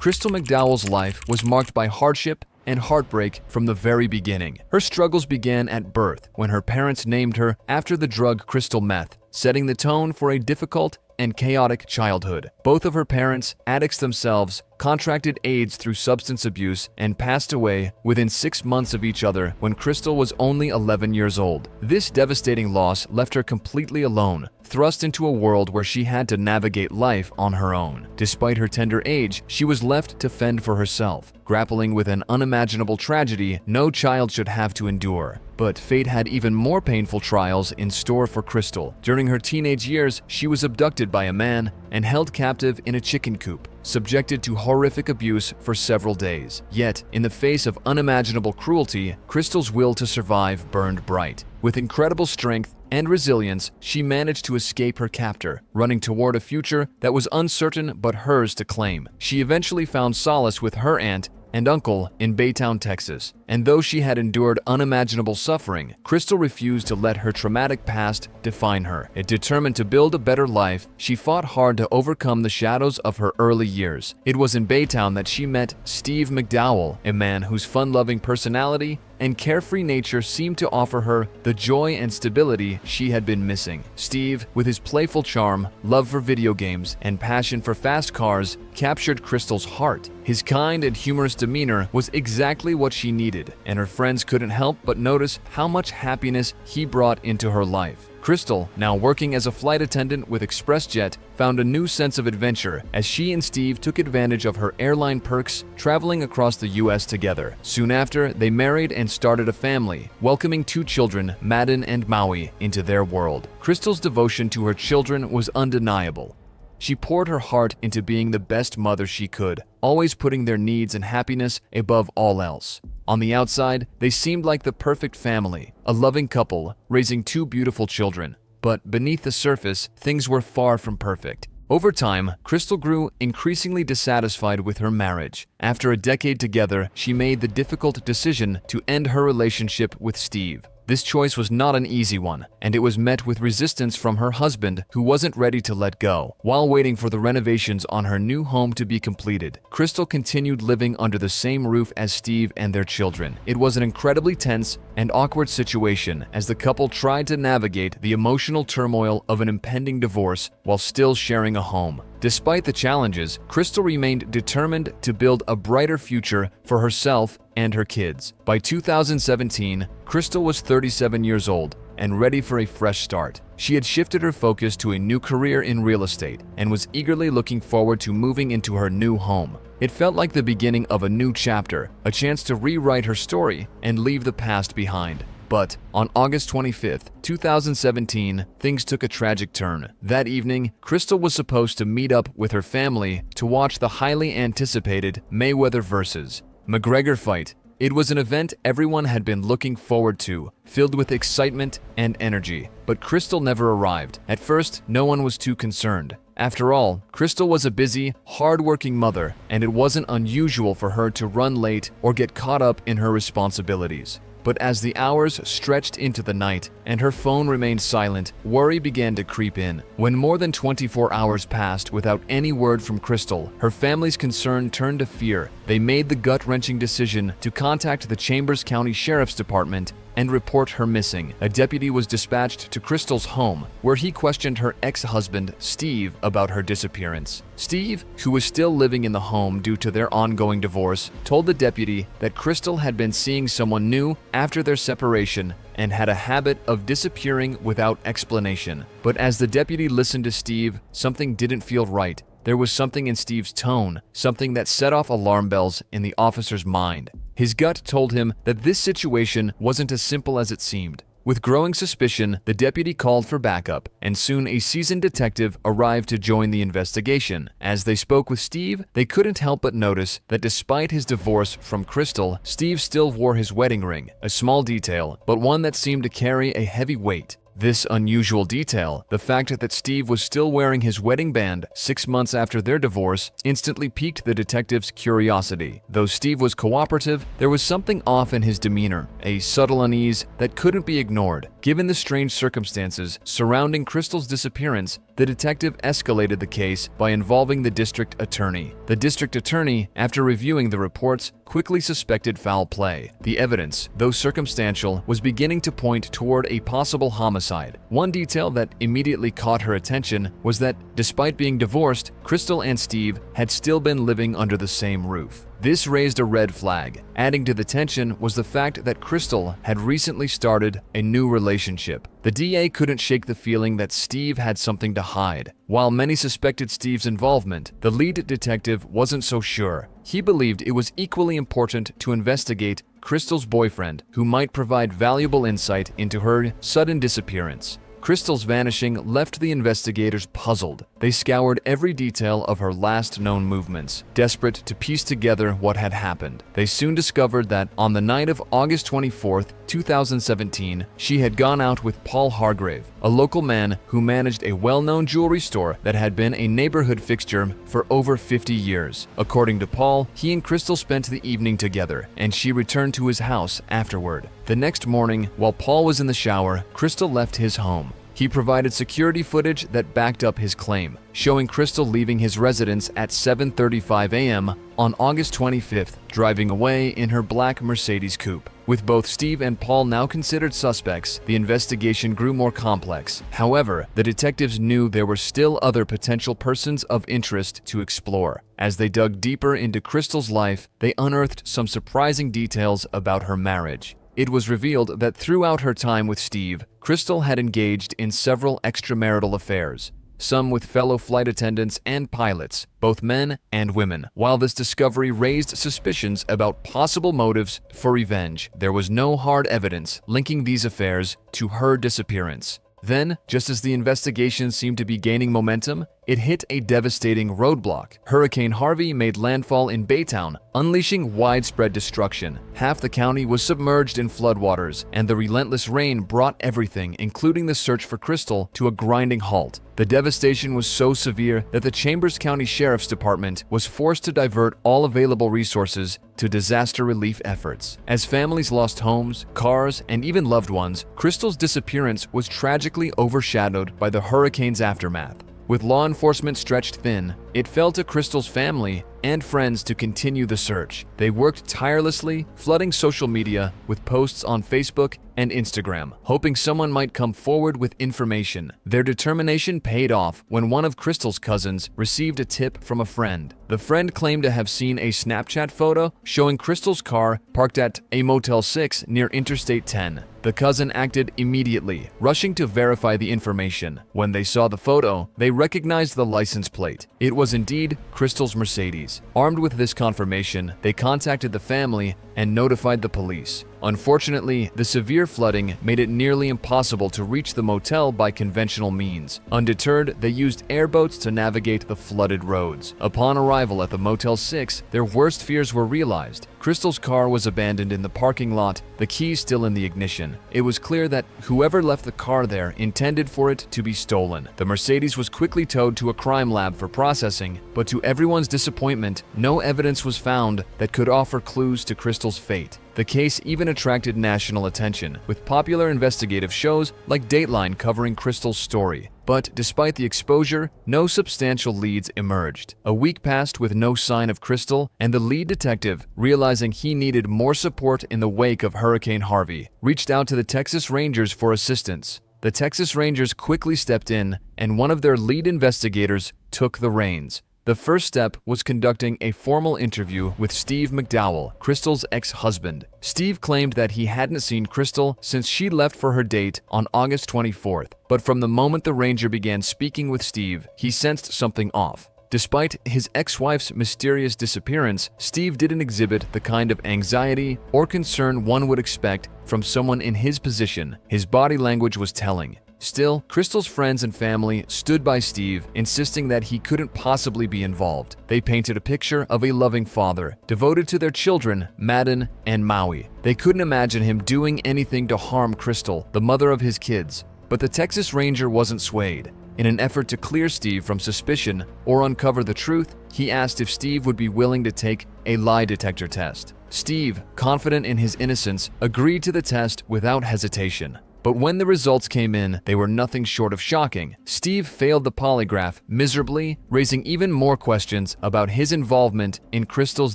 Crystal McDowell's life was marked by hardship and heartbreak from the very beginning. Her struggles began at birth when her parents named her after the drug crystal meth, setting the tone for a difficult and chaotic childhood. Both of her parents, addicts themselves, contracted AIDS through substance abuse and passed away within 6 months of each other when Crystal was only 11 years old. This devastating loss left her completely alone, thrust into a world where she had to navigate life on her own. Despite her tender age, she was left to fend for herself, grappling with an unimaginable tragedy no child should have to endure. But fate had even more painful trials in store for Crystal. During her teenage years, she was abducted by a man and held captive in a chicken coop, subjected to horrific abuse for several days. Yet, in the face of unimaginable cruelty, Crystal's will to survive burned bright. With incredible strength and resilience, she managed to escape her captor, running toward a future that was uncertain but hers to claim. She eventually found solace with her aunt and uncle in Baytown, Texas. And though she had endured unimaginable suffering, Crystal refused to let her traumatic past define her. Determined to build a better life, she fought hard to overcome the shadows of her early years. It was in Baytown that she met Steve McDowell, a man whose fun-loving personality and carefree nature seemed to offer her the joy and stability she had been missing. Steve, with his playful charm, love for video games, and passion for fast cars, captured Crystal's heart. His kind and humorous demeanor was exactly what she needed, and her friends couldn't help but notice how much happiness he brought into her life. Crystal, now working as a flight attendant with ExpressJet, found a new sense of adventure as she and Steve took advantage of her airline perks, traveling across the US together. Soon after, they married and started a family, welcoming 2 children, Madden and Maui, into their world. Crystal's devotion to her children was undeniable. She poured her heart into being the best mother she could, always putting their needs and happiness above all else. On the outside, they seemed like the perfect family, a loving couple raising 2 beautiful children. But beneath the surface, things were far from perfect. Over time, Crystal grew increasingly dissatisfied with her marriage. After a decade together, she made the difficult decision to end her relationship with Steve. This choice was not an easy one, and it was met with resistance from her husband, who wasn't ready to let go. While waiting for the renovations on her new home to be completed, Crystal continued living under the same roof as Steve and their children. It was an incredibly tense and awkward situation as the couple tried to navigate the emotional turmoil of an impending divorce while still sharing a home. Despite the challenges, Crystal remained determined to build a brighter future for herself and her kids. By 2017, Crystal was 37 years old and ready for a fresh start. She had shifted her focus to a new career in real estate and was eagerly looking forward to moving into her new home. It felt like the beginning of a new chapter, a chance to rewrite her story and leave the past behind. But on August 25th, 2017, things took a tragic turn. That evening, Crystal was supposed to meet up with her family to watch the highly anticipated Mayweather vs. McGregor fight. It was an event everyone had been looking forward to, filled with excitement and energy. But Crystal never arrived. At first, no one was too concerned. After all, Crystal was a busy, hard-working mother, and it wasn't unusual for her to run late or get caught up in her responsibilities. But as the hours stretched into the night and her phone remained silent, worry began to creep in. When more than 24 hours passed without any word from Crystal, her family's concern turned to fear. They made the gut-wrenching decision to contact the Chambers County Sheriff's Department and report her missing. A deputy was dispatched to Crystal's home, where he questioned her ex-husband, Steve, about her disappearance. Steve, who was still living in the home due to their ongoing divorce, told the deputy that Crystal had been seeing someone new after their separation and had a habit of disappearing without explanation. But as the deputy listened to Steve, something didn't feel right. There was something in Steve's tone, something that set off alarm bells in the officer's mind. His gut told him that this situation wasn't as simple as it seemed. With growing suspicion, the deputy called for backup, and soon a seasoned detective arrived to join the investigation. As they spoke with Steve, they couldn't help but notice that despite his divorce from Crystal, Steve still wore his wedding ring, a small detail, but one that seemed to carry a heavy weight. This unusual detail, the fact that Steve was still wearing his wedding band 6 months after their divorce, instantly piqued the detective's curiosity. Though Steve was cooperative, there was something off in his demeanor, a subtle unease that couldn't be ignored. Given the strange circumstances surrounding Crystal's disappearance, the detective escalated the case by involving the district attorney. The district attorney, after reviewing the reports, quickly suspected foul play. The evidence, though circumstantial, was beginning to point toward a possible homicide. One detail that immediately caught her attention was that, despite being divorced, Crystal and Steve had still been living under the same roof. This raised a red flag. Adding to the tension was the fact that Crystal had recently started a new relationship. The DA couldn't shake the feeling that Steve had something to hide. While many suspected Steve's involvement, the lead detective wasn't so sure. He believed it was equally important to investigate Crystal's boyfriend, who might provide valuable insight into her sudden disappearance. Crystal's vanishing left the investigators puzzled. They scoured every detail of her last known movements, desperate to piece together what had happened. They soon discovered that on the night of August 24, 2017, she had gone out with Paul Hargrave, a local man who managed a well-known jewelry store that had been a neighborhood fixture for over 50 years. According to Paul, he and Crystal spent the evening together, and she returned to his house afterward. The next morning, while Paul was in the shower, Crystal left his home. He provided security footage that backed up his claim, showing Crystal leaving his residence at 7:35 a.m. on August 25th, driving away in her black Mercedes coupe. With both Steve and Paul now considered suspects, the investigation grew more complex. However, the detectives knew there were still other potential persons of interest to explore. As they dug deeper into Crystal's life, they unearthed some surprising details about her marriage. It was revealed that throughout her time with Steve, Crystal had engaged in several extramarital affairs, some with fellow flight attendants and pilots, both men and women. While this discovery raised suspicions about possible motives for revenge, there was no hard evidence linking these affairs to her disappearance. Then, just as the investigation seemed to be gaining momentum, it hit a devastating roadblock. Hurricane Harvey made landfall in Baytown, unleashing widespread destruction. Half the county was submerged in floodwaters, and the relentless rain brought everything, including the search for Crystal, to a grinding halt. The devastation was so severe that the Chambers County Sheriff's Department was forced to divert all available resources to disaster relief efforts. As families lost homes, cars, and even loved ones, Crystal's disappearance was tragically overshadowed by the hurricane's aftermath. With law enforcement stretched thin, it fell to Crystal's family and friends to continue the search. They worked tirelessly, flooding social media with posts on Facebook and Instagram, hoping someone might come forward with information. Their determination paid off when one of Crystal's cousins received a tip from a friend. The friend claimed to have seen a Snapchat photo showing Crystal's car parked at a Motel 6 near Interstate 10. The cousin acted immediately, rushing to verify the information. When they saw the photo, they recognized the license plate. It was indeed Crystal's Mercedes. Armed with this confirmation, they contacted the family and notified the police. Unfortunately, the severe flooding made it nearly impossible to reach the motel by conventional means. Undeterred, they used airboats to navigate the flooded roads. Upon arrival at the Motel 6, their worst fears were realized. Crystal's car was abandoned in the parking lot, the keys still in the ignition. It was clear that whoever left the car there intended for it to be stolen. The Mercedes was quickly towed to a crime lab for processing, but to everyone's disappointment, no evidence was found that could offer clues to Crystal's fate. The case even attracted national attention, with popular investigative shows like Dateline covering Crystal's story. But despite the exposure, no substantial leads emerged. A week passed with no sign of Crystal, and the lead detective, realizing he needed more support in the wake of Hurricane Harvey, reached out to the Texas Rangers for assistance. The Texas Rangers quickly stepped in, and one of their lead investigators took the reins. The first step was conducting a formal interview with Steve McDowell, Crystal's ex-husband. Steve claimed that he hadn't seen Crystal since she left for her date on August 24th, but from the moment the ranger began speaking with Steve, he sensed something off. Despite his ex-wife's mysterious disappearance, Steve didn't exhibit the kind of anxiety or concern one would expect from someone in his position. His body language was telling. Still, Crystal's friends and family stood by Steve, insisting that he couldn't possibly be involved. They painted a picture of a loving father, devoted to their children, Madden and Maui. They couldn't imagine him doing anything to harm Crystal, the mother of his kids. But the Texas Ranger wasn't swayed. In an effort to clear Steve from suspicion or uncover the truth, he asked if Steve would be willing to take a lie detector test. Steve, confident in his innocence, agreed to the test without hesitation. But when the results came in, they were nothing short of shocking. Steve failed the polygraph miserably, raising even more questions about his involvement in Crystal's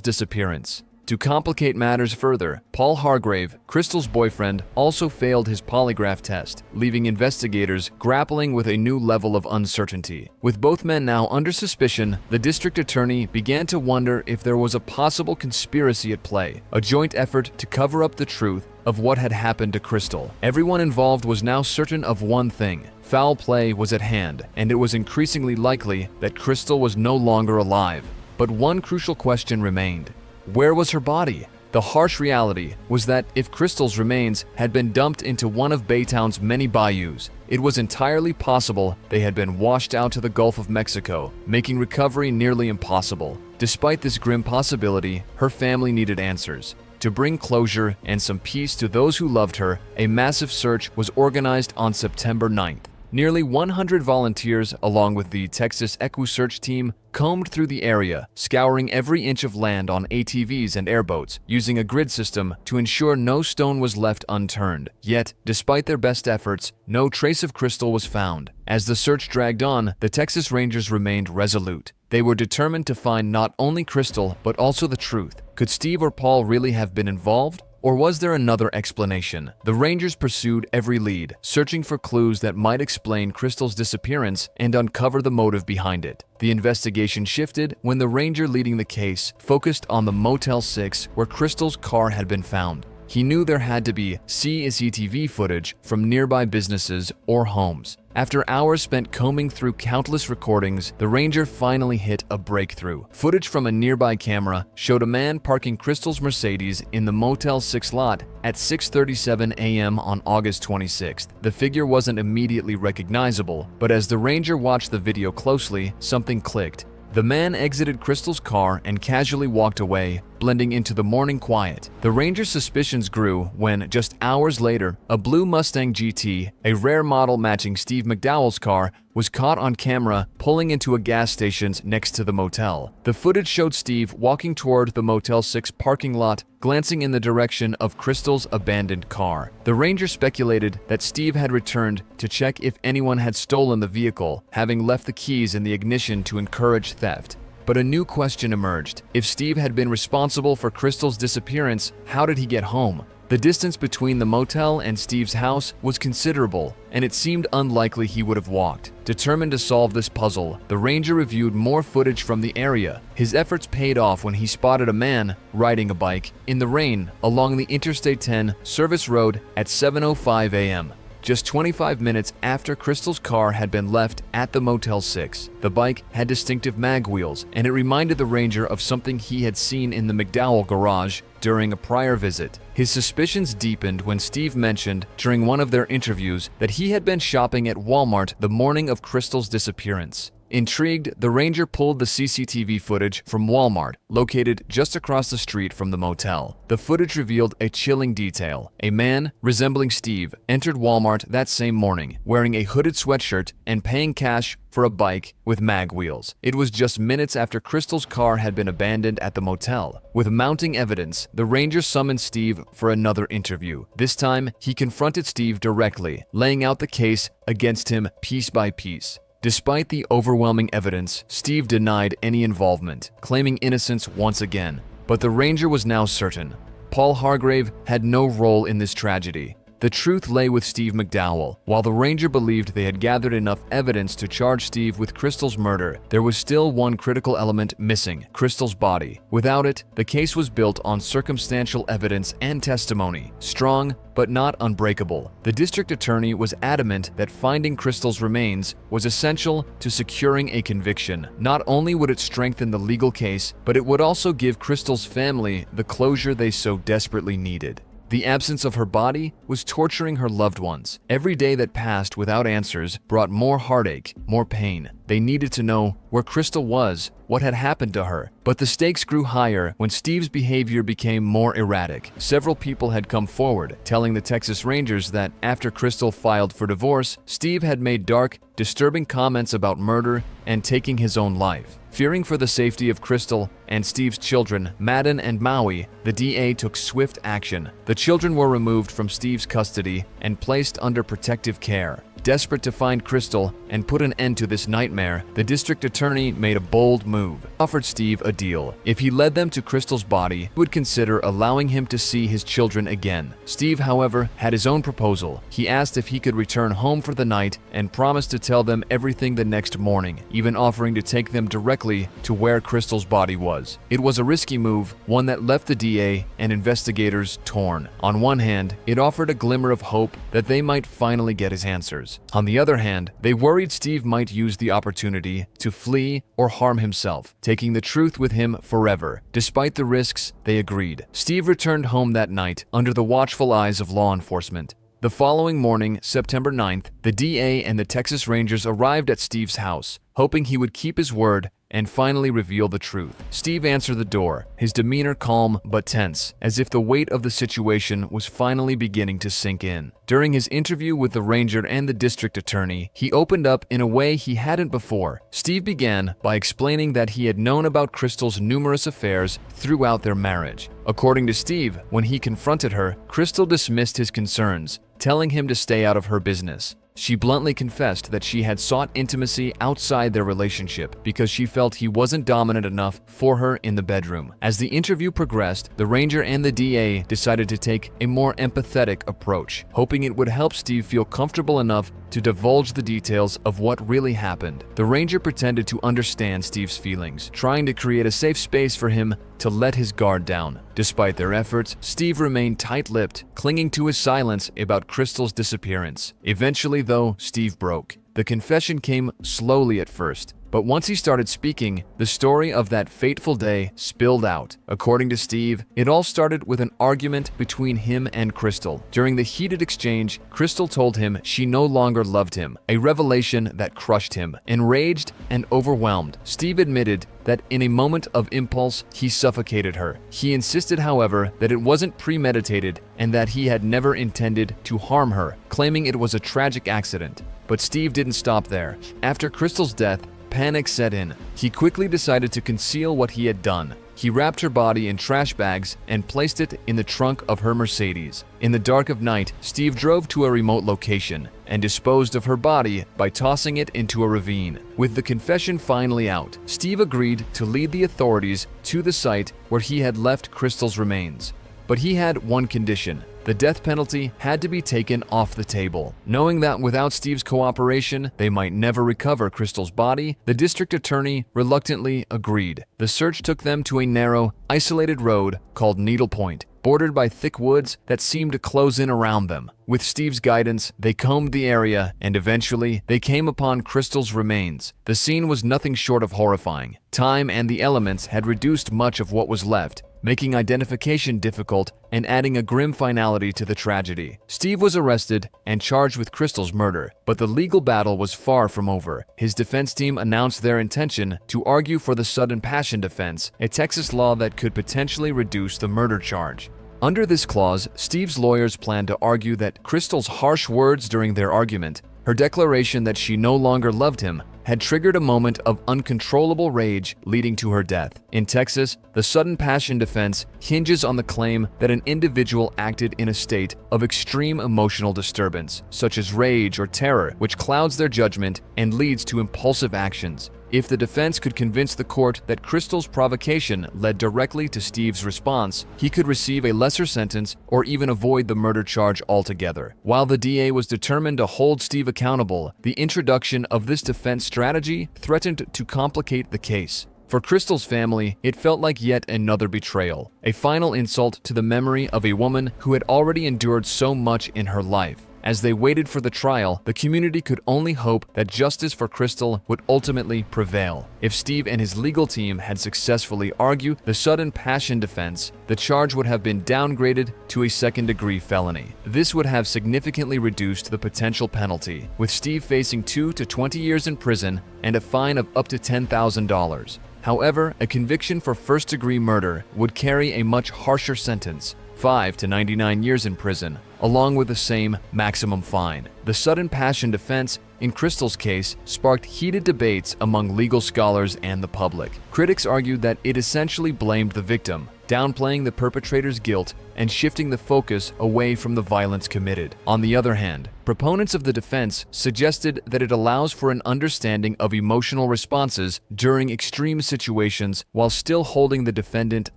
disappearance. To complicate matters further, Paul Hargrave, Crystal's boyfriend, also failed his polygraph test, leaving investigators grappling with a new level of uncertainty. With both men now under suspicion, the district attorney began to wonder if there was a possible conspiracy at play, a joint effort to cover up the truth of what had happened to Crystal. Everyone involved was now certain of one thing: foul play was at hand, and it was increasingly likely that Crystal was no longer alive. But one crucial question remained. Where was her body? The harsh reality was that if Crystal's remains had been dumped into one of Baytown's many bayous, it was entirely possible they had been washed out to the Gulf of Mexico, making recovery nearly impossible. Despite this grim possibility, her family needed answers. To bring closure and some peace to those who loved her, a massive search was organized on September 9th. Nearly 100 volunteers, along with the Texas EquiSearch team, combed through the area, scouring every inch of land on ATVs and airboats, using a grid system to ensure no stone was left unturned. Yet, despite their best efforts, no trace of Crystal was found. As the search dragged on, the Texas Rangers remained resolute. They were determined to find not only Crystal, but also the truth. Could Steve or Paul really have been involved? Or was there another explanation? The Rangers pursued every lead, searching for clues that might explain Crystal's disappearance and uncover the motive behind it. The investigation shifted when the ranger leading the case focused on the Motel 6 where Crystal's car had been found. He knew there had to be CCTV footage from nearby businesses or homes. After hours spent combing through countless recordings, the ranger finally hit a breakthrough. Footage from a nearby camera showed a man parking Crystal's Mercedes in the Motel 6 lot at 6:37 a.m. on August 26th. The figure wasn't immediately recognizable, but as the ranger watched the video closely, something clicked. The man exited Crystal's car and casually walked away, blending into the morning quiet. The ranger's suspicions grew when, just hours later, a blue Mustang GT, a rare model matching Steve McDowell's car, was caught on camera pulling into a gas station next to the motel. The footage showed Steve walking toward the Motel 6 parking lot, glancing in the direction of Crystal's abandoned car. The ranger speculated that Steve had returned to check if anyone had stolen the vehicle, having left the keys in the ignition to encourage theft. But a new question emerged. If Steve had been responsible for Crystal's disappearance, how did he get home? The distance between the motel and Steve's house was considerable, and it seemed unlikely he would have walked. Determined to solve this puzzle, the ranger reviewed more footage from the area. His efforts paid off when he spotted a man riding a bike in the rain along the Interstate 10 service road at 7:05 a.m. Just 25 minutes after Crystal's car had been left at the Motel 6. The bike had distinctive mag wheels, and it reminded the ranger of something he had seen in the McDowell garage during a prior visit. His suspicions deepened when Steve mentioned during one of their interviews that he had been shopping at Walmart the morning of Crystal's disappearance. Intrigued, the ranger pulled the CCTV footage from Walmart, located just across the street from the motel. The footage revealed a chilling detail. A man, resembling Steve, entered Walmart that same morning, wearing a hooded sweatshirt and paying cash for a bike with mag wheels. It was just minutes after Crystal's car had been abandoned at the motel. With mounting evidence, the ranger summoned Steve for another interview. This time, he confronted Steve directly, laying out the case against him piece by piece. Despite the overwhelming evidence, Steve denied any involvement, claiming innocence once again. But the ranger was now certain. Paul Hargrave had no role in this tragedy. The truth lay with Steve McDowell. While the ranger believed they had gathered enough evidence to charge Steve with Crystal's murder, there was still one critical element missing: Crystal's body. Without it, the case was built on circumstantial evidence and testimony, strong but not unbreakable. The district attorney was adamant that finding Crystal's remains was essential to securing a conviction. Not only would it strengthen the legal case, but it would also give Crystal's family the closure they so desperately needed. The absence of her body was torturing her loved ones. Every day that passed without answers brought more heartache, more pain. They needed to know where Crystal was, what had happened to her. But the stakes grew higher when Steve's behavior became more erratic. Several people had come forward, telling the Texas Rangers that after Crystal filed for divorce, Steve had made dark, disturbing comments about murder and taking his own life. Fearing for the safety of Crystal and Steve's children, Madden and Maui, the DA took swift action. The children were removed from Steve's custody and placed under protective care. Desperate to find Crystal and put an end to this nightmare, the district attorney made a bold move. He offered Steve a deal. If he led them to Crystal's body, he would consider allowing him to see his children again. Steve, however, had his own proposal. He asked if he could return home for the night and promised to tell them everything the next morning, even offering to take them directly to where Crystal's body was. It was a risky move, one that left the DA and investigators torn. On one hand, it offered a glimmer of hope that they might finally get his answers. On the other hand, they worried Steve might use the opportunity to flee or harm himself, taking the truth with him forever. Despite the risks, they agreed. Steve returned home that night under the watchful eyes of law enforcement. The following morning, September 9th, the DA and the Texas Rangers arrived at Steve's house, hoping he would keep his word and finally reveal the truth. Steve answered the door, his demeanor calm but tense, as if the weight of the situation was finally beginning to sink in. During his interview with the ranger and the district attorney, he opened up in a way he hadn't before. Steve began by explaining that he had known about Crystal's numerous affairs throughout their marriage. According to Steve, when he confronted her, Crystal dismissed his concerns, telling him to stay out of her business. She bluntly confessed that she had sought intimacy outside their relationship because she felt he wasn't dominant enough for her in the bedroom. As the interview progressed, the ranger and the DA decided to take a more empathetic approach, hoping it would help Steve feel comfortable enough to divulge the details of what really happened. The ranger pretended to understand Steve's feelings, trying to create a safe space for him to let his guard down. Despite their efforts, Steve remained tight-lipped, clinging to his silence about Crystal's disappearance. Eventually, though, Steve broke. The confession came slowly at first, but once he started speaking, the story of that fateful day spilled out. According to Steve, it all started with an argument between him and Crystal. During the heated exchange, Crystal told him she no longer loved him, a revelation that crushed him. Enraged and overwhelmed, Steve admitted that in a moment of impulse, he suffocated her. He insisted, however, that it wasn't premeditated and that he had never intended to harm her, claiming it was a tragic accident. But Steve didn't stop there. After Crystal's death, panic set in. He quickly decided to conceal what he had done. He wrapped her body in trash bags and placed it in the trunk of her Mercedes. In the dark of night, Steve drove to a remote location and disposed of her body by tossing it into a ravine. With the confession finally out, Steve agreed to lead the authorities to the site where he had left Crystal's remains. But he had one condition. The death penalty had to be taken off the table. Knowing that without Steve's cooperation, they might never recover Crystal's body, the district attorney reluctantly agreed. The search took them to a narrow, isolated road called Needle Point, bordered by thick woods that seemed to close in around them. With Steve's guidance, they combed the area and eventually they came upon Crystal's remains. The scene was nothing short of horrifying. Time and the elements had reduced much of what was left, making identification difficult and adding a grim finality to the tragedy. Steve was arrested and charged with Crystal's murder, but the legal battle was far from over. His defense team announced their intention to argue for the sudden passion defense, a Texas law that could potentially reduce the murder charge. Under this clause, Steve's lawyers planned to argue that Crystal's harsh words during their argument, her declaration that she no longer loved him, had triggered a moment of uncontrollable rage leading to her death. In Texas, the sudden passion defense hinges on the claim that an individual acted in a state of extreme emotional disturbance, such as rage or terror, which clouds their judgment and leads to impulsive actions. If the defense could convince the court that Crystal's provocation led directly to Steve's response, he could receive a lesser sentence or even avoid the murder charge altogether. While the DA was determined to hold Steve accountable, the introduction of this defense strategy threatened to complicate the case. For Crystal's family, it felt like yet another betrayal, a final insult to the memory of a woman who had already endured so much in her life. As they waited for the trial, the community could only hope that justice for Crystal would ultimately prevail. If Steve and his legal team had successfully argued the sudden passion defense, the charge would have been downgraded to a second-degree felony. This would have significantly reduced the potential penalty, with Steve facing 2 to 20 years in prison and a fine of up to $10,000. However, a conviction for first-degree murder would carry a much harsher sentence, 5 to 99 years in prison, along with the same maximum fine. The sudden passion defense in Crystal's case sparked heated debates among legal scholars and the public. Critics argued that it essentially blamed the victim, downplaying the perpetrator's guilt and shifting the focus away from the violence committed. On the other hand, proponents of the defense suggested that it allows for an understanding of emotional responses during extreme situations while still holding the defendant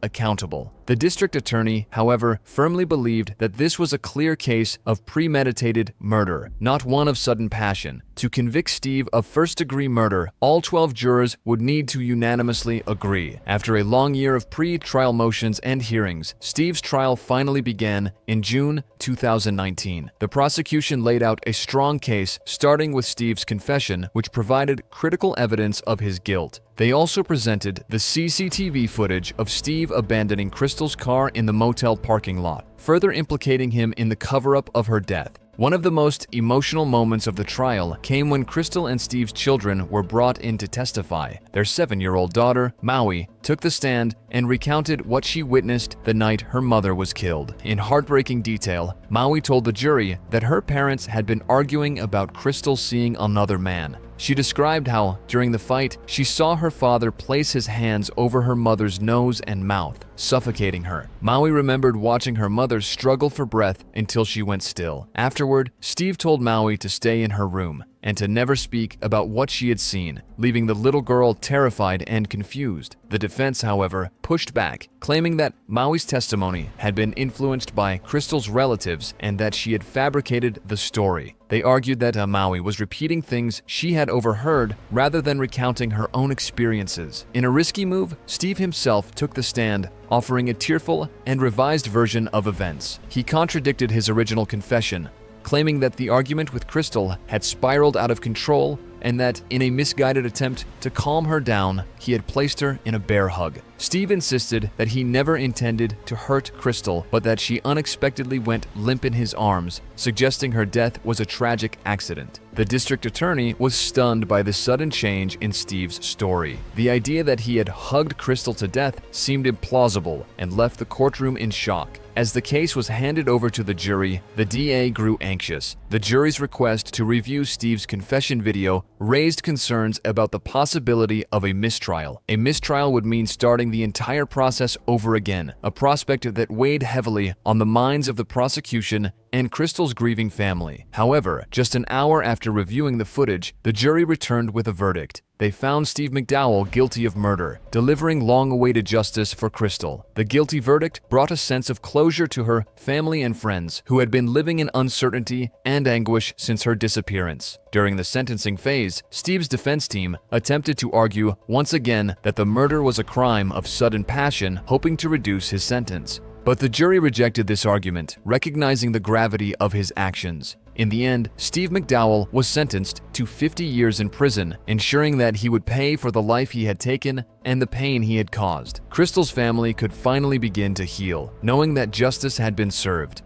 accountable. The district attorney, however, firmly believed that this was a clear case of premeditated murder, not one of sudden passion. To convict Steve of first-degree murder, all 12 jurors would need to unanimously agree. After a long year of pre-trial motions and hearings, Steve's trial finally began in June 2019. The prosecution laid out a strong case, starting with Steve's confession, which provided critical evidence of his guilt. They also presented the CCTV footage of Steve abandoning Crystal's car in the motel parking lot, further implicating him in the cover-up of her death. One of the most emotional moments of the trial came when Crystal and Steve's children were brought in to testify. Their 7-year-old daughter, Maui, took the stand and recounted what she witnessed the night her mother was killed. In heartbreaking detail, Maui told the jury that her parents had been arguing about Crystal seeing another man. She described how, during the fight, she saw her father place his hands over her mother's nose and mouth, suffocating her. Maui remembered watching her mother struggle for breath until she went still. Afterward, Steve told Maui to stay in her room and to never speak about what she had seen, leaving the little girl terrified and confused. The defense, however, pushed back, claiming that Maui's testimony had been influenced by Crystal's relatives and that she had fabricated the story. They argued that Maui was repeating things she had overheard rather than recounting her own experiences. In a risky move, Steve himself took the stand, offering a tearful and revised version of events. He contradicted his original confession, claiming that the argument with Crystal had spiraled out of control and that, in a misguided attempt to calm her down, he had placed her in a bear hug. Steve insisted that he never intended to hurt Crystal, but that she unexpectedly went limp in his arms, suggesting her death was a tragic accident. The district attorney was stunned by the sudden change in Steve's story. The idea that he had hugged Crystal to death seemed implausible and left the courtroom in shock. As the case was handed over to the jury, the DA grew anxious. The jury's request to review Steve's confession video raised concerns about the possibility of a mistrial. A mistrial would mean starting the entire process over again, a prospect that weighed heavily on the minds of the prosecution and Crystal's grieving family. However, just an hour after reviewing the footage, the jury returned with a verdict. They found Steve McDowell guilty of murder, delivering long-awaited justice for Crystal. The guilty verdict brought a sense of closure to her family and friends, who had been living in uncertainty and anguish since her disappearance. During the sentencing phase, Steve's defense team attempted to argue once again that the murder was a crime of sudden passion, hoping to reduce his sentence. But the jury rejected this argument, recognizing the gravity of his actions. In the end, Steve McDowell was sentenced to 50 years in prison, ensuring that he would pay for the life he had taken and the pain he had caused. Crystal's family could finally begin to heal, knowing that justice had been served.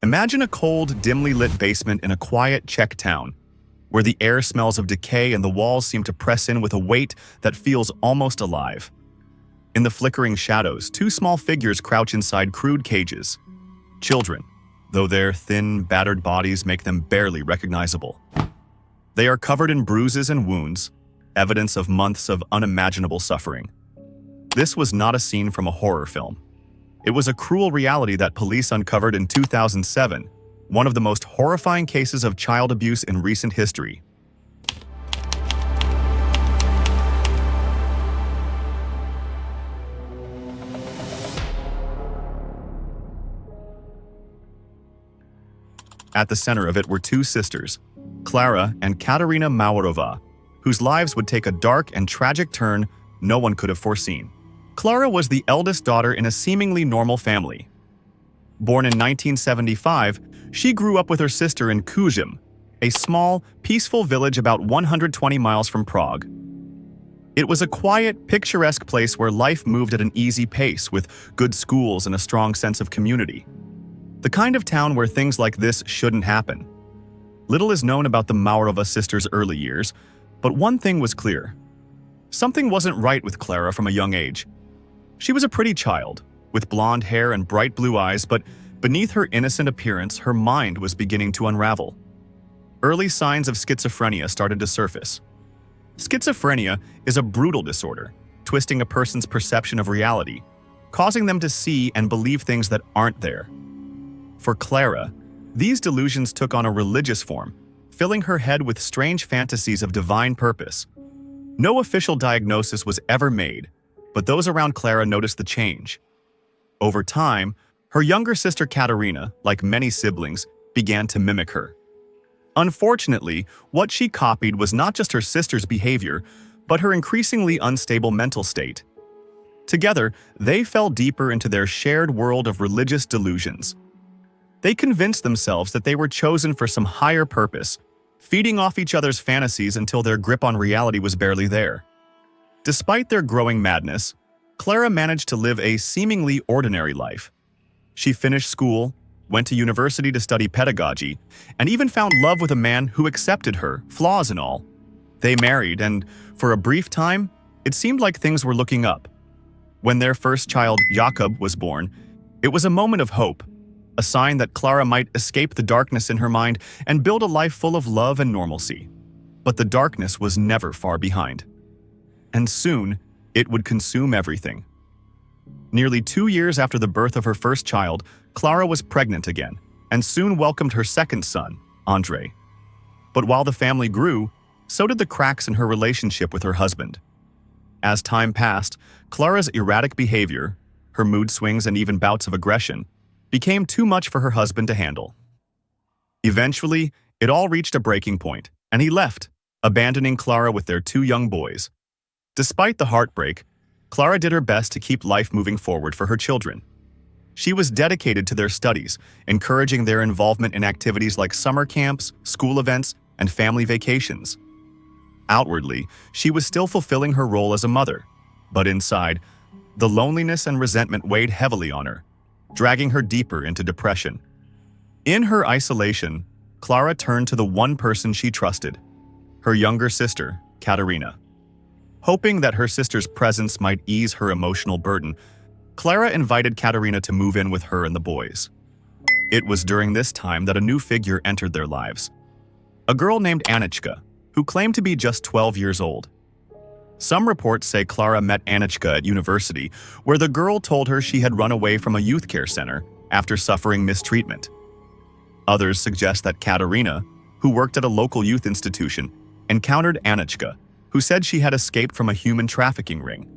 Imagine a cold, dimly lit basement in a quiet Czech town, where the air smells of decay and the walls seem to press in with a weight that feels almost alive. In the flickering shadows, two small figures crouch inside crude cages. Children, though their thin, battered bodies make them barely recognizable. They are covered in bruises and wounds, evidence of months of unimaginable suffering. This was not a scene from a horror film. It was a cruel reality that police uncovered in 2007, one of the most horrifying cases of child abuse in recent history. At the center of it were two sisters, Klara and Katerina Maurova, whose lives would take a dark and tragic turn no one could have foreseen. Klara was the eldest daughter in a seemingly normal family. Born in 1975, she grew up with her sister in Kuzim, a small, peaceful village about 120 miles from Prague. It was a quiet, picturesque place where life moved at an easy pace with good schools and a strong sense of community. The kind of town where things like this shouldn't happen. Little is known about the Maurova sisters' early years, but one thing was clear. Something wasn't right with Clara from a young age. She was a pretty child, with blonde hair and bright blue eyes, but beneath her innocent appearance, her mind was beginning to unravel. Early signs of schizophrenia started to surface. Schizophrenia is a brutal disorder, twisting a person's perception of reality, causing them to see and believe things that aren't there. For Clara, these delusions took on a religious form, filling her head with strange fantasies of divine purpose. No official diagnosis was ever made, but those around Clara noticed the change. Over time, her younger sister Katerina, like many siblings, began to mimic her. Unfortunately, what she copied was not just her sister's behavior, but her increasingly unstable mental state. Together, they fell deeper into their shared world of religious delusions. They convinced themselves that they were chosen for some higher purpose, feeding off each other's fantasies until their grip on reality was barely there. Despite their growing madness, Clara managed to live a seemingly ordinary life. She finished school, went to university to study pedagogy, and even found love with a man who accepted her, flaws and all. They married, and for a brief time, it seemed like things were looking up. When their first child, Jakob, was born, it was a moment of hope, a sign that Clara might escape the darkness in her mind and build a life full of love and normalcy. But the darkness was never far behind. And soon, it would consume everything. Nearly 2 years after the birth of her first child, Clara was pregnant again, and soon welcomed her second son, Andre. But while the family grew, so did the cracks in her relationship with her husband. As time passed, Clara's erratic behavior, her mood swings and even bouts of aggression, became too much for her husband to handle. Eventually, it all reached a breaking point, and he left, abandoning Clara with their 2 young boys. Despite the heartbreak, Clara did her best to keep life moving forward for her children. She was dedicated to their studies, encouraging their involvement in activities like summer camps, school events, and family vacations. Outwardly, she was still fulfilling her role as a mother, but inside, the loneliness and resentment weighed heavily on her, dragging her deeper into depression. In her isolation, Clara turned to the one person she trusted, her younger sister, Katerina. Hoping that her sister's presence might ease her emotional burden, Clara invited Katerina to move in with her and the boys. It was during this time that a new figure entered their lives. A girl named Anichka, who claimed to be just 12 years old. Some reports say Clara met Anichka at university, where the girl told her she had run away from a youth care center after suffering mistreatment. Others suggest that Katerina, who worked at a local youth institution, encountered Anichka, who said she had escaped from a human trafficking ring.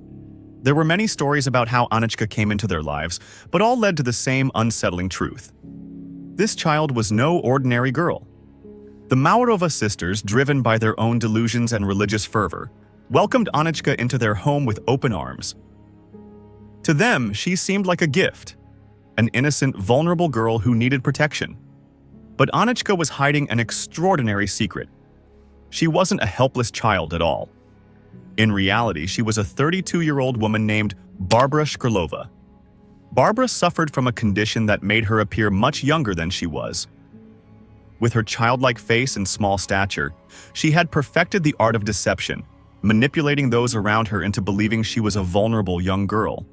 There were many stories about how Anichka came into their lives, but all led to the same unsettling truth. This child was no ordinary girl. The Maurova sisters, driven by their own delusions and religious fervor, welcomed Anichka into their home with open arms. To them, she seemed like a gift, an innocent, vulnerable girl who needed protection. But Anichka was hiding an extraordinary secret. She wasn't a helpless child at all. In reality, she was a 32-year-old woman named Barbara Shkrlova. Barbara suffered from a condition that made her appear much younger than she was. With her childlike face and small stature, she had perfected the art of deception, manipulating those around her into believing she was a vulnerable young girl.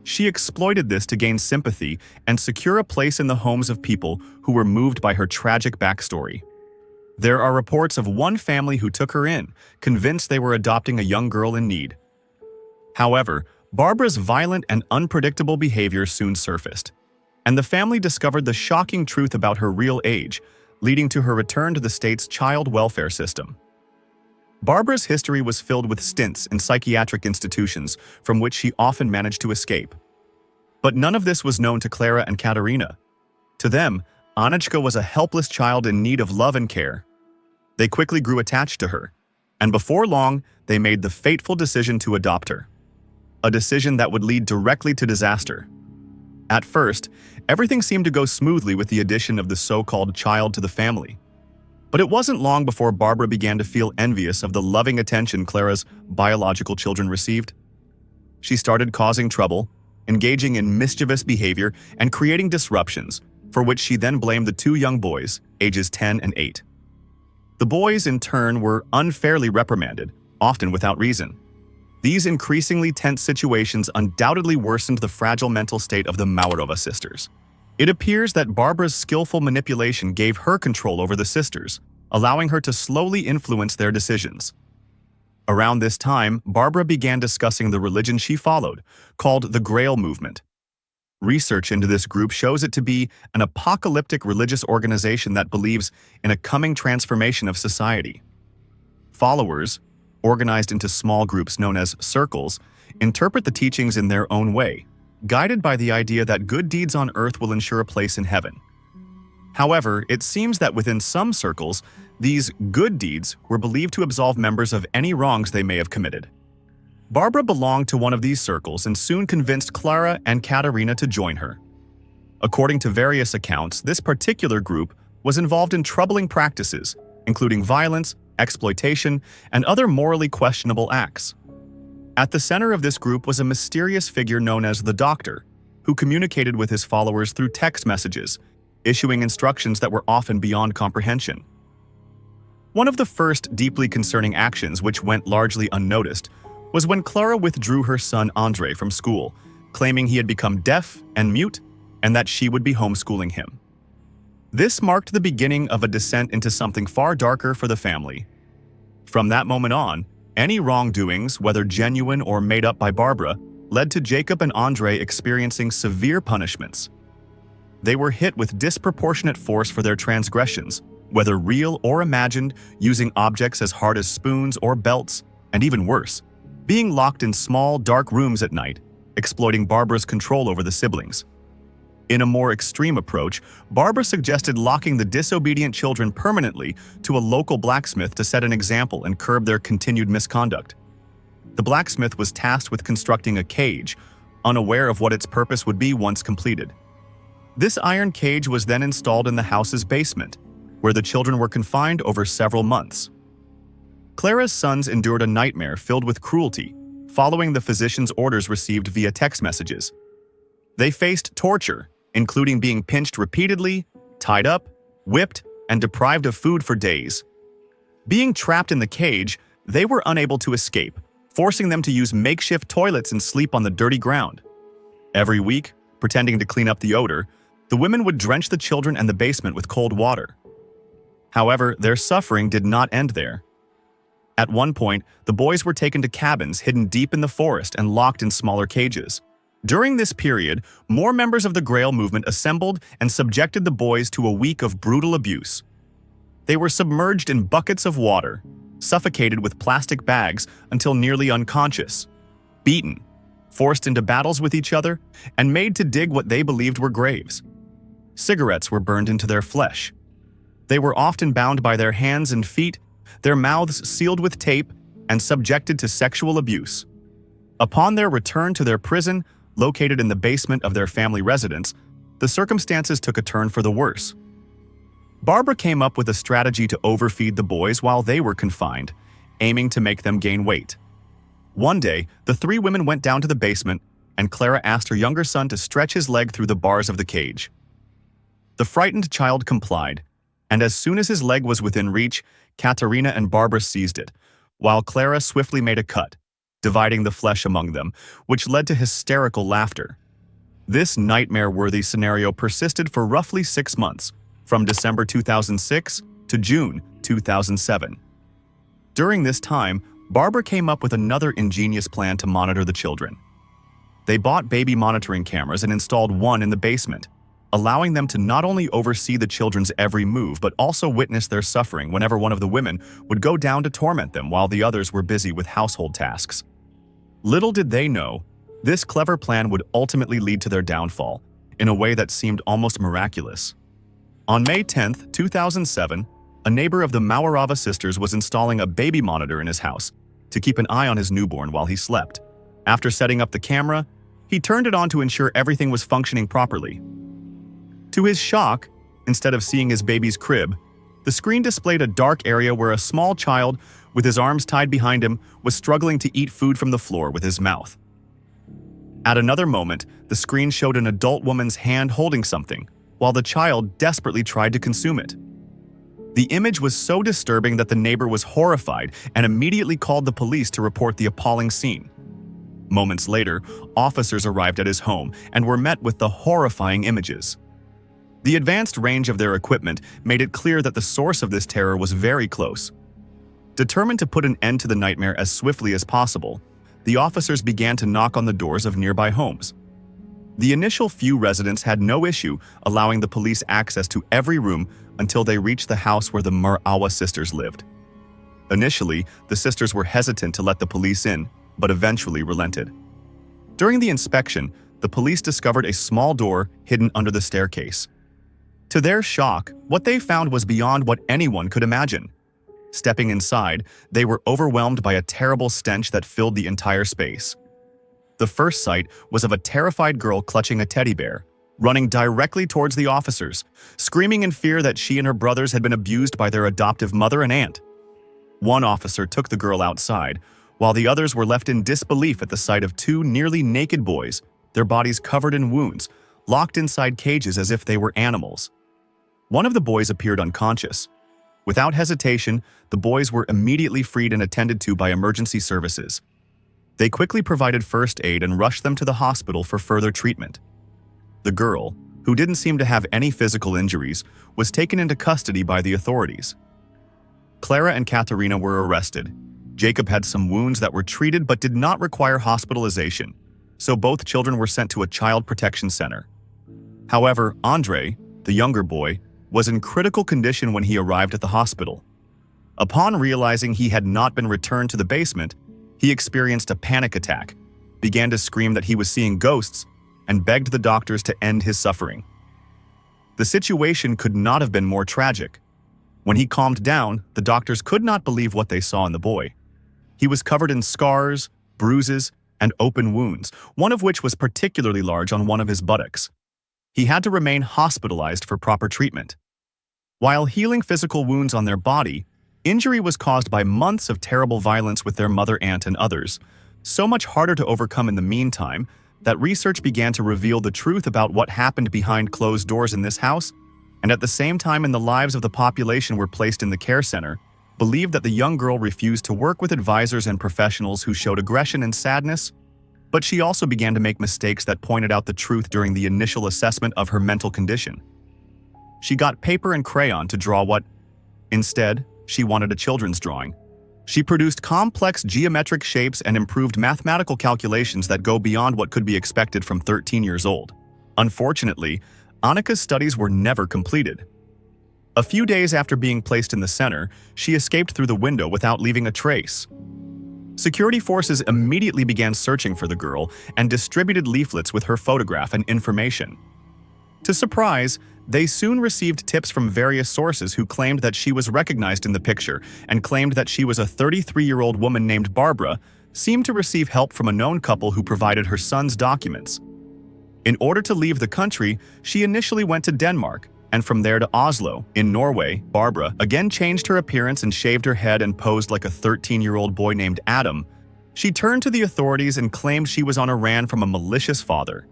She exploited this to gain sympathy and secure a place in the homes of people who were moved by her tragic backstory. There are reports of one family who took her in, convinced they were adopting a young girl in need. However, Barbara's violent and unpredictable behavior soon surfaced, and the family discovered the shocking truth about her real age, leading to her return to the state's child welfare system. Barbara's history was filled with stints in psychiatric institutions from which she often managed to escape. But none of this was known to Clara and Katerina. To them, Anichka was a helpless child in need of love and care. They quickly grew attached to her, and before long, they made the fateful decision to adopt her. A decision that would lead directly to disaster. At first, everything seemed to go smoothly with the addition of the so-called child to the family. But it wasn't long before Barbara began to feel envious of the loving attention Clara's biological children received. She started causing trouble, engaging in mischievous behavior, and creating disruptions, for which she then blamed the two young boys, ages 10 and 8. The boys, in turn, were unfairly reprimanded, often without reason. These increasingly tense situations undoubtedly worsened the fragile mental state of the Maurova sisters. It appears that Barbara's skillful manipulation gave her control over the sisters, allowing her to slowly influence their decisions. Around this time, Barbara began discussing the religion she followed, called the Grail Movement. Research into this group shows it to be an apocalyptic religious organization that believes in a coming transformation of society. Followers, organized into small groups known as circles, interpret the teachings in their own way, guided by the idea that good deeds on earth will ensure a place in heaven. However, it seems that within some circles, these good deeds were believed to absolve members of any wrongs they may have committed. Barbara belonged to one of these circles and soon convinced Clara and Katerina to join her. According to various accounts, this particular group was involved in troubling practices, including violence, exploitation, and other morally questionable acts. At the center of this group was a mysterious figure known as the Doctor, who communicated with his followers through text messages, issuing instructions that were often beyond comprehension. One of the first deeply concerning actions, which went largely unnoticed, was when Clara withdrew her son Andre from school, claiming he had become deaf and mute and that she would be homeschooling him. This marked the beginning of a descent into something far darker for the family. From that moment on, any wrongdoings, whether genuine or made up by Barbara, led to Jacob and Andre experiencing severe punishments. They were hit with disproportionate force for their transgressions, whether real or imagined, using objects as hard as spoons or belts, and even worse, being locked in small, dark rooms at night, exploiting Barbara's control over the siblings. In a more extreme approach, Barbara suggested locking the disobedient children permanently to a local blacksmith to set an example and curb their continued misconduct. The blacksmith was tasked with constructing a cage, unaware of what its purpose would be once completed. This iron cage was then installed in the house's basement, where the children were confined over several months. Clara's sons endured a nightmare filled with cruelty, following the physician's orders received via text messages. They faced torture, including being pinched repeatedly, tied up, whipped, and deprived of food for days. Being trapped in the cage, they were unable to escape, forcing them to use makeshift toilets and sleep on the dirty ground. Every week, pretending to clean up the odor, the women would drench the children and the basement with cold water. However, their suffering did not end there. At one point, the boys were taken to cabins hidden deep in the forest and locked in smaller cages. During this period, more members of the Grail movement assembled and subjected the boys to a week of brutal abuse. They were submerged in buckets of water, suffocated with plastic bags until nearly unconscious, beaten, forced into battles with each other, and made to dig what they believed were graves. Cigarettes were burned into their flesh. They were often bound by their hands and feet, their mouths sealed with tape, and subjected to sexual abuse. Upon their return to their prison, located in the basement of their family residence, the circumstances took a turn for the worse. Barbara came up with a strategy to overfeed the boys while they were confined, aiming to make them gain weight. One day, the three women went down to the basement, and Clara asked her younger son to stretch his leg through the bars of the cage. The frightened child complied, and as soon as his leg was within reach, Katerina and Barbara seized it, while Clara swiftly made a cut, dividing the flesh among them, which led to hysterical laughter. This nightmare-worthy scenario persisted for roughly 6 months, from December 2006 to June 2007. During this time, Barbara came up with another ingenious plan to monitor the children. They bought baby monitoring cameras and installed one in the basement, allowing them to not only oversee the children's every move but also witness their suffering whenever one of the women would go down to torment them while the others were busy with household tasks. Little did they know, this clever plan would ultimately lead to their downfall, in a way that seemed almost miraculous. On May 10, 2007, a neighbor of the Maurova sisters was installing a baby monitor in his house to keep an eye on his newborn while he slept. After setting up the camera, He turned it on to ensure everything was functioning properly. To his shock, instead of seeing his baby's crib, the screen displayed a dark area where a small child, with his arms tied behind him, was struggling to eat food from the floor with his mouth. At another moment, the screen showed an adult woman's hand holding something, while the child desperately tried to consume it. The image was so disturbing that the neighbor was horrified and immediately called the police to report the appalling scene. Moments later, officers arrived at his home and were met with the horrifying images. The advanced range of their equipment made it clear that the source of this terror was very close. Determined to put an end to the nightmare as swiftly as possible, the officers began to knock on the doors of nearby homes. The initial few residents had no issue allowing the police access to every room until they reached the house where the Murawa sisters lived. Initially, the sisters were hesitant to let the police in, but eventually relented. During the inspection, the police discovered a small door hidden under the staircase. To their shock, what they found was beyond what anyone could imagine. Stepping inside, they were overwhelmed by a terrible stench that filled the entire space. The first sight was of a terrified girl clutching a teddy bear, running directly towards the officers, screaming in fear that she and her brothers had been abused by their adoptive mother and aunt. One officer took the girl outside, while the others were left in disbelief at the sight of two nearly naked boys, their bodies covered in wounds, locked inside cages as if they were animals. One of the boys appeared unconscious. Without hesitation, the boys were immediately freed and attended to by emergency services. They quickly provided first aid and rushed them to the hospital for further treatment. The girl, who didn't seem to have any physical injuries, was taken into custody by the authorities. Clara and Katerina were arrested. Jacob had some wounds that were treated but did not require hospitalization, so both children were sent to a child protection center. However, Andre, the younger boy, was in critical condition when he arrived at the hospital. Upon realizing he had not been returned to the basement, he experienced a panic attack, began to scream that he was seeing ghosts, and begged the doctors to end his suffering. The situation could not have been more tragic. When he calmed down, the doctors could not believe what they saw in the boy. He was covered in scars, bruises, and open wounds, one of which was particularly large on one of his buttocks. He had to remain hospitalized for proper treatment. While healing physical wounds on their body, injury was caused by months of terrible violence with their mother, aunt, and others, so much harder to overcome in the meantime that research began to reveal the truth about what happened behind closed doors in this house, and at the same time in the lives of the population were placed in the care center, believed that the young girl refused to work with advisors and professionals who showed aggression and sadness, but she also began to make mistakes that pointed out the truth during the initial assessment of her mental condition. She got paper and crayon to draw what, instead, she wanted a children's drawing. She produced complex geometric shapes and improved mathematical calculations that go beyond what could be expected from 13 years old. Unfortunately, Annika's studies were never completed. A few days after being placed in the center, she escaped through the window without leaving a trace. Security forces immediately began searching for the girl and distributed leaflets with her photograph and information. To surprise, they soon received tips from various sources who claimed that she was recognized in the picture and claimed that she was a 33-year-old woman named Barbara, seemed to receive help from a known couple who provided her son's documents. In order to leave the country, she initially went to Denmark, and from there to Oslo, in Norway. Barbara again changed her appearance and shaved her head and posed like a 13-year-old boy named Adam. She turned to the authorities and claimed she was on a ran from a malicious father.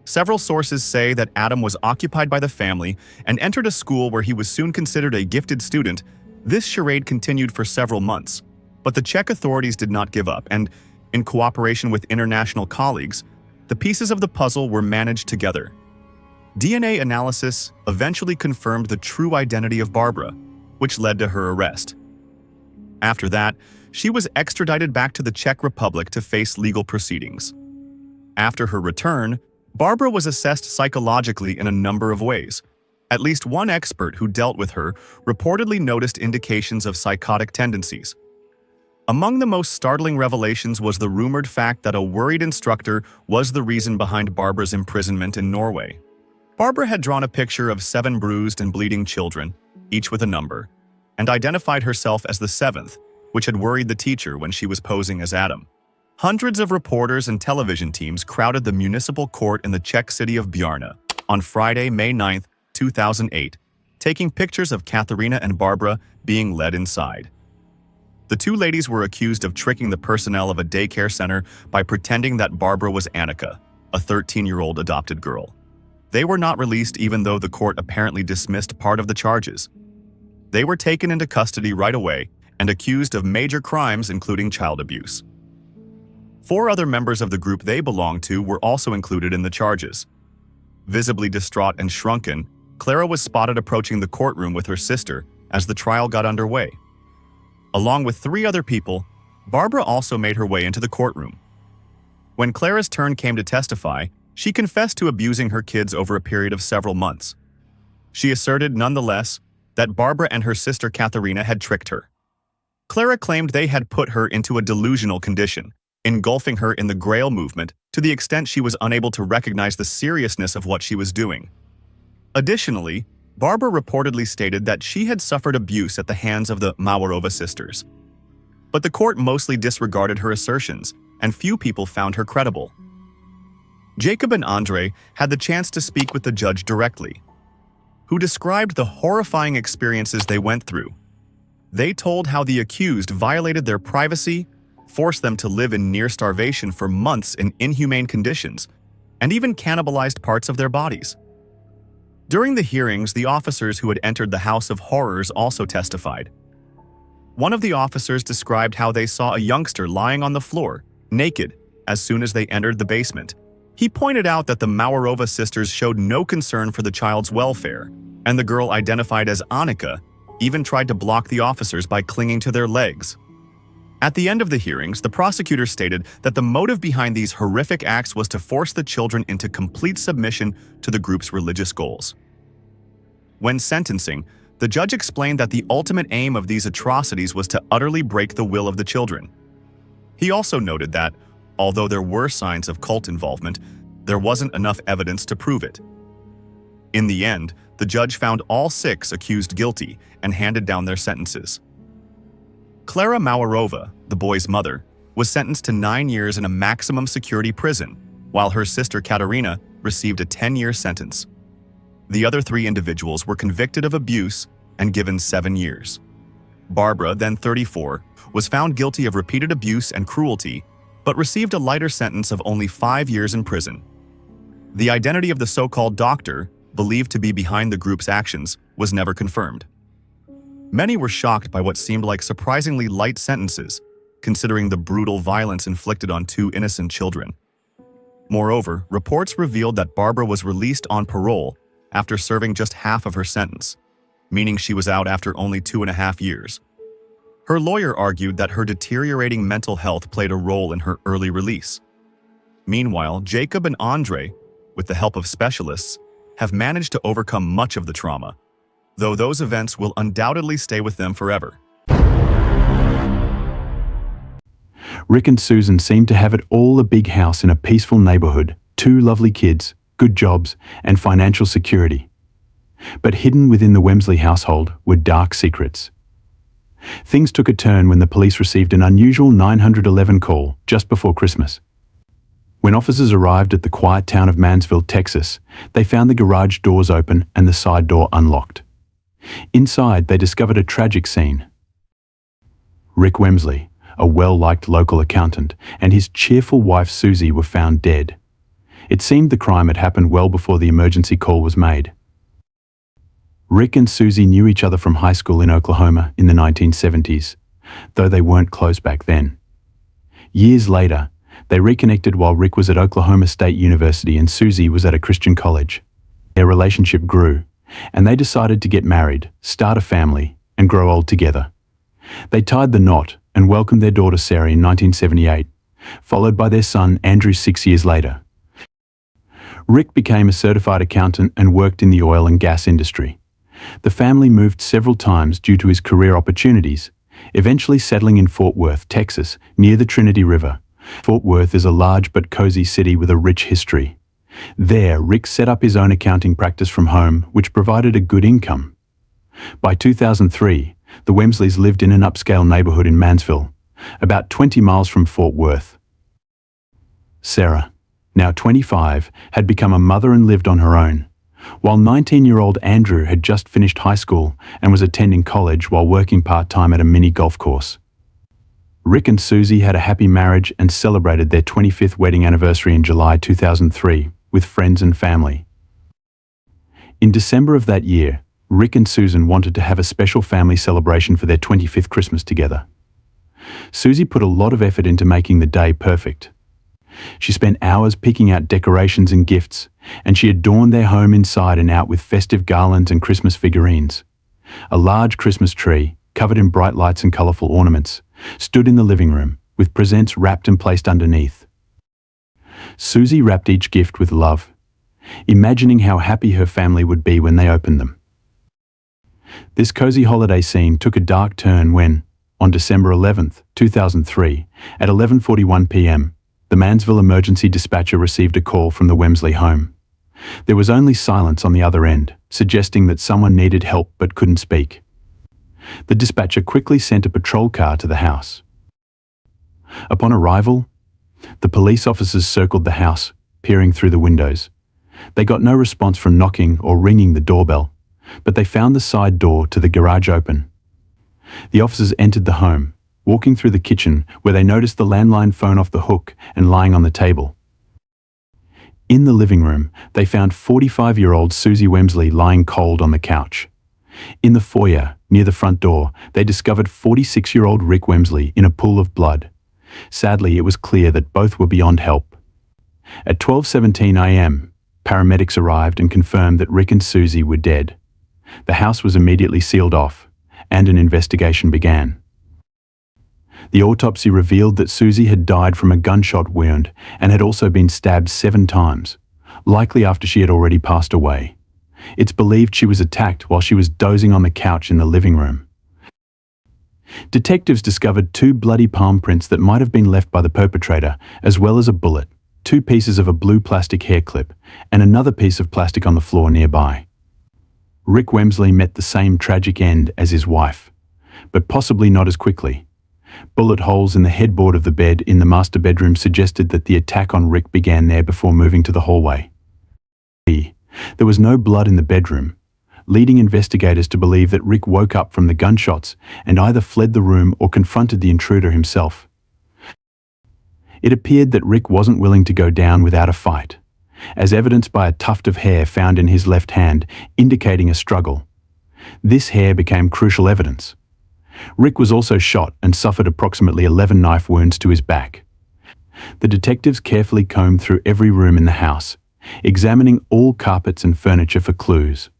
Several sources say that Adam was occupied by the family and entered a school where he was soon considered a gifted student. This charade continued for several months, but the Czech authorities did not give up, and, in cooperation with international colleagues, the pieces of the puzzle were managed together. DNA analysis eventually confirmed the true identity of Barbara, which led to her arrest. After that, she was extradited back to the Czech Republic to face legal proceedings. After her return, Barbara was assessed psychologically in a number of ways. At least one expert who dealt with her reportedly noticed indications of psychotic tendencies. Among the most startling revelations was the rumored fact that a worried instructor was the reason behind Barbara's imprisonment in Norway. Barbara had drawn a picture of 7 bruised and bleeding children, each with a number, and identified herself as the 7th, which had worried the teacher when she was posing as Adam. Hundreds of reporters and television teams crowded the municipal court in the Czech city of Bjarna on Friday, May 9, 2008, taking pictures of Katharina and Barbara being led inside. The two ladies were accused of tricking the personnel of a daycare center by pretending that Barbara was Annika, a 13-year-old adopted girl. They were not released even though the court apparently dismissed part of the charges. They were taken into custody right away and accused of major crimes including child abuse. 4 other members of the group they belonged to were also included in the charges. Visibly distraught and shrunken, Clara was spotted approaching the courtroom with her sister as the trial got underway. Along with 3 other people, Barbara also made her way into the courtroom. When Clara's turn came to testify, she confessed to abusing her kids over a period of several months. She asserted, nonetheless, that Barbara and her sister Katharina had tricked her. Clara claimed they had put her into a delusional condition, engulfing her in the Grail movement to the extent she was unable to recognize the seriousness of what she was doing. Additionally, Barbara reportedly stated that she had suffered abuse at the hands of the Mawarova sisters. But the court mostly disregarded her assertions, and few people found her credible. Jacob and Andre had the chance to speak with the judge directly, who described the horrifying experiences they went through. They told how the accused violated their privacy, forced them to live in near starvation for months in inhumane conditions, and even cannibalized parts of their bodies. During the hearings, the officers who had entered the House of Horrors also testified. One of the officers described how they saw a youngster lying on the floor, naked, as soon as they entered the basement. He pointed out that the Mawarova sisters showed no concern for the child's welfare, and the girl identified as Annika even tried to block the officers by clinging to their legs. At the end of the hearings, the prosecutor stated that the motive behind these horrific acts was to force the children into complete submission to the group's religious goals. When sentencing, the judge explained that the ultimate aim of these atrocities was to utterly break the will of the children. He also noted that, although there were signs of cult involvement, there wasn't enough evidence to prove it. In the end, the judge found all 6 accused guilty and handed down their sentences. Clara Mawarova, the boy's mother, was sentenced to 9 years in a maximum security prison, while her sister Katerina received a 10-year sentence. The other 3 individuals were convicted of abuse and given 7 years. Barbara, then 34, was found guilty of repeated abuse and cruelty, but received a lighter sentence of only 5 years in prison. The identity of the so-called doctor, believed to be behind the group's actions, was never confirmed. Many were shocked by what seemed like surprisingly light sentences, considering the brutal violence inflicted on 2 innocent children. Moreover, reports revealed that Barbara was released on parole after serving just half of her sentence, meaning she was out after only 2.5 years. Her lawyer argued that her deteriorating mental health played a role in her early release. Meanwhile, Jacob and Andre, with the help of specialists, have managed to overcome much of the trauma, though those events will undoubtedly stay with them forever. Rick and Susan seemed to have it all: a big house in a peaceful neighborhood, 2 lovely kids, good jobs, and financial security. But hidden within the Wamsley household were dark secrets. Things took a turn when the police received an unusual 911 call just before Christmas. When officers arrived at the quiet town of Mansfield, Texas, they found the garage doors open and the side door unlocked. Inside, they discovered a tragic scene. Rick Wamsley, a well-liked local accountant, and his cheerful wife Susie were found dead. It seemed the crime had happened well before the emergency call was made. Rick and Susie knew each other from high school in Oklahoma in the 1970s, though they weren't close back then. Years later, they reconnected while Rick was at Oklahoma State University and Susie was at a Christian college. Their relationship grew, and they decided to get married, start a family, and grow old together. They tied the knot and welcomed their daughter Sarah in 1978, followed by their son Andrew 6 years later. Rick became a certified accountant and worked in the oil and gas industry. The family moved several times due to his career opportunities, eventually settling in Fort Worth, Texas, near the Trinity River. Fort Worth is a large but cozy city with a rich history. There, Rick set up his own accounting practice from home, which provided a good income. By 2003, the Wamsleys lived in an upscale neighborhood in Mansfield, about 20 miles from Fort Worth. Sarah, now 25, had become a mother and lived on her own, while 19-year-old Andrew had just finished high school and was attending college while working part-time at a mini golf course. Rick and Susie had a happy marriage and celebrated their 25th wedding anniversary in July 2003 with friends and family. In December of that year, Rick and Susan wanted to have a special family celebration for their 25th Christmas together. Susie put a lot of effort into making the day perfect. She spent hours picking out decorations and gifts, and she adorned their home inside and out with festive garlands and Christmas figurines. A large Christmas tree, covered in bright lights and colorful ornaments, stood in the living room, with presents wrapped and placed underneath. Susie wrapped each gift with love, imagining how happy her family would be when they opened them. This cozy holiday scene took a dark turn when, on December 11, 2003, at 11:41 p.m., the Mansville emergency dispatcher received a call from the Wamsley home. There was only silence on the other end, suggesting that someone needed help but couldn't speak. The dispatcher quickly sent a patrol car to the house. Upon arrival, the police officers circled the house, peering through the windows. They got no response from knocking or ringing the doorbell, but they found the side door to the garage open. The officers entered the home, walking through the kitchen where they noticed the landline phone off the hook and lying on the table. In the living room, they found 45-year-old Susie Wamsley lying cold on the couch. In the foyer, near the front door, they discovered 46-year-old Rick Wamsley in a pool of blood. Sadly, it was clear that both were beyond help. At 12:17 a.m., paramedics arrived and confirmed that Rick and Susie were dead. The house was immediately sealed off, and an investigation began. The autopsy revealed that Susie had died from a gunshot wound and had also been stabbed 7 times, likely after she had already passed away. It's believed she was attacked while she was dozing on the couch in the living room. Detectives discovered 2 bloody palm prints that might have been left by the perpetrator, as well as a bullet, 2 pieces of a blue plastic hair clip, and another piece of plastic on the floor nearby. Rick Wamsley met the same tragic end as his wife, but possibly not as quickly. Bullet holes in the headboard of the bed in the master bedroom suggested that the attack on Rick began there before moving to the hallway. There was no blood in the bedroom, leading investigators to believe that Rick woke up from the gunshots and either fled the room or confronted the intruder himself. It appeared that Rick wasn't willing to go down without a fight, as evidenced by a tuft of hair found in his left hand, indicating a struggle. This hair became crucial evidence. Rick was also shot and suffered approximately 11 knife wounds to his back. The detectives carefully combed through every room in the house, examining all carpets and furniture for clues.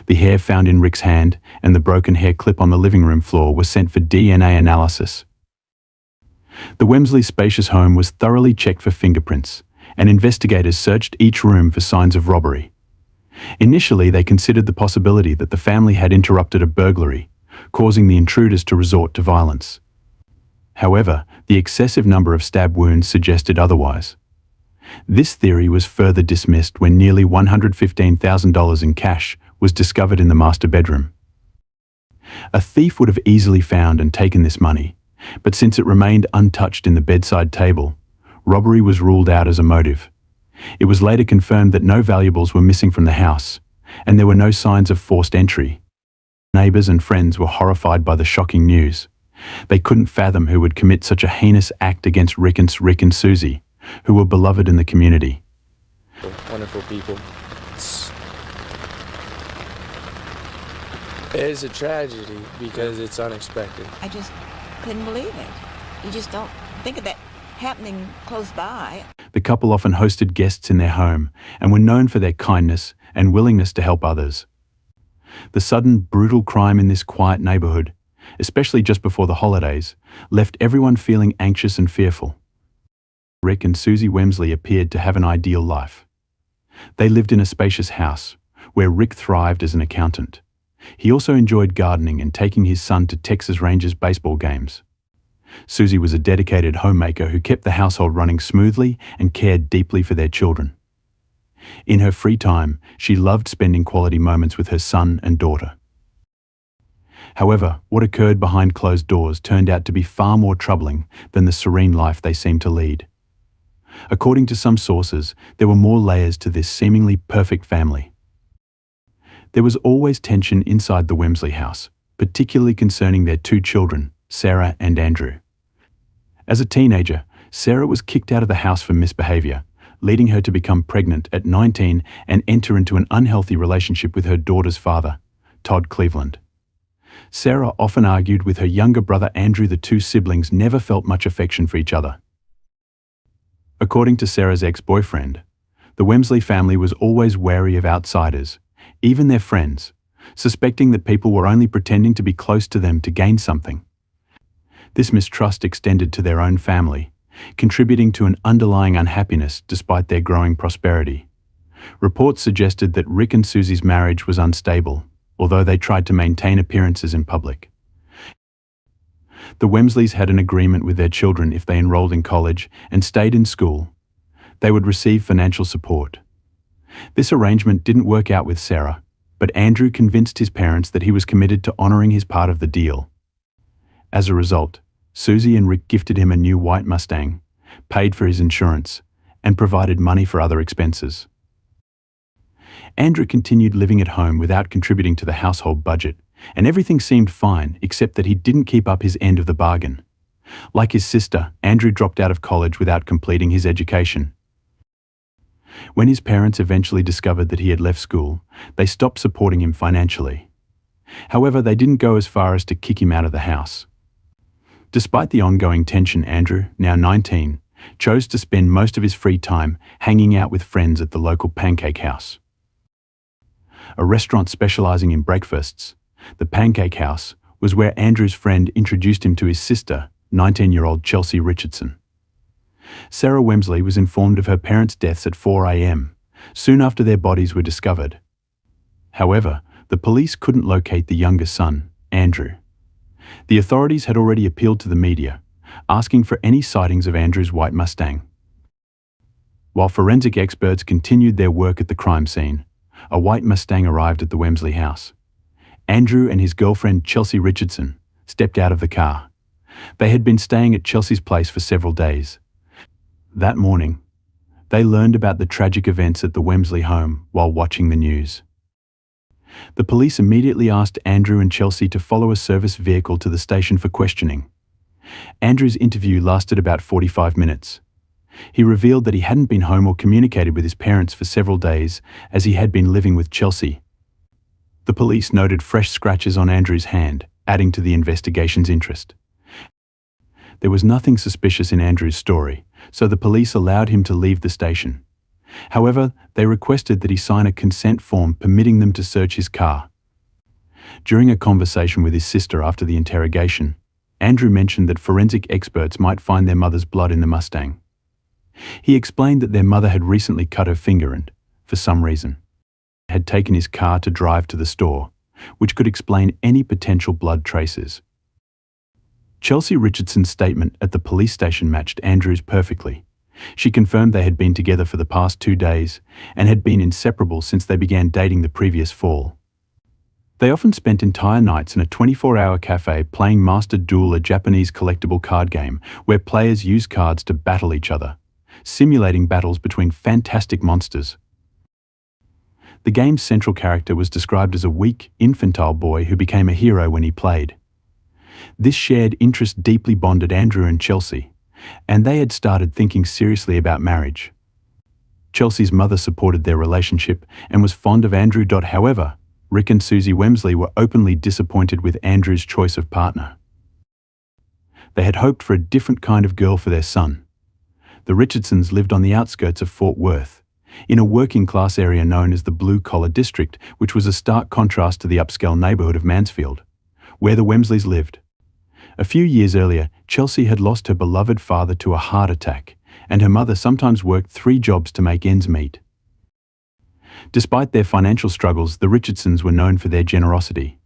The hair found in Rick's hand and the broken hair clip on the living room floor was sent for DNA analysis. The Wamsley spacious home was thoroughly checked for fingerprints, and investigators searched each room for signs of robbery. Initially, they considered the possibility that the family had interrupted a burglary, causing the intruders to resort to violence. However, the excessive number of stab wounds suggested otherwise. This theory was further dismissed when nearly $115,000 in cash was discovered in the master bedroom. A thief would have easily found and taken this money, but since it remained untouched in the bedside table, robbery was ruled out as a motive. It was later confirmed that no valuables were missing from the house, and there were no signs of forced entry. Neighbors and friends were horrified by the shocking news. They couldn't fathom who would commit such a heinous act against Rick and Susie, who were beloved in the community. Wonderful people. It is a tragedy because it's unexpected. I just couldn't believe it. You just don't think of that happening close by. The couple often hosted guests in their home and were known for their kindness and willingness to help others. The sudden, brutal crime in this quiet neighborhood, especially just before the holidays, left everyone feeling anxious and fearful. Rick and Susie Wamsley appeared to have an ideal life. They lived in a spacious house, where Rick thrived as an accountant. He also enjoyed gardening and taking his son to Texas Rangers baseball games. Susie was a dedicated homemaker who kept the household running smoothly and cared deeply for their children. In her free time, she loved spending quality moments with her son and daughter. However, what occurred behind closed doors turned out to be far more troubling than the serene life they seemed to lead. According to some sources, there were more layers to this seemingly perfect family. There was always tension inside the Wamsley house, particularly concerning their two children, Sarah and Andrew. As a teenager, Sarah was kicked out of the house for misbehavior, leading her to become pregnant at 19 and enter into an unhealthy relationship with her daughter's father, Todd Cleveland. Sarah often argued with her younger brother Andrew. The two siblings never felt much affection for each other. According to Sarah's ex-boyfriend, the Wamsley family was always wary of outsiders, even their friends, suspecting that people were only pretending to be close to them to gain something. This mistrust extended to their own family, contributing to an underlying unhappiness despite their growing prosperity. Reports suggested that Rick and Susie's marriage was unstable, although they tried to maintain appearances in public. The Wamsleys had an agreement with their children if they enrolled in college and stayed in school, they would receive financial support. This arrangement didn't work out with Sarah, but Andrew convinced his parents that he was committed to honoring his part of the deal. As a result, Susie and Rick gifted him a new white Mustang, paid for his insurance, and provided money for other expenses. Andrew continued living at home without contributing to the household budget, and everything seemed fine except that he didn't keep up his end of the bargain. Like his sister, Andrew dropped out of college without completing his education. When his parents eventually discovered that he had left school, they stopped supporting him financially. However, they didn't go as far as to kick him out of the house. Despite the ongoing tension, Andrew, now 19, chose to spend most of his free time hanging out with friends at the local pancake house. A restaurant specializing in breakfasts, the Pancake House was where Andrew's friend introduced him to his sister, 19-year-old Chelsea Richardson. Sarah Wamsley was informed of her parents' deaths at 4 a.m., soon after their bodies were discovered. However, the police couldn't locate the younger son, Andrew. The authorities had already appealed to the media, asking for any sightings of Andrew's white Mustang. While forensic experts continued their work at the crime scene, a white Mustang arrived at the Wamsley house. Andrew and his girlfriend Chelsea Richardson stepped out of the car. They had been staying at Chelsea's place for several days. That morning, they learned about the tragic events at the Wamsley home while watching the news. The police immediately asked Andrew and Chelsea to follow a service vehicle to the station for questioning. Andrew's interview lasted about 45 minutes. He revealed that he hadn't been home or communicated with his parents for several days, as he had been living with Chelsea. The police noted fresh scratches on Andrew's hand, adding to the investigation's interest. There was nothing suspicious in Andrew's story, so the police allowed him to leave the station. However, they requested that he sign a consent form permitting them to search his car. During a conversation with his sister after the interrogation, Andrew mentioned that forensic experts might find their mother's blood in the Mustang. He explained that their mother had recently cut her finger and, for some reason, had taken his car to drive to the store, which could explain any potential blood traces. Chelsea Richardson's statement at the police station matched Andrew's perfectly. She confirmed they had been together for the past 2 days and had been inseparable since they began dating the previous fall. They often spent entire nights in a 24-hour cafe playing Master Duel, a Japanese collectible card game where players use cards to battle each other, simulating battles between fantastic monsters. The game's central character was described as a weak, infantile boy who became a hero when he played. This shared interest deeply bonded Andrew and Chelsea, and they had started thinking seriously about marriage. Chelsea's mother supported their relationship and was fond of Andrew. However, Rick and Susie Wamsley were openly disappointed with Andrew's choice of partner. They had hoped for a different kind of girl for their son. The Richardsons lived on the outskirts of Fort Worth, in a working-class area known as the Blue-Collar District, which was a stark contrast to the upscale neighborhood of Mansfield, where the Wamsleys lived. A few years earlier, Chelsea had lost her beloved father to a heart attack, and her mother sometimes worked 3 jobs to make ends meet. Despite their financial struggles, the Richardsons were known for their generosity.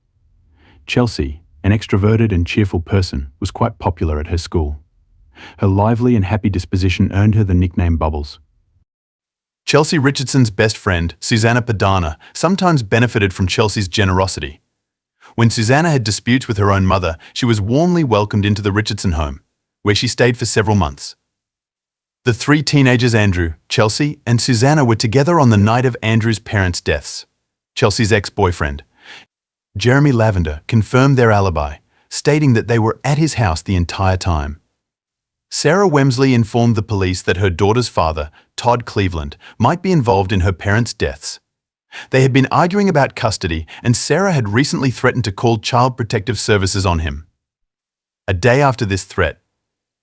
Chelsea, an extroverted and cheerful person, was quite popular at her school. Her lively and happy disposition earned her the nickname Bubbles. Chelsea Richardson's best friend, Susanna Padana, sometimes benefited from Chelsea's generosity. When Susanna had disputes with her own mother, she was warmly welcomed into the Richardson home, where she stayed for several months. The three teenagers Andrew, Chelsea, and Susanna were together on the night of Andrew's parents' deaths. Chelsea's ex-boyfriend, Jeremy Lavender, confirmed their alibi, stating that they were at his house the entire time. Sarah Wamsley informed the police that her daughter's father, Todd Cleveland, might be involved in her parents' deaths. They had been arguing about custody, and Sarah had recently threatened to call Child Protective Services on him. A day after this threat,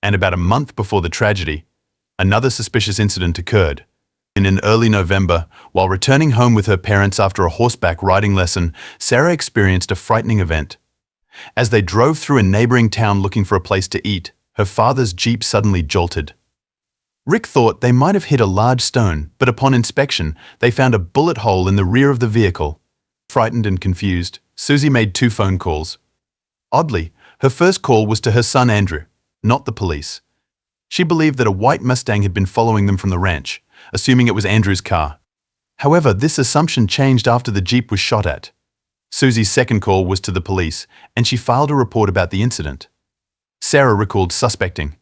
and about a month before the tragedy, another suspicious incident occurred. In early November, while returning home with her parents after a horseback riding lesson, Sarah experienced a frightening event. As they drove through a neighboring town looking for a place to eat, her father's Jeep suddenly jolted. Rick thought they might have hit a large stone, but upon inspection, they found a bullet hole in the rear of the vehicle. Frightened and confused, Susie made 2 phone calls. Oddly, her first call was to her son Andrew, not the police. She believed that a white Mustang had been following them from the ranch, assuming it was Andrew's car. However, this assumption changed after the Jeep was shot at. Susie's second call was to the police, and she filed a report about the incident. Sarah recalled suspecting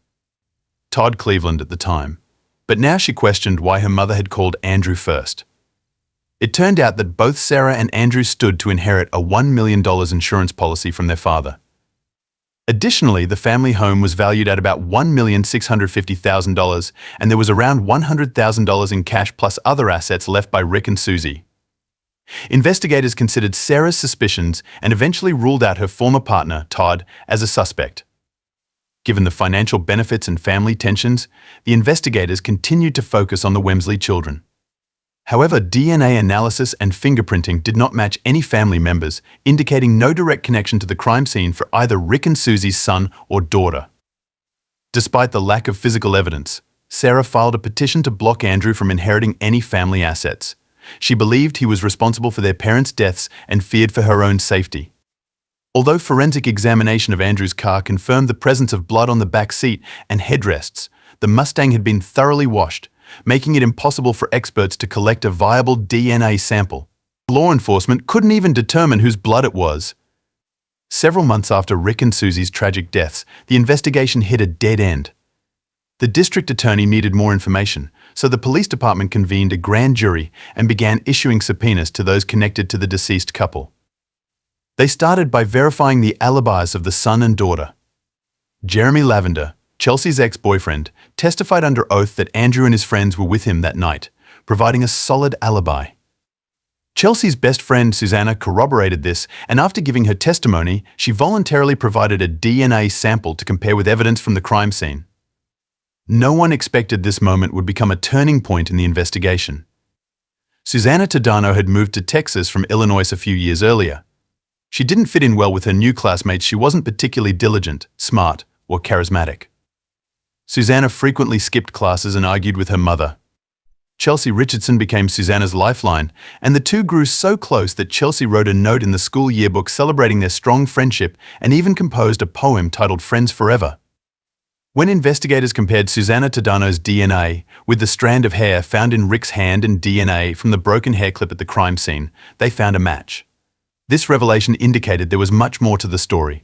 Todd Cleveland at the time, but now she questioned why her mother had called Andrew first. It turned out that both Sarah and Andrew stood to inherit a $1 million insurance policy from their father. Additionally, the family home was valued at about $1,650,000, and there was around $100,000 in cash plus other assets left by Rick and Susie. Investigators considered Sarah's suspicions and eventually ruled out her former partner, Todd, as a suspect. Given the financial benefits and family tensions, the investigators continued to focus on the Wamsley children. However, DNA analysis and fingerprinting did not match any family members, indicating no direct connection to the crime scene for either Rick and Susie's son or daughter. Despite the lack of physical evidence, Sarah filed a petition to block Andrew from inheriting any family assets. She believed he was responsible for their parents' deaths and feared for her own safety. Although forensic examination of Andrew's car confirmed the presence of blood on the back seat and headrests, the Mustang had been thoroughly washed, making it impossible for experts to collect a viable DNA sample. Law enforcement couldn't even determine whose blood it was. Several months after Rick and Susie's tragic deaths, the investigation hit a dead end. The district attorney needed more information, so the police department convened a grand jury and began issuing subpoenas to those connected to the deceased couple. They started by verifying the alibis of the son and daughter. Jeremy Lavender, Chelsea's ex-boyfriend, testified under oath that Andrew and his friends were with him that night, providing a solid alibi. Chelsea's best friend Susanna corroborated this, and after giving her testimony, she voluntarily provided a DNA sample to compare with evidence from the crime scene. No one expected this moment would become a turning point in the investigation. Susanna Tadano had moved to Texas from Illinois a few years earlier. She didn't fit in well with her new classmates. She wasn't particularly diligent, smart, or charismatic. Susanna frequently skipped classes and argued with her mother. Chelsea Richardson became Susanna's lifeline, and the two grew so close that Chelsea wrote a note in the school yearbook celebrating their strong friendship and even composed a poem titled Friends Forever. When investigators compared Susanna Tadano's DNA with the strand of hair found in Rick's hand and DNA from the broken hair clip at the crime scene, they found a match. This revelation indicated there was much more to the story.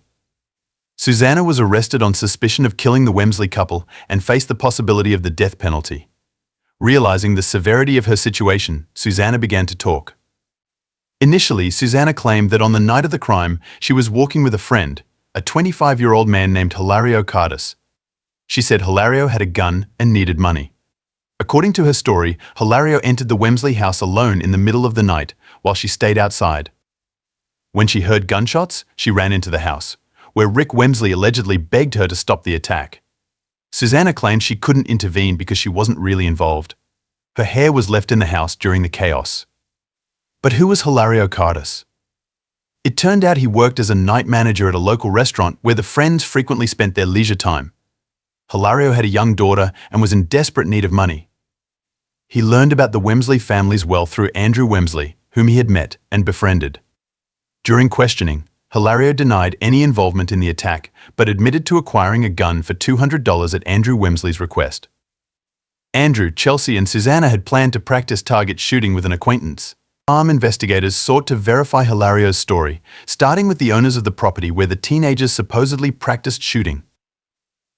Susanna was arrested on suspicion of killing the Wamsley couple and faced the possibility of the death penalty. Realizing the severity of her situation, Susanna began to talk. Initially, Susanna claimed that on the night of the crime, she was walking with a friend, a 25-year-old man named Hilario Cardis. She said Hilario had a gun and needed money. According to her story, Hilario entered the Wamsley house alone in the middle of the night while she stayed outside. When she heard gunshots, she ran into the house, where Rick Wamsley allegedly begged her to stop the attack. Susanna claimed she couldn't intervene because she wasn't really involved. Her hair was left in the house during the chaos. But who was Hilario Cardis? It turned out he worked as a night manager at a local restaurant where the friends frequently spent their leisure time. Hilario had a young daughter and was in desperate need of money. He learned about the Wamsley family's wealth through Andrew Wamsley, whom he had met and befriended. During questioning, Hilario denied any involvement in the attack, but admitted to acquiring a gun for $200 at Andrew Wamsley's request. Andrew, Chelsea, and Susanna had planned to practice target shooting with an acquaintance. Armed investigators sought to verify Hilario's story, starting with the owners of the property where the teenagers supposedly practiced shooting.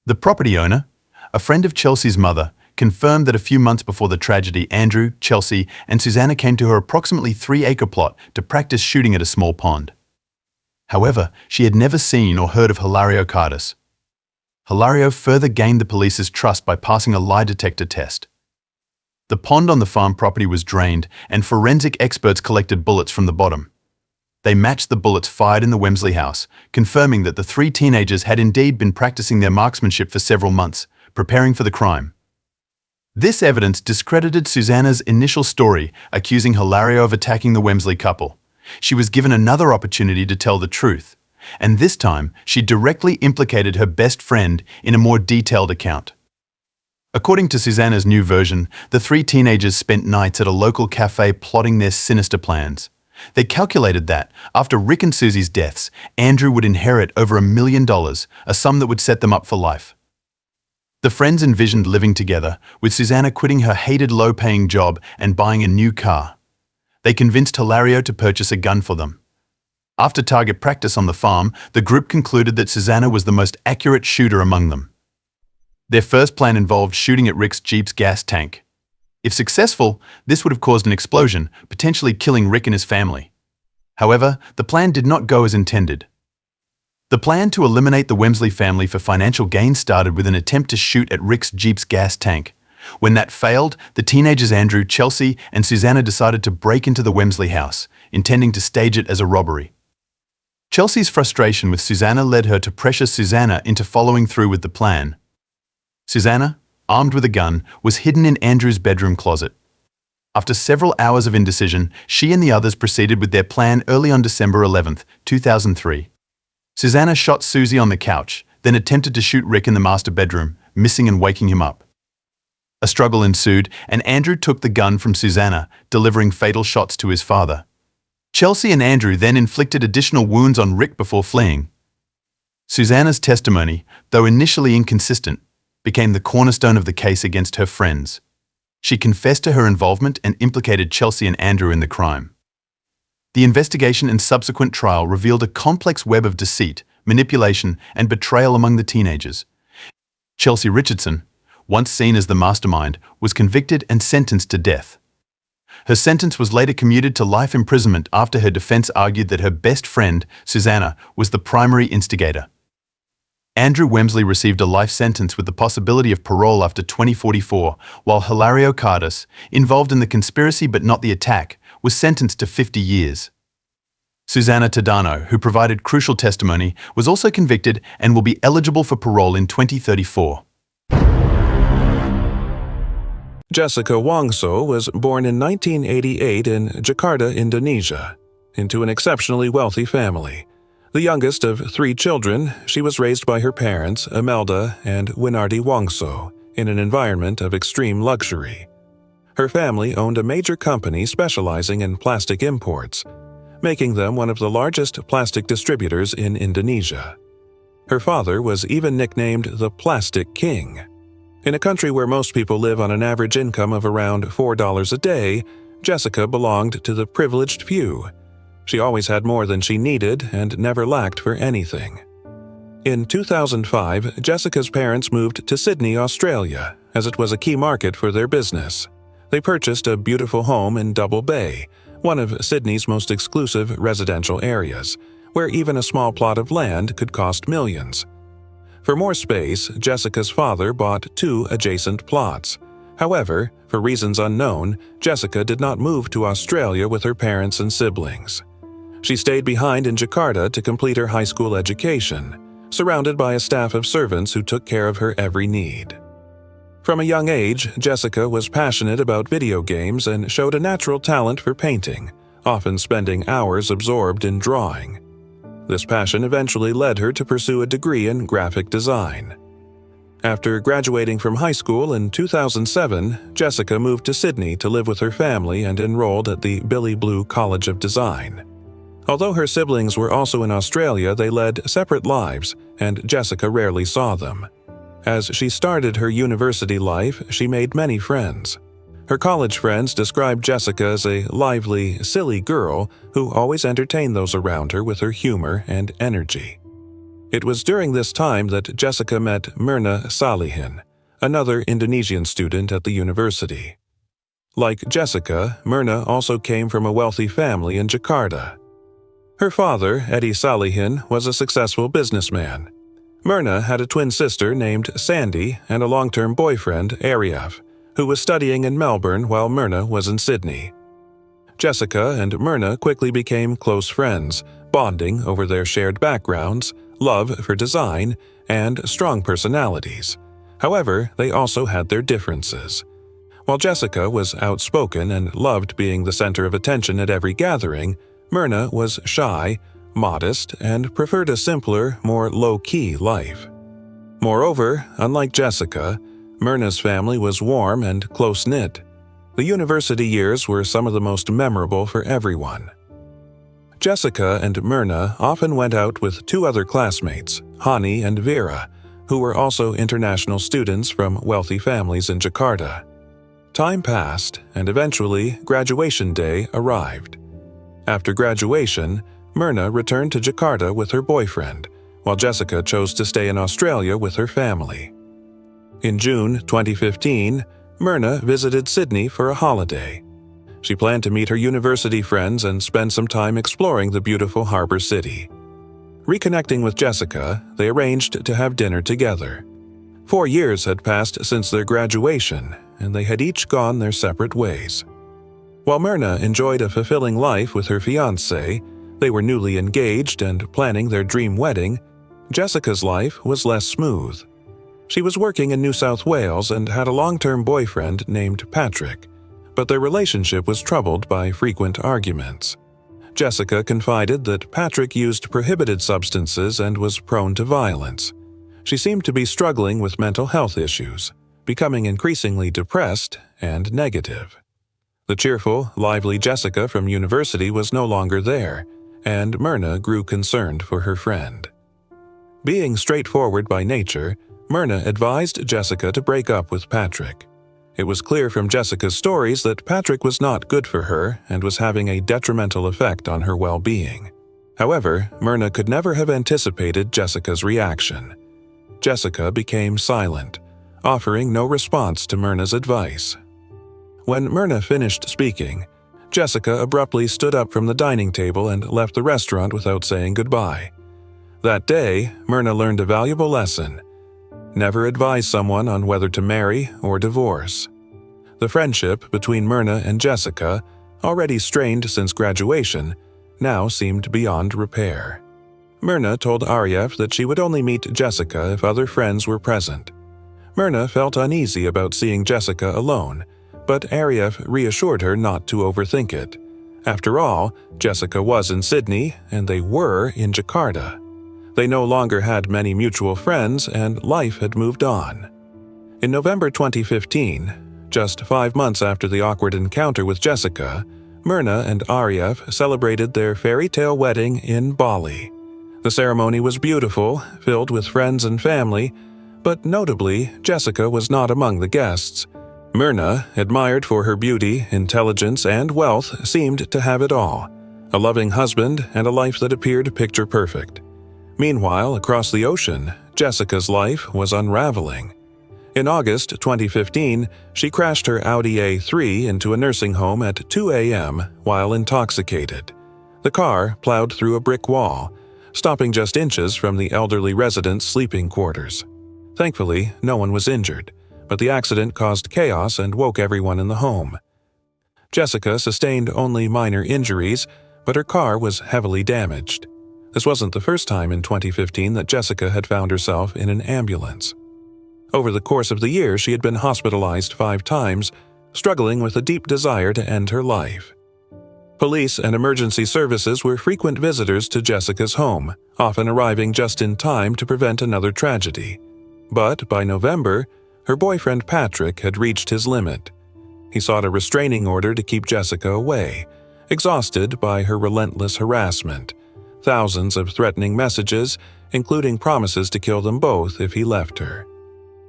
The property owner, a friend of Chelsea's mother, confirmed that a few months before the tragedy, Andrew, Chelsea, and Susanna came to her approximately 3-acre plot to practice shooting at a small pond. However, she had never seen or heard of Hilario Cardis. Hilario further gained the police's trust by passing a lie detector test. The pond on the farm property was drained, and forensic experts collected bullets from the bottom. They matched the bullets fired in the Wamsley house, confirming that the 3 teenagers had indeed been practicing their marksmanship for several months, preparing for the crime. This evidence discredited Susanna's initial story, accusing Hilario of attacking the Wamsley couple. She was given another opportunity to tell the truth, and this time she directly implicated her best friend in a more detailed account. According to Susanna's new version, the 3 teenagers spent nights at a local cafe plotting their sinister plans. They calculated that, after Rick and Susie's deaths, Andrew would inherit over $1 million, a sum that would set them up for life. The friends envisioned living together, with Susanna quitting her hated low-paying job and buying a new car. They convinced Hilario to purchase a gun for them. After target practice on the farm, the group concluded that Susanna was the most accurate shooter among them. Their first plan involved shooting at Rick's Jeep's gas tank. If successful, this would have caused an explosion, potentially killing Rick and his family. However, the plan did not go as intended. The plan to eliminate the Wamsley family for financial gain started with an attempt to shoot at Rick's Jeep's gas tank. When that failed, the teenagers Andrew, Chelsea, and Susanna decided to break into the Wamsley house, intending to stage it as a robbery. Chelsea's frustration with Susanna led her to pressure Susanna into following through with the plan. Susanna, armed with a gun, was hidden in Andrew's bedroom closet. After several hours of indecision, she and the others proceeded with their plan early on December 11, 2003. Susanna shot Susie on the couch, then attempted to shoot Rick in the master bedroom, missing and waking him up. A struggle ensued, and Andrew took the gun from Susanna, delivering fatal shots to his father. Chelsea and Andrew then inflicted additional wounds on Rick before fleeing. Susanna's testimony, though initially inconsistent, became the cornerstone of the case against her friends. She confessed to her involvement and implicated Chelsea and Andrew in the crime. The investigation and subsequent trial revealed a complex web of deceit, manipulation, and betrayal among the teenagers. Chelsea Richardson, once seen as the mastermind, was convicted and sentenced to death. Her sentence was later commuted to life imprisonment after her defense argued that her best friend, Susanna, was the primary instigator. Andrew Wamsley received a life sentence with the possibility of parole after 2044, while Hilario Cardis, involved in the conspiracy but not the attack, was sentenced to 50 years. Susanna Tadano, who provided crucial testimony, was also convicted and will be eligible for parole in 2034. Jassica Wongso was born in 1988 in Jakarta, Indonesia, into an exceptionally wealthy family. The youngest of 3 children, she was raised by her parents, Imelda and Winardi Wongso, in an environment of extreme luxury. Her family owned a major company specializing in plastic imports, making them one of the largest plastic distributors in Indonesia. Her father was even nicknamed the Plastic King. In a country where most people live on an average income of around $4 a day, Jassica belonged to the privileged few. She always had more than she needed and never lacked for anything. In 2005, Jassica's parents moved to Sydney, Australia, as it was a key market for their business. They purchased a beautiful home in Double Bay, one of Sydney's most exclusive residential areas, where even a small plot of land could cost millions. For more space, Jassica's father bought 2 adjacent plots. However, for reasons unknown, Jassica did not move to Australia with her parents and siblings. She stayed behind in Jakarta to complete her high school education, surrounded by a staff of servants who took care of her every need. From a young age, Jassica was passionate about video games and showed a natural talent for painting, often spending hours absorbed in drawing. This passion eventually led her to pursue a degree in graphic design. After graduating from high school in 2007, Jassica moved to Sydney to live with her family and enrolled at the Billy Blue College of Design. Although her siblings were also in Australia, they led separate lives, and Jassica rarely saw them. As she started her university life, she made many friends. Her college friends described Jassica as a lively, silly girl who always entertained those around her with her humor and energy. It was during this time that Jassica met Myrna Salihin, another Indonesian student at the university. Like Jassica, Myrna also came from a wealthy family in Jakarta. Her father, Eddie Salihin, was a successful businessman. Myrna had a twin sister named Sandy and a long-term boyfriend, Arief, who was studying in Melbourne while Myrna was in Sydney. Jassica and Myrna quickly became close friends, bonding over their shared backgrounds, love for design, and strong personalities. However, they also had their differences. While Jassica was outspoken and loved being the center of attention at every gathering, Myrna was shy, modest, and preferred a simpler, more low-key life. Moreover, unlike Jassica, Myrna's family was warm and close-knit. The university years were some of the most memorable for everyone. Jassica and Myrna often went out with two other classmates, Hani and Vera, who were also international students from wealthy families in Jakarta. Time passed, and eventually graduation day arrived. After graduation, Myrna returned to Jakarta with her boyfriend, while Jassica chose to stay in Australia with her family. In June 2015, Myrna visited Sydney for a holiday. She planned to meet her university friends and spend some time exploring the beautiful harbour city. Reconnecting with Jassica, they arranged to have dinner together. 4 years had passed since their graduation, and they had each gone their separate ways. While Myrna enjoyed a fulfilling life with her fiancé, they were newly engaged and planning their dream wedding, Jassica's life was less smooth. She was working in New South Wales and had a long-term boyfriend named Patrick, but their relationship was troubled by frequent arguments. Jassica confided that Patrick used prohibited substances and was prone to violence. She seemed to be struggling with mental health issues, becoming increasingly depressed and negative. The cheerful, lively Jassica from university was no longer there, and Myrna grew concerned for her friend. Being straightforward by nature, Myrna advised Jassica to break up with Patrick. It was clear from Jassica's stories that Patrick was not good for her and was having a detrimental effect on her well-being. However, Myrna could never have anticipated Jassica's reaction. Jassica became silent, offering no response to Myrna's advice. When Myrna finished speaking, Jassica abruptly stood up from the dining table and left the restaurant without saying goodbye. That day, Myrna learned a valuable lesson. Never advise someone on whether to marry or divorce. The friendship between Myrna and Jassica, already strained since graduation, now seemed beyond repair. Myrna told Arief that she would only meet Jassica if other friends were present. Myrna felt uneasy about seeing Jassica alone, but Arief reassured her not to overthink it. After all, Jassica was in Sydney and they were in Jakarta. They no longer had many mutual friends and life had moved on. In November 2015, just 5 months after the awkward encounter with Jassica, Myrna and Arief celebrated their fairy tale wedding in Bali. The ceremony was beautiful, filled with friends and family, but notably, Jassica was not among the guests. Myrna, admired for her beauty, intelligence, and wealth, seemed to have it all: a loving husband and a life that appeared picture perfect. Meanwhile, across the ocean, Jassica's life was unraveling. In August 2015, she crashed her Audi A3 into a nursing home at 2 a.m. while intoxicated. The car plowed through a brick wall, stopping just inches from the elderly residents' sleeping quarters. Thankfully, no one was injured, but the accident caused chaos and woke everyone in the home. Jassica sustained only minor injuries, but her car was heavily damaged. This wasn't the first time in 2015 that Jassica had found herself in an ambulance. Over the course of the year, she had been hospitalized 5 times, struggling with a deep desire to end her life. Police and emergency services were frequent visitors to Jassica's home, often arriving just in time to prevent another tragedy. But by November, her boyfriend Patrick had reached his limit. He sought a restraining order to keep Jassica away, exhausted by her relentless harassment. Thousands of threatening messages, including promises to kill them both if he left her.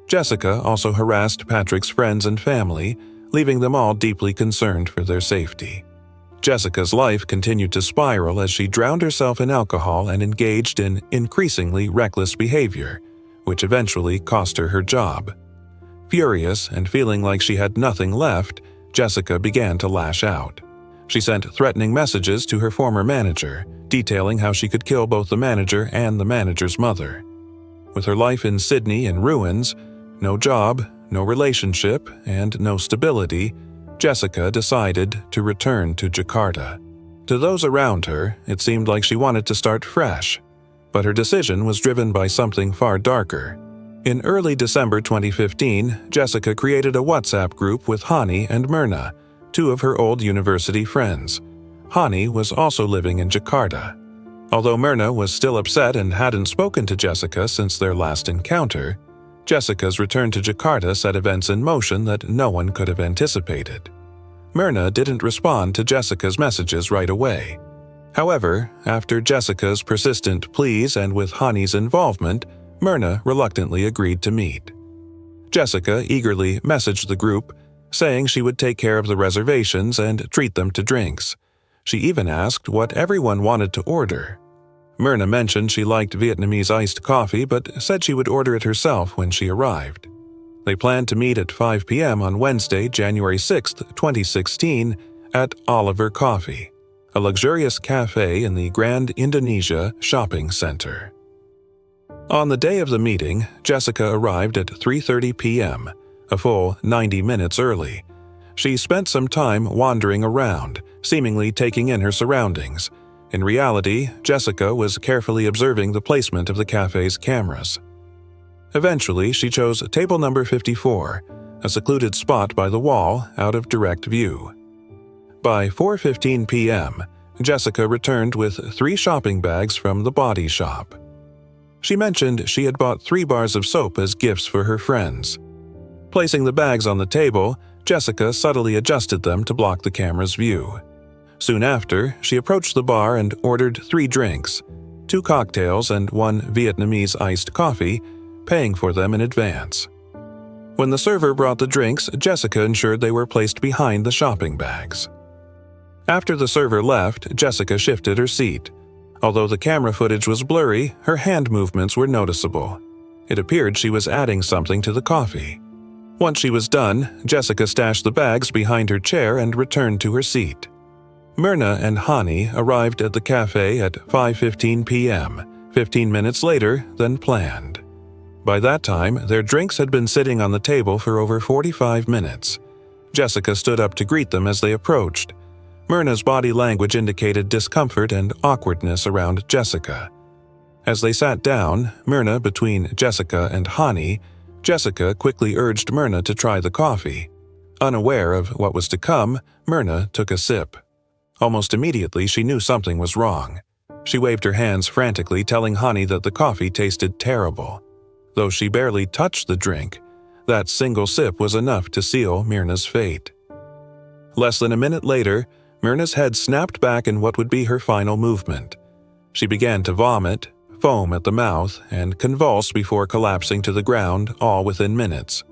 Jassica also harassed Patrick's friends and family, leaving them all deeply concerned for their safety. Jassica's life continued to spiral as she drowned herself in alcohol and engaged in increasingly reckless behavior, which eventually cost her her job. Furious and feeling like she had nothing left, Jassica began to lash out. She sent threatening messages to her former manager, detailing how she could kill both the manager and the manager's mother. With her life in Sydney in ruins, no job, no relationship, and no stability, Jassica decided to return to Jakarta. To those around her, it seemed like she wanted to start fresh, but her decision was driven by something far darker. In early December 2015, Jassica created a WhatsApp group with Hani and Myrna, two of her old university friends. Hani was also living in Jakarta. Although Myrna was still upset and hadn't spoken to Jassica since their last encounter, Jessica's return to Jakarta set events in motion that no one could have anticipated. Myrna didn't respond to Jessica's messages right away. However, after Jessica's persistent pleas and with Hani's involvement, Myrna reluctantly agreed to meet. Jessica eagerly messaged the group, saying she would take care of the reservations and treat them to drinks. She even asked what everyone wanted to order. Myrna mentioned she liked Vietnamese iced coffee but said she would order it herself when she arrived. They planned to meet at 5 p.m. on Wednesday, January 6, 2016, at Oliver Coffee, a luxurious cafe in the Grand Indonesia Shopping Center. On the day of the meeting, Jassica arrived at 3:30 p.m., a full 90 minutes early. She spent some time wandering around, seemingly taking in her surroundings. In reality, Jassica was carefully observing the placement of the cafe's cameras. Eventually, she chose table number 54, a secluded spot by the wall out of direct view. By 4:15 p.m., Jassica returned with 3 shopping bags from the body shop. She mentioned she had bought 3 bars of soap as gifts for her friends. Placing the bags on the table, Jassica subtly adjusted them to block the camera's view. Soon after, she approached the bar and ordered 3 drinks, 2 cocktails and 1 Vietnamese iced coffee, paying for them in advance. When the server brought the drinks, Jassica ensured they were placed behind the shopping bags. After the server left, Jassica shifted her seat. Although the camera footage was blurry, her hand movements were noticeable. It appeared she was adding something to the coffee. Once she was done, Jassica stashed the bags behind her chair and returned to her seat. Myrna and Hani arrived at the cafe at 5:15 p.m., 15 minutes later than planned. By that time, their drinks had been sitting on the table for over 45 minutes. Jassica stood up to greet them as they approached. Myrna's body language indicated discomfort and awkwardness around Jassica. As they sat down, Myrna between Jassica and Hani, Jassica quickly urged Myrna to try the coffee. Unaware of what was to come, Myrna took a sip. Almost immediately, she knew something was wrong. She waved her hands frantically, telling Hani that the coffee tasted terrible. Though she barely touched the drink, that single sip was enough to seal Myrna's fate. Less than a minute later, Myrna's head snapped back in what would be her final movement. She began to vomit, foam at the mouth, and convulse before collapsing to the ground, all within minutes.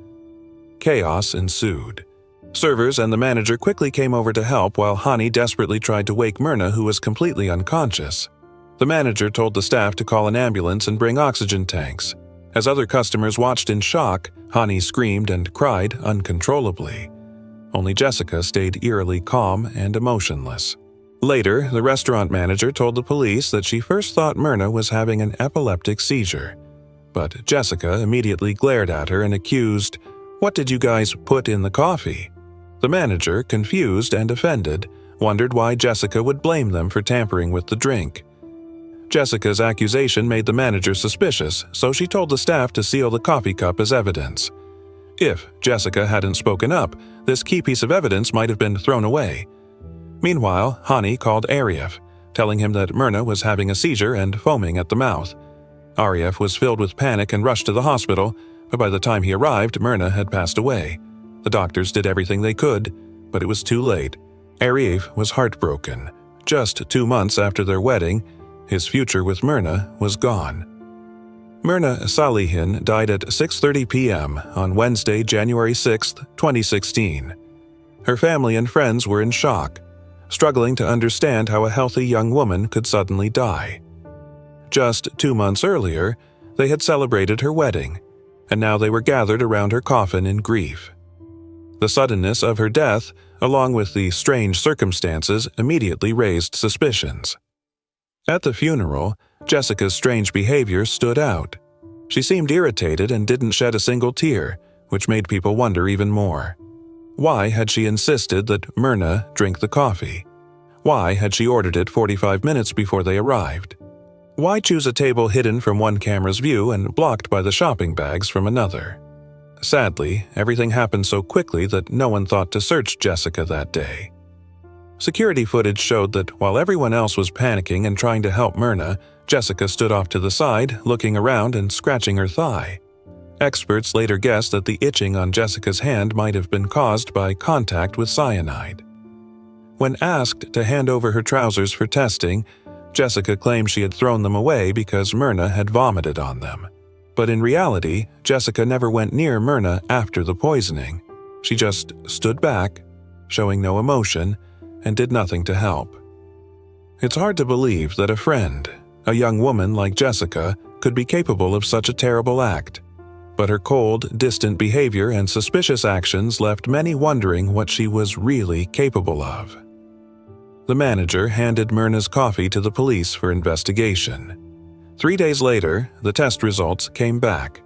Chaos ensued. Servers and the manager quickly came over to help while Hani desperately tried to wake Myrna, who was completely unconscious. The manager told the staff to call an ambulance and bring oxygen tanks. As other customers watched in shock, Hani screamed and cried uncontrollably. Only Jassica stayed eerily calm and emotionless. Later, the restaurant manager told the police that she first thought Myrna was having an epileptic seizure. But Jassica immediately glared at her and accused, "What did you guys put in the coffee?" The manager, confused and offended, wondered why Jassica would blame them for tampering with the drink. Jassica's accusation made the manager suspicious, so she told the staff to seal the coffee cup as evidence. If Jassica hadn't spoken up, this key piece of evidence might have been thrown away. Meanwhile, Hani called Arif, telling him that Myrna was having a seizure and foaming at the mouth. Arif was filled with panic and rushed to the hospital, but by the time he arrived, Myrna had passed away. The doctors did everything they could, but it was too late. Arif was heartbroken. Just 2 months after their wedding, his future with Myrna was gone. Myrna Salihin died at 6:30 p.m. on Wednesday, January 6, 2016. Her family and friends were in shock, struggling to understand how a healthy young woman could suddenly die. Just 2 months earlier, they had celebrated her wedding. and now they were gathered around her coffin in grief. The suddenness of her death, along with the strange circumstances, immediately raised suspicions. At the funeral, Jassica's strange behavior stood out. She seemed irritated and didn't shed a single tear, which made people wonder even more. Why had she insisted that Myrna drink the coffee? Why had she ordered it 45 minutes before they arrived? Why choose a table hidden from one camera's view and blocked by the shopping bags from another? Sadly, everything happened so quickly that no one thought to search Jassica that day. Security footage showed that while everyone else was panicking and trying to help Myrna, Jassica stood off to the side, looking around and scratching her thigh. Experts later guessed that the itching on Jassica's hand might have been caused by contact with cyanide. When asked to hand over her trousers for testing, Jassica claimed she had thrown them away because Myrna had vomited on them. But in reality, Jassica never went near Myrna after the poisoning. She just stood back, showing no emotion, and did nothing to help. It's hard to believe that a friend, a young woman like Jassica, could be capable of such a terrible act. But her cold, distant behavior and suspicious actions left many wondering what she was really capable of. The manager handed Myrna's coffee to the police for investigation. 3 days later, the test results came back.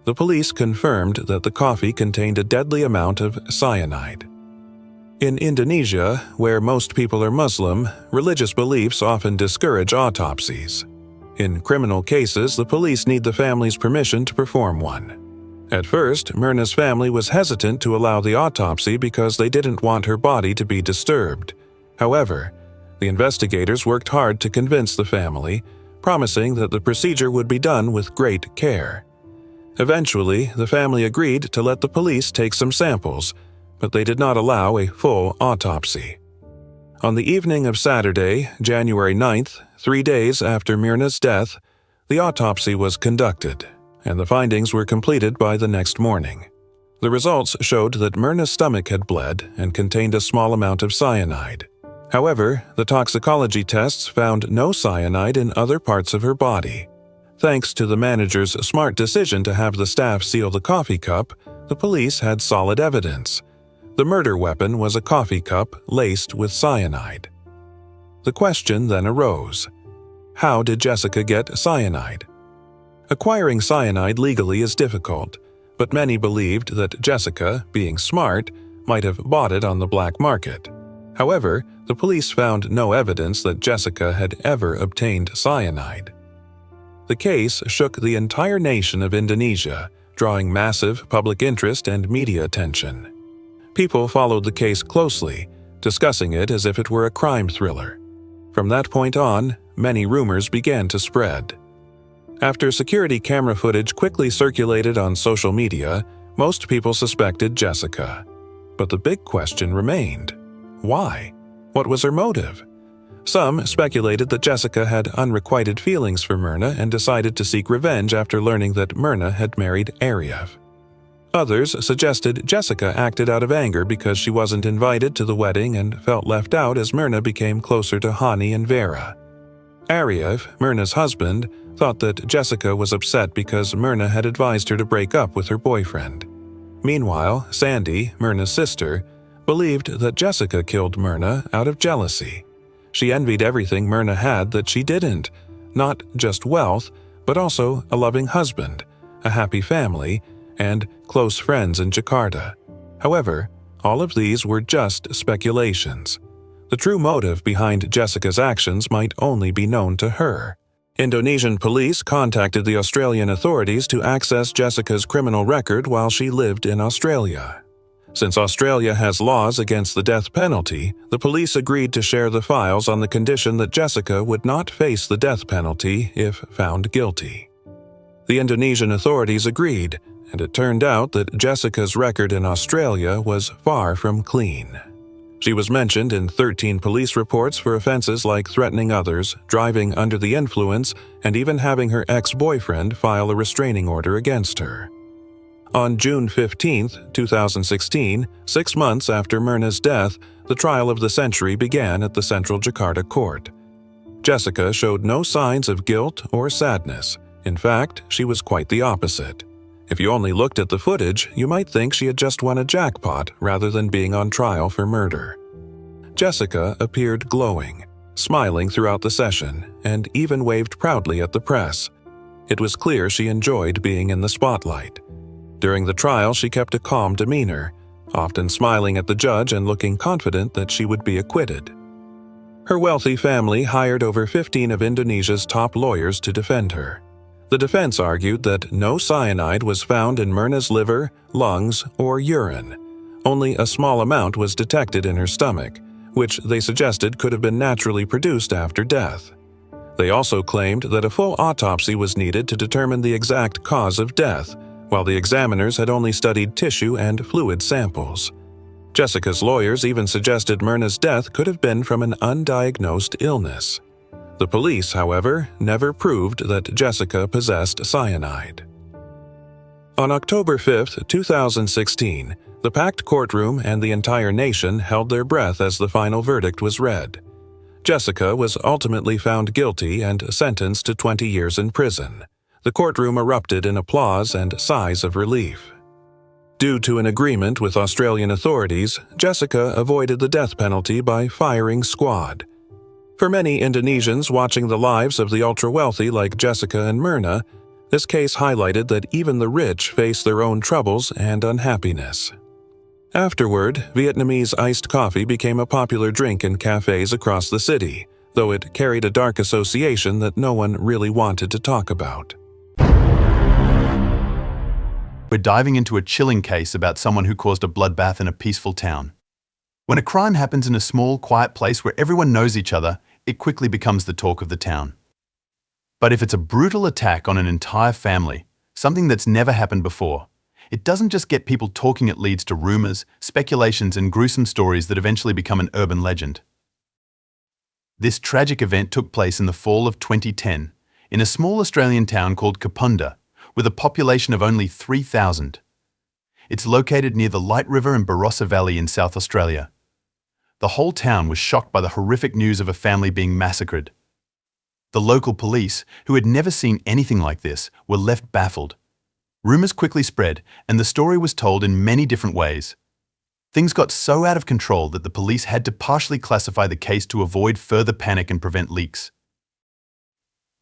The police confirmed that the coffee contained a deadly amount of cyanide. In Indonesia, where most people are Muslim, religious beliefs often discourage autopsies. In criminal cases, the police need the family's permission to perform one. At first, Myrna's family was hesitant to allow the autopsy because they didn't want her body to be disturbed. However, the investigators worked hard to convince the family, promising that the procedure would be done with great care. Eventually, the family agreed to let the police take some samples, but they did not allow a full autopsy. On the evening of Saturday, January 9th, 3 days after Myrna's death, the autopsy was conducted, and the findings were completed by the next morning. The results showed that Myrna's stomach had bled and contained a small amount of cyanide. However, the toxicology tests found no cyanide in other parts of her body. Thanks to the manager's smart decision to have the staff seal the coffee cup, the police had solid evidence. The murder weapon was a coffee cup laced with cyanide. The question then arose: how did Jassica get cyanide? Acquiring cyanide legally is difficult, but many believed that Jassica, being smart, might have bought it on the black market. However, the police found no evidence that Jassica had ever obtained cyanide. The case shook the entire nation of Indonesia, drawing massive public interest and media attention. People followed the case closely, discussing it as if it were a crime thriller. From that point on, many rumors began to spread. After security camera footage quickly circulated on social media, most people suspected Jassica. But the big question remained: why? What was her motive? Some speculated that Jassica had unrequited feelings for Myrna and decided to seek revenge after learning that Myrna had married Ariev. Others suggested Jassica acted out of anger because she wasn't invited to the wedding and felt left out as Myrna became closer to Hani and Vera. Ariev, Myrna's husband, thought that Jassica was upset because Myrna had advised her to break up with her boyfriend. Meanwhile, Sandy, Myrna's sister, believed that Jassica killed Myrna out of jealousy. She envied everything Myrna had that she didn't, not just wealth, but also a loving husband, a happy family, and close friends in Jakarta. However, all of these were just speculations. The true motive behind Jassica's actions might only be known to her. Indonesian police contacted the Australian authorities to access Jassica's criminal record while she lived in Australia. Since Australia has laws against the death penalty, the police agreed to share the files on the condition that Jassica would not face the death penalty if found guilty. The Indonesian authorities agreed, and it turned out that Jassica's record in Australia was far from clean. She was mentioned in 13 police reports for offenses like threatening others, driving under the influence, and even having her ex-boyfriend file a restraining order against her. On June 15, 2016, 6 months after Myrna's death, the trial of the century began at the Central Jakarta Court. Jassica showed no signs of guilt or sadness. In fact, she was quite the opposite. If you only looked at the footage, you might think she had just won a jackpot rather than being on trial for murder. Jassica appeared glowing, smiling throughout the session, and even waved proudly at the press. It was clear she enjoyed being in the spotlight. During the trial, she kept a calm demeanor, often smiling at the judge and looking confident that she would be acquitted. Her wealthy family hired over 15 of Indonesia's top lawyers to defend her. The defense argued that no cyanide was found in Myrna's liver, lungs, or urine. Only a small amount was detected in her stomach, which they suggested could have been naturally produced after death. They also claimed that a full autopsy was needed to determine the exact cause of death, while the examiners had only studied tissue and fluid samples. Jassica's lawyers even suggested Myrna's death could have been from an undiagnosed illness. The police, however, never proved that Jassica possessed cyanide. On October 5, 2016, the packed courtroom and the entire nation held their breath as the final verdict was read. Jassica was ultimately found guilty and sentenced to 20 years in prison. The courtroom erupted in applause and sighs of relief. Due to an agreement with Australian authorities, Jassica avoided the death penalty by firing squad. For many Indonesians watching the lives of the ultra-wealthy like Jassica and Myrna, this case highlighted that even the rich face their own troubles and unhappiness. Afterward, Vietnamese iced coffee became a popular drink in cafes across the city, though it carried a dark association that no one really wanted to talk about. We're diving into a chilling case about someone who caused a bloodbath in a peaceful town. When a crime happens in a small, quiet place where everyone knows each other, it quickly becomes the talk of the town. But if it's a brutal attack on an entire family, something that's never happened before, it doesn't just get people talking, it leads to rumors, speculations, and gruesome stories that eventually become an urban legend. This tragic event took place in the fall of 2010 in a small Australian town called Kapunda, with a population of only 3,000. It's located near the Light River and Barossa Valley in South Australia. The whole town was shocked by the horrific news of a family being massacred. The local police, who had never seen anything like this, were left baffled. Rumors quickly spread, and the story was told in many different ways. Things got so out of control that the police had to partially classify the case to avoid further panic and prevent leaks.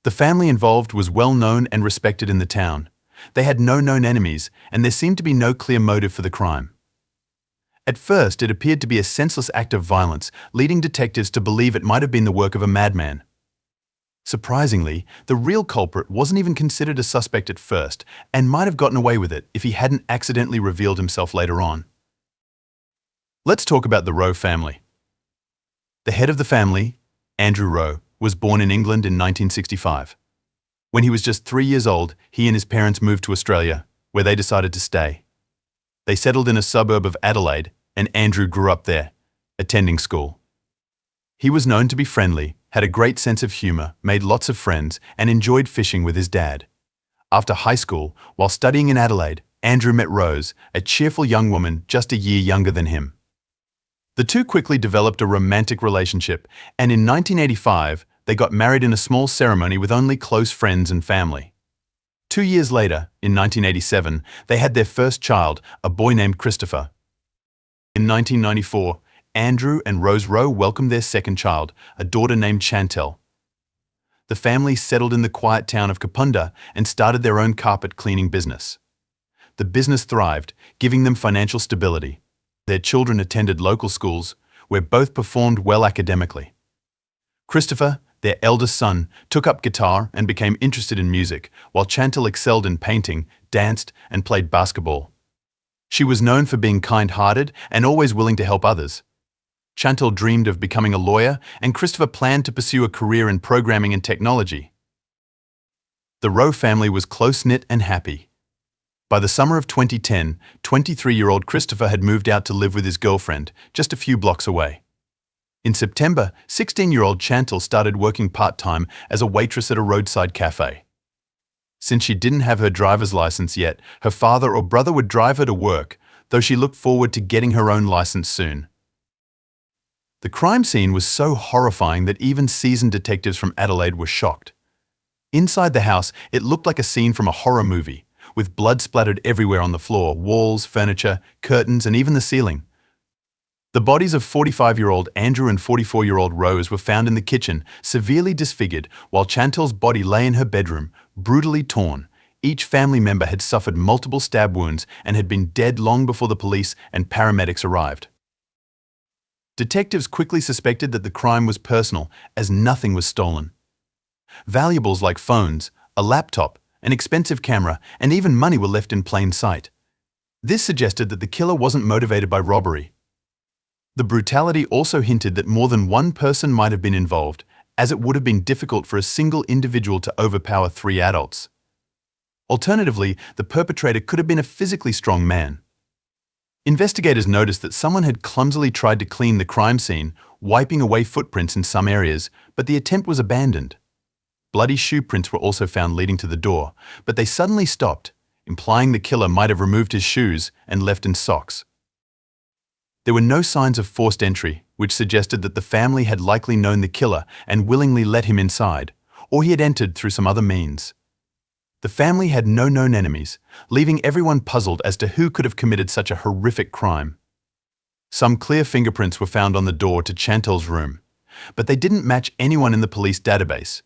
The family involved was well known and respected in the town. They had no known enemies, and there seemed to be no clear motive for the crime. At first, it appeared to be a senseless act of violence, leading detectives to believe it might have been the work of a madman. Surprisingly, the real culprit wasn't even considered a suspect at first, and might have gotten away with it if he hadn't accidentally revealed himself later on. Let's talk about the Rowe family. The head of the family, Andrew Rowe, was born in England in 1965. When he was just 3 years old, he and his parents moved to Australia, where they decided to stay. They settled in a suburb of Adelaide, and Andrew grew up there, attending school. He was known to be friendly, had a great sense of humor, made lots of friends, and enjoyed fishing with his dad. After high school, while studying in Adelaide, Andrew met Rose, a cheerful young woman just a year younger than him. The two quickly developed a romantic relationship, and in 1985, they got married in a small ceremony with only close friends and family. 2 years later, in 1987, they had their first child, a boy named Christopher. In 1994, Andrew and Rose Rowe welcomed their second child, a daughter named Chantel. The family settled in the quiet town of Kapunda and started their own carpet cleaning business. The business thrived, giving them financial stability. Their children attended local schools, where both performed well academically. Christopher, their eldest son, took up guitar and became interested in music, while Chantal excelled in painting, danced, and played basketball. She was known for being kind-hearted and always willing to help others. Chantal dreamed of becoming a lawyer, and Christopher planned to pursue a career in programming and technology. The Rowe family was close-knit and happy. By the summer of 2010, 23-year-old Christopher had moved out to live with his girlfriend, just a few blocks away. In September, 16-year-old Chantal started working part-time as a waitress at a roadside cafe. Since she didn't have her driver's license yet, her father or brother would drive her to work, though she looked forward to getting her own license soon. The crime scene was so horrifying that even seasoned detectives from Adelaide were shocked. Inside the house, it looked like a scene from a horror movie, with blood splattered everywhere on the floor, walls, furniture, curtains, and even the ceiling. The bodies of 45-year-old Andrew and 44-year-old Rose were found in the kitchen, severely disfigured, while Chantal's body lay in her bedroom, brutally torn. Each family member had suffered multiple stab wounds and had been dead long before the police and paramedics arrived. Detectives quickly suspected that the crime was personal, as nothing was stolen. Valuables like phones, a laptop, an expensive camera, and even money were left in plain sight. This suggested that the killer wasn't motivated by robbery. The brutality also hinted that more than one person might have been involved, as it would have been difficult for a single individual to overpower 3 adults. Alternatively, the perpetrator could have been a physically strong man. Investigators noticed that someone had clumsily tried to clean the crime scene, wiping away footprints in some areas, but the attempt was abandoned. Bloody shoe prints were also found leading to the door, but they suddenly stopped, implying the killer might have removed his shoes and left in socks. There were no signs of forced entry, which suggested that the family had likely known the killer and willingly let him inside, or he had entered through some other means. The family had no known enemies, leaving everyone puzzled as to who could have committed such a horrific crime. Some clear fingerprints were found on the door to Chantal's room, but they didn't match anyone in the police database,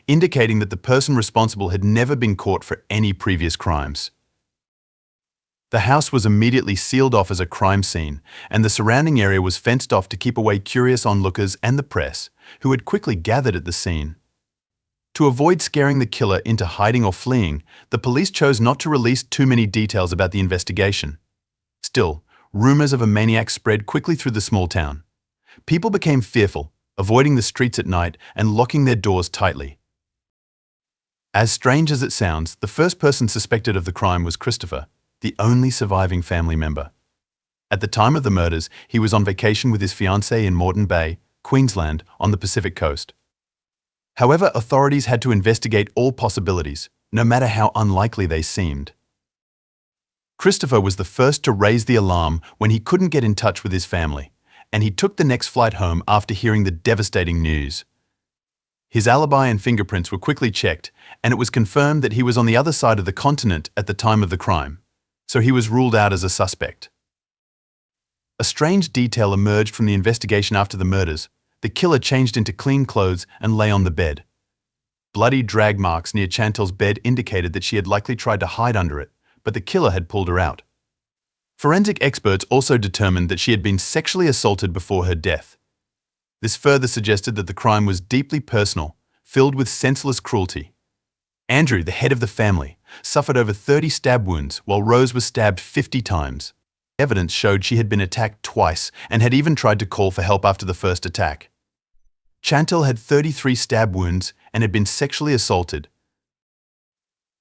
indicating that the person responsible had never been caught for any previous crimes. The house was immediately sealed off as a crime scene, and the surrounding area was fenced off to keep away curious onlookers and the press, who had quickly gathered at the scene. To avoid scaring the killer into hiding or fleeing, the police chose not to release too many details about the investigation. Still, rumors of a maniac spread quickly through the small town. People became fearful, avoiding the streets at night and locking their doors tightly. As strange as it sounds, the first person suspected of the crime was Christopher, the only surviving family member. At the time of the murders, he was on vacation with his fiancée in Moreton Bay, Queensland, on the Pacific coast. However, authorities had to investigate all possibilities, no matter how unlikely they seemed. Christopher was the first to raise the alarm when he couldn't get in touch with his family, and he took the next flight home after hearing the devastating news. His alibi and fingerprints were quickly checked, and it was confirmed that he was on the other side of the continent at the time of the crime, so he was ruled out as a suspect. A strange detail emerged from the investigation after the murders. The killer changed into clean clothes and lay on the bed. Bloody drag marks near Chantal's bed indicated that she had likely tried to hide under it, but the killer had pulled her out. Forensic experts also determined that she had been sexually assaulted before her death. This further suggested that the crime was deeply personal, filled with senseless cruelty. Andrew, the head of the family, suffered over 30 stab wounds, while Rose was stabbed 50 times. Evidence showed she had been attacked twice and had even tried to call for help after the first attack. Chantal had 33 stab wounds and had been sexually assaulted.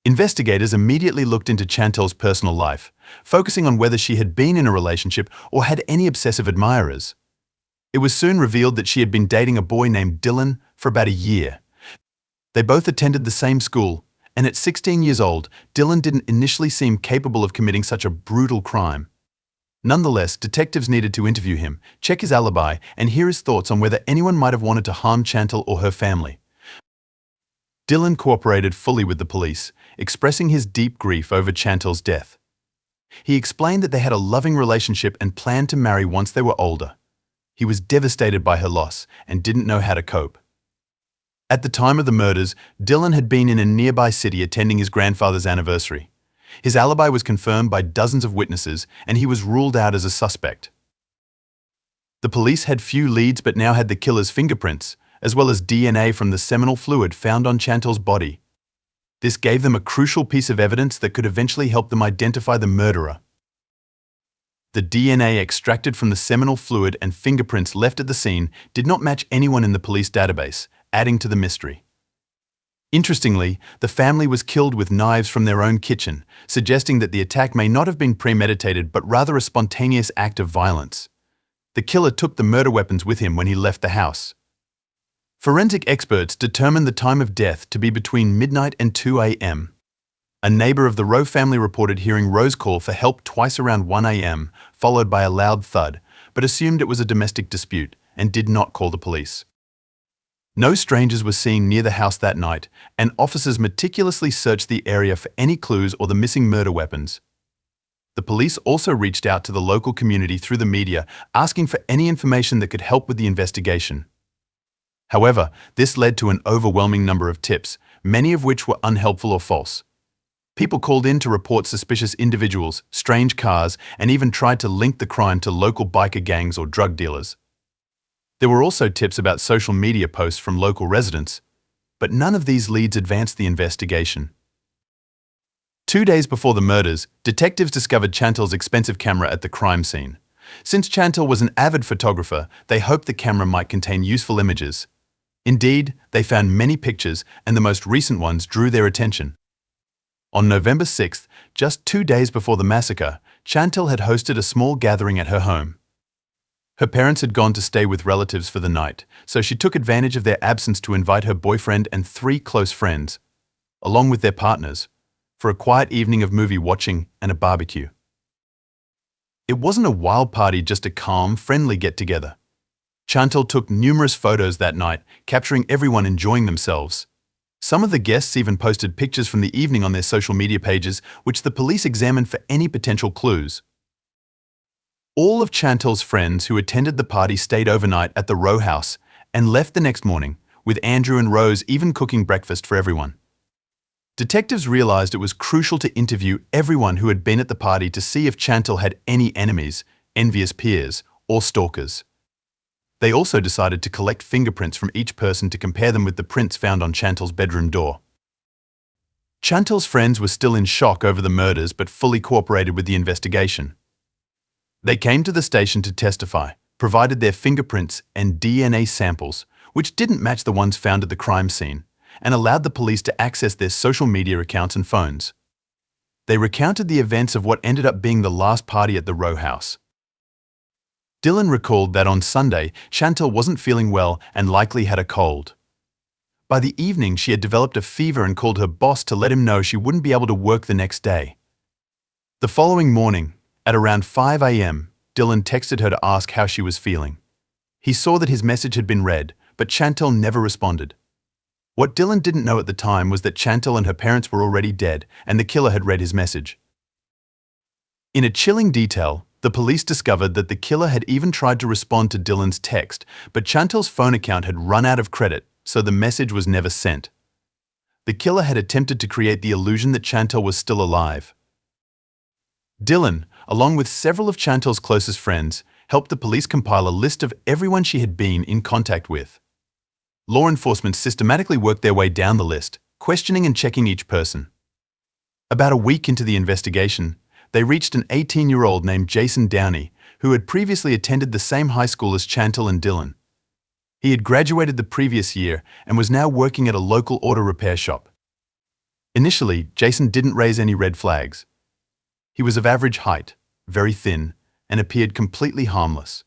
Investigators immediately looked into Chantal's personal life, focusing on whether she had been in a relationship or had any obsessive admirers. It was soon revealed that she had been dating a boy named Dylan for about a year. They both attended the same school, and at 16 years old, Dylan didn't initially seem capable of committing such a brutal crime. Nonetheless, detectives needed to interview him, check his alibi, and hear his thoughts on whether anyone might have wanted to harm Chantal or her family. Dylan cooperated fully with the police, expressing his deep grief over Chantal's death. He explained that they had a loving relationship and planned to marry once they were older. He was devastated by her loss and didn't know how to cope. At the time of the murders, Dylan had been in a nearby city attending his grandfather's anniversary. His alibi was confirmed by dozens of witnesses, and he was ruled out as a suspect. The police had few leads but now had the killer's fingerprints, as well as DNA from the seminal fluid found on Chantal's body. This gave them a crucial piece of evidence that could eventually help them identify the murderer. The DNA extracted from the seminal fluid and fingerprints left at the scene did not match anyone in the police database, adding to the mystery. Interestingly, the family was killed with knives from their own kitchen, suggesting that the attack may not have been premeditated but rather a spontaneous act of violence. The killer took the murder weapons with him when he left the house. Forensic experts determined the time of death to be between midnight and 2 a.m. A neighbor of the Rowe family reported hearing Rose call for help twice around 1 a.m., followed by a loud thud, but assumed it was a domestic dispute and did not call the police. No strangers were seen near the house that night, and officers meticulously searched the area for any clues or the missing murder weapons. The police also reached out to the local community through the media, asking for any information that could help with the investigation. However, this led to an overwhelming number of tips, many of which were unhelpful or false. People called in to report suspicious individuals, strange cars, and even tried to link the crime to local biker gangs or drug dealers. There were also tips about social media posts from local residents, but none of these leads advanced the investigation. 2 days before the murders, detectives discovered Chantal's expensive camera at the crime scene. Since Chantal was an avid photographer, they hoped the camera might contain useful images. Indeed, they found many pictures, and the most recent ones drew their attention. On November 6th, just 2 days before the massacre, Chantal had hosted a small gathering at her home. Her parents had gone to stay with relatives for the night, so she took advantage of their absence to invite her boyfriend and 3 close friends, along with their partners, for a quiet evening of movie watching and a barbecue. It wasn't a wild party, just a calm, friendly get-together. Chantal took numerous photos that night, capturing everyone enjoying themselves. Some of the guests even posted pictures from the evening on their social media pages, which the police examined for any potential clues. All of Chantal's friends who attended the party stayed overnight at the row house and left the next morning, with Andrew and Rose even cooking breakfast for everyone. Detectives realized it was crucial to interview everyone who had been at the party to see if Chantal had any enemies, envious peers, or stalkers. They also decided to collect fingerprints from each person to compare them with the prints found on Chantal's bedroom door. Chantal's friends were still in shock over the murders but fully cooperated with the investigation. They came to the station to testify, provided their fingerprints and DNA samples, which didn't match the ones found at the crime scene, and allowed the police to access their social media accounts and phones. They recounted the events of what ended up being the last party at the row house. Dylan recalled that on Sunday, Chantal wasn't feeling well and likely had a cold. By the evening, she had developed a fever and called her boss to let him know she wouldn't be able to work the next day. The following morning, at around 5 a.m., Dylan texted her to ask how she was feeling. He saw that his message had been read, but Chantal never responded. What Dylan didn't know at the time was that Chantal and her parents were already dead, and the killer had read his message. In a chilling detail, the police discovered that the killer had even tried to respond to Dylan's text, but Chantal's phone account had run out of credit, so the message was never sent. The killer had attempted to create the illusion that Chantal was still alive. Dylan, along with several of Chantal's closest friends, helped the police compile a list of everyone she had been in contact with. Law enforcement systematically worked their way down the list, questioning and checking each person. About a week into the investigation, they reached an 18-year-old named Jason Downey, who had previously attended the same high school as Chantal and Dylan. He had graduated the previous year and was now working at a local auto repair shop. Initially, Jason didn't raise any red flags. He was of average height, very thin, and appeared completely harmless.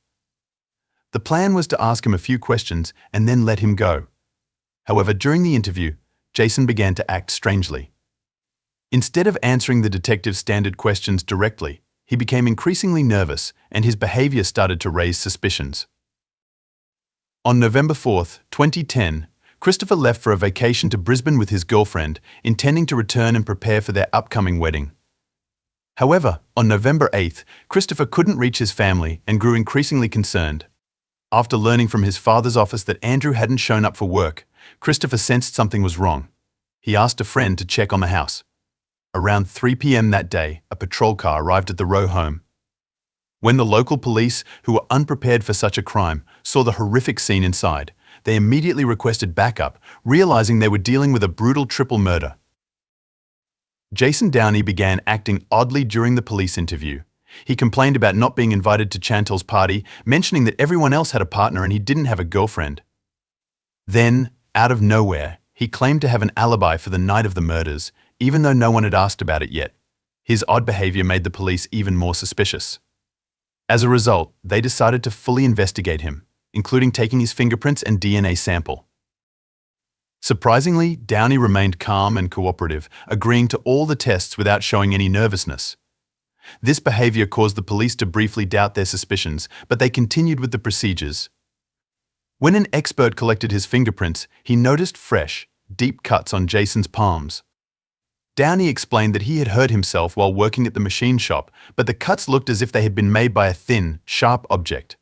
The plan was to ask him a few questions and then let him go. However, during the interview, Jason began to act strangely. Instead of answering the detective's standard questions directly, he became increasingly nervous and his behavior started to raise suspicions. On November 4, 2010, Christopher left for a vacation to Brisbane with his girlfriend, intending to return and prepare for their upcoming wedding. However, on November 8th, Christopher couldn't reach his family and grew increasingly concerned. After learning from his father's office that Andrew hadn't shown up for work, Christopher sensed something was wrong. He asked a friend to check on the house. Around 3 p.m. that day, a patrol car arrived at the row home. When the local police, who were unprepared for such a crime, saw the horrific scene inside, they immediately requested backup, realizing they were dealing with a brutal triple murder. Jason Downey began acting oddly during the police interview. He complained about not being invited to Chantal's party, mentioning that everyone else had a partner and he didn't have a girlfriend. Then, out of nowhere, he claimed to have an alibi for the night of the murders, even though no one had asked about it yet. His odd behavior made the police even more suspicious. As a result, they decided to fully investigate him, including taking his fingerprints and DNA sample. Surprisingly, Downey remained calm and cooperative, agreeing to all the tests without showing any nervousness. This behavior caused the police to briefly doubt their suspicions, but they continued with the procedures. When an expert collected his fingerprints, he noticed fresh, deep cuts on Jason's palms. Downey explained that he had hurt himself while working at the machine shop, but the cuts looked as if they had been made by a thin, sharp object.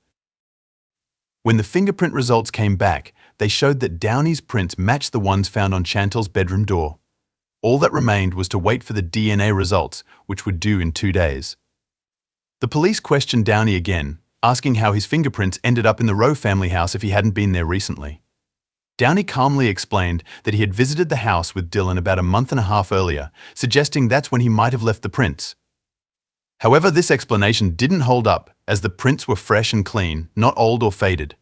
When the fingerprint results came back, they showed that Downey's prints matched the ones found on Chantel's bedroom door. All that remained was to wait for the DNA results, which were due in 2 days. The police questioned Downey again, asking how his fingerprints ended up in the Rowe family house if he hadn't been there recently. Downey calmly explained that he had visited the house with Dylan about a month and a half earlier, suggesting that's when he might have left the prints. However, this explanation didn't hold up, as the prints were fresh and clean, not old or faded.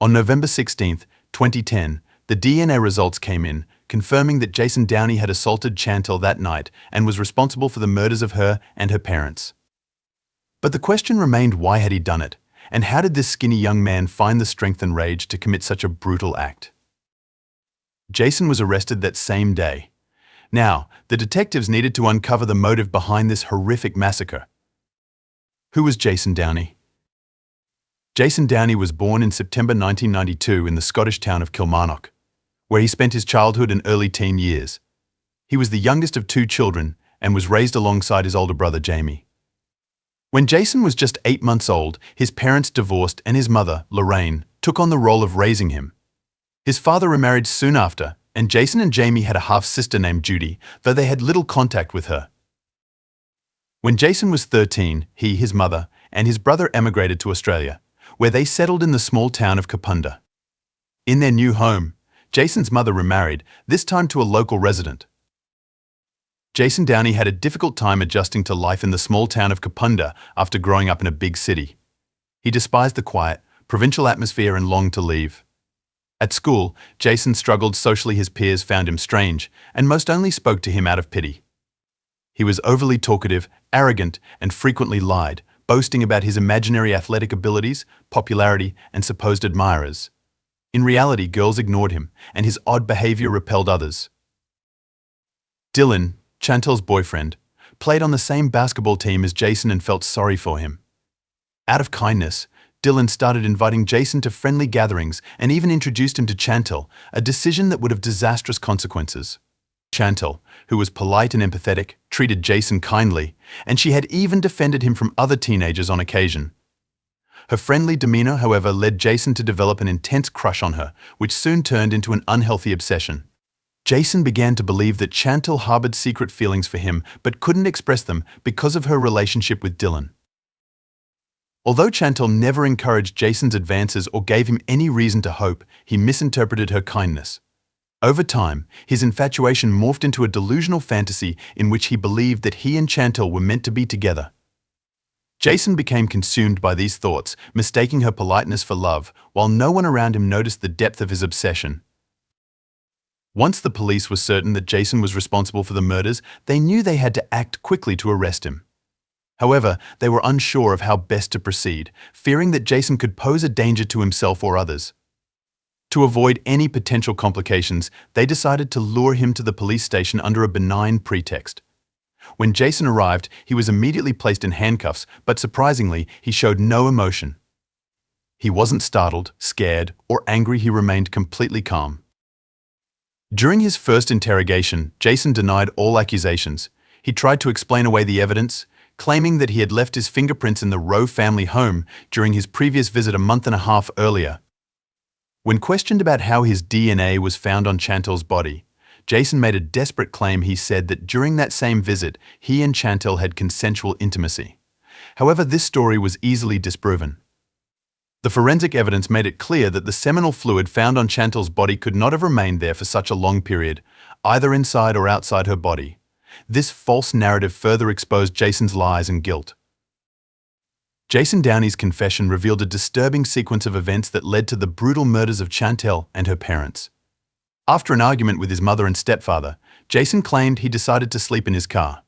On November 16, 2010, the DNA results came in, confirming that Jason Downey had assaulted Chantel that night and was responsible for the murders of her and her parents. But the question remained, why had he done it? And how did this skinny young man find the strength and rage to commit such a brutal act? Jason was arrested that same day. Now, the detectives needed to uncover the motive behind this horrific massacre. Who was Jason Downey? Jason Downey was born in September 1992 in the Scottish town of Kilmarnock, where he spent his childhood and early teen years. He was the youngest of 2 children and was raised alongside his older brother Jamie. When Jason was just 8 months old, his parents divorced and his mother, Lorraine, took on the role of raising him. His father remarried soon after, and Jason and Jamie had a half-sister named Judy, though they had little contact with her. When Jason was 13, he, his mother, and his brother emigrated to Australia, where they settled in the small town of Kapunda. In their new home, Jason's mother remarried, this time to a local resident. Jason Downey had a difficult time adjusting to life in the small town of Kapunda after growing up in a big city. He despised the quiet, provincial atmosphere and longed to leave. At school, Jason struggled socially. His peers found him strange and most only spoke to him out of pity. He was overly talkative, arrogant, and frequently lied, boasting about his imaginary athletic abilities, popularity, and supposed admirers. In reality, girls ignored him, and his odd behavior repelled others. Dylan, Chantel's boyfriend, played on the same basketball team as Jason and felt sorry for him. Out of kindness, Dylan started inviting Jason to friendly gatherings and even introduced him to Chantel, a decision that would have disastrous consequences. Chantel, who was polite and empathetic, treated Jason kindly, and she had even defended him from other teenagers on occasion. Her friendly demeanor, however, led Jason to develop an intense crush on her, which soon turned into an unhealthy obsession. Jason began to believe that Chantel harbored secret feelings for him but couldn't express them because of her relationship with Dylan. Although Chantel never encouraged Jason's advances or gave him any reason to hope, he misinterpreted her kindness. Over time, his infatuation morphed into a delusional fantasy in which he believed that he and Chantel were meant to be together. Jason became consumed by these thoughts, mistaking her politeness for love, while no one around him noticed the depth of his obsession. Once the police were certain that Jason was responsible for the murders, they knew they had to act quickly to arrest him. However, they were unsure of how best to proceed, fearing that Jason could pose a danger to himself or others. To avoid any potential complications, they decided to lure him to the police station under a benign pretext. When Jason arrived, he was immediately placed in handcuffs, but surprisingly, he showed no emotion. He wasn't startled, scared, or angry. He remained completely calm. During his first interrogation, Jason denied all accusations. He tried to explain away the evidence, claiming that he had left his fingerprints in the Rowe family home during his previous visit a month and a half earlier. When questioned about how his DNA was found on Chantel's body, Jason made a desperate claim. He said that during that same visit, he and Chantel had consensual intimacy. However, this story was easily disproven. The forensic evidence made it clear that the seminal fluid found on Chantel's body could not have remained there for such a long period, either inside or outside her body. This false narrative further exposed Jason's lies and guilt. Jason Downey's confession revealed a disturbing sequence of events that led to the brutal murders of Chantel and her parents. After an argument with his mother and stepfather, Jason claimed he decided to sleep in his car.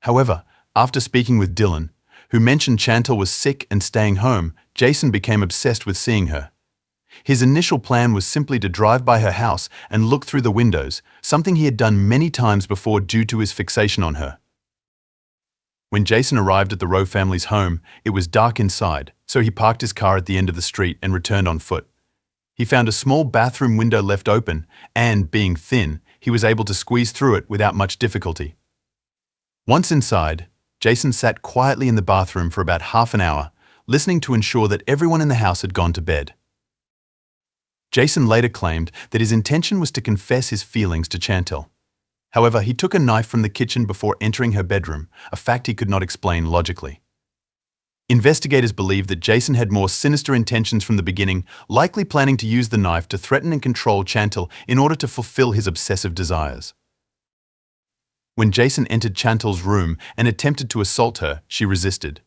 However, after speaking with Dylan, who mentioned Chantel was sick and staying home, Jason became obsessed with seeing her. His initial plan was simply to drive by her house and look through the windows, something he had done many times before due to his fixation on her. When Jason arrived at the Rowe family's home, it was dark inside, so he parked his car at the end of the street and returned on foot. He found a small bathroom window left open, and, being thin, he was able to squeeze through it without much difficulty. Once inside, Jason sat quietly in the bathroom for about half an hour, listening to ensure that everyone in the house had gone to bed. Jason later claimed that his intention was to confess his feelings to Chantel. However, he took a knife from the kitchen before entering her bedroom, a fact he could not explain logically. Investigators believe that Jason had more sinister intentions from the beginning, likely planning to use the knife to threaten and control Chantel in order to fulfill his obsessive desires. When Jason entered Chantel's room and attempted to assault her, she resisted.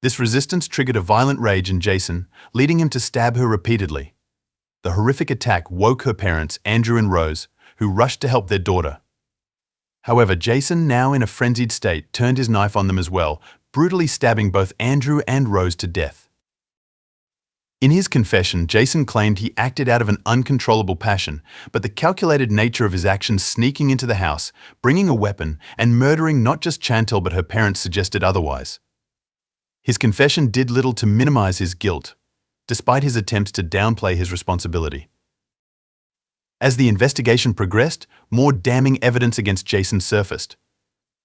This resistance triggered a violent rage in Jason, leading him to stab her repeatedly. The horrific attack woke her parents, Andrew and Rose, who rushed to help their daughter. However, Jason, now in a frenzied state, turned his knife on them as well, brutally stabbing both Andrew and Rose to death. In his confession, Jason claimed he acted out of an uncontrollable passion, but the calculated nature of his actions sneaking into the house, bringing a weapon, and murdering not just Chantel but her parents suggested otherwise. His confession did little to minimize his guilt, despite his attempts to downplay his responsibility. As the investigation progressed, more damning evidence against Jason surfaced.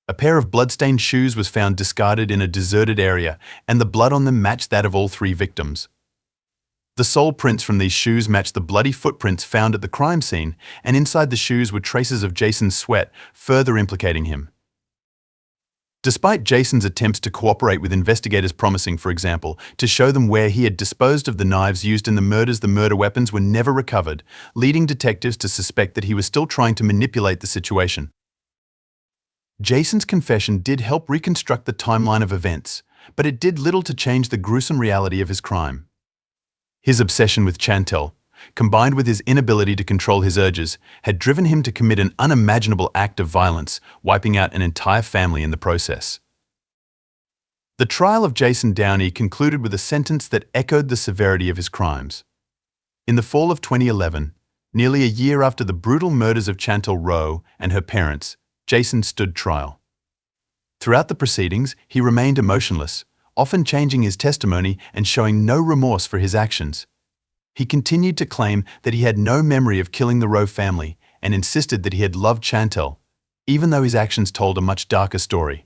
A pair of blood-stained shoes was found discarded in a deserted area, and the blood on them matched that of all three victims. The sole prints from these shoes matched the bloody footprints found at the crime scene, and inside the shoes were traces of Jason's sweat, further implicating him. Despite Jason's attempts to cooperate with investigators promising, for example, to show them where he had disposed of the knives used in the murders, the murder weapons were never recovered, leading detectives to suspect that he was still trying to manipulate the situation. Jason's confession did help reconstruct the timeline of events, but it did little to change the gruesome reality of his crime. His obsession with Chantel, combined with his inability to control his urges, had driven him to commit an unimaginable act of violence, wiping out an entire family in the process. The trial of Jason Downey concluded with a sentence that echoed the severity of his crimes. In the fall of 2011, nearly a year after the brutal murders of Chantel Rowe and her parents, Jason stood trial. Throughout the proceedings, he remained emotionless, often changing his testimony and showing no remorse for his actions. He continued to claim that he had no memory of killing the Rowe family and insisted that he had loved Chantel, even though his actions told a much darker story.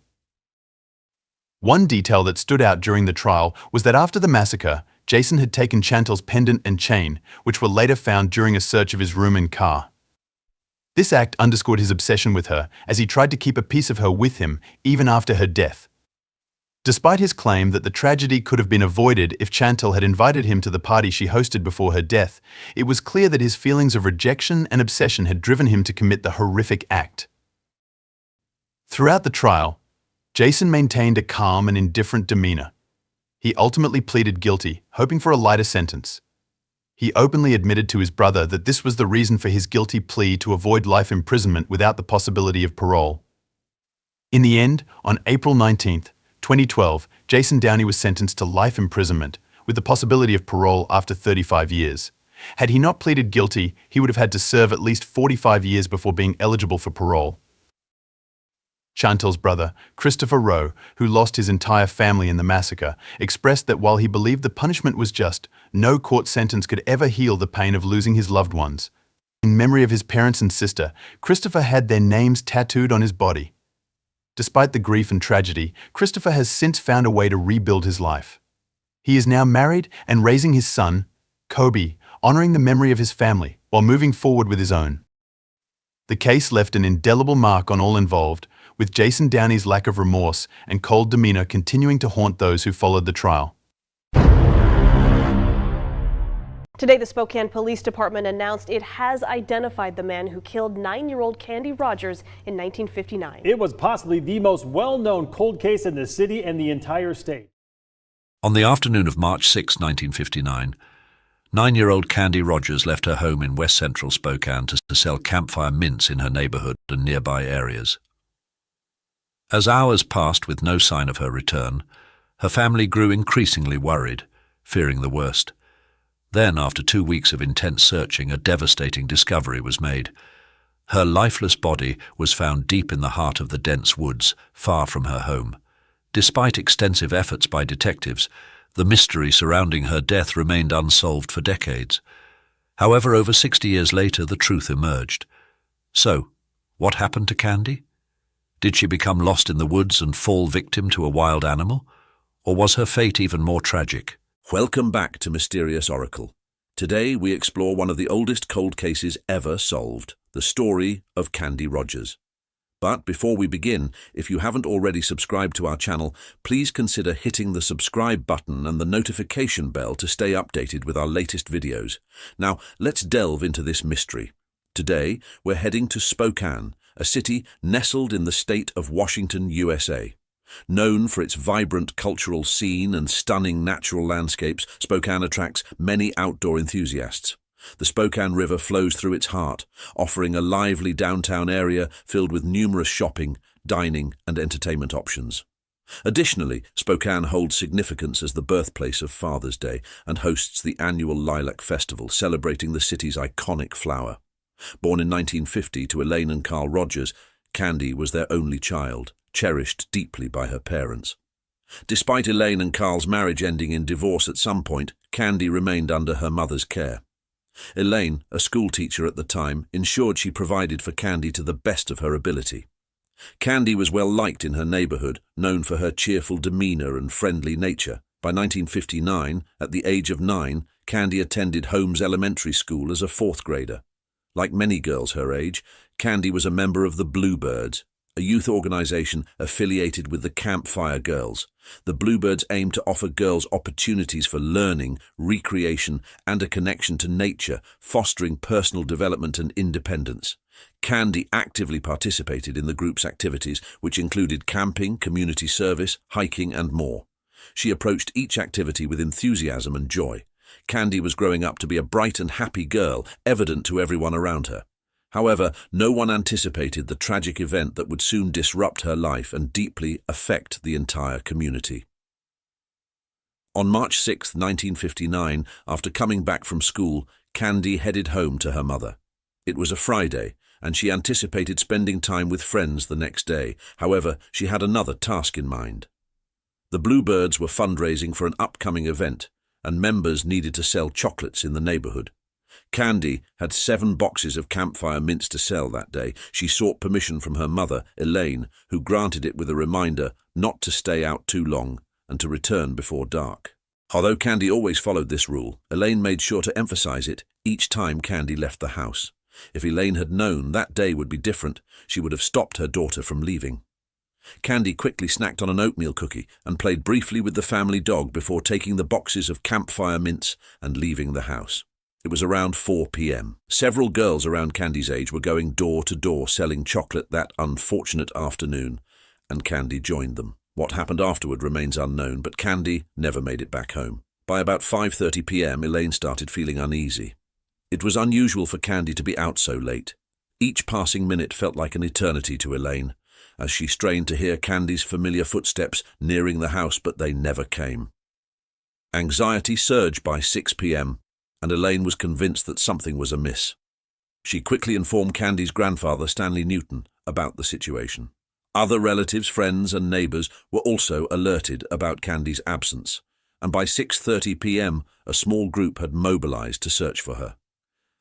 One detail that stood out during the trial was that after the massacre, Jason had taken Chantel's pendant and chain, which were later found during a search of his room and car. This act underscored his obsession with her, as he tried to keep a piece of her with him even after her death. Despite his claim that the tragedy could have been avoided if Chantel had invited him to the party she hosted before her death, it was clear that his feelings of rejection and obsession had driven him to commit the horrific act. Throughout the trial, Jason maintained a calm and indifferent demeanor. He ultimately pleaded guilty, hoping for a lighter sentence. He openly admitted to his brother that this was the reason for his guilty plea to avoid life imprisonment without the possibility of parole. In the end, on April 19th, 2012, Jason Downey was sentenced to life imprisonment, with the possibility of parole after 35 years. Had he not pleaded guilty, he would have had to serve at least 45 years before being eligible for parole. Chantel's brother, Christopher Rowe, who lost his entire family in the massacre, expressed that while he believed the punishment was just, no court sentence could ever heal the pain of losing his loved ones. In memory of his parents and sister, Christopher had their names tattooed on his body. Despite the grief and tragedy, Christopher has since found a way to rebuild his life. He is now married and raising his son, Kobe, honoring the memory of his family while moving forward with his own. The case left an indelible mark on all involved, with Jason Downey's lack of remorse and cold demeanor continuing to haunt those who followed the trial. Today, the Spokane Police Department announced it has identified the man who killed 9-year-old Candy Rogers in 1959. It was possibly the most well-known cold case in the city and the entire state. On the afternoon of March 6, 1959, 9-year-old Candy Rogers left her home in west central Spokane to sell campfire mints in her neighborhood and nearby areas. As hours passed with no sign of her return, her family grew increasingly worried, fearing the worst. Then, after 2 weeks of intense searching, a devastating discovery was made. Her lifeless body was found deep in the heart of the dense woods, far from her home. Despite extensive efforts by detectives, the mystery surrounding her death remained unsolved for decades. However, over 60 years later, the truth emerged. So, what happened to Candy? Did she become lost in the woods and fall victim to a wild animal? Or was her fate even more tragic? Welcome back to Mysterious Oracle. Today we explore one of the oldest cold cases ever solved, the story of Candy Rogers. But before we begin, if you haven't already subscribed to our channel, please consider hitting the subscribe button and the notification bell to stay updated with our latest videos. Now, let's delve into this mystery. Today, we're heading to Spokane, a city nestled in the state of Washington, USA. Known for its vibrant cultural scene and stunning natural landscapes, Spokane attracts many outdoor enthusiasts. The Spokane River flows through its heart, offering a lively downtown area filled with numerous shopping, dining, and entertainment options. Additionally, Spokane holds significance as the birthplace of Father's Day and hosts the annual Lilac Festival, celebrating the city's iconic flower. Born in 1950 to Elaine and Carl Rogers, Candy was their only child, cherished deeply by her parents. Despite Elaine and Carl's marriage ending in divorce at some point, Candy remained under her mother's care. Elaine, a schoolteacher at the time, ensured she provided for Candy to the best of her ability. Candy was well liked in her neighborhood, known for her cheerful demeanor and friendly nature. By 1959, at the age of 9, Candy attended Holmes Elementary School as a fourth grader. Like many girls her age, Candy was a member of the Bluebirds, a youth organization affiliated with the Campfire Girls. The Bluebirds aim to offer girls opportunities for learning, recreation, and a connection to nature, fostering personal development and independence. Candy actively participated in the group's activities, which included camping, community service, hiking, and more. She approached each activity with enthusiasm and joy. Candy was growing up to be a bright and happy girl, evident to everyone around her. However, no one anticipated the tragic event that would soon disrupt her life and deeply affect the entire community. On March 6, 1959, after coming back from school, Candy headed home to her mother. It was a Friday, and she anticipated spending time with friends the next day. However, she had another task in mind. The Bluebirds were fundraising for an upcoming event, and members needed to sell chocolates in the neighborhood. Candy had 7 boxes of campfire mints to sell that day. She sought permission from her mother, Elaine, who granted it with a reminder not to stay out too long and to return before dark. Although Candy always followed this rule, Elaine made sure to emphasize it each time Candy left the house. If Elaine had known that day would be different, she would have stopped her daughter from leaving. Candy quickly snacked on an oatmeal cookie and played briefly with the family dog before taking the boxes of campfire mints and leaving the house. It was around 4 p.m. Several girls around Candy's age were going door to door selling chocolate that unfortunate afternoon, and Candy joined them. What happened afterward remains unknown, but Candy never made it back home. By about 5:30 p.m., Elaine started feeling uneasy. It was unusual for Candy to be out so late. Each passing minute felt like an eternity to Elaine, as she strained to hear Candy's familiar footsteps nearing the house, but they never came. Anxiety surged by 6 p.m., and Elaine was convinced that something was amiss. She quickly informed Candy's grandfather, Stanley Newton, about the situation. Other relatives, friends, and neighbors were also alerted about Candy's absence, and by 6:30 p.m., a small group had mobilized to search for her.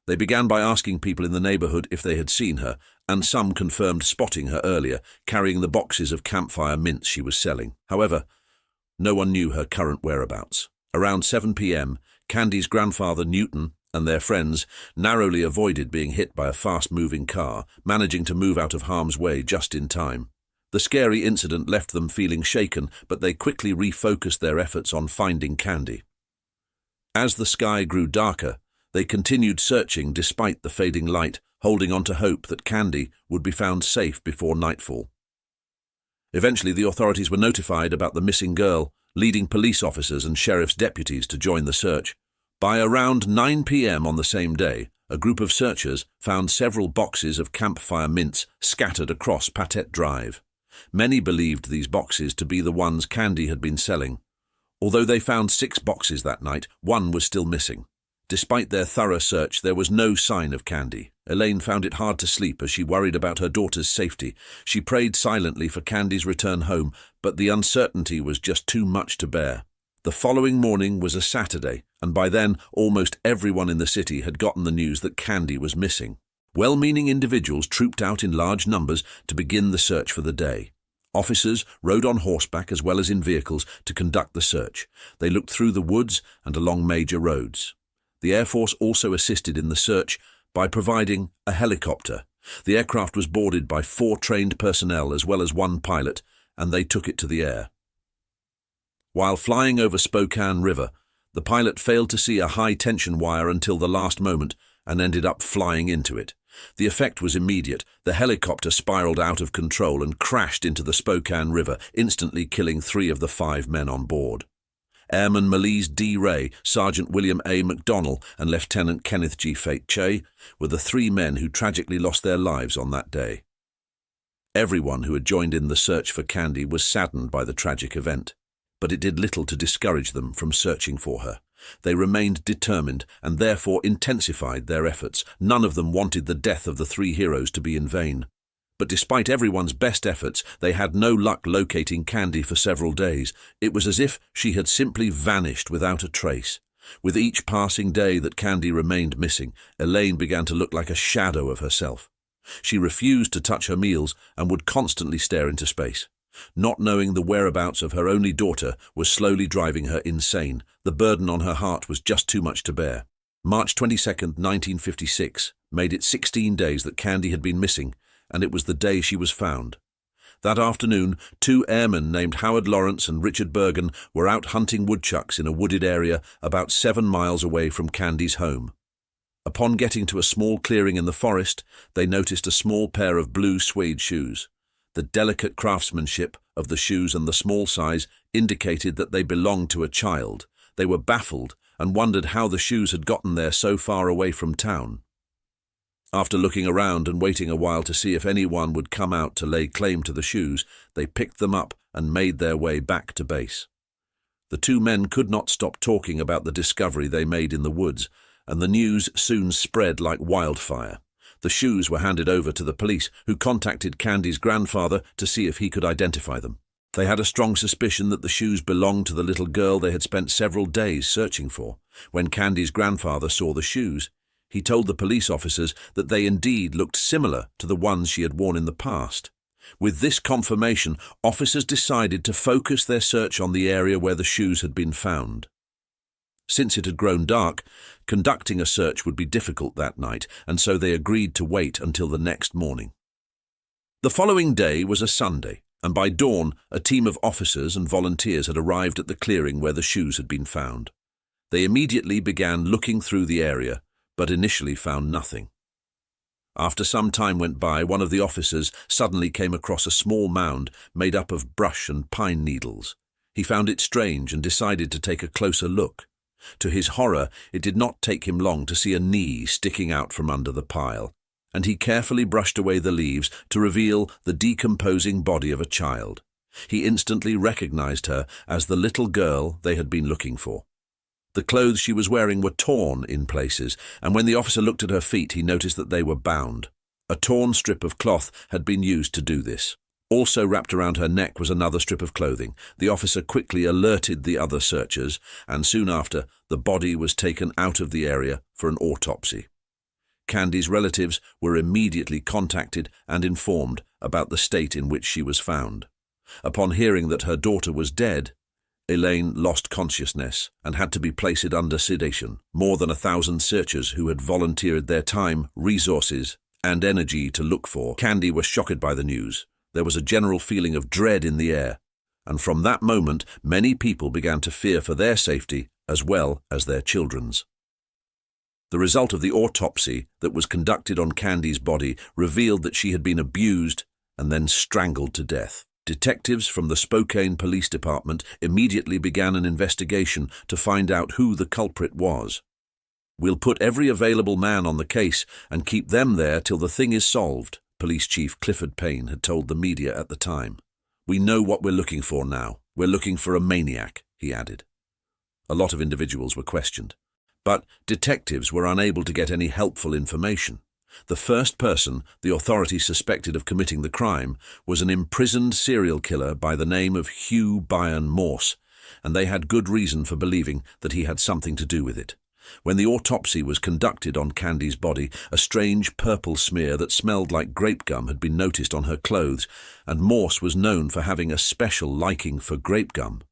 They began by asking people in the neighborhood if they had seen her, and some confirmed spotting her earlier, carrying the boxes of campfire mints she was selling. However, no one knew her current whereabouts. Around 7 p.m., Candy's grandfather, Newton, and their friends narrowly avoided being hit by a fast-moving car, managing to move out of harm's way just in time. The scary incident left them feeling shaken, but they quickly refocused their efforts on finding Candy. As the sky grew darker, they continued searching despite the fading light, holding on to hope that Candy would be found safe before nightfall. Eventually, the authorities were notified about the missing girl, leading police officers and sheriff's deputies to join the search. By around 9 p.m. on the same day, a group of searchers found several boxes of campfire mints scattered across Payot Drive. Many believed these boxes to be the ones Candy had been selling. Although they found 6 boxes that night, one was still missing. Despite their thorough search, there was no sign of Candy. Elaine found it hard to sleep as she worried about her daughter's safety. She prayed silently for Candy's return home, but the uncertainty was just too much to bear. The following morning was a Saturday, and by then almost everyone in the city had gotten the news that Candy was missing. Well-meaning individuals trooped out in large numbers to begin the search for the day. Officers rode on horseback as well as in vehicles to conduct the search. They looked through the woods and along major roads. The Air Force also assisted in the search by providing a helicopter. The aircraft was boarded by 4 trained personnel as well as 1 pilot, and they took it to the air. While flying over Spokane River, the pilot failed to see a high-tension wire until the last moment and ended up flying into it. The effect was immediate. The helicopter spiraled out of control and crashed into the Spokane River, instantly killing 3 of the 5 men on board. Airman Melise D. Ray, Sergeant William A. McDonnell, and Lieutenant Kenneth G. Fate Che were the 3 men who tragically lost their lives on that day. Everyone who had joined in the search for Candy was saddened by the tragic event, but it did little to discourage them from searching for her. They remained determined and therefore intensified their efforts. None of them wanted the death of the 3 heroes to be in vain. But despite everyone's best efforts, they had no luck locating Candy for several days. It was as if she had simply vanished without a trace. With each passing day that Candy remained missing, Elaine began to look like a shadow of herself. She refused to touch her meals and would constantly stare into space. Not knowing the whereabouts of her only daughter was slowly driving her insane. The burden on her heart was just too much to bear. March 22nd, 1956, made it 16 days that Candy had been missing, and it was the day she was found. That afternoon, 2 airmen named Howard Lawrence and Richard Bergen were out hunting woodchucks in a wooded area about 7 miles away from Candy's home. Upon getting to a small clearing in the forest, they noticed a small pair of blue suede shoes. The delicate craftsmanship of the shoes and the small size indicated that they belonged to a child. They were baffled and wondered how the shoes had gotten there so far away from town. After looking around and waiting a while to see if anyone would come out to lay claim to the shoes, they picked them up and made their way back to base. The 2 men could not stop talking about the discovery they made in the woods, and the news soon spread like wildfire. The shoes were handed over to the police, who contacted Candy's grandfather to see if he could identify them. They had a strong suspicion that the shoes belonged to the little girl they had spent several days searching for. When Candy's grandfather saw the shoes, he told the police officers that they indeed looked similar to the ones she had worn in the past. With this confirmation, officers decided to focus their search on the area where the shoes had been found. Since it had grown dark, conducting a search would be difficult that night, and so they agreed to wait until the next morning. The following day was a Sunday, and by dawn, a team of officers and volunteers had arrived at the clearing where the shoes had been found. They immediately began looking through the area, but initially found nothing. After some time went by, one of the officers suddenly came across a small mound made up of brush and pine needles. He found it strange and decided to take a closer look. To his horror, it did not take him long to see a knee sticking out from under the pile, and he carefully brushed away the leaves to reveal the decomposing body of a child. He instantly recognized her as the little girl they had been looking for. The clothes she was wearing were torn in places, and when the officer looked at her feet, he noticed that they were bound. A torn strip of cloth had been used to do this. Also wrapped around her neck was another strip of clothing. The officer quickly alerted the other searchers, and soon after, the body was taken out of the area for an autopsy. Candy's relatives were immediately contacted and informed about the state in which she was found. Upon hearing that her daughter was dead, Elaine lost consciousness and had to be placed under sedation. More than 1,000 searchers who had volunteered their time, resources, and energy to look for Candy were shocked by the news. There was a general feeling of dread in the air, and from that moment, many people began to fear for their safety as well as their children's. The result of the autopsy that was conducted on Candy's body revealed that she had been abused and then strangled to death. Detectives from the Spokane Police Department immediately began an investigation to find out who the culprit was. "We'll put every available man on the case and keep them there till the thing is solved," Police Chief Clifford Payne had told the media at the time. "We know what we're looking for now. We're looking for a maniac," he added. A lot of individuals were questioned, but detectives were unable to get any helpful information. The first person the authorities suspected of committing the crime was an imprisoned serial killer by the name of Hugh Byron Morse, and they had good reason for believing that he had something to do with it. When the autopsy was conducted on Candy's body, a strange purple smear that smelled like grape gum had been noticed on her clothes, and Morse was known for having a special liking for grape gum.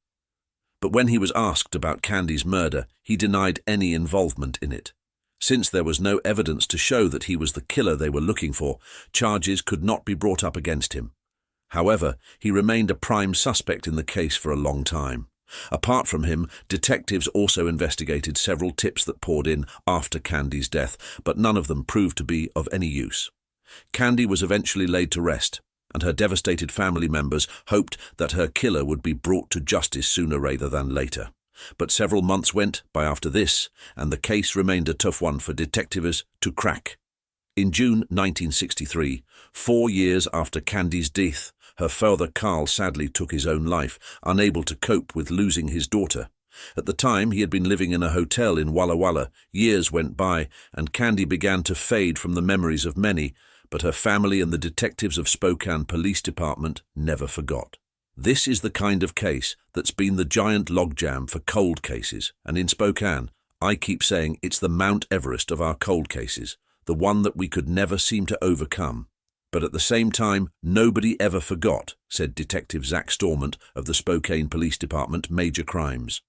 But when he was asked about Candy's murder, he denied any involvement in it. Since there was no evidence to show that he was the killer they were looking for, charges could not be brought up against him. However, he remained a prime suspect in the case for a long time. Apart from him, detectives also investigated several tips that poured in after Candy's death, but none of them proved to be of any use. Candy was eventually laid to rest, and her devastated family members hoped that her killer would be brought to justice sooner rather than later. But several months went by after this, and the case remained a tough one for detectives to crack. In June 1963, 4 years after Candy's death, her father Carl sadly took his own life, unable to cope with losing his daughter. At the time, he had been living in a hotel in Walla Walla. Years went by, and Candy began to fade from the memories of many, but her family and the detectives of Spokane Police Department never forgot. This is the kind of case that's been the giant logjam for cold cases, and in Spokane, I keep saying it's the Mount Everest of our cold cases, the one that we could never seem to overcome. But at the same time, nobody ever forgot, said Detective Zach Stormont of the Spokane Police Department Major Crimes.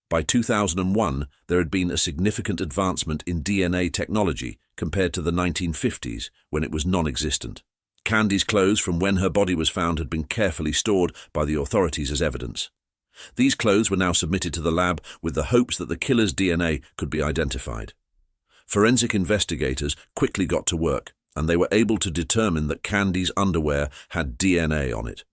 By 2001, there had been a significant advancement in DNA technology compared to the 1950s, when it was non-existent. Candy's clothes from when her body was found had been carefully stored by the authorities as evidence. These clothes were now submitted to the lab with the hopes that the killer's DNA could be identified. Forensic investigators quickly got to work, and they were able to determine that Candy's underwear had DNA on it.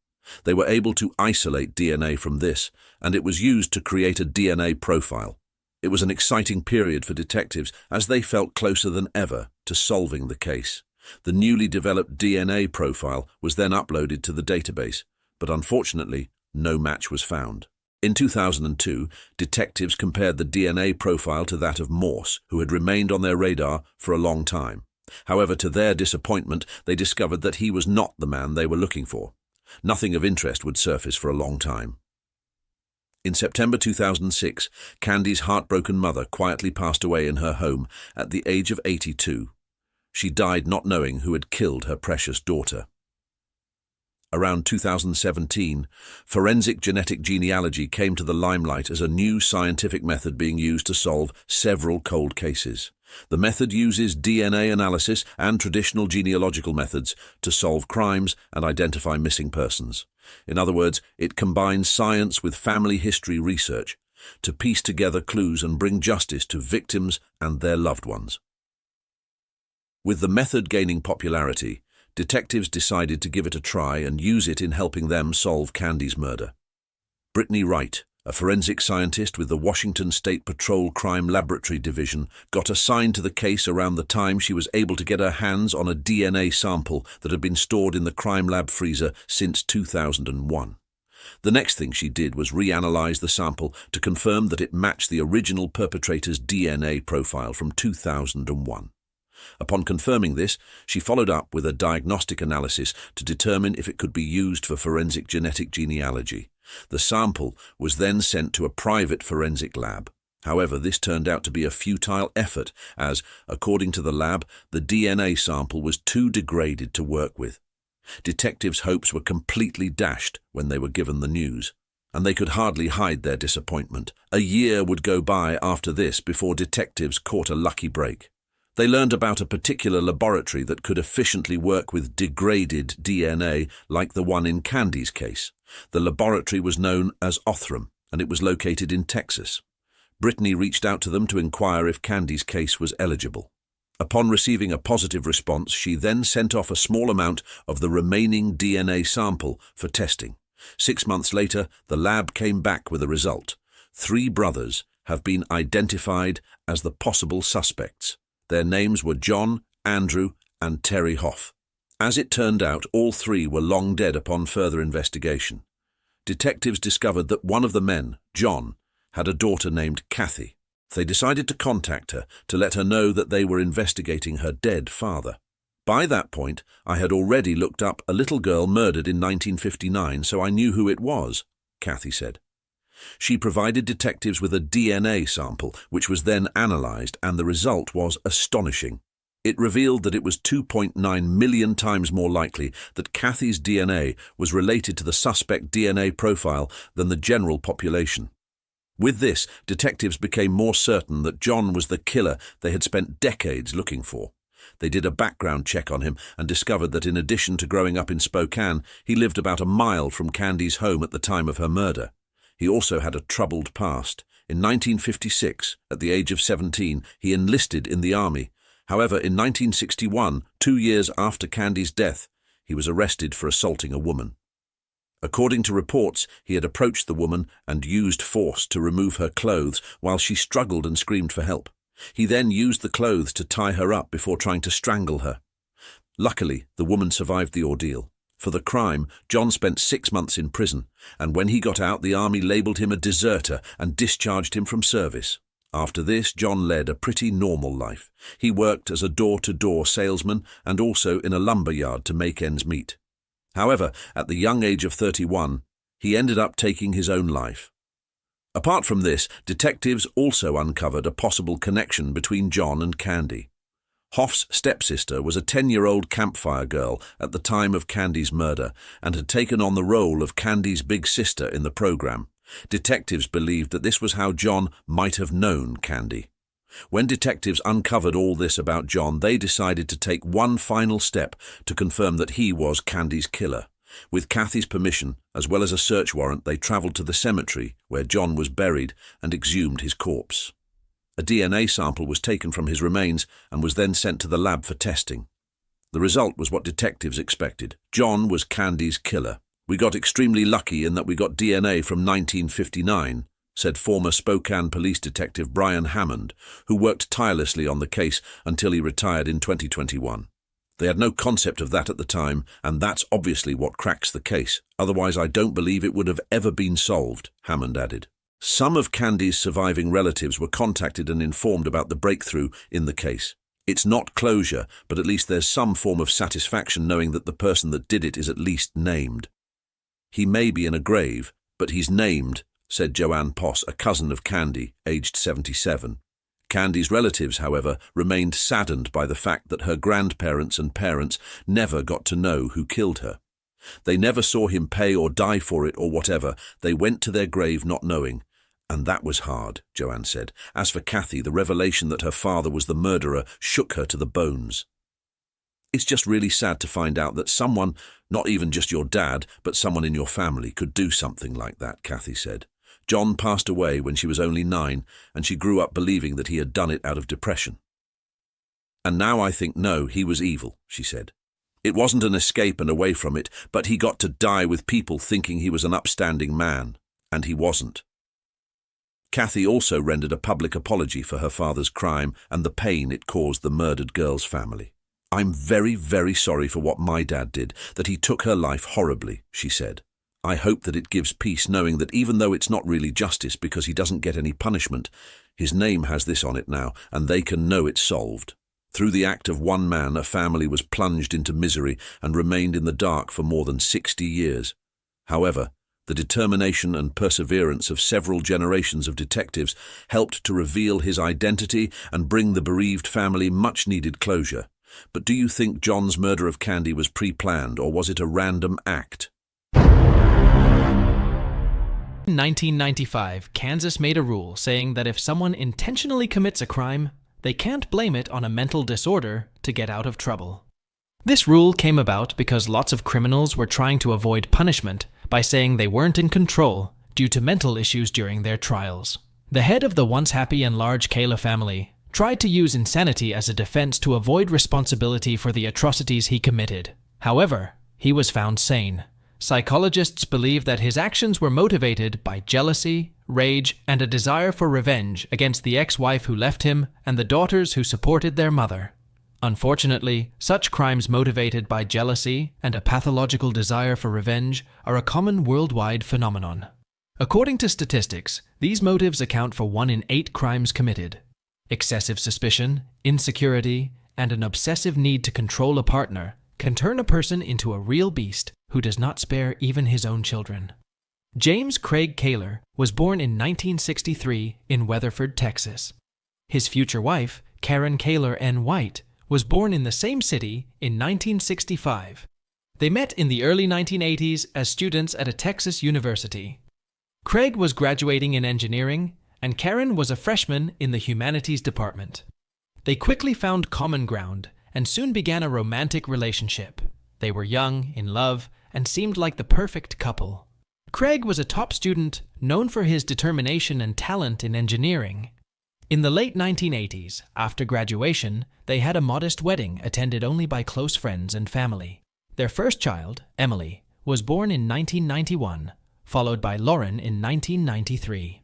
They were able to isolate DNA from this, and it was used to create a DNA profile. It was an exciting period for detectives as they felt closer than ever to solving the case. The newly developed DNA profile was then uploaded to the database, but unfortunately, no match was found. In 2002, detectives compared the DNA profile to that of Morse, who had remained on their radar for a long time. However, to their disappointment, they discovered that he was not the man they were looking for. Nothing of interest would surface for a long time. In September 2006, Candy's heartbroken mother quietly passed away in her home at the age of 82. She died not knowing who had killed her precious daughter. Around 2017, forensic genetic genealogy came to the limelight as a new scientific method being used to solve several cold cases. The method uses DNA analysis and traditional genealogical methods to solve crimes and identify missing persons. In other words, it combines science with family history research to piece together clues and bring justice to victims and their loved ones. With the method gaining popularity, detectives decided to give it a try and use it in helping them solve Candy's murder. Brittany Wright, a forensic scientist with the Washington State Patrol Crime Laboratory Division, got assigned to the case around the time she was able to get her hands on a DNA sample that had been stored in the crime lab freezer since 2001. The next thing she did was reanalyze the sample to confirm that it matched the original perpetrator's DNA profile from 2001. Upon confirming this, she followed up with a diagnostic analysis to determine if it could be used for forensic genetic genealogy. The sample was then sent to a private forensic lab. However, this turned out to be a futile effort as, according to the lab, the DNA sample was too degraded to work with. Detectives' hopes were completely dashed when they were given the news, and they could hardly hide their disappointment. A year would go by after this before detectives caught a lucky break. They learned about a particular laboratory that could efficiently work with degraded DNA like the one in Candy's case. The laboratory was known as Othram, and it was located in Texas. Brittany reached out to them to inquire if Candy's case was eligible. Upon receiving a positive response, she then sent off a small amount of the remaining DNA sample for testing. 6 months later, the lab came back with a result. 3 brothers have been identified as the possible suspects. Their names were John, Andrew, and Terry Hoff. As it turned out, all 3 were long dead upon further investigation. Detectives discovered that one of the men, John, had a daughter named Kathy. They decided to contact her to let her know that they were investigating her dead father. By that point, I had already looked up a little girl murdered in 1959, so I knew who it was, Kathy said. She provided detectives with a DNA sample, which was then analysed, and the result was astonishing. It revealed that it was 2.9 million times more likely that Kathy's DNA was related to the suspect DNA profile than the general population. With this, detectives became more certain that John was the killer they had spent decades looking for. They did a background check on him and discovered that in addition to growing up in Spokane, he lived about a mile from Candy's home at the time of her murder. He also had a troubled past. In 1956, at the age of 17, he enlisted in the army. However, in 1961, 2 years after Candy's death, he was arrested for assaulting a woman. According to reports, he had approached the woman and used force to remove her clothes while she struggled and screamed for help. He then used the clothes to tie her up before trying to strangle her. Luckily, the woman survived the ordeal. For the crime, John spent 6 months in prison, and when he got out, the army labelled him a deserter and discharged him from service. After this, John led a pretty normal life. He worked as a door-to-door salesman and also in a lumber yard to make ends meet. However, at the young age of 31, he ended up taking his own life. Apart from this, detectives also uncovered a possible connection between John and Candy. Hoff's stepsister was a 10-year-old campfire girl at the time of Candy's murder and had taken on the role of Candy's big sister in the program. Detectives believed that this was how John might have known Candy. When detectives uncovered all this about John, they decided to take one final step to confirm that he was Candy's killer. With Kathy's permission, as well as a search warrant, they travelled to the cemetery where John was buried and exhumed his corpse. A DNA sample was taken from his remains and was then sent to the lab for testing. The result was what detectives expected. John was Candy's killer. "We got extremely lucky in that we got DNA from 1959, said former Spokane police detective Brian Hammond, who worked tirelessly on the case until he retired in 2021. They had no concept of that at the time, and that's obviously what cracks the case. Otherwise, I don't believe it would have ever been solved, Hammond added. Some of Candy's surviving relatives were contacted and informed about the breakthrough in the case. It's not closure, but at least there's some form of satisfaction knowing that the person that did it is at least named. He may be in a grave, but he's named, said Joanne Poss, a cousin of Candy, aged 77. Candy's relatives, however, remained saddened by the fact that her grandparents and parents never got to know who killed her. They never saw him pay or die for it or whatever. They went to their grave not knowing. And that was hard, Joanne said. As for Kathy, the revelation that her father was the murderer shook her to the bones. It's just really sad to find out that someone, not even just your dad, but someone in your family, could do something like that, Kathy said. John passed away when she was only 9, and she grew up believing that he had done it out of depression. And now I think, no, he was evil, she said. It wasn't an escape and away from it, but he got to die with people thinking he was an upstanding man, and he wasn't. Kathy also rendered a public apology for her father's crime and the pain it caused the murdered girl's family. I'm very, very sorry for what my dad did, that he took her life horribly, she said. I hope that it gives peace knowing that even though it's not really justice because he doesn't get any punishment, his name has this on it now, and they can know it's solved. Through the act of one man, a family was plunged into misery and remained in the dark for more than 60 years. However, the determination and perseverance of several generations of detectives helped to reveal his identity and bring the bereaved family much-needed closure. But do you think John's murder of Candy was pre-planned, or was it a random act? In 1995, Kansas made a rule saying that if someone intentionally commits a crime, they can't blame it on a mental disorder to get out of trouble. This rule came about because lots of criminals were trying to avoid punishment by saying they weren't in control due to mental issues during their trials. The head of the once happy and large Kayla family tried to use insanity as a defense to avoid responsibility for the atrocities he committed. However, he was found sane. Psychologists believe that his actions were motivated by jealousy, rage, and a desire for revenge against the ex-wife who left him and the daughters who supported their mother. Unfortunately, such crimes motivated by jealousy and a pathological desire for revenge are a common worldwide phenomenon. According to statistics, These motives account for 1 in 8 crimes committed. Excessive suspicion, insecurity, and an obsessive need to control a partner can turn a person into a real beast who does not spare even his own children. James Craig Kaler was born in 1963 in Weatherford, Texas. His future wife, Karen Kaler N. White, was born in the same city in 1965. They met in the early 1980s as students at a Texas university. Craig was graduating in engineering, and Karen was a freshman in the humanities department. They quickly found common ground and soon began a romantic relationship. They were young, in love, and seemed like the perfect couple. Craig was a top student known for his determination and talent in engineering. In the late 1980s, after graduation, they had a modest wedding attended only by close friends and family. Their first child, Emily, was born in 1991, followed by Lauren in 1993.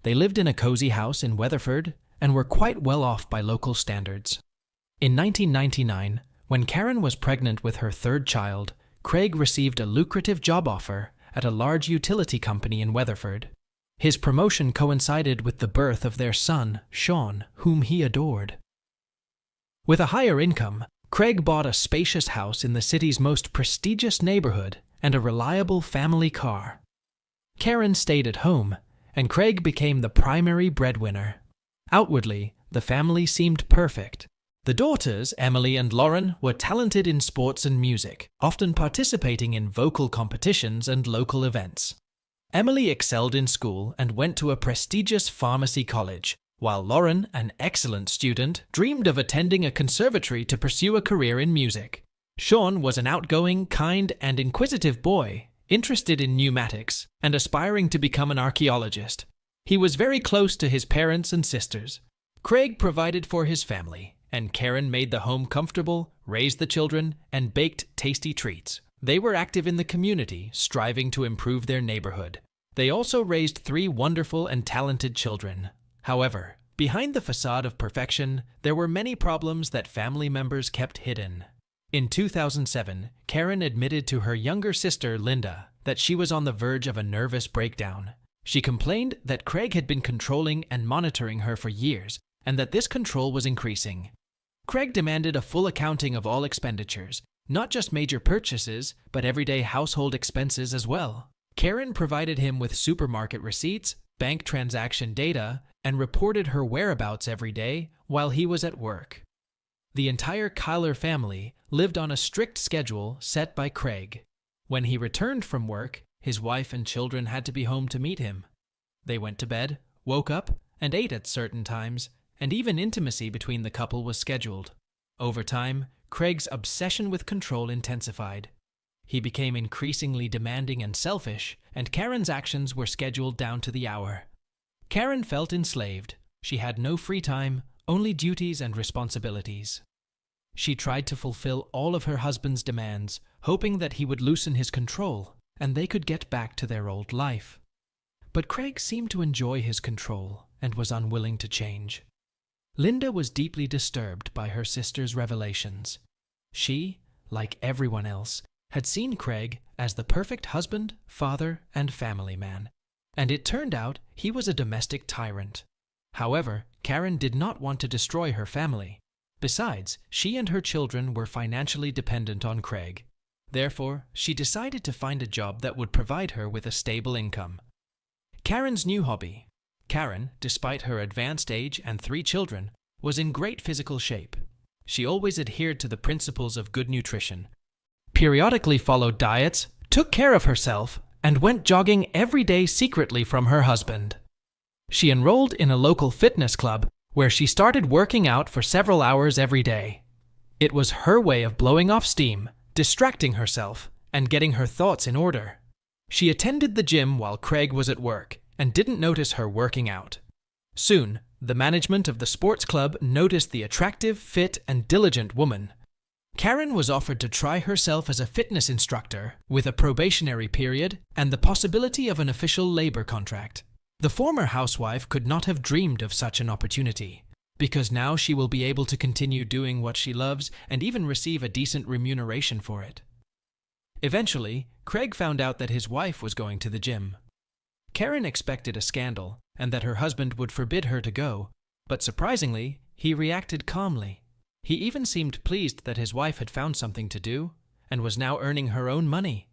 They lived in a cozy house in Weatherford and were quite well off by local standards. In 1999, when Karen was pregnant with her third child, Craig received a lucrative job offer at a large utility company in Weatherford. His promotion coincided with the birth of their son, Sean, whom he adored. With a higher income, Craig bought a spacious house in the city's most prestigious neighborhood and a reliable family car. Karen stayed at home, and Craig became the primary breadwinner. Outwardly, the family seemed perfect. The daughters, Emily and Lauren, were talented in sports and music, often participating in vocal competitions and local events. Emily excelled in school and went to a prestigious pharmacy college, while Lauren, an excellent student, dreamed of attending a conservatory to pursue a career in music. Sean was an outgoing, kind, and inquisitive boy, interested in pneumatics and aspiring to become an archaeologist. He was very close to his parents and sisters. Craig provided for his family, and Karen made the home comfortable, raised the children, and baked tasty treats. They were active in the community, striving to improve their neighborhood. They also raised 3 wonderful and talented children. However, behind the facade of perfection, there were many problems that family members kept hidden. In 2007, Karen admitted to her younger sister, Linda, that she was on the verge of a nervous breakdown. She complained that Craig had been controlling and monitoring her for years, and that this control was increasing. Craig demanded a full accounting of all expenditures, not just major purchases, but everyday household expenses as well. Karen provided him with supermarket receipts, bank transaction data, and reported her whereabouts every day while he was at work. The entire Kaler family lived on a strict schedule set by Craig. When he returned from work, his wife and children had to be home to meet him. They went to bed, woke up, and ate at certain times, and even intimacy between the couple was scheduled. Over time, Craig's obsession with control intensified. He became increasingly demanding and selfish, and Karen's actions were scheduled down to the hour. Karen felt enslaved. She had no free time, only duties and responsibilities. She tried to fulfill all of her husband's demands, hoping that he would loosen his control, and they could get back to their old life. But Craig seemed to enjoy his control and was unwilling to change. Linda was deeply disturbed by her sister's revelations. She, like everyone else, had seen Craig as the perfect husband, father, and family man, and it turned out he was a domestic tyrant. However, Karen did not want to destroy her family. Besides, she and her children were financially dependent on Craig. Therefore, she decided to find a job that would provide her with a stable income. Karen's new hobby. Karen, despite her advanced age and 3 children, was in great physical shape. She always adhered to the principles of good nutrition, periodically followed diets, took care of herself, and went jogging every day secretly from her husband. She enrolled in a local fitness club where she started working out for several hours every day. It was her way of blowing off steam, distracting herself, and getting her thoughts in order. She attended the gym while Craig was at work and didn't notice her working out. Soon, the management of the sports club noticed the attractive, fit, and diligent woman. Karen was offered to try herself as a fitness instructor with a probationary period and the possibility of an official labor contract. The former housewife could not have dreamed of such an opportunity, because now she will be able to continue doing what she loves and even receive a decent remuneration for it. Eventually, Craig found out that his wife was going to the gym. Karen expected a scandal and that her husband would forbid her to go, but surprisingly, he reacted calmly. He even seemed pleased that his wife had found something to do and was now earning her own money.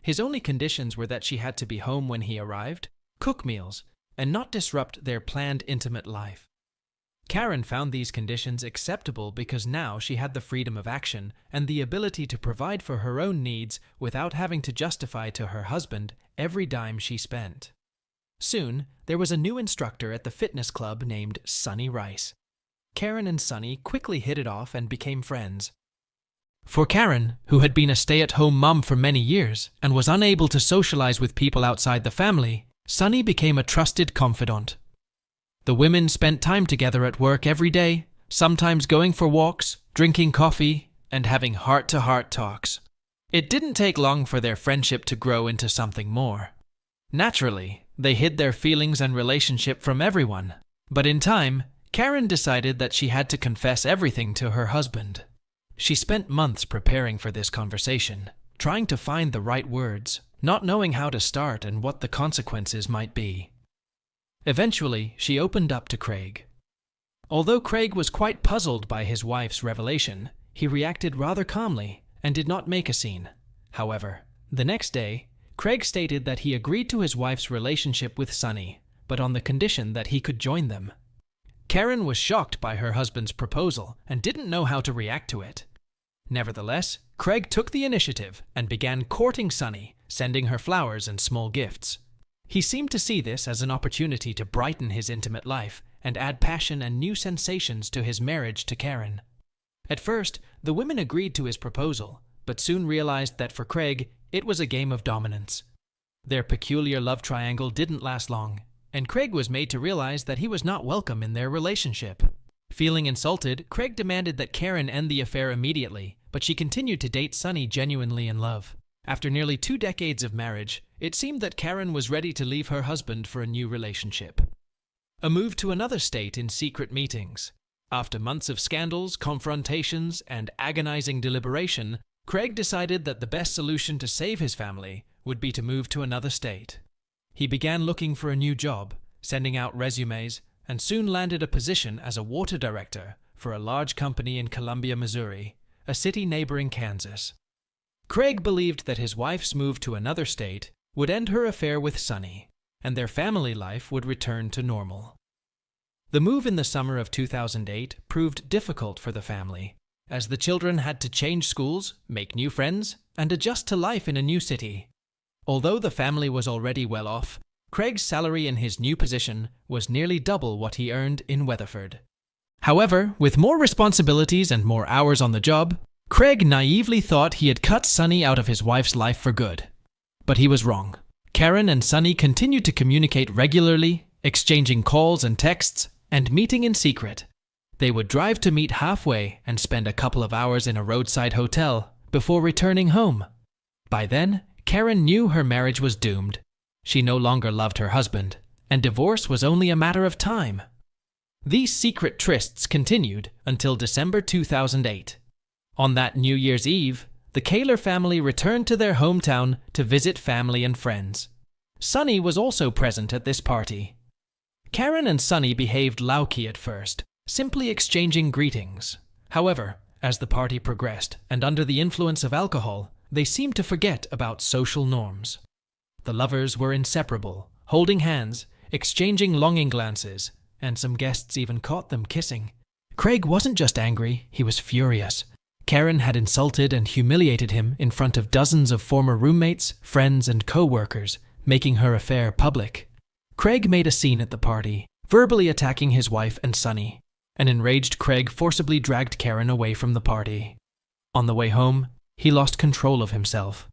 His only conditions were that she had to be home when he arrived, cook meals, and not disrupt their planned intimate life. Karen found these conditions acceptable because now she had the freedom of action and the ability to provide for her own needs without having to justify to her husband every dime she spent. Soon, there was a new instructor at the fitness club named Sonny Rice. Karen and Sonny quickly hit it off and became friends. For Karen, who had been a stay-at-home mom for many years and was unable to socialize with people outside the family, Sonny became a trusted confidant. The women spent time together at work every day, sometimes going for walks, drinking coffee, and having heart-to-heart talks. It didn't take long for their friendship to grow into something more. Naturally, they hid their feelings and relationship from everyone, but in time, Karen decided that she had to confess everything to her husband. She spent months preparing for this conversation, trying to find the right words, not knowing how to start and what the consequences might be. Eventually, she opened up to Craig. Although Craig was quite puzzled by his wife's revelation, he reacted rather calmly and did not make a scene. However, the next day, Craig stated that he agreed to his wife's relationship with Sonny, but on the condition that he could join them. Karen was shocked by her husband's proposal and didn't know how to react to it. Nevertheless, Craig took the initiative and began courting Sonny, sending her flowers and small gifts. He seemed to see this as an opportunity to brighten his intimate life and add passion and new sensations to his marriage to Karen. At first, the women agreed to his proposal, but soon realized that for Craig, it was a game of dominance. Their peculiar love triangle didn't last long, and Craig was made to realize that he was not welcome in their relationship. Feeling insulted, Craig demanded that Karen end the affair immediately, but she continued to date Sonny genuinely in love. After nearly 2 decades of marriage, it seemed that Karen was ready to leave her husband for a new relationship. A move to another state in secret meetings. After months of scandals, confrontations, and agonizing deliberation, Craig decided that the best solution to save his family would be to move to another state. He began looking for a new job, sending out resumes, and soon landed a position as a water director for a large company in Columbia, Missouri, a city neighboring Kansas. Craig believed that his wife's move to another state would end her affair with Sonny, and their family life would return to normal. The move in the summer of 2008 proved difficult for the family, as the children had to change schools, make new friends, and adjust to life in a new city. Although the family was already well off, Craig's salary in his new position was nearly double what he earned in Weatherford. However, with more responsibilities and more hours on the job, Craig naively thought he had cut Sonny out of his wife's life for good. But he was wrong. Karen and Sonny continued to communicate regularly, exchanging calls and texts, and meeting in secret. They would drive to meet halfway and spend a couple of hours in a roadside hotel before returning home. By then, Karen knew her marriage was doomed. She no longer loved her husband, and divorce was only a matter of time. These secret trysts continued until December 2008. On that New Year's Eve, the Kaler family returned to their hometown to visit family and friends. Sonny was also present at this party. Karen and Sonny behaved low-key at first, simply exchanging greetings. However, as the party progressed and under the influence of alcohol, they seemed to forget about social norms. The lovers were inseparable, holding hands, exchanging longing glances, and some guests even caught them kissing. Craig wasn't just angry, he was furious. Karen had insulted and humiliated him in front of dozens of former roommates, friends, and co-workers, making her affair public. Craig made a scene at the party, verbally attacking his wife and Sonny. An enraged Craig forcibly dragged Karen away from the party. On the way home, he lost control of himself.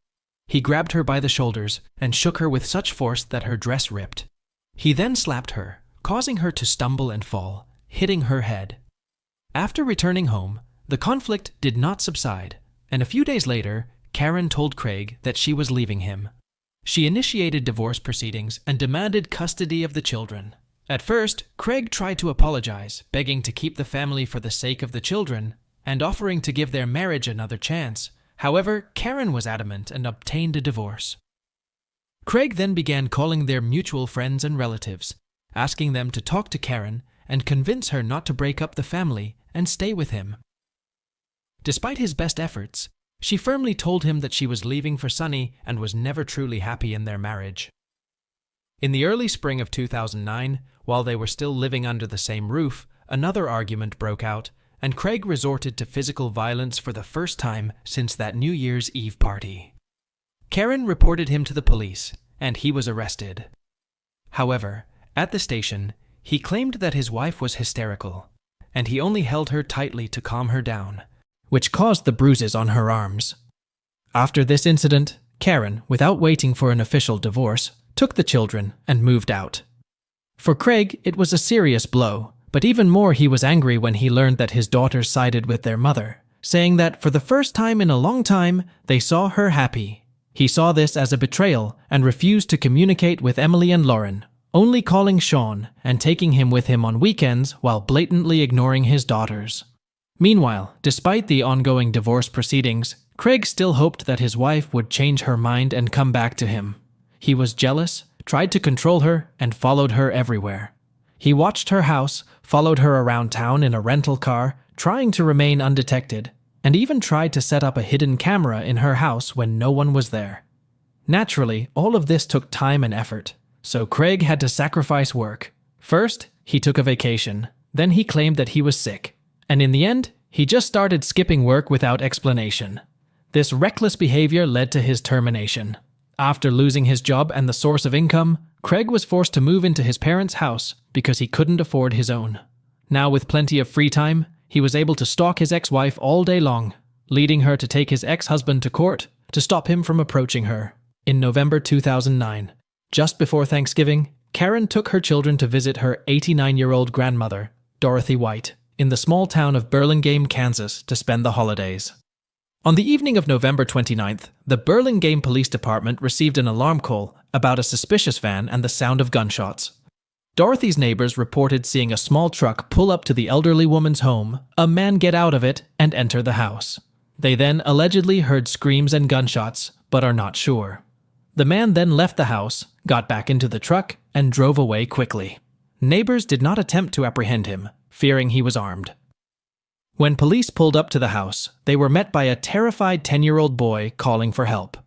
He grabbed her by the shoulders and shook her with such force that her dress ripped. He then slapped her, causing her to stumble and fall, hitting her head. After returning home, the conflict did not subside, and a few days later, Karen told Craig that she was leaving him. She initiated divorce proceedings and demanded custody of the children. At first, Craig tried to apologize, begging to keep the family for the sake of the children, and offering to give their marriage another chance. However, Karen was adamant and obtained a divorce. Craig then began calling their mutual friends and relatives, asking them to talk to Karen and convince her not to break up the family and stay with him. Despite his best efforts, she firmly told him that she was leaving for Sonny and was never truly happy in their marriage. In the early spring of 2009, while they were still living under the same roof, another argument broke out, and Craig resorted to physical violence for the first time since that New Year's Eve party. Karen reported him to the police, and he was arrested. However, at the station, he claimed that his wife was hysterical, and he only held her tightly to calm her down, which caused the bruises on her arms. After this incident, Karen, without waiting for an official divorce, took the children and moved out. For Craig, it was a serious blow, but even more he was angry when he learned that his daughters sided with their mother, saying that for the first time in a long time, they saw her happy. He saw this as a betrayal and refused to communicate with Emily and Lauren, only calling Sean and taking him with him on weekends while blatantly ignoring his daughters. Meanwhile, despite the ongoing divorce proceedings, Craig still hoped that his wife would change her mind and come back to him. He was jealous, tried to control her, and followed her everywhere. He watched her house, followed her around town in a rental car, trying to remain undetected, and even tried to set up a hidden camera in her house when no one was there. Naturally, all of this took time and effort, so Craig had to sacrifice work. First, he took a vacation, then he claimed that he was sick, and in the end, he just started skipping work without explanation. This reckless behavior led to his termination. After losing his job and the source of income, Craig was forced to move into his parents' house because he couldn't afford his own. Now with plenty of free time, he was able to stalk his ex-wife all day long, leading her to take his ex-husband to court to stop him from approaching her. In November 2009, just before Thanksgiving, Karen took her children to visit her 89-year-old grandmother, Dorothy White, in the small town of Burlingame, Kansas, to spend the holidays. On the evening of November 29th, the Burlingame Police Department received an alarm call about a suspicious van and the sound of gunshots. Dorothy's neighbors reported seeing a small truck pull up to the elderly woman's home, a man get out of it, and enter the house. They then allegedly heard screams and gunshots, but are not sure. The man then left the house, got back into the truck, and drove away quickly. Neighbors did not attempt to apprehend him, fearing he was armed. When police pulled up to the house, they were met by a terrified 10-year-old boy calling for help.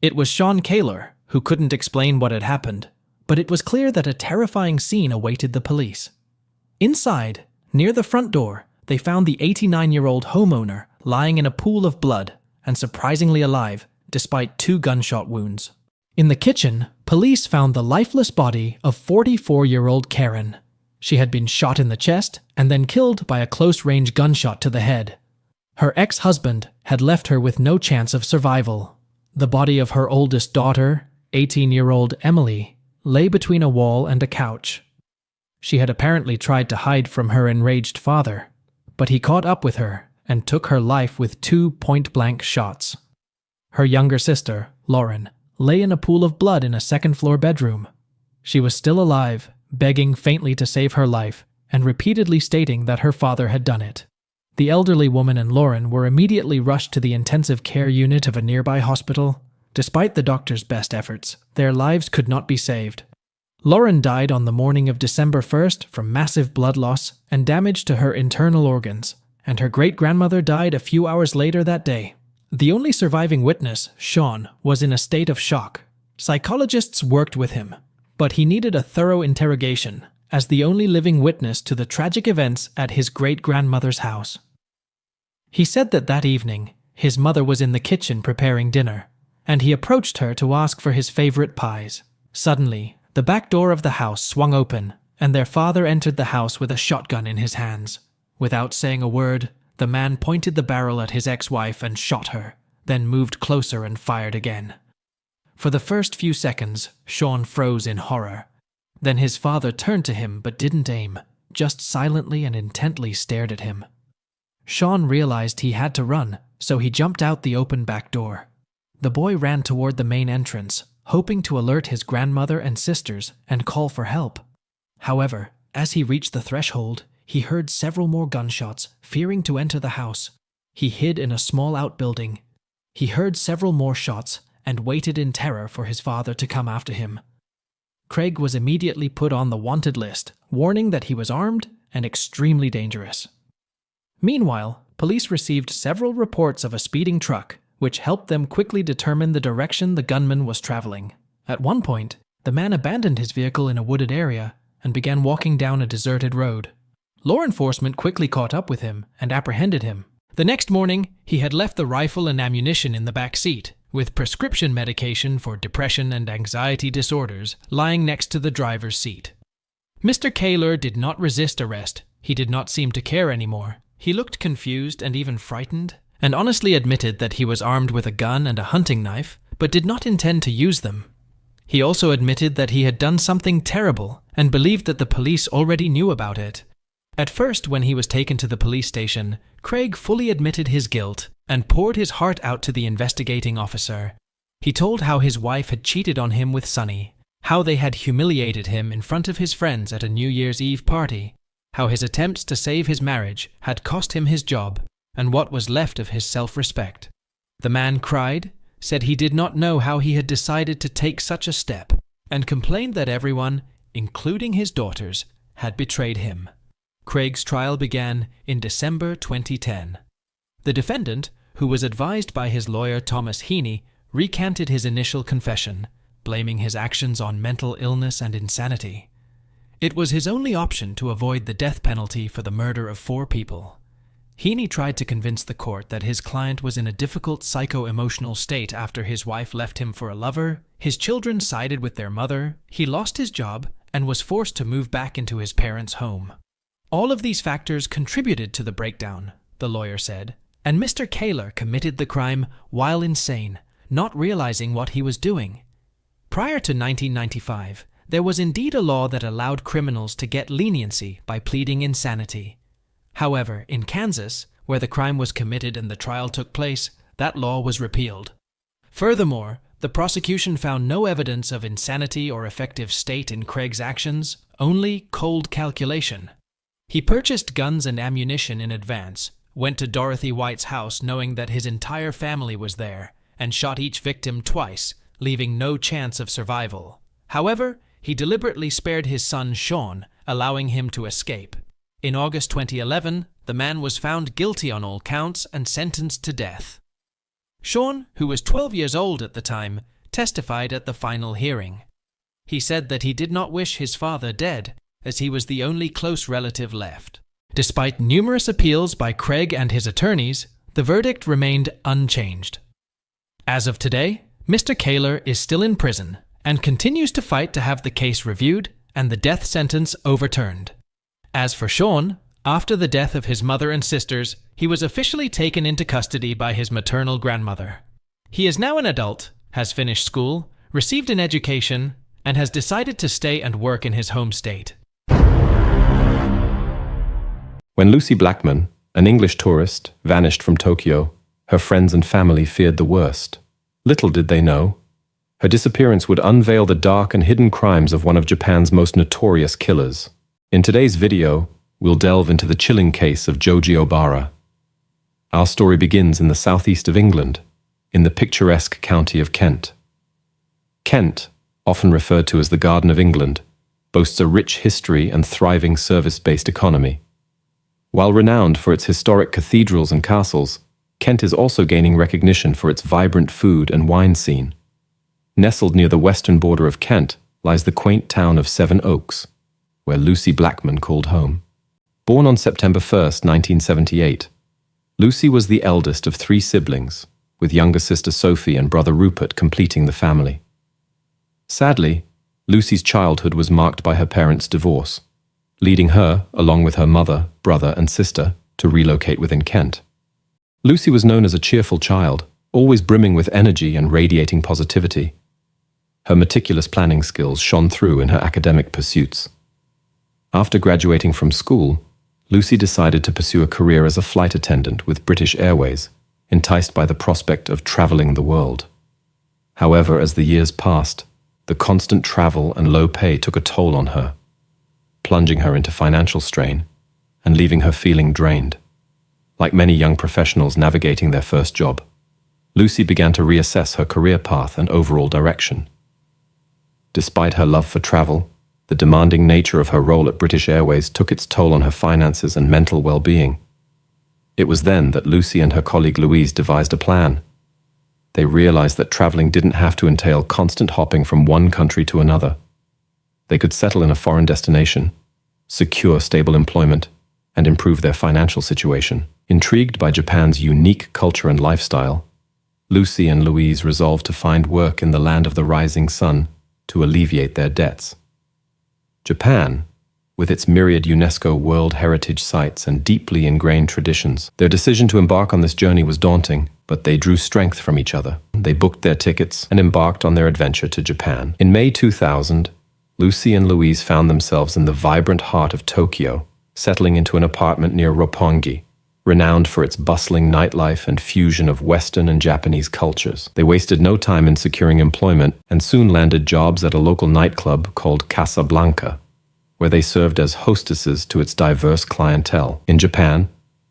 It was Sean Kaler, who couldn't explain what had happened, but it was clear that a terrifying scene awaited the police. Inside, near the front door, they found the 89-year-old homeowner lying in a pool of blood and surprisingly alive, despite 2 gunshot wounds. In the kitchen, police found the lifeless body of 44-year-old Karen. She had been shot in the chest and then killed by a close-range gunshot to the head. Her ex-husband had left her with no chance of survival. The body of her oldest daughter, 18-year-old Emily, lay between a wall and a couch. She had apparently tried to hide from her enraged father, but he caught up with her and took her life with 2 point-blank shots. Her younger sister, Lauren, lay in a pool of blood in a second-floor bedroom. She was still alive, begging faintly to save her life, and repeatedly stating that her father had done it. The elderly woman and Lauren were immediately rushed to the intensive care unit of a nearby hospital. Despite the doctor's best efforts, their lives could not be saved. Lauren died on the morning of December 1st from massive blood loss and damage to her internal organs, and her great-grandmother died a few hours later that day. The only surviving witness, Sean, was in a state of shock. Psychologists worked with him, but he needed a thorough interrogation as the only living witness to the tragic events at his great-grandmother's house. He said that that evening, his mother was in the kitchen preparing dinner, and he approached her to ask for his favorite pies. Suddenly, the back door of the house swung open, and their father entered the house with a shotgun in his hands. Without saying a word, the man pointed the barrel at his ex-wife and shot her, then moved closer and fired again. For the first few seconds, Sean froze in horror. Then his father turned to him but didn't aim, just silently and intently stared at him. Sean realized he had to run, so he jumped out the open back door. The boy ran toward the main entrance, hoping to alert his grandmother and sisters and call for help. However, as he reached the threshold, he heard several more gunshots, fearing to enter the house. He hid in a small outbuilding. He heard several more shots and waited in terror for his father to come after him. Craig was immediately put on the wanted list, warning that he was armed and extremely dangerous. Meanwhile, police received several reports of a speeding truck, which helped them quickly determine the direction the gunman was traveling. At one point, the man abandoned his vehicle in a wooded area and began walking down a deserted road. Law enforcement quickly caught up with him and apprehended him. The next morning, he had left the rifle and ammunition in the back seat, with prescription medication for depression and anxiety disorders lying next to the driver's seat. Mr. Kaler did not resist arrest. He did not seem to care anymore. He looked confused and even frightened, and honestly admitted that he was armed with a gun and a hunting knife, but did not intend to use them. He also admitted that he had done something terrible and believed that the police already knew about it. At first, when he was taken to the police station, Craig fully admitted his guilt and poured his heart out to the investigating officer. He told how his wife had cheated on him with Sonny, how they had humiliated him in front of his friends at a New Year's Eve party, how his attempts to save his marriage had cost him his job and what was left of his self-respect. The man cried, said he did not know how he had decided to take such a step, and complained that everyone, including his daughters, had betrayed him. Craig's trial began in December 2010. The defendant, who was advised by his lawyer Thomas Heaney, recanted his initial confession, blaming his actions on mental illness and insanity. It was his only option to avoid the death penalty for the murder of 4 people. Heaney tried to convince the court that his client was in a difficult psycho-emotional state after his wife left him for a lover, his children sided with their mother, he lost his job, and was forced to move back into his parents' home. All of these factors contributed to the breakdown, the lawyer said, and Mr. Kaler committed the crime while insane, not realizing what he was doing. Prior to 1995, there was indeed a law that allowed criminals to get leniency by pleading insanity. However, in Kansas, where the crime was committed and the trial took place, that law was repealed. Furthermore, the prosecution found no evidence of insanity or affective state in Craig's actions, only cold calculation. He purchased guns and ammunition in advance, went to Dorothy White's house knowing that his entire family was there, and shot each victim twice, leaving no chance of survival. However, he deliberately spared his son Sean, allowing him to escape. In August 2011, the man was found guilty on all counts and sentenced to death. Sean, who was 12 years old at the time, testified at the final hearing. He said that he did not wish his father dead, as he was the only close relative left. Despite numerous appeals by Craig and his attorneys, the verdict remained unchanged. As of today, Mr. Kaler is still in prison and continues to fight to have the case reviewed and the death sentence overturned. As for Sean, after the death of his mother and sisters, he was officially taken into custody by his maternal grandmother. He is now an adult, has finished school, received an education, and has decided to stay and work in his home state. When Lucy Blackman, an English tourist, vanished from Tokyo, her friends and family feared the worst. Little did they know, her disappearance would unveil the dark and hidden crimes of one of Japan's most notorious killers. In today's video, we'll delve into the chilling case of Joji Obara. Our story begins in the southeast of England, in the picturesque county of Kent. Kent, often referred to as the Garden of England, boasts a rich history and thriving service-based economy. While renowned for its historic cathedrals and castles, Kent is also gaining recognition for its vibrant food and wine scene. Nestled near the western border of Kent lies the quaint town of Sevenoaks, where Lucy Blackman called home. Born on September 1, 1978, Lucy was the eldest of 3 siblings, with younger sister Sophie and brother Rupert completing the family. Sadly, Lucy's childhood was marked by her parents' divorce, leading her, along with her mother, brother, and sister, to relocate within Kent. Lucy was known as a cheerful child, always brimming with energy and radiating positivity. Her meticulous planning skills shone through in her academic pursuits. After graduating from school, Lucy decided to pursue a career as a flight attendant with British Airways, enticed by the prospect of traveling the world. However, as the years passed, the constant travel and low pay took a toll on her, plunging her into financial strain and leaving her feeling drained. Like many young professionals navigating their first job, Lucy began to reassess her career path and overall direction. Despite her love for travel, the demanding nature of her role at British Airways took its toll on her finances and mental well-being. It was then that Lucy and her colleague Louise devised a plan. They realized that traveling didn't have to entail constant hopping from one country to another. They could settle in a foreign destination, secure stable employment, and improve their financial situation. Intrigued by Japan's unique culture and lifestyle, Lucy and Louise resolved to find work in the land of the rising sun to alleviate their debts. Japan, with its myriad UNESCO World Heritage sites and deeply ingrained traditions, their decision to embark on this journey was daunting, but they drew strength from each other. They booked their tickets and embarked on their adventure to Japan. In May 2000, Lucy and Louise found themselves in the vibrant heart of Tokyo, settling into an apartment near Roppongi, renowned for its bustling nightlife and fusion of Western and Japanese cultures. They wasted no time in securing employment and soon landed jobs at a local nightclub called Casablanca, where they served as hostesses to its diverse clientele. In Japan,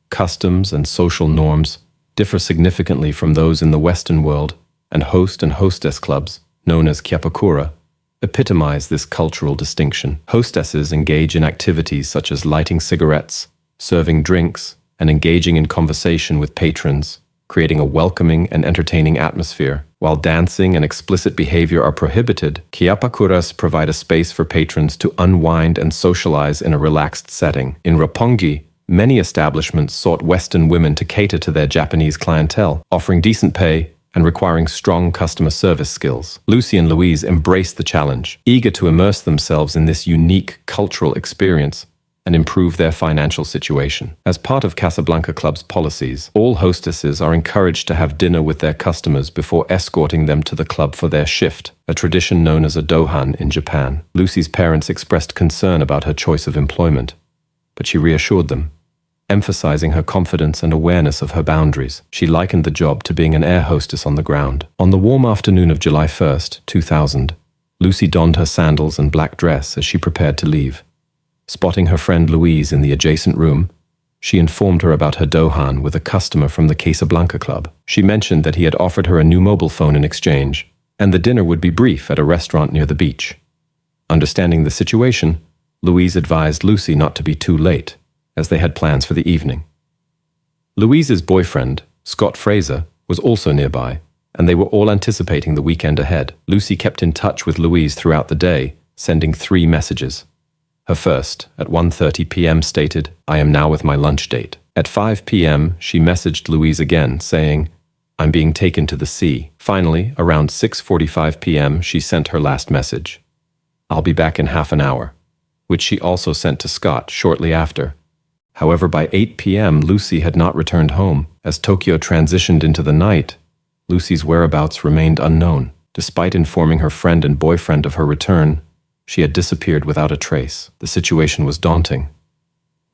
customs and social norms differ significantly from those in the Western world, and host and hostess clubs, known as kyapakura, epitomize this cultural distinction. Hostesses engage in activities such as lighting cigarettes, serving drinks, and engaging in conversation with patrons, creating a welcoming and entertaining atmosphere. While dancing and explicit behavior are prohibited, kyapakuras provide a space for patrons to unwind and socialize in a relaxed setting. In Roppongi, many establishments sought Western women to cater to their Japanese clientele, offering decent pay and requiring strong customer service skills. Lucy and Louise embraced the challenge, eager to immerse themselves in this unique cultural experience and improve their financial situation. As part of Casablanca Club's policies, all hostesses are encouraged to have dinner with their customers before escorting them to the club for their shift, a tradition known as a dohan in Japan. Lucy's parents expressed concern about her choice of employment, but she reassured them, emphasizing her confidence and awareness of her boundaries. She likened the job to being an air hostess on the ground. On the warm afternoon of July 1st, 2000, Lucy donned her sandals and black dress as she prepared to leave. Spotting her friend Louise in the adjacent room, she informed her about her dohan with a customer from the Casablanca Club. She mentioned that he had offered her a new mobile phone in exchange, and the dinner would be brief at a restaurant near the beach. Understanding the situation, Louise advised Lucy not to be too late, as they had plans for the evening. Louise's boyfriend, Scott Fraser, was also nearby, and they were all anticipating the weekend ahead. Lucy kept in touch with Louise throughout the day, sending 3 messages. Her first, at 1:30 p.m., stated, "I am now with my lunch date." At 5 p.m., she messaged Louise again, saying, "I'm being taken to the sea." Finally, around 6:45 p.m., she sent her last message, "I'll be back in half an hour," which she also sent to Scott shortly after. However, by 8 p.m., Lucy had not returned home. As Tokyo transitioned into the night, Lucy's whereabouts remained unknown. Despite informing her friend and boyfriend of her return, she had disappeared without a trace. The situation was daunting.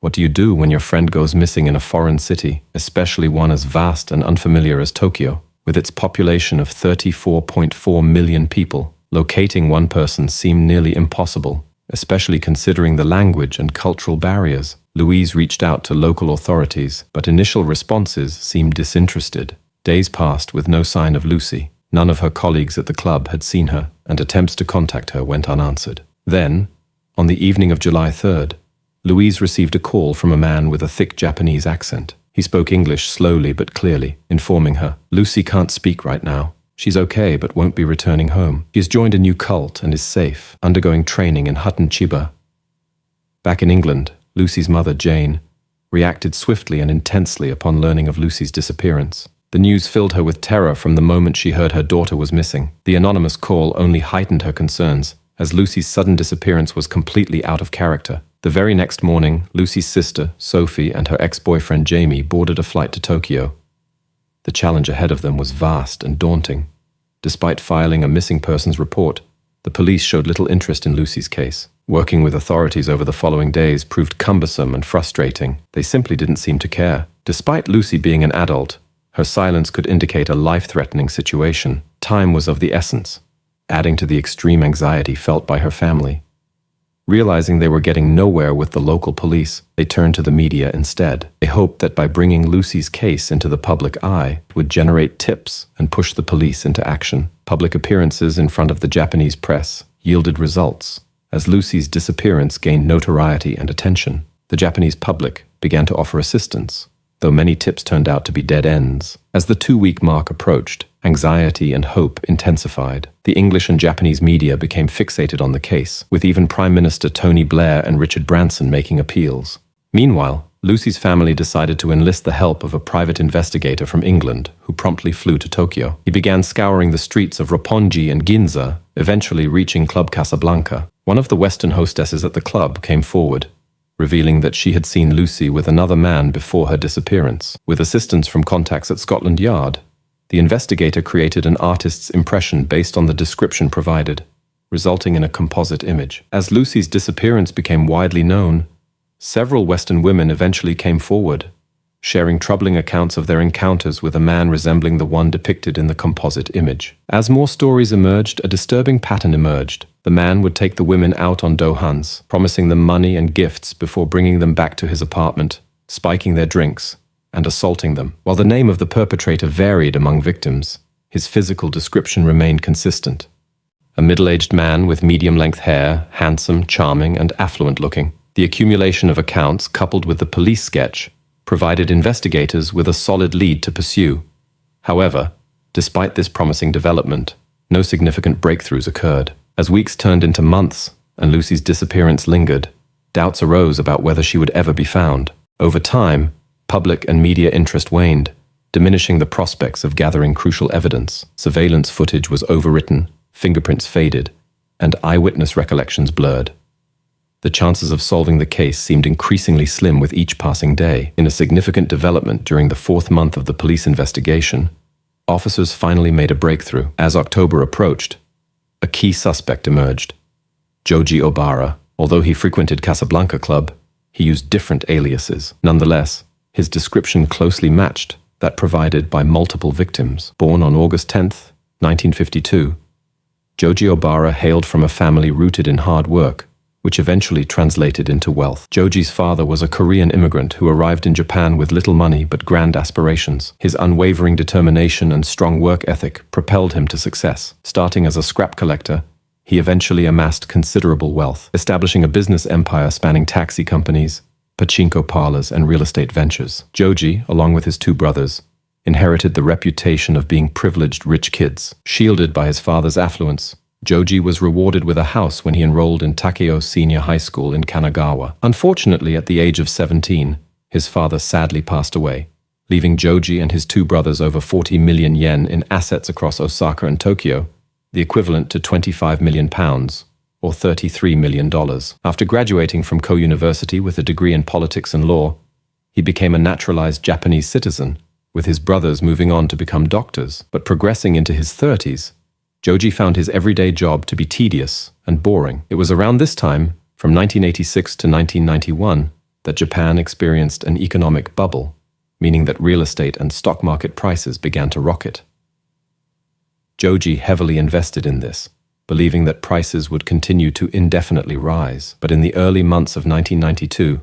What do you do when your friend goes missing in a foreign city, especially one as vast and unfamiliar as Tokyo? With its population of 34.4 million people, locating one person seemed nearly impossible, especially considering the language and cultural barriers. Louise reached out to local authorities, but initial responses seemed disinterested. Days passed with no sign of Lucy. None of her colleagues at the club had seen her, and attempts to contact her went unanswered. Then, on the evening of July 3rd, Louise received a call from a man with a thick Japanese accent. He spoke English slowly but clearly, informing her, "Lucy can't speak right now. She's okay but won't be returning home. She has joined a new cult and is safe, undergoing training in Hutton Chiba." Back in England, Lucy's mother, Jane, reacted swiftly and intensely upon learning of Lucy's disappearance. The news filled her with terror from the moment she heard her daughter was missing. The anonymous call only heightened her concerns, as Lucy's sudden disappearance was completely out of character. The very next morning, Lucy's sister, Sophie, and her ex-boyfriend Jamie boarded a flight to Tokyo. The challenge ahead of them was vast and daunting. Despite filing a missing persons report, the police showed little interest in Lucy's case. Working with authorities over the following days proved cumbersome and frustrating. They simply didn't seem to care. Despite Lucy being an adult, her silence could indicate a life-threatening situation. Time was of the essence, adding to the extreme anxiety felt by her family. Realizing they were getting nowhere with the local police, they turned to the media instead. They hoped that by bringing Lucy's case into the public eye, it would generate tips and push the police into action. Public appearances in front of the Japanese press yielded results. As Lucy's disappearance gained notoriety and attention, the Japanese public began to offer assistance, though many tips turned out to be dead ends. As the 2-week mark approached, anxiety and hope intensified. The English and Japanese media became fixated on the case, with even Prime Minister Tony Blair and Richard Branson making appeals. Meanwhile, Lucy's family decided to enlist the help of a private investigator from England, who promptly flew to Tokyo. He began scouring the streets of Roppongi and Ginza, eventually reaching Club Casablanca. One of the Western hostesses at the club came forward, revealing that she had seen Lucy with another man before her disappearance. With assistance from contacts at Scotland Yard, the investigator created an artist's impression based on the description provided, resulting in a composite image. As Lucy's disappearance became widely known, several Western women eventually came forward, sharing troubling accounts of their encounters with a man resembling the one depicted in the composite image. As more stories emerged, a disturbing pattern emerged. The man would take the women out on dohans, promising them money and gifts before bringing them back to his apartment, spiking their drinks, and assaulting them. While the name of the perpetrator varied among victims, his physical description remained consistent. A middle-aged man with medium-length hair, handsome, charming, and affluent-looking. The accumulation of accounts, coupled with the police sketch, provided investigators with a solid lead to pursue. However, despite this promising development, no significant breakthroughs occurred. As weeks turned into months and Lucy's disappearance lingered, doubts arose about whether she would ever be found. Over time, public and media interest waned, diminishing the prospects of gathering crucial evidence. Surveillance footage was overwritten, fingerprints faded, and eyewitness recollections blurred. The chances of solving the case seemed increasingly slim with each passing day. In a significant development during the 4th month of the police investigation, officers finally made a breakthrough. As October approached, a key suspect emerged. Joji Obara. Although he frequented Casablanca Club, he used different aliases. Nonetheless, his description closely matched that provided by multiple victims. Born on August 10, 1952, Joji Obara hailed from a family rooted in hard work, which eventually translated into wealth. Joji's father was a Korean immigrant who arrived in Japan with little money but grand aspirations. His unwavering determination and strong work ethic propelled him to success. Starting as a scrap collector, he eventually amassed considerable wealth, establishing a business empire spanning taxi companies, pachinko parlors, and real estate ventures. Joji, along with his 2 brothers, inherited the reputation of being privileged rich kids. Shielded by his father's affluence, Joji was rewarded with a house when he enrolled in Takeo Senior High School in Kanagawa. Unfortunately, at the age of 17, his father sadly passed away, leaving Joji and his 2 brothers over 40 million yen in assets across Osaka and Tokyo, the equivalent to £25 million, or $33 million. After graduating from Ko University with a degree in politics and law, he became a naturalized Japanese citizen, with his brothers moving on to become doctors. But progressing into his 30s, Joji found his everyday job to be tedious and boring. It was around this time, from 1986 to 1991, that Japan experienced an economic bubble, meaning that real estate and stock market prices began to rocket. Joji heavily invested in this, believing that prices would continue to indefinitely rise. But in the early months of 1992,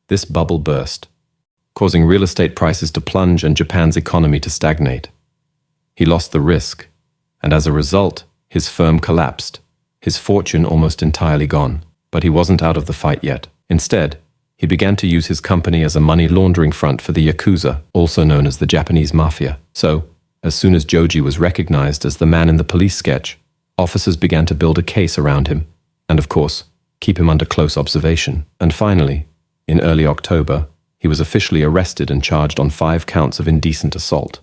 this bubble burst, causing real estate prices to plunge and Japan's economy to stagnate. He lost the risk, and as a result, his firm collapsed, his fortune almost entirely gone. But he wasn't out of the fight yet. Instead, he began to use his company as a money laundering front for the Yakuza, also known as the Japanese Mafia. So, as soon as Joji was recognized as the man in the police sketch, officers began to build a case around him, and of course, keep him under close observation. And finally, in early October, he was officially arrested and charged on 5 counts of indecent assault,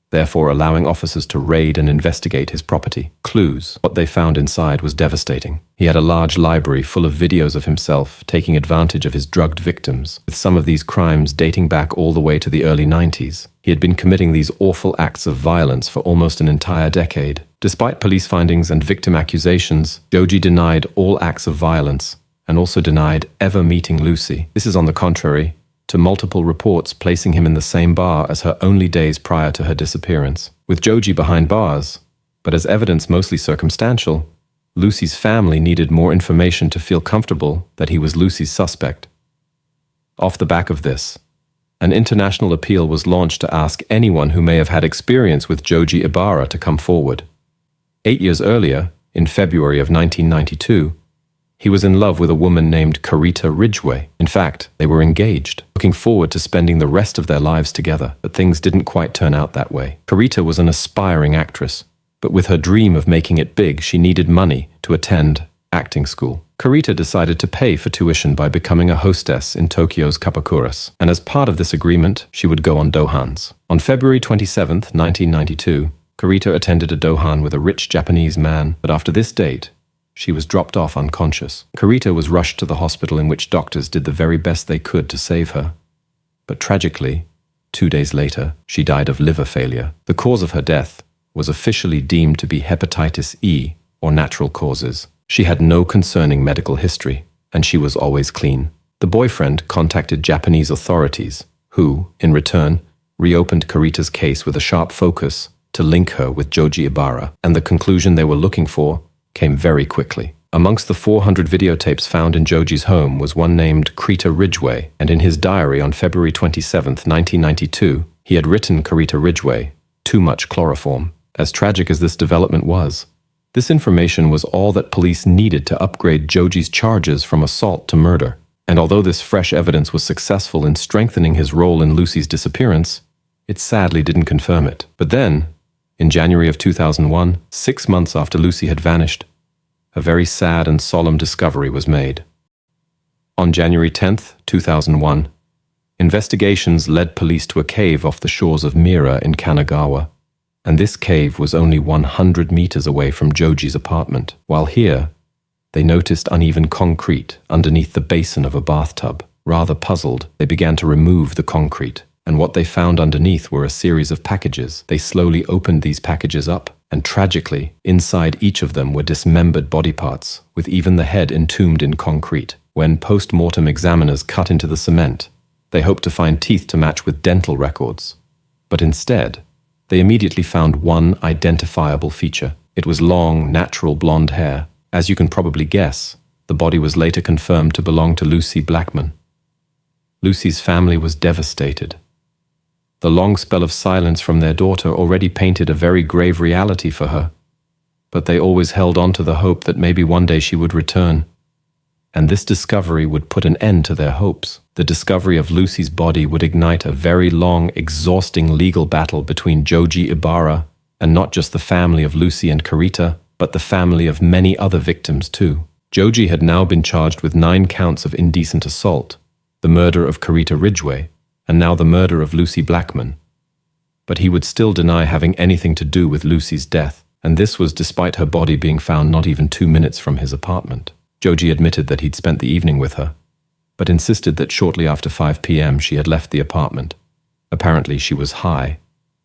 therefore allowing officers to raid and investigate his property. Clues. What they found inside was devastating. He had a large library full of videos of himself taking advantage of his drugged victims, with some of these crimes dating back all the way to the early 90s. He had been committing these awful acts of violence for almost an entire decade. Despite police findings and victim accusations, Joji denied all acts of violence and also denied ever meeting Lucy. This is on the contrary to multiple reports placing him in the same bar as her only days prior to her disappearance. With Joji behind bars, but as evidence mostly circumstantial, Lucy's family needed more information to feel comfortable that he was Lucy's suspect. Off the back of this, an international appeal was launched to ask anyone who may have had experience with Joji Ibarra to come forward. 8 years earlier, in February of 1992, he was in love with a woman named Carita Ridgway. In fact, they were engaged, looking forward to spending the rest of their lives together, but things didn't quite turn out that way. Carita was an aspiring actress, but with her dream of making it big, she needed money to attend acting school. Carita decided to pay for tuition by becoming a hostess in Tokyo's Kapakuras, and as part of this agreement, she would go on dohans. On February 27, 1992, Carita attended a dohan with a rich Japanese man, but after this date, she was dropped off unconscious. Carita was rushed to the hospital, in which doctors did the very best they could to save her. But tragically, 2 days later, she died of liver failure. The cause of her death was officially deemed to be hepatitis E, or natural causes. She had no concerning medical history, and she was always clean. The boyfriend contacted Japanese authorities, who, in return, reopened Carita's case with a sharp focus to link her with Joji Ibarra, and the conclusion they were looking for came very quickly. Amongst the 400 videotapes found in Joji's home was one named Carita Ridgway, and in his diary on February 27, 1992, he had written Carita Ridgway, "Too much chloroform." As tragic as this development was, this information was all that police needed to upgrade Joji's charges from assault to murder. And although this fresh evidence was successful in strengthening his role in Lucy's disappearance, it sadly didn't confirm it. But then, in January of 2001, 6 months after Lucy had vanished, a very sad and solemn discovery was made. On January 10, 2001, investigations led police to a cave off the shores of Mira in Kanagawa, and this cave was only 100 meters away from Joji's apartment. While here, they noticed uneven concrete underneath the basin of a bathtub. Rather puzzled, they began to remove the concrete, and what they found underneath were a series of packages. They slowly opened these packages up, and tragically, inside each of them were dismembered body parts, with even the head entombed in concrete. When post-mortem examiners cut into the cement, they hoped to find teeth to match with dental records. But instead, they immediately found one identifiable feature. It was long, natural blonde hair. As you can probably guess, the body was later confirmed to belong to Lucy Blackman. Lucy's family was devastated. The long spell of silence from their daughter already painted a very grave reality for her, but they always held on to the hope that maybe one day she would return, and this discovery would put an end to their hopes. The discovery of Lucy's body would ignite a very long, exhausting legal battle between Joji Ibarra and not just the family of Lucy and Carita, but the family of many other victims too. Joji had now been charged with 9 counts of indecent assault, the murder of Carita Ridgway, and now the murder of Lucy Blackman. But he would still deny having anything to do with Lucy's death, and this was despite her body being found not even 2 minutes from his apartment. Joji admitted that he'd spent the evening with her, but insisted that shortly after 5 p.m. she had left the apartment. Apparently she was high,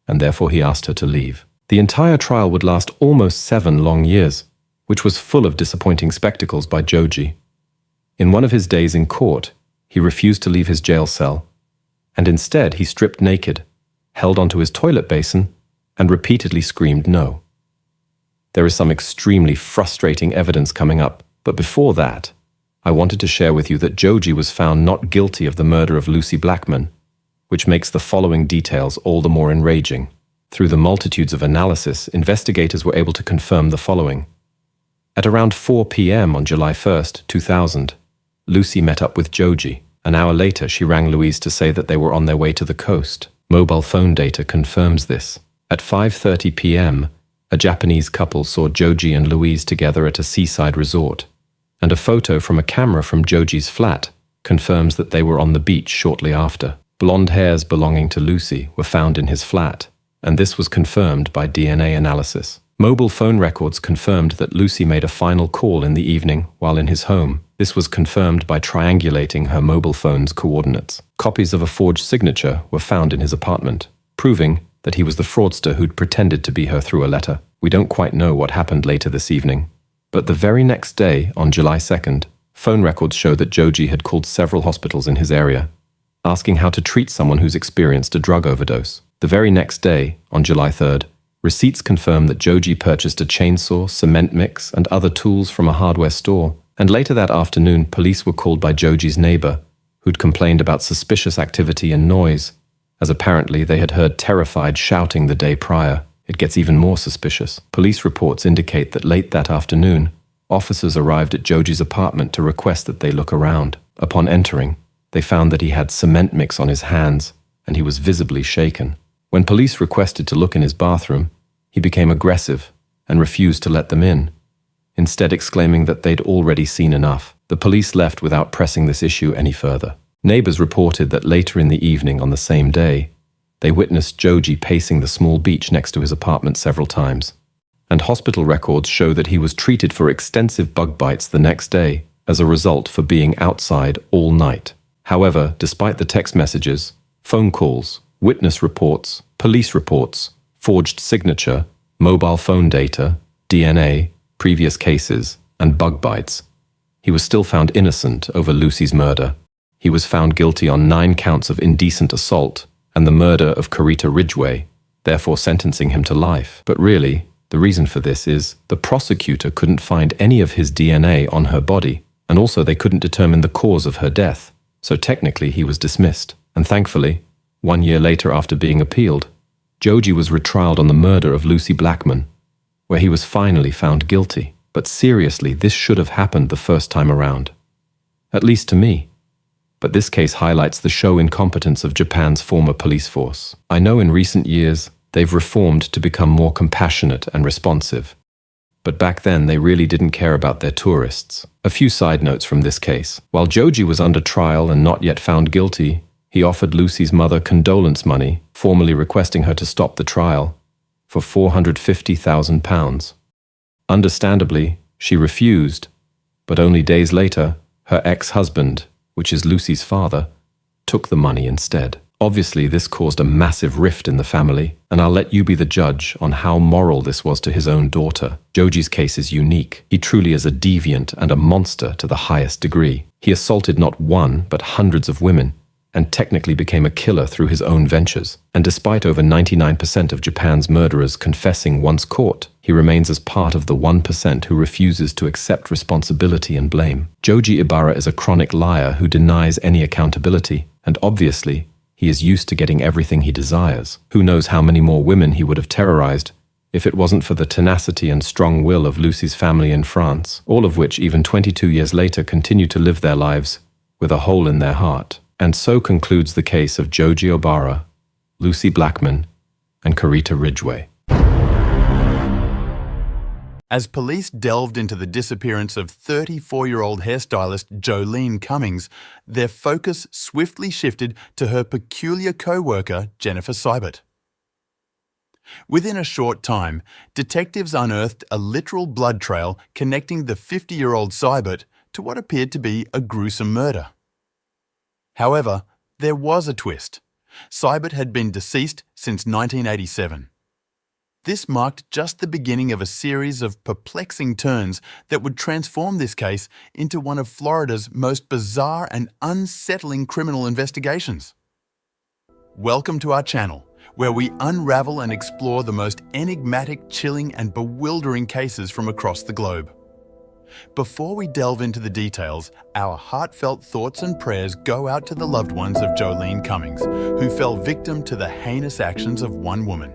and therefore he asked her to leave. The entire trial would last almost 7 long years, which was full of disappointing spectacles by Joji. In one of his days in court, he refused to leave his jail cell, and instead he stripped naked, held onto his toilet basin, and repeatedly screamed no. There is some extremely frustrating evidence coming up, but before that, I wanted to share with you that Joji was found not guilty of the murder of Lucy Blackman, which makes the following details all the more enraging. Through the multitudes of analysis, investigators were able to confirm the following. At around 4 p.m. on July 1st, 2000, Lucy met up with Joji. An hour later, she rang Louise to say that they were on their way to the coast. Mobile phone data confirms this. At 5:30 p.m., a Japanese couple saw Joji and Louise together at a seaside resort, and a photo from a camera from Joji's flat confirms that they were on the beach shortly after. Blonde hairs belonging to Lucy were found in his flat, and this was confirmed by DNA analysis. Mobile phone records confirmed that Lucy made a final call in the evening while in his home. This was confirmed by triangulating her mobile phone's coordinates. Copies of a forged signature were found in his apartment, proving that he was the fraudster who'd pretended to be her through a letter. We don't quite know what happened later this evening, but the very next day, on July 2nd, phone records show that Joji had called several hospitals in his area, asking how to treat someone who's experienced a drug overdose. The very next day, on July 3rd, Receipts confirm that Joji purchased a chainsaw, cement mix, and other tools from a hardware store, and later that afternoon, police were called by Joji's neighbor, who'd complained about suspicious activity and noise, as apparently they had heard terrified shouting the day prior. It gets even more suspicious. Police reports indicate that late that afternoon, officers arrived at Joji's apartment to request that they look around. Upon entering, they found that he had cement mix on his hands, and he was visibly shaken. When police requested to look in his bathroom, he became aggressive and refused to let them in, instead exclaiming that they'd already seen enough. The police left without pressing this issue any further. Neighbors reported that later in the evening on the same day, they witnessed Joji pacing the small beach next to his apartment several times, and hospital records show that he was treated for extensive bug bites the next day as a result for being outside all night. However, despite the text messages, phone calls, witness reports, police reports, forged signature, mobile phone data, DNA, previous cases, and bug bites, he was still found innocent over Lucy's murder. He was found guilty on 9 counts of indecent assault and the murder of Carita Ridgway, therefore sentencing him to life. But really, the reason for this is the prosecutor couldn't find any of his DNA on her body, and also they couldn't determine the cause of her death, so technically he was dismissed. And thankfully, 1 year later after being appealed, Joji was retrialed on the murder of Lucy Blackman, where he was finally found guilty. But seriously, this should have happened the first time around. At least to me. But this case highlights the show incompetence of Japan's former police force. I know in recent years, they've reformed to become more compassionate and responsive. But back then, they really didn't care about their tourists. A few side notes from this case. While Joji was under trial and not yet found guilty, he offered Lucy's mother condolence money, formally requesting her to stop the trial, for £450,000. Understandably, she refused, but only days later, her ex-husband, which is Lucy's father, took the money instead. Obviously, this caused a massive rift in the family, and I'll let you be the judge on how moral this was to his own daughter. Joji's case is unique. He truly is a deviant and a monster to the highest degree. He assaulted not one, but hundreds of women, and technically became a killer through his own ventures. And despite over 99% of Japan's murderers confessing once caught, he remains as part of the 1% who refuses to accept responsibility and blame. Joji Ibara is a chronic liar who denies any accountability, and obviously, he is used to getting everything he desires. Who knows how many more women he would have terrorized if it wasn't for the tenacity and strong will of Lucy's family in France, all of which even 22 years later continue to live their lives with a hole in their heart. And so concludes the case of Joji Obara, Lucy Blackman, and Carita Ridgway. As police delved into the disappearance of 34-year-old hairstylist Jolene Cummings, their focus swiftly shifted to her peculiar co-worker, Jennifer Seibert. Within a short time, detectives unearthed a literal blood trail connecting the 50-year-old Seibert to what appeared to be a gruesome murder. However, there was a twist. Seibert had been deceased since 1987. This marked just the beginning of a series of perplexing turns that would transform this case into one of Florida's most bizarre and unsettling criminal investigations. Welcome to our channel, where we unravel and explore the most enigmatic, chilling, and bewildering cases from across the globe. Before we delve into the details, our heartfelt thoughts and prayers go out to the loved ones of Jolene Cummings, who fell victim to the heinous actions of one woman.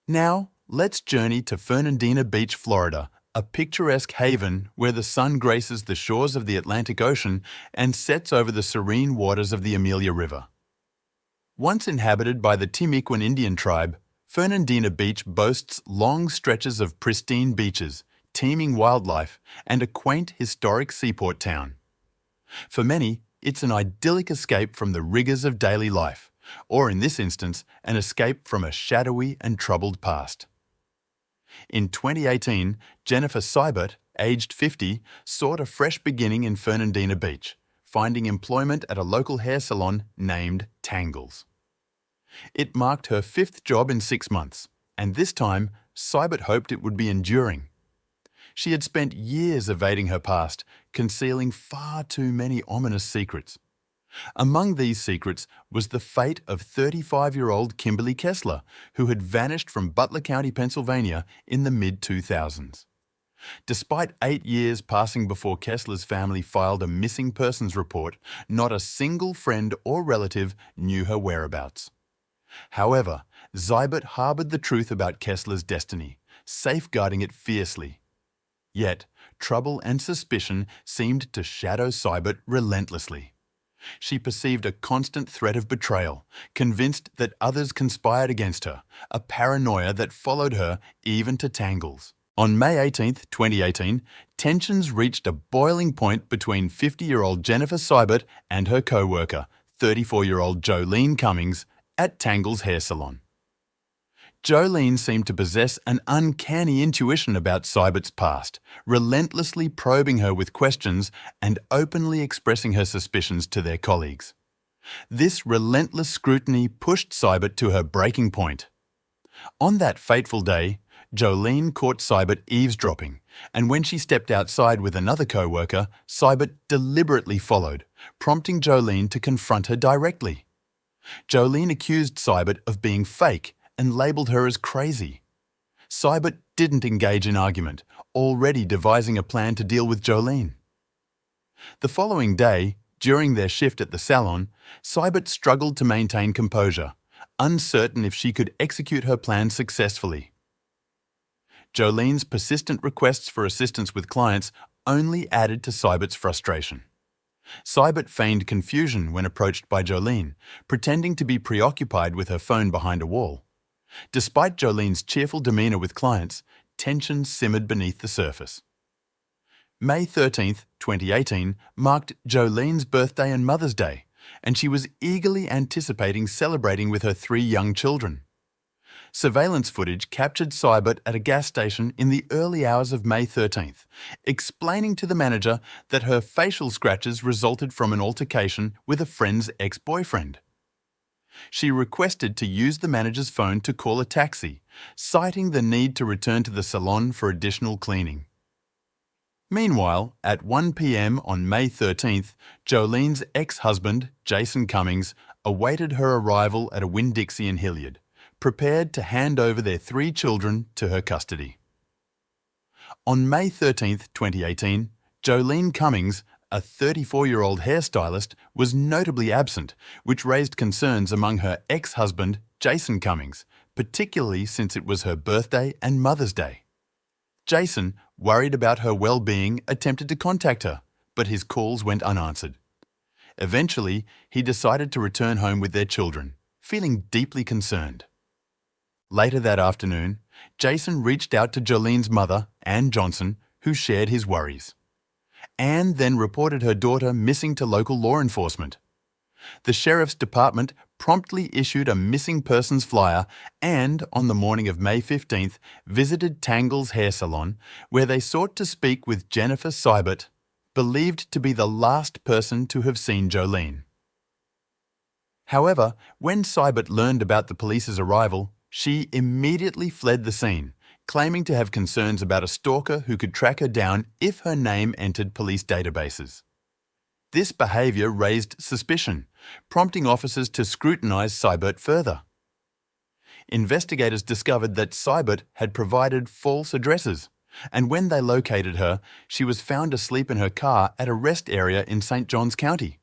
Now, let's journey to Fernandina Beach, Florida, a picturesque haven where the sun graces the shores of the Atlantic Ocean and sets over the serene waters of the Amelia River. Once inhabited by the Timucuan Indian tribe, Fernandina Beach boasts long stretches of pristine beaches, teeming wildlife, and a quaint historic seaport town. For many, it's an idyllic escape from the rigors of daily life, or in this instance, an escape from a shadowy and troubled past. In 2018, Jennifer Seibert, aged 50, sought a fresh beginning in Fernandina Beach, finding employment at a local hair salon named Tangles. It marked her 5th job in 6 months, and this time, Seibert hoped it would be enduring. She had spent years evading her past, concealing far too many ominous secrets. Among these secrets was the fate of 35-year-old Kimberly Kessler, who had vanished from Butler County, Pennsylvania in the mid-2000s. Despite 8 years passing before Kessler's family filed a missing persons report, not a single friend or relative knew her whereabouts. However, Seibert harbored the truth about Kessler's destiny, safeguarding it fiercely. Yet, trouble and suspicion seemed to shadow Seibert relentlessly. She perceived a constant threat of betrayal, convinced that others conspired against her, a paranoia that followed her even to Tangles. On May 18, 2018, tensions reached a boiling point between 50-year-old Jennifer Seibert and her co-worker, 34-year-old Jolene Cummings, at Tangles Hair Salon. Jolene seemed to possess an uncanny intuition about Seibert's past, relentlessly probing her with questions and openly expressing her suspicions to their colleagues. This relentless scrutiny pushed Seibert to her breaking point. On that fateful day, Jolene caught Seibert eavesdropping, and when she stepped outside with another co-worker, Seibert deliberately followed, prompting Jolene to confront her directly. Jolene accused Seibert of being fake and labelled her as crazy. Seibert didn't engage in argument, already devising a plan to deal with Jolene. The following day, during their shift at the salon, Seibert struggled to maintain composure, uncertain if she could execute her plan successfully. Jolene's persistent requests for assistance with clients only added to Seibert's frustration. Seibert feigned confusion when approached by Jolene, pretending to be preoccupied with her phone behind a wall. Despite Jolene's cheerful demeanour with clients, tension simmered beneath the surface. May 13, 2018 marked Jolene's birthday and Mother's Day, and she was eagerly anticipating celebrating with her 3 young children. Surveillance footage captured Seibert at a gas station in the early hours of May 13th, explaining to the manager that her facial scratches resulted from an altercation with a friend's ex-boyfriend. She requested to use the manager's phone to call a taxi, citing the need to return to the salon for additional cleaning. Meanwhile, at 1 p.m. on May 13th, Jolene's ex-husband, Jason Cummings, awaited her arrival at a Winn-Dixie in Hilliard, prepared to hand over their 3 children to her custody. On May 13, 2018, Jolene Cummings, a 34-year-old hairstylist, was notably absent, which raised concerns among her ex-husband, Jason Cummings, particularly since it was her birthday and Mother's Day. Jason, worried about her well-being, attempted to contact her, but his calls went unanswered. Eventually, he decided to return home with their children, feeling deeply concerned. Later that afternoon, Jason reached out to Jolene's mother, Ann Johnson, who shared his worries. Ann then reported her daughter missing to local law enforcement. The sheriff's department promptly issued a missing persons flyer and, on the morning of May 15th, visited Tangles Hair Salon, where they sought to speak with Jennifer Seibert, believed to be the last person to have seen Jolene. However, when Seibert learned about the police's arrival, she immediately fled the scene, claiming to have concerns about a stalker who could track her down if her name entered police databases. This behaviour raised suspicion, prompting officers to scrutinise Seibert further. Investigators discovered that Seibert had provided false addresses, and when they located her, she was found asleep in her car at a rest area in St. Johns County.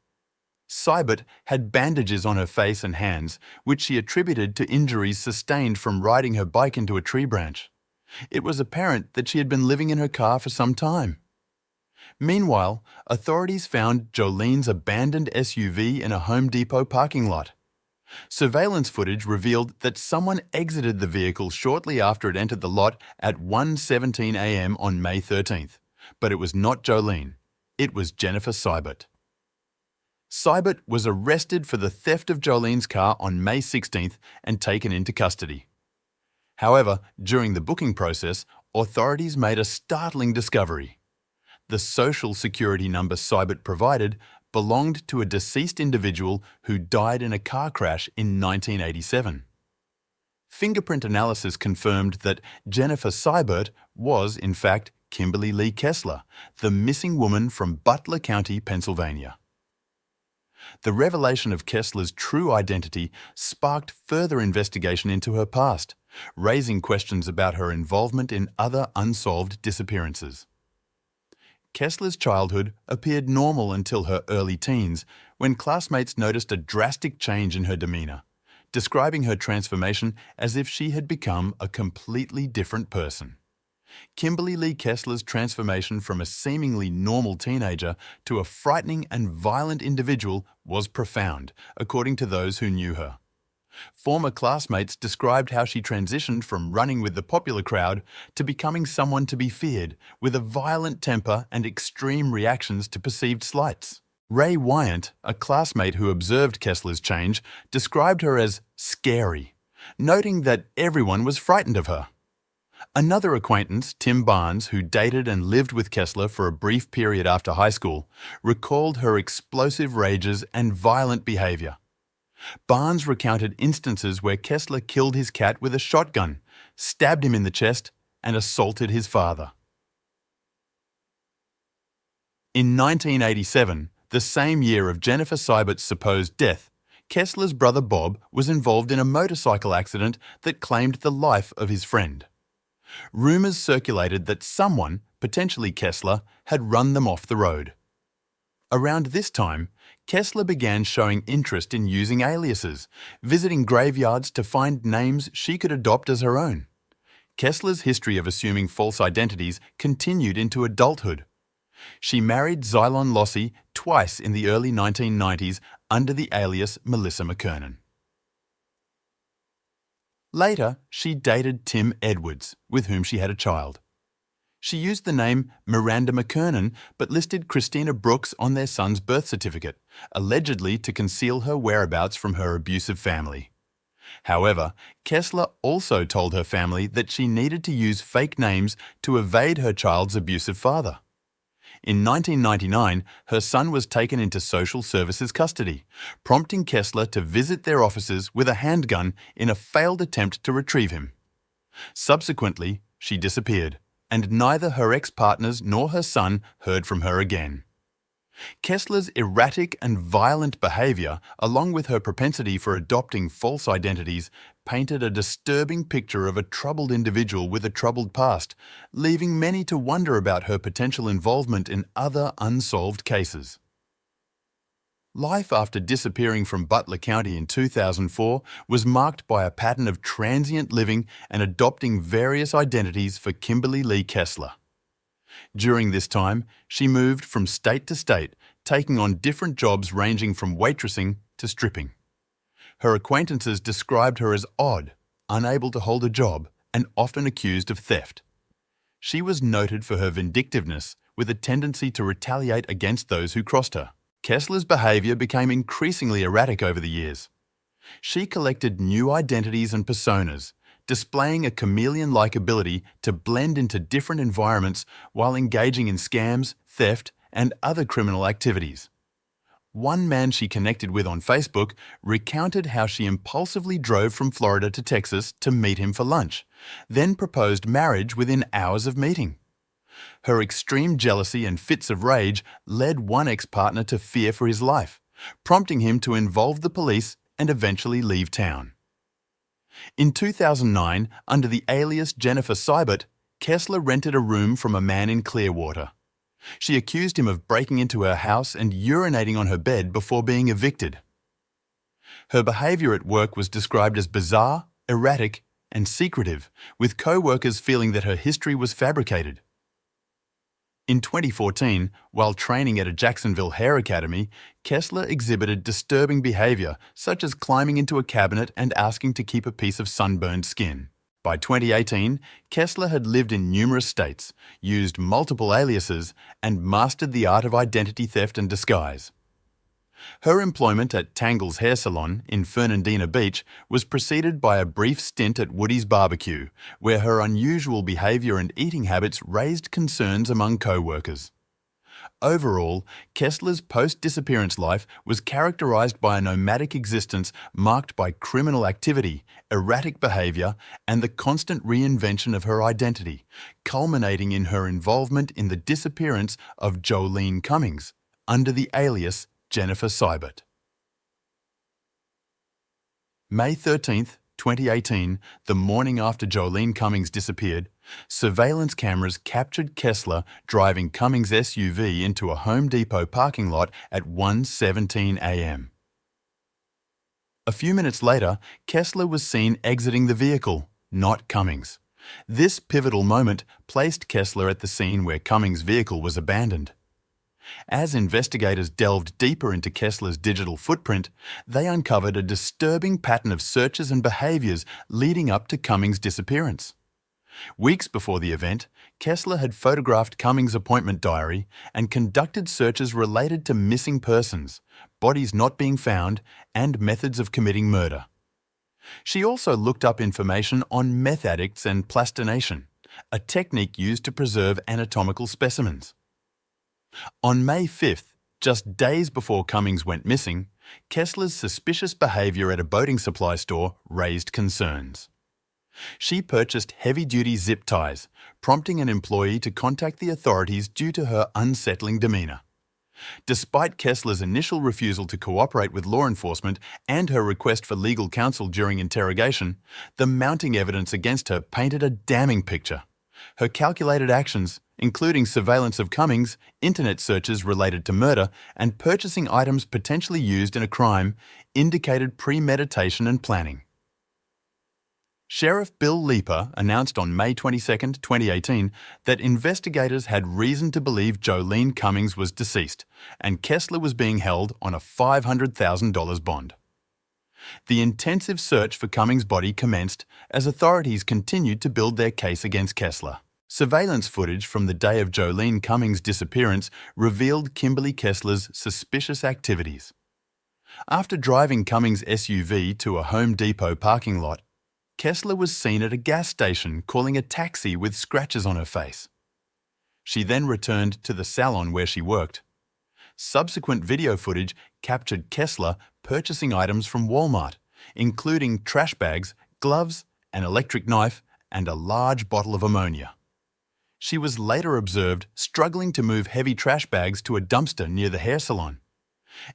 Seibert had bandages on her face and hands, which she attributed to injuries sustained from riding her bike into a tree branch. It was apparent that she had been living in her car for some time. Meanwhile, authorities found Jolene's abandoned SUV in a Home Depot parking lot. Surveillance footage revealed that someone exited the vehicle shortly after it entered the lot at 1:17 a.m. on May 13th, but it was not Jolene. It was Jennifer Seibert. Seibert was arrested for the theft of Jolene's car on May 16th and taken into custody. However, during the booking process, authorities made a startling discovery. The social security number Seibert provided belonged to a deceased individual who died in a car crash in 1987. Fingerprint analysis confirmed that Jennifer Seibert was, in fact, Kimberly Lee Kessler, the missing woman from Butler County, Pennsylvania. The revelation of Kessler's true identity sparked further investigation into her past, raising questions about her involvement in other unsolved disappearances. Kessler's childhood appeared normal until her early teens, when classmates noticed a drastic change in her demeanor, describing her transformation as if she had become a completely different person. Kimberly Lee Kessler's transformation from a seemingly normal teenager to a frightening and violent individual was profound, according to those who knew her. Former classmates described how she transitioned from running with the popular crowd to becoming someone to be feared, with a violent temper and extreme reactions to perceived slights. Ray Wyant, a classmate who observed Kessler's change, described her as scary, noting that everyone was frightened of her. Another acquaintance, Tim Barnes, who dated and lived with Kessler for a brief period after high school, recalled her explosive rages and violent behavior. Barnes recounted instances where Kessler killed his cat with a shotgun, stabbed him in the chest, and assaulted his father. In 1987, the same year of Jennifer Seibert's supposed death, Kessler's brother Bob was involved in a motorcycle accident that claimed the life of his friend. Rumors circulated that someone, potentially Kessler, had run them off the road. Around this time, Kessler began showing interest in using aliases, visiting graveyards to find names she could adopt as her own. Kessler's history of assuming false identities continued into adulthood. She married Xylon Lossie twice in the early 1990s under the alias Melissa McKernan. Later, she dated Tim Edwards, with whom she had a child. She used the name Miranda McKernan but listed Christina Brooks on their son's birth certificate, allegedly to conceal her whereabouts from her abusive family. However, Kessler also told her family that she needed to use fake names to evade her child's abusive father. In 1999, her son was taken into social services custody, prompting Kessler to visit their offices with a handgun in a failed attempt to retrieve him. Subsequently, she disappeared, and neither her ex-partners nor her son heard from her again. Kessler's erratic and violent behavior, along with her propensity for adopting false identities, painted a disturbing picture of a troubled individual with a troubled past, leaving many to wonder about her potential involvement in other unsolved cases. Life after disappearing from Butler County in 2004 was marked by a pattern of transient living and adopting various identities for Kimberly Lee Kessler. During this time, she moved from state to state, taking on different jobs ranging from waitressing to stripping. Her acquaintances described her as odd, unable to hold a job, and often accused of theft. She was noted for her vindictiveness, with a tendency to retaliate against those who crossed her. Kessler's behavior became increasingly erratic over the years. She collected new identities and personas, displaying a chameleon-like ability to blend into different environments while engaging in scams, theft, and other criminal activities. One man she connected with on Facebook recounted how she impulsively drove from Florida to Texas to meet him for lunch, then proposed marriage within hours of meeting. Her extreme jealousy and fits of rage led one ex-partner to fear for his life, prompting him to involve the police and eventually leave town. In 2009, under the alias Jennifer Seibert, Kessler rented a room from a man in Clearwater. She accused him of breaking into her house and urinating on her bed before being evicted. Her behavior at work was described as bizarre, erratic, and secretive, with co-workers feeling that her history was fabricated. In 2014, while training at a Jacksonville hair academy, Kessler exhibited disturbing behavior, such as climbing into a cabinet and asking to keep a piece of sunburned skin. By 2018, Kessler had lived in numerous states, used multiple aliases, and mastered the art of identity theft and disguise. Her employment at Tangle's Hair Salon in Fernandina Beach was preceded by a brief stint at Woody's Barbecue, where her unusual behavior and eating habits raised concerns among co-workers. Overall, Kessler's post-disappearance life was characterized by a nomadic existence marked by criminal activity, erratic behavior, and the constant reinvention of her identity, culminating in her involvement in the disappearance of Jolene Cummings, under the alias Jennifer Seibert. May 13th, 2018, the morning after Jolene Cummings disappeared, surveillance cameras captured Kessler driving Cummings' SUV into a Home Depot parking lot at 1:17 a.m. A few minutes later, Kessler was seen exiting the vehicle, not Cummings. This pivotal moment placed Kessler at the scene where Cummings' vehicle was abandoned. As investigators delved deeper into Kessler's digital footprint, they uncovered a disturbing pattern of searches and behaviours leading up to Cummings' disappearance. Weeks before the event, Kessler had photographed Cummings' appointment diary and conducted searches related to missing persons, bodies not being found, and methods of committing murder. She also looked up information on meth addicts and plastination, a technique used to preserve anatomical specimens. On May 5th, just days before Cummings went missing, Kessler's suspicious behaviour at a boating supply store raised concerns. She purchased heavy-duty zip ties, prompting an employee to contact the authorities due to her unsettling demeanour. Despite Kessler's initial refusal to cooperate with law enforcement and her request for legal counsel during interrogation, the mounting evidence against her painted a damning picture. Her calculated actions, including surveillance of Cummings, internet searches related to murder, and purchasing items potentially used in a crime, indicated premeditation and planning. Sheriff Bill Leeper announced on May 22, 2018, that investigators had reason to believe Jolene Cummings was deceased, and Kessler was being held on a $500,000 bond. The intensive search for Cummings' body commenced as authorities continued to build their case against Kessler. Surveillance footage from the day of Jolene Cummings' disappearance revealed Kimberly Kessler's suspicious activities. After driving Cummings' SUV to a Home Depot parking lot, Kessler was seen at a gas station calling a taxi with scratches on her face. She then returned to the salon where she worked. Subsequent video footage captured Kessler purchasing items from Walmart, including trash bags, gloves, an electric knife, and a large bottle of ammonia. She was later observed struggling to move heavy trash bags to a dumpster near the hair salon.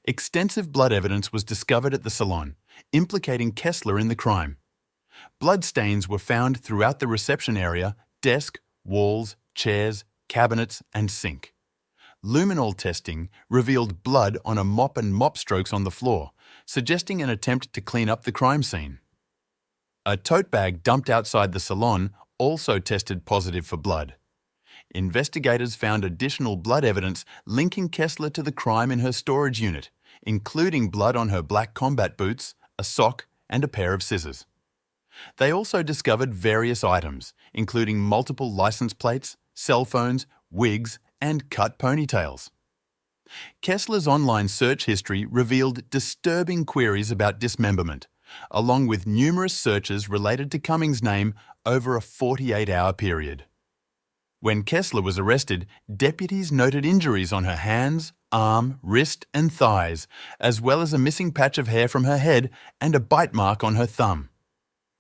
Extensive blood evidence was discovered at the salon, implicating Kessler in the crime. Blood stains were found throughout the reception area, desk, walls, chairs, cabinets, and sink. Luminol testing revealed blood on a mop and mop strokes on the floor, suggesting an attempt to clean up the crime scene. A tote bag dumped outside the salon also tested positive for blood. Investigators found additional blood evidence linking Kessler to the crime in her storage unit, including blood on her black combat boots, a sock, and a pair of scissors. They also discovered various items, including multiple license plates, cell phones, wigs, and cut ponytails. Kessler's online search history revealed disturbing queries about dismemberment, along with numerous searches related to Cummings' name over a 48-hour period. When Kessler was arrested, deputies noted injuries on her hands, arm, wrist, and thighs, as well as a missing patch of hair from her head and a bite mark on her thumb.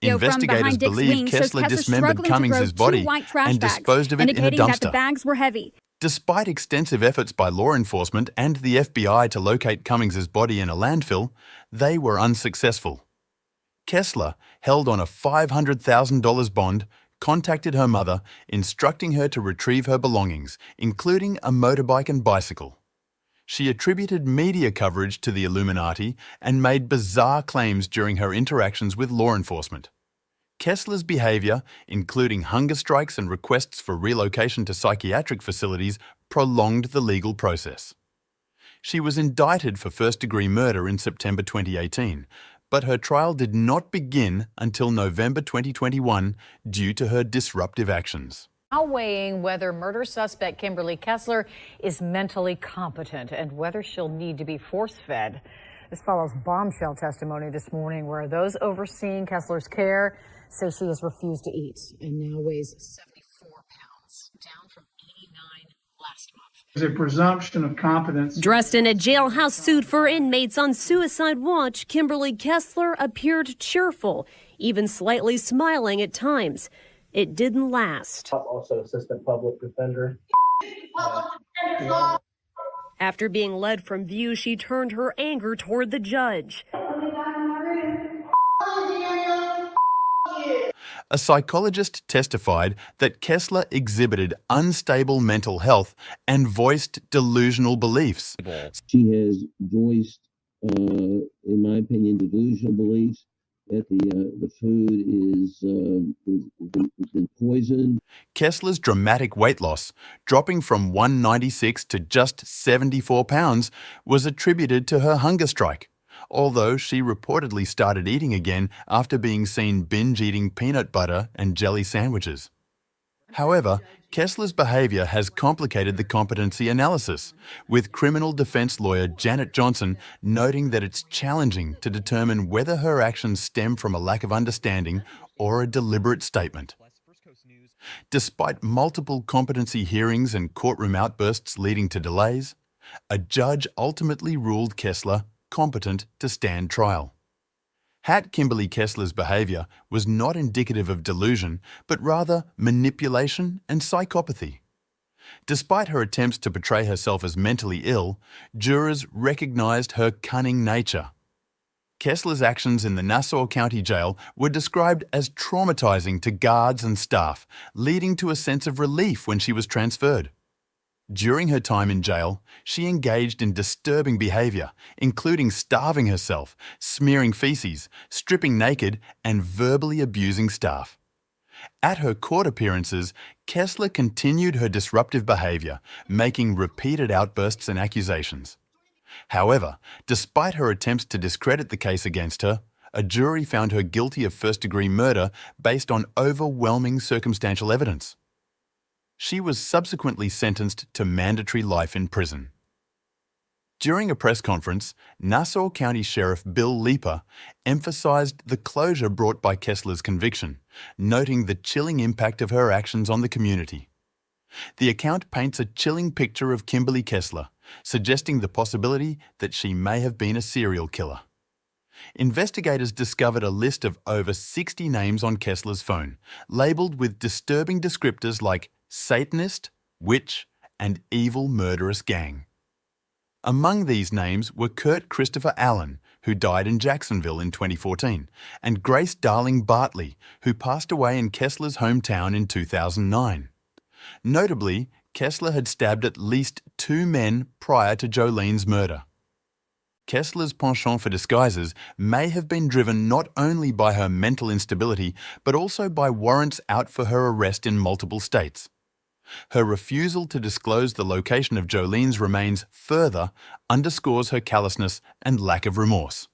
Investigators believe Kessler dismembered Cummings' body and disposed of it in a dumpster. The bags were heavy. Despite extensive efforts by law enforcement and the FBI to locate Cummings' body in a landfill, they were unsuccessful. Kessler, held on a $500,000 bond, contacted her mother, instructing her to retrieve her belongings, including a motorbike and bicycle. She attributed media coverage to the Illuminati and made bizarre claims during her interactions with law enforcement. Kessler's behaviour, including hunger strikes and requests for relocation to psychiatric facilities, prolonged the legal process. She was indicted for first-degree murder in September 2018, but her trial did not begin until November 2021 due to her disruptive actions. Now weighing whether murder suspect Kimberly Kessler is mentally competent and whether she'll need to be force-fed. This follows bombshell testimony this morning where those overseeing Kessler's care say she has refused to eat and now weighs 74 pounds, down from 89 last month. There's a presumption of competence. Dressed in a jailhouse suit for inmates on suicide watch, Kimberly Kessler appeared cheerful, even slightly smiling at times. It didn't last. Also assistant public defender. After being led from view, she turned her anger toward the judge. A psychologist testified that Kessler exhibited unstable mental health and voiced delusional beliefs. She has voiced, in my opinion, delusional beliefs that the food is been poisoned. Kessler's dramatic weight loss, dropping from 196 to just 74 pounds, was attributed to her hunger strike, although she reportedly started eating again after being seen binge-eating peanut butter and jelly sandwiches. However, Kessler's behavior has complicated the competency analysis, with criminal defense lawyer Janet Johnson noting that it's challenging to determine whether her actions stem from a lack of understanding or a deliberate statement. Despite multiple competency hearings and courtroom outbursts leading to delays, a judge ultimately ruled Kessler competent to stand trial. Kimberly Kessler's behavior was not indicative of delusion, but rather manipulation and psychopathy. Despite her attempts to portray herself as mentally ill, jurors recognized her cunning nature. Kessler's actions in the Nassau County Jail were described as traumatizing to guards and staff, leading to a sense of relief when she was transferred. During her time in jail, she engaged in disturbing behavior, including starving herself, smearing feces, stripping naked, and verbally abusing staff. At her court appearances, Kessler continued her disruptive behavior, making repeated outbursts and accusations. However, despite her attempts to discredit the case against her, a jury found her guilty of first-degree murder based on overwhelming circumstantial evidence. She was subsequently sentenced to mandatory life in prison. During a press conference, Nassau County Sheriff Bill Leeper emphasized the closure brought by Kessler's conviction, noting the chilling impact of her actions on the community. The account paints a chilling picture of Kimberly Kessler, suggesting the possibility that she may have been a serial killer. Investigators discovered a list of over 60 names on Kessler's phone, labeled with disturbing descriptors like Satanist, witch, and evil murderous gang. Among these names were Kurt Christopher Allen, who died in Jacksonville in 2014, and Grace Darling Bartley, who passed away in Kessler's hometown in 2009. Notably, Kessler had stabbed at least 2 men prior to Jolene's murder. Kessler's penchant for disguises may have been driven not only by her mental instability, but also by warrants out for her arrest in multiple states. Her refusal to disclose the location of Jolene's remains further underscores her callousness and lack of remorse.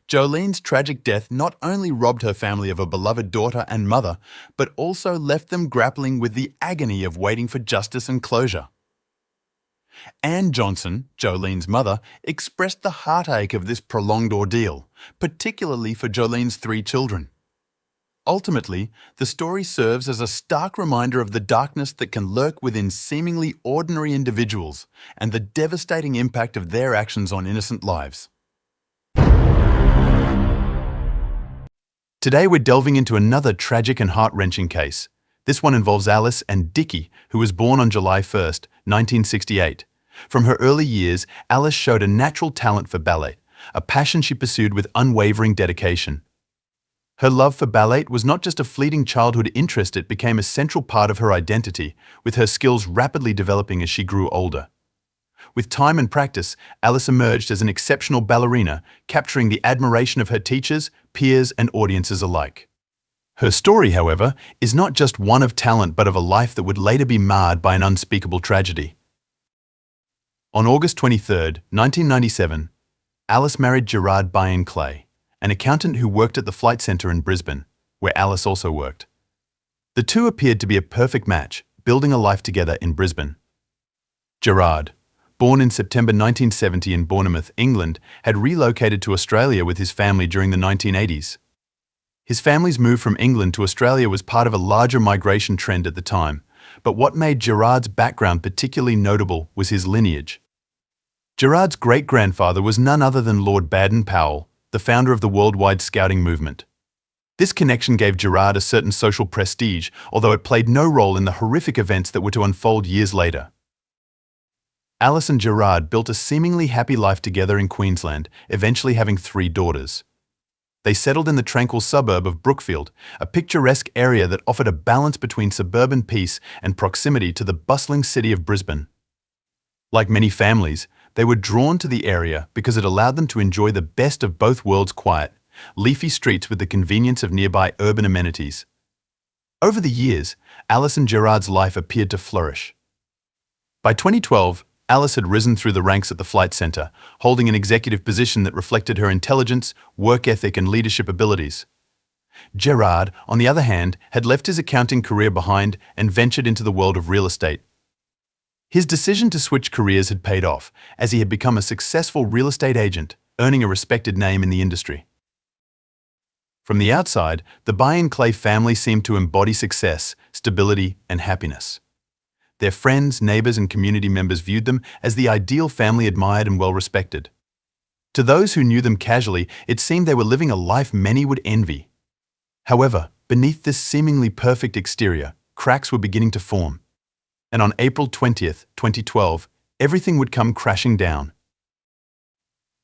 Jolene's tragic death not only robbed her family of a beloved daughter and mother, but also left them grappling with the agony of waiting for justice and closure. Ann Johnson, Jolene's mother, expressed the heartache of this prolonged ordeal, particularly for Jolene's 3 children. Ultimately, the story serves as a stark reminder of the darkness that can lurk within seemingly ordinary individuals and the devastating impact of their actions on innocent lives. Today we're delving into another tragic and heart-wrenching case. This one involves Alice and Dickie, who was born on July 1st, 1968. From her early years, Alice showed a natural talent for ballet, a passion she pursued with unwavering dedication. Her love for ballet was not just a fleeting childhood interest, it became a central part of her identity, with her skills rapidly developing as she grew older. With time and practice, Alice emerged as an exceptional ballerina, capturing the admiration of her teachers, peers, and audiences alike. Her story, however, is not just one of talent but of a life that would later be marred by an unspeakable tragedy. On August 23, 1997, Alice married Gerard Bain Clay, an accountant who worked at the Flight Centre in Brisbane, where Alice also worked. The two appeared to be a perfect match, building a life together in Brisbane. Gerard, born in September 1970 in Bournemouth, England, had relocated to Australia with his family during the 1980s. His family's move from England to Australia was part of a larger migration trend at the time, but what made Gerard's background particularly notable was his lineage. Gerard's great-grandfather was none other than Lord Baden-Powell, the founder of the worldwide scouting movement. This connection gave Gerard a certain social prestige, although it played no role in the horrific events that were to unfold years later. Alice and Gerard built a seemingly happy life together in Queensland, eventually having 3 daughters. They settled in the tranquil suburb of Brookfield, a picturesque area that offered a balance between suburban peace and proximity to the bustling city of Brisbane. Like many families, they were drawn to the area because it allowed them to enjoy the best of both worlds: quiet, leafy streets with the convenience of nearby urban amenities. Over the years, Alice and Gerard's life appeared to flourish. By 2012, Alice had risen through the ranks at the flight center, holding an executive position that reflected her intelligence, work ethic, and leadership abilities. Gerard, on the other hand, had left his accounting career behind and ventured into the world of real estate. His decision to switch careers had paid off, as he had become a successful real estate agent, earning a respected name in the industry. From the outside, the By-and-Clay family seemed to embody success, stability, and happiness. Their friends, neighbors, and community members viewed them as the ideal family, admired and well-respected. To those who knew them casually, it seemed they were living a life many would envy. However, beneath this seemingly perfect exterior, cracks were beginning to form. And on April 20th, 2012, everything would come crashing down.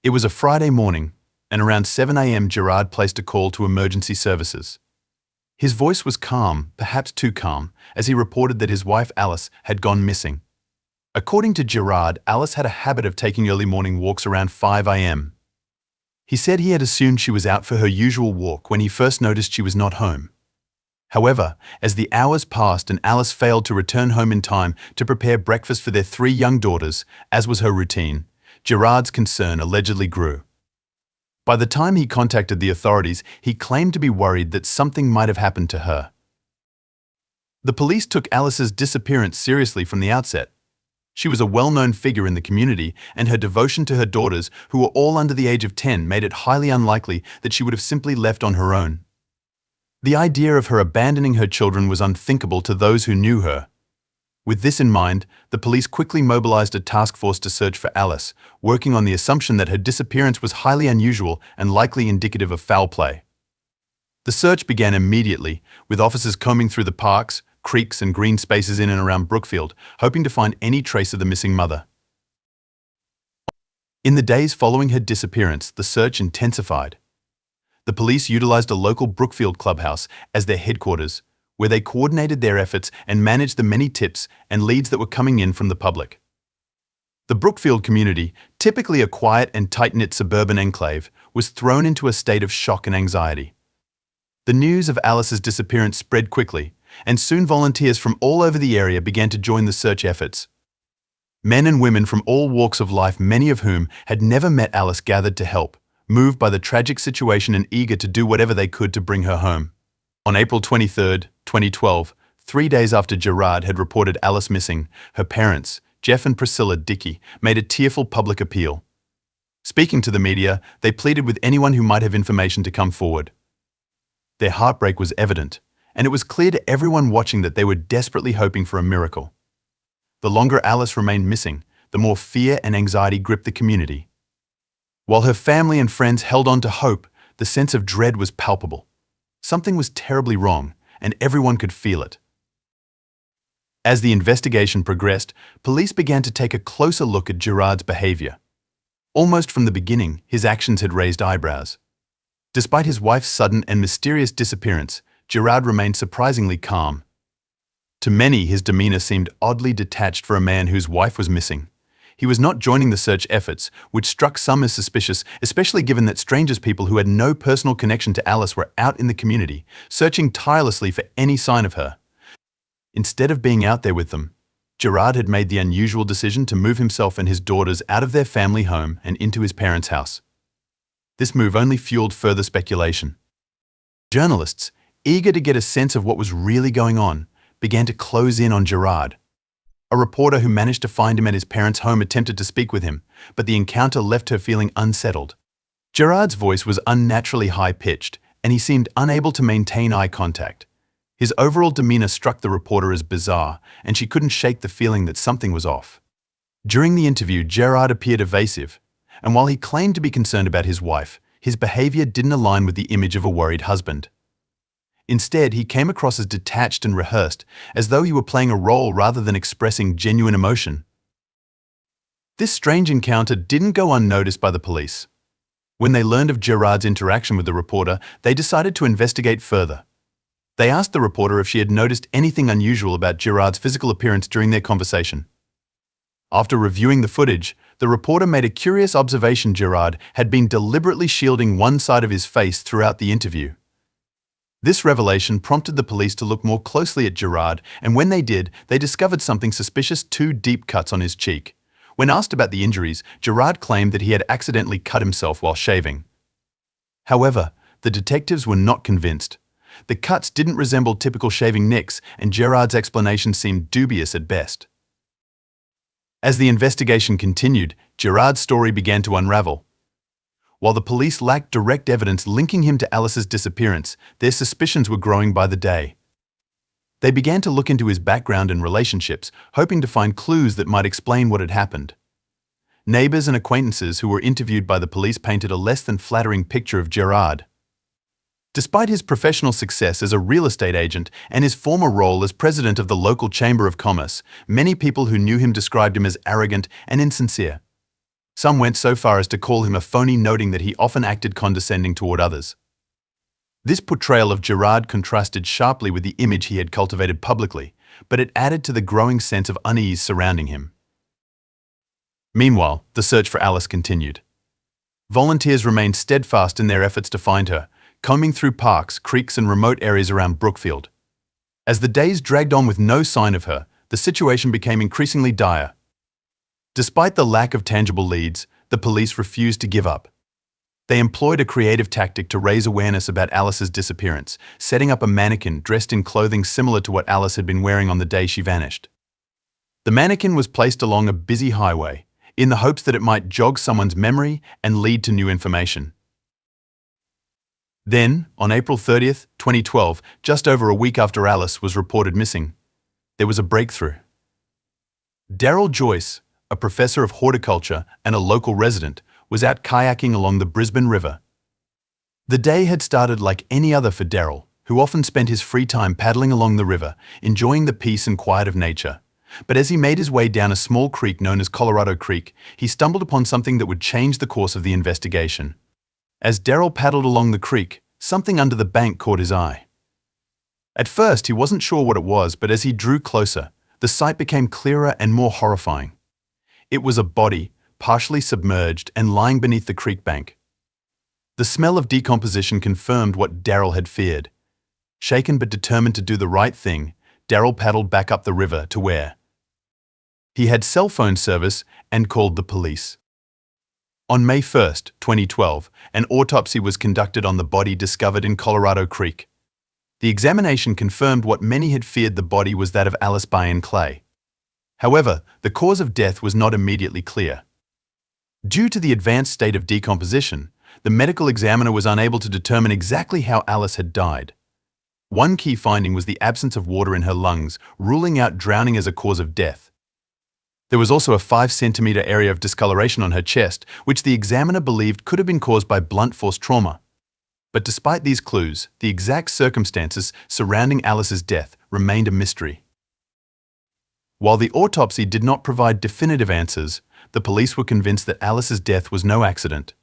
It was a Friday morning, and around 7 a.m. Gerard placed a call to emergency services. His voice was calm, perhaps too calm, as he reported that his wife Alice had gone missing. According to Gerard, Alice had a habit of taking early morning walks around 5 a.m. He said he had assumed she was out for her usual walk when he first noticed she was not home. However, as the hours passed and Alice failed to return home in time to prepare breakfast for their 3 young daughters, as was her routine, Gerard's concern allegedly grew. By the time he contacted the authorities, he claimed to be worried that something might have happened to her. The police took Alice's disappearance seriously from the outset. She was a well-known figure in the community, and her devotion to her daughters, who were all under the age of 10, made it highly unlikely that she would have simply left on her own. The idea of her abandoning her children was unthinkable to those who knew her. With this in mind, the police quickly mobilized a task force to search for Alice, working on the assumption that her disappearance was highly unusual and likely indicative of foul play. The search began immediately, with officers combing through the parks, creeks, and green spaces in and around Brookfield, hoping to find any trace of the missing mother. In the days following her disappearance, the search intensified. The police utilized a local Brookfield clubhouse as their headquarters, where they coordinated their efforts and managed the many tips and leads that were coming in from the public. The Brookfield community, typically a quiet and tight-knit suburban enclave, was thrown into a state of shock and anxiety. The news of Alice's disappearance spread quickly, and soon volunteers from all over the area began to join the search efforts. Men and women from all walks of life, many of whom had never met Alice, gathered to help, moved by the tragic situation and eager to do whatever they could to bring her home. On April 23, 2012, 3 days after Gerard had reported Alice missing, her parents, Jeff and Priscilla Dickey, made a tearful public appeal. Speaking to the media, they pleaded with anyone who might have information to come forward. Their heartbreak was evident, and it was clear to everyone watching that they were desperately hoping for a miracle. The longer Alice remained missing, the more fear and anxiety gripped the community. While her family and friends held on to hope, the sense of dread was palpable. Something was terribly wrong, and everyone could feel it. As the investigation progressed, police began to take a closer look at Gerard's behavior. Almost from the beginning, his actions had raised eyebrows. Despite his wife's sudden and mysterious disappearance, Gerard remained surprisingly calm. To many, his demeanor seemed oddly detached for a man whose wife was missing. He was not joining the search efforts, which struck some as suspicious, especially given that strangers, people who had no personal connection to Alice, were out in the community, searching tirelessly for any sign of her. Instead of being out there with them, Gerard had made the unusual decision to move himself and his daughters out of their family home and into his parents' house. This move only fueled further speculation. Journalists, eager to get a sense of what was really going on, began to close in on Gerard. A reporter who managed to find him at his parents' home attempted to speak with him, but the encounter left her feeling unsettled. Gerard's voice was unnaturally high-pitched, and he seemed unable to maintain eye contact. His overall demeanor struck the reporter as bizarre, and she couldn't shake the feeling that something was off. During the interview, Gerard appeared evasive, and while he claimed to be concerned about his wife, his behavior didn't align with the image of a worried husband. Instead, he came across as detached and rehearsed, as though he were playing a role rather than expressing genuine emotion. This strange encounter didn't go unnoticed by the police. When they learned of Gerard's interaction with the reporter, they decided to investigate further. They asked the reporter if she had noticed anything unusual about Gerard's physical appearance during their conversation. After reviewing the footage, the reporter made a curious observation: Gerard had been deliberately shielding one side of his face throughout the interview. This revelation prompted the police to look more closely at Gerard, and when they did, they discovered something suspicious: 2 deep cuts on his cheek. When asked about the injuries, Gerard claimed that he had accidentally cut himself while shaving. However, the detectives were not convinced. The cuts didn't resemble typical shaving nicks, and Gerard's explanation seemed dubious at best. As the investigation continued, Gerard's story began to unravel. While the police lacked direct evidence linking him to Alice's disappearance, their suspicions were growing by the day. They began to look into his background and relationships, hoping to find clues that might explain what had happened. Neighbors and acquaintances who were interviewed by the police painted a less than flattering picture of Gerard. Despite his professional success as a real estate agent and his former role as president of the local Chamber of Commerce, many people who knew him described him as arrogant and insincere. Some went so far as to call him a phony, noting that he often acted condescending toward others. This portrayal of Gerard contrasted sharply with the image he had cultivated publicly, but it added to the growing sense of unease surrounding him. Meanwhile, the search for Alice continued. Volunteers remained steadfast in their efforts to find her, combing through parks, creeks, and remote areas around Brookfield. As the days dragged on with no sign of her, the situation became increasingly dire. Despite the lack of tangible leads, the police refused to give up. They employed a creative tactic to raise awareness about Alice's disappearance, setting up a mannequin dressed in clothing similar to what Alice had been wearing on the day she vanished. The mannequin was placed along a busy highway, in the hopes that it might jog someone's memory and lead to new information. Then, on April 30th, 2012, just over a week after Alice was reported missing, there was a breakthrough. Daryl Joyce, a professor of horticulture and a local resident, was out kayaking along the Brisbane River. The day had started like any other for Daryl, who often spent his free time paddling along the river, enjoying the peace and quiet of nature. But as he made his way down a small creek known as Colorado Creek, he stumbled upon something that would change the course of the investigation. As Daryl paddled along the creek, something under the bank caught his eye. At first, he wasn't sure what it was, but as he drew closer, the sight became clearer and more horrifying. It was a body, partially submerged and lying beneath the creek bank. The smell of decomposition confirmed what Daryl had feared. Shaken but determined to do the right thing, Daryl paddled back up the river to where he had cell phone service and called the police. On May 1st, 2012, an autopsy was conducted on the body discovered in Colorado Creek. The examination confirmed what many had feared: the body was that of Alice Bayan Clay. However, the cause of death was not immediately clear. Due to the advanced state of decomposition, the medical examiner was unable to determine exactly how Alice had died. One key finding was the absence of water in her lungs, ruling out drowning as a cause of death. There was also a 5-centimeter area of discoloration on her chest, which the examiner believed could have been caused by blunt force trauma. But despite these clues, the exact circumstances surrounding Alice's death remained a mystery. While the autopsy did not provide definitive answers, the police were convinced that Alice's death was no accident.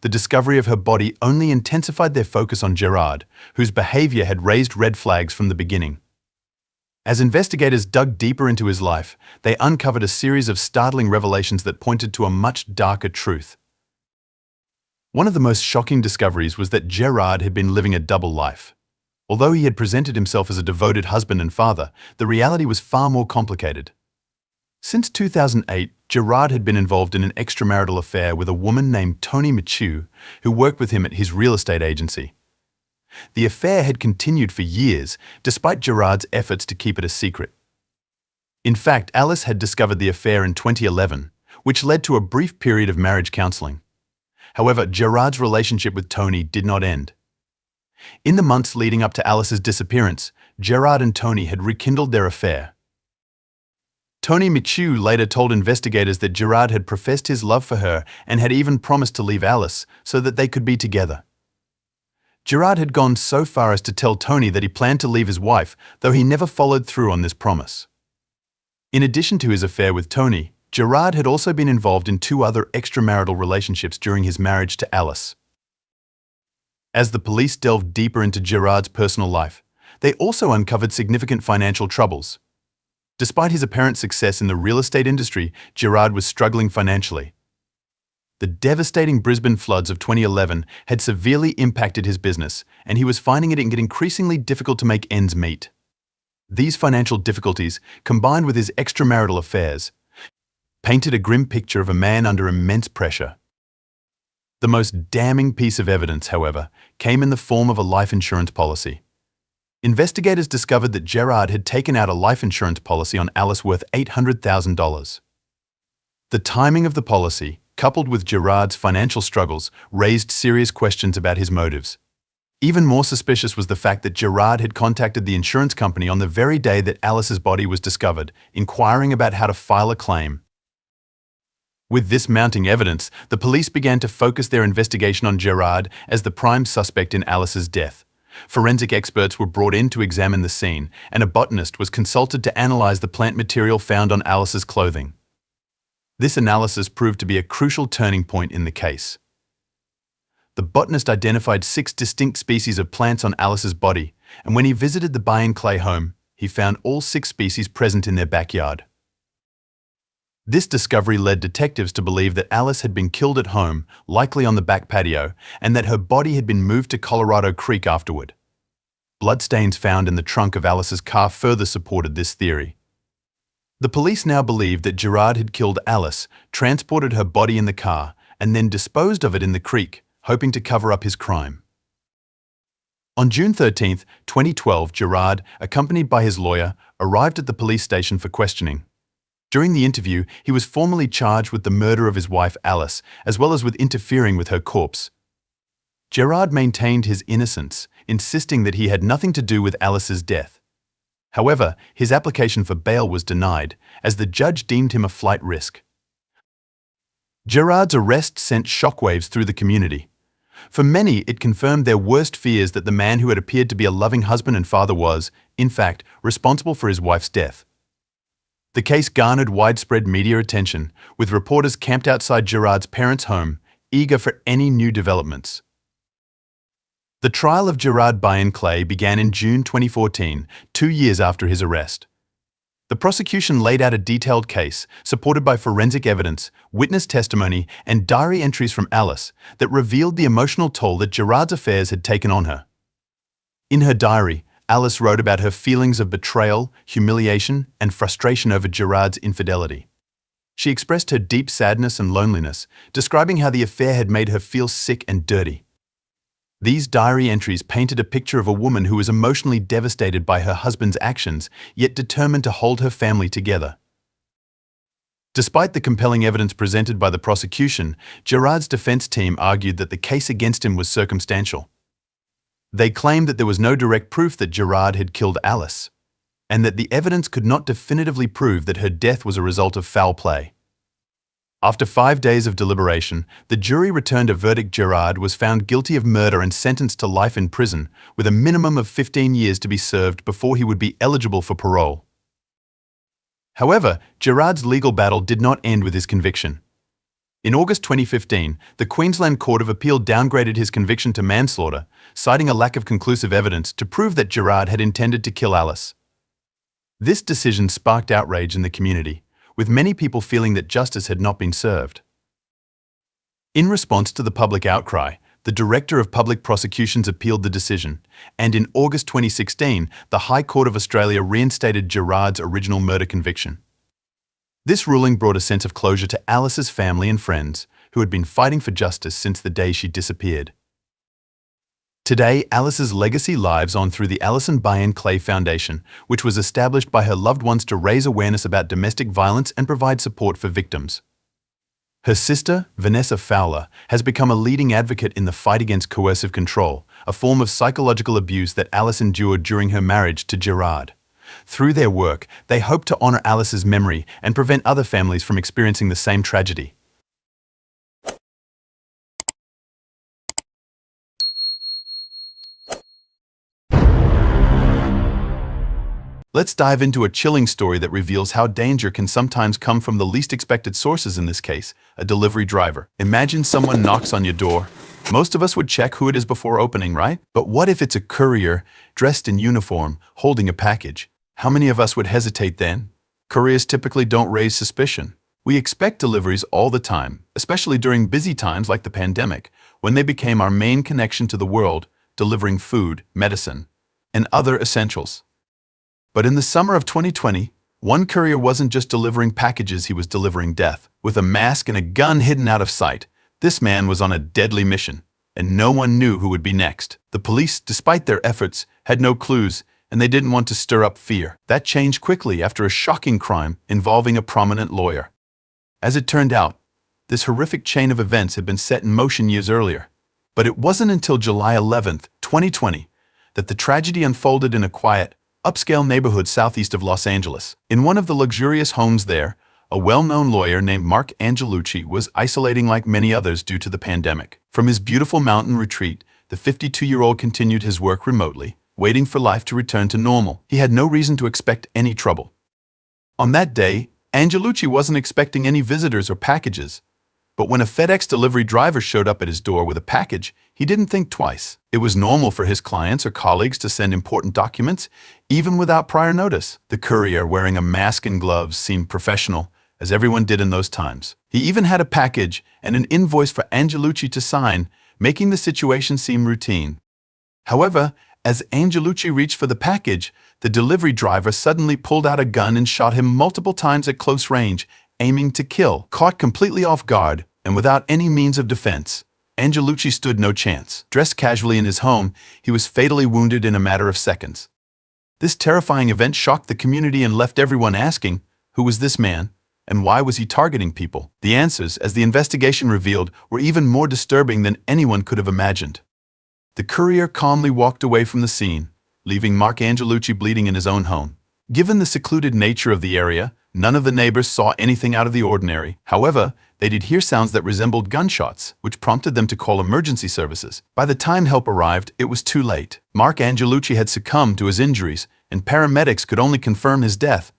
The discovery of her body only intensified their focus on Gerard, whose behavior had raised red flags from the beginning. As investigators dug deeper into his life, they uncovered a series of startling revelations that pointed to a much darker truth. One of the most shocking discoveries was that Gerard had been living a double life. Although he had presented himself as a devoted husband and father, the reality was far more complicated. Since 2008, Gerard had been involved in an extramarital affair with a woman named Toni Michu, who worked with him at his real estate agency. The affair had continued for years, despite Gerard's efforts to keep it a secret. In fact, Alice had discovered the affair in 2011, which led to a brief period of marriage counseling. However, Gerard's relationship with Toni did not end. In the months leading up to Alice's disappearance, Gerard and Toni had rekindled their affair. Toni Michu later told investigators that Gerard had professed his love for her and had even promised to leave Alice so that they could be together. Gerard had gone so far as to tell Toni that he planned to leave his wife, though he never followed through on this promise. In addition to his affair with Toni, Gerard had also been involved in 2 other extramarital relationships during his marriage to Alice. As the police delved deeper into Gerard's personal life, they also uncovered significant financial troubles. Despite his apparent success in the real estate industry, Gerard was struggling financially. The devastating Brisbane floods of 2011 had severely impacted his business, and he was finding it increasingly difficult to make ends meet. These financial difficulties, combined with his extramarital affairs, painted a grim picture of a man under immense pressure. The most damning piece of evidence, however, came in the form of a life insurance policy. Investigators discovered that Gerard had taken out a life insurance policy on Alice worth $800,000. The timing of the policy, coupled with Gerard's financial struggles, raised serious questions about his motives. Even more suspicious was the fact that Gerard had contacted the insurance company on the very day that Alice's body was discovered, inquiring about how to file a claim. With this mounting evidence, the police began to focus their investigation on Gerard as the prime suspect in Alice's death. Forensic experts were brought in to examine the scene, and a botanist was consulted to analyze the plant material found on Alice's clothing. This analysis proved to be a crucial turning point in the case. The botanist identified 6 distinct species of plants on Alice's body, and when he visited the Bayan Clay home, he found all 6 species present in their backyard. This discovery led detectives to believe that Alice had been killed at home, likely on the back patio, and that her body had been moved to Colorado Creek afterward. Bloodstains found in the trunk of Alice's car further supported this theory. The police now believed that Gerard had killed Alice, transported her body in the car, and then disposed of it in the creek, hoping to cover up his crime. On June 13, 2012, Gerard, accompanied by his lawyer, arrived at the police station for questioning. During the interview, he was formally charged with the murder of his wife Alice, as well as with interfering with her corpse. Gerard maintained his innocence, insisting that he had nothing to do with Alice's death. However, his application for bail was denied, as the judge deemed him a flight risk. Gerard's arrest sent shockwaves through the community. For many, it confirmed their worst fears that the man who had appeared to be a loving husband and father was, in fact, responsible for his wife's death. The case garnered widespread media attention, with reporters camped outside Gerard's parents' home, eager for any new developments. The trial of Gerard Bayan Clay began in June 2014, 2 years after his arrest. The prosecution laid out a detailed case, supported by forensic evidence, witness testimony, and diary entries from Alice, that revealed the emotional toll that Gerard's affairs had taken on her. In her diary, Alice wrote about her feelings of betrayal, humiliation, and frustration over Gerard's infidelity. She expressed her deep sadness and loneliness, describing how the affair had made her feel sick and dirty. These diary entries painted a picture of a woman who was emotionally devastated by her husband's actions, yet determined to hold her family together. Despite the compelling evidence presented by the prosecution, Gerard's defense team argued that the case against him was circumstantial. They claimed that there was no direct proof that Gerard had killed Alice, and that the evidence could not definitively prove that her death was a result of foul play. After 5 days of deliberation, the jury returned a verdict. Gerard was found guilty of murder and sentenced to life in prison, with a minimum of 15 years to be served before he would be eligible for parole. However, Gerard's legal battle did not end with his conviction. In August 2015, the Queensland Court of Appeal downgraded his conviction to manslaughter, citing a lack of conclusive evidence to prove that Gerard had intended to kill Alice. This decision sparked outrage in the community, with many people feeling that justice had not been served. In response to the public outcry, the Director of Public Prosecutions appealed the decision, and in August 2016, the High Court of Australia reinstated Gerard's original murder conviction. This ruling brought a sense of closure to Alice's family and friends, who had been fighting for justice since the day she disappeared. Today, Alice's legacy lives on through the Alison Bayan Clay Foundation, which was established by her loved ones to raise awareness about domestic violence and provide support for victims. Her sister, Vanessa Fowler, has become a leading advocate in the fight against coercive control, a form of psychological abuse that Alice endured during her marriage to Gerard. Through their work, they hope to honor Alice's memory and prevent other families from experiencing the same tragedy. Let's dive into a chilling story that reveals how danger can sometimes come from the least expected sources, in this case, a delivery driver. Imagine someone knocks on your door. Most of us would check who it is before opening, right? But what if it's a courier, dressed in uniform, holding a package? How many of us would hesitate then? Couriers typically don't raise suspicion. We expect deliveries all the time, especially during busy times like the pandemic, when they became our main connection to the world, delivering food, medicine, and other essentials. But in the summer of 2020, one courier wasn't just delivering packages, he was delivering death. With a mask and a gun hidden out of sight, this man was on a deadly mission, and no one knew who would be next. The police, despite their efforts, had no clues, and they didn't want to stir up fear. That changed quickly after a shocking crime involving a prominent lawyer. As it turned out, this horrific chain of events had been set in motion years earlier. But it wasn't until July 11, 2020, that the tragedy unfolded in a quiet, upscale neighborhood southeast of Los Angeles. In one of the luxurious homes there, a well-known lawyer named Marc Angelucci was isolating like many others due to the pandemic. From his beautiful mountain retreat, the 52-year-old continued his work remotely, waiting for life to return to normal. He had no reason to expect any trouble. On that day, Angelucci wasn't expecting any visitors or packages. But when a FedEx delivery driver showed up at his door with a package, he didn't think twice. It was normal for his clients or colleagues to send important documents, even without prior notice. The courier, wearing a mask and gloves, seemed professional, as everyone did in those times. He even had a package and an invoice for Angelucci to sign, making the situation seem routine. However, as Angelucci reached for the package, the delivery driver suddenly pulled out a gun and shot him multiple times at close range, aiming to kill. Caught completely off guard and without any means of defense, Angelucci stood no chance. Dressed casually in his home, he was fatally wounded in a matter of seconds. This terrifying event shocked the community and left everyone asking, who was this man, and why was he targeting people? The answers, as the investigation revealed, were even more disturbing than anyone could have imagined. The courier calmly walked away from the scene, leaving Marc Angelucci bleeding in his own home. Given the secluded nature of the area, none of the neighbors saw anything out of the ordinary. However, they did hear sounds that resembled gunshots, which prompted them to call emergency services. By the time help arrived, it was too late. Marc Angelucci had succumbed to his injuries, and paramedics could only confirm his death.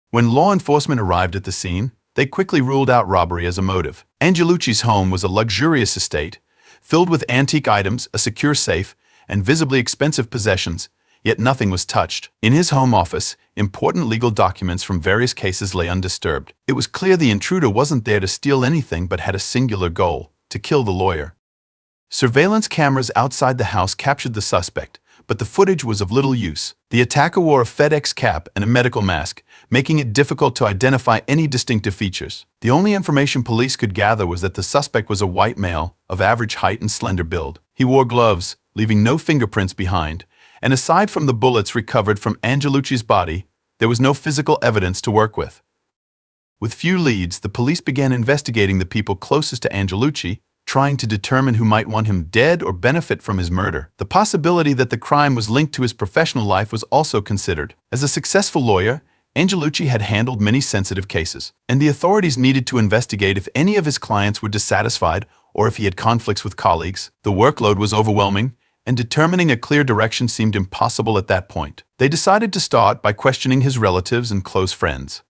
When law enforcement arrived at the scene, they quickly ruled out robbery as a motive. Angelucci's home was a luxurious estate, filled with antique items, a secure safe, and visibly expensive possessions, yet nothing was touched. In his home office, important legal documents from various cases lay undisturbed. It was clear the intruder wasn't there to steal anything but had a singular goal: to kill the lawyer. Surveillance cameras outside the house captured the suspect, but the footage was of little use. The attacker wore a FedEx cap and a medical mask, making it difficult to identify any distinctive features. The only information police could gather was that the suspect was a white male, of average height and slender build. He wore gloves, leaving no fingerprints behind, and aside from the bullets recovered from Angelucci's body, there was no physical evidence to work with. With few leads, the police began investigating the people closest to Angelucci, trying to determine who might want him dead or benefit from his murder. The possibility that the crime was linked to his professional life was also considered. As a successful lawyer, Angelucci had handled many sensitive cases, and the authorities needed to investigate if any of his clients were dissatisfied or if he had conflicts with colleagues. The workload was overwhelming, and determining a clear direction seemed impossible at that point. They decided to start by questioning his relatives and close friends.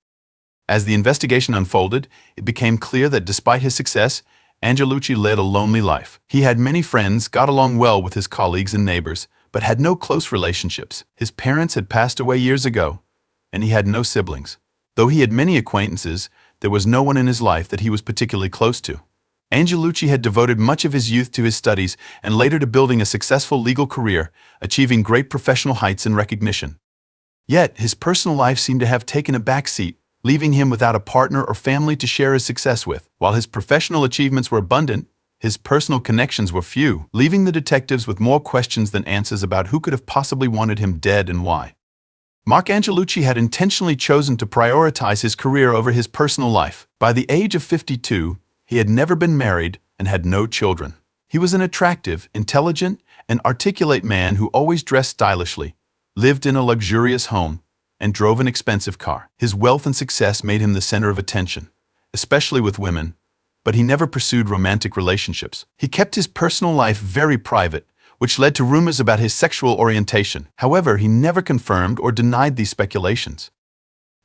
As the investigation unfolded, it became clear that despite his success, Angelucci led a lonely life. He had many friends, got along well with his colleagues and neighbors, but had no close relationships. His parents had passed away years ago, and he had no siblings. Though he had many acquaintances, there was no one in his life that he was particularly close to. Angelucci had devoted much of his youth to his studies and later to building a successful legal career, achieving great professional heights and recognition. Yet, his personal life seemed to have taken a backseat, leaving him without a partner or family to share his success with. While his professional achievements were abundant, his personal connections were few, leaving the detectives with more questions than answers about who could have possibly wanted him dead and why. Marc Angelucci had intentionally chosen to prioritize his career over his personal life. By the age of 52, he had never been married and had no children. He was an attractive, intelligent, and articulate man who always dressed stylishly, lived in a luxurious home, and drove an expensive car. His wealth and success made him the center of attention, especially with women, but he never pursued romantic relationships. He kept his personal life very private, which led to rumors about his sexual orientation. However, he never confirmed or denied these speculations.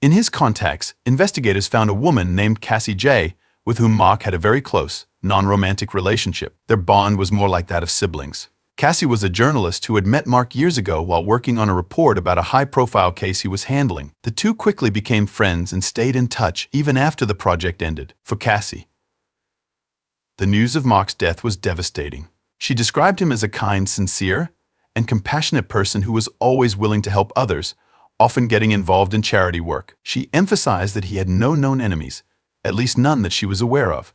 In his contacts, investigators found a woman named Cassie J., with whom Marc had a very close, non-romantic relationship. Their bond was more like that of siblings. Cassie was a journalist who had met Marc years ago while working on a report about a high-profile case he was handling. The two quickly became friends and stayed in touch even after the project ended. For Cassie, the news of Marc's death was devastating. She described him as a kind, sincere, and compassionate person who was always willing to help others, often getting involved in charity work. She emphasized that he had no known enemies, at least none that she was aware of.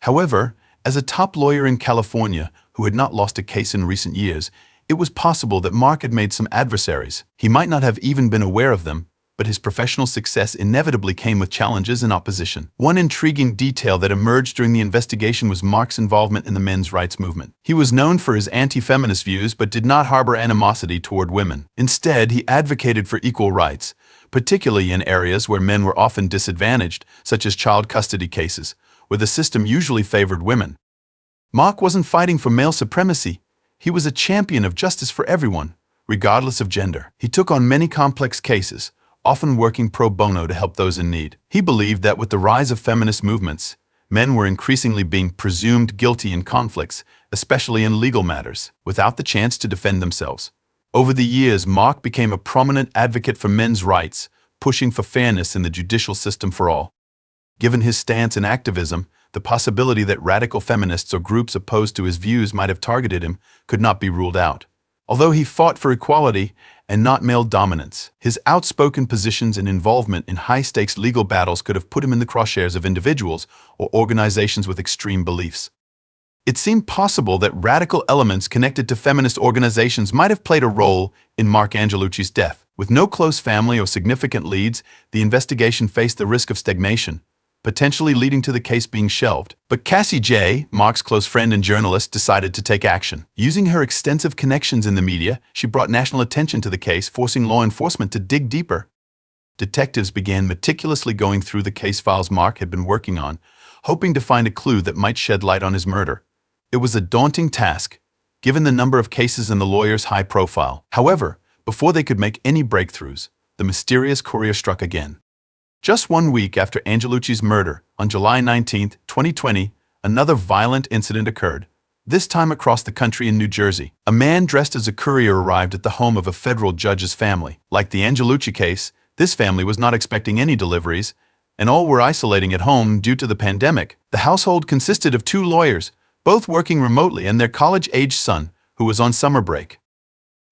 However, as a top lawyer in California who had not lost a case in recent years, it was possible that Marc had made some adversaries. He might not have even been aware of them, but his professional success inevitably came with challenges and opposition. One intriguing detail that emerged during the investigation was Marc's involvement in the men's rights movement. He was known for his anti-feminist views but did not harbor animosity toward women. Instead, he advocated for equal rights, particularly in areas where men were often disadvantaged, such as child custody cases, where the system usually favored women. Marc wasn't fighting for male supremacy. He was a champion of justice for everyone, regardless of gender. He took on many complex cases, often working pro bono to help those in need. He believed that with the rise of feminist movements, men were increasingly being presumed guilty in conflicts, especially in legal matters, without the chance to defend themselves. Over the years, Marc became a prominent advocate for men's rights, pushing for fairness in the judicial system for all. Given his stance and activism, the possibility that radical feminists or groups opposed to his views might have targeted him could not be ruled out. Although he fought for equality and not male dominance, his outspoken positions and involvement in high-stakes legal battles could have put him in the crosshairs of individuals or organizations with extreme beliefs. It seemed possible that radical elements connected to feminist organizations might have played a role in Marc Angelucci's death. With no close family or significant leads, the investigation faced the risk of stagnation, potentially leading to the case being shelved. But Cassie J., Marc's close friend and journalist, decided to take action. Using her extensive connections in the media, she brought national attention to the case, forcing law enforcement to dig deeper. Detectives began meticulously going through the case files Marc had been working on, hoping to find a clue that might shed light on his murder. It was a daunting task, given the number of cases and the lawyer's high profile. However, before they could make any breakthroughs, the mysterious courier struck again. Just 1 week after Angelucci's murder, on July 19, 2020, another violent incident occurred, this time across the country in New Jersey. A man dressed as a courier arrived at the home of a federal judge's family. Like the Angelucci case, this family was not expecting any deliveries, and all were isolating at home due to the pandemic. The household consisted of 2 lawyers, both working remotely, and their college-aged son, who was on summer break.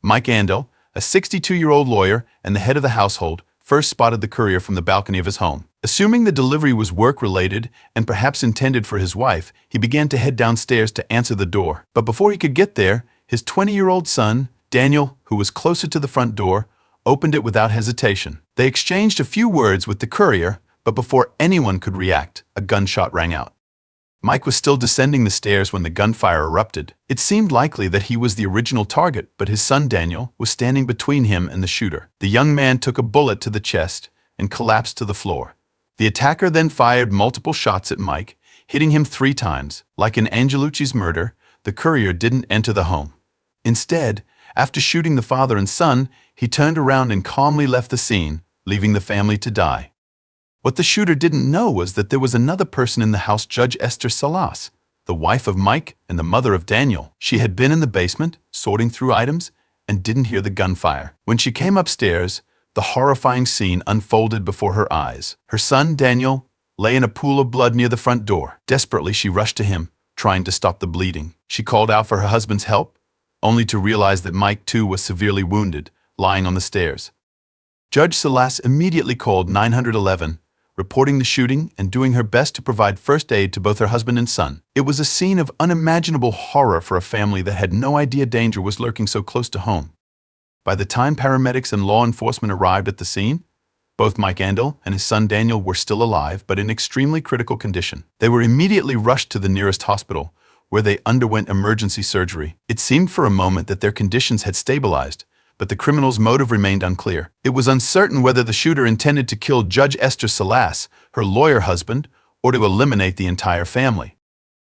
Mike Andel, a 62-year-old lawyer and the head of the household, first spotted the courier from the balcony of his home. Assuming the delivery was work-related and perhaps intended for his wife, he began to head downstairs to answer the door. But before he could get there, his 20-year-old son, Daniel, who was closer to the front door, opened it without hesitation. They exchanged a few words with the courier, but before anyone could react, a gunshot rang out. Mike was still descending the stairs when the gunfire erupted. It seemed likely that he was the original target, but his son Daniel was standing between him and the shooter. The young man took a bullet to the chest and collapsed to the floor. The attacker then fired multiple shots at Mike, hitting him 3 times. Like in Angelucci's murder, the courier didn't enter the home. Instead, after shooting the father and son, he turned around and calmly left the scene, leaving the family to die. What the shooter didn't know was that there was another person in the house, Judge Esther Salas, the wife of Mike and the mother of Daniel. She had been in the basement, sorting through items, and didn't hear the gunfire. When she came upstairs, the horrifying scene unfolded before her eyes. Her son, Daniel, lay in a pool of blood near the front door. Desperately, she rushed to him, trying to stop the bleeding. She called out for her husband's help, only to realize that Mike, too, was severely wounded, lying on the stairs. Judge Salas immediately called 911, reporting the shooting and doing her best to provide first aid to both her husband and son. It was a scene of unimaginable horror for a family that had no idea danger was lurking so close to home. By the time paramedics and law enforcement arrived at the scene, both Mike Andel and his son Daniel were still alive, but in extremely critical condition. They were immediately rushed to the nearest hospital, where they underwent emergency surgery. It seemed for a moment that their conditions had stabilized, but the criminal's motive remained unclear. It was uncertain whether the shooter intended to kill Judge Esther Salas, her lawyer husband, or to eliminate the entire family.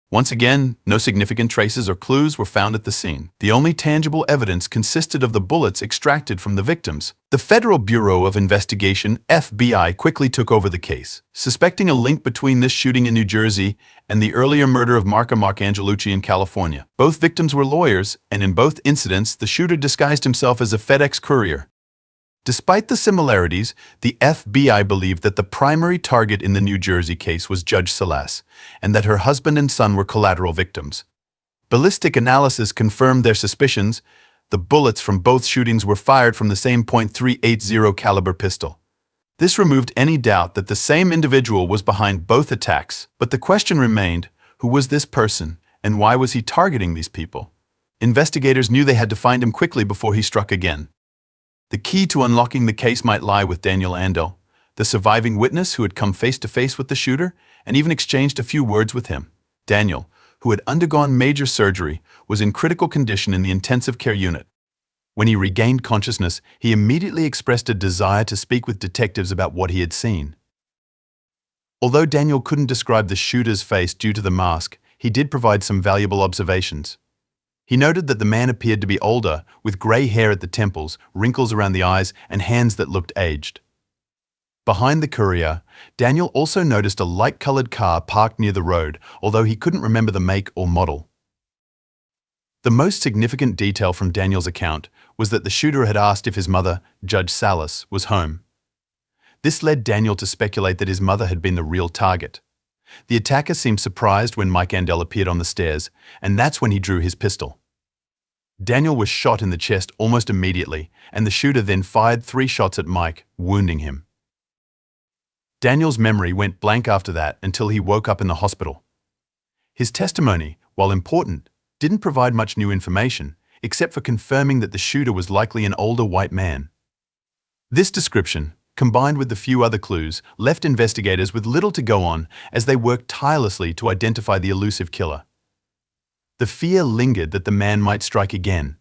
Once again, no significant traces or clues were found at the scene. The only tangible evidence consisted of the bullets extracted from the victims. The Federal Bureau of Investigation, FBI, quickly took over the case, suspecting a link between this shooting in New Jersey and the earlier murder of Marc Angelucci in California. Both victims were lawyers, and in both incidents, the shooter disguised himself as a FedEx courier. Despite the similarities, the FBI believed that the primary target in the New Jersey case was Judge Salas, and that her husband and son were collateral victims. Ballistic analysis confirmed their suspicions. The bullets from both shootings were fired from the same .380 caliber pistol. This removed any doubt that the same individual was behind both attacks, but the question remained, who was this person, and why was he targeting these people? Investigators knew they had to find him quickly before he struck again. The key to unlocking the case might lie with Daniel Andel, the surviving witness who had come face-to-face with the shooter and even exchanged a few words with him. Daniel, who had undergone major surgery, was in critical condition in the intensive care unit. When he regained consciousness, he immediately expressed a desire to speak with detectives about what he had seen. Although Daniel couldn't describe the shooter's face due to the mask, he did provide some valuable observations. He noted that the man appeared to be older, with grey hair at the temples, wrinkles around the eyes, and hands that looked aged. Behind the courier, Daniel also noticed a light-colored car parked near the road, although he couldn't remember the make or model. The most significant detail from Daniel's account was that the shooter had asked if his mother, Judge Salas, was home. This led Daniel to speculate that his mother had been the real target. The attacker seemed surprised when Mike Andel appeared on the stairs, and that's when he drew his pistol. Daniel was shot in the chest almost immediately, and the shooter then fired 3 shots at Mike, wounding him. Daniel's memory went blank after that until he woke up in the hospital. His testimony, while important, didn't provide much new information, except for confirming that the shooter was likely an older white man. This description, combined with the few other clues, left investigators with little to go on as they worked tirelessly to identify the elusive killer. The fear lingered that the man might strike again.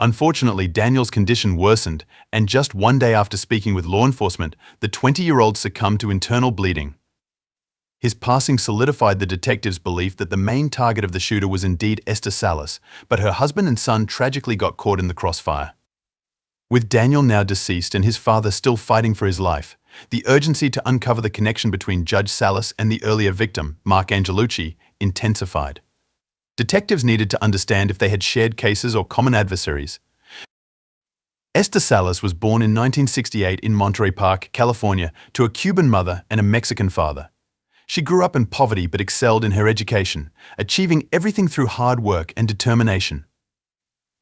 Unfortunately, Daniel's condition worsened, and just one day after speaking with law enforcement, the 20-year-old succumbed to internal bleeding. His passing solidified the detectives' belief that the main target of the shooter was indeed Esther Salas, but her husband and son tragically got caught in the crossfire. With Daniel now deceased and his father still fighting for his life, the urgency to uncover the connection between Judge Salas and the earlier victim, Marc Angelucci, intensified. Detectives needed to understand if they had shared cases or common adversaries. Esther Salas was born in 1968 in Monterey Park, California, to a Cuban mother and a Mexican father. She grew up in poverty but excelled in her education, achieving everything through hard work and determination.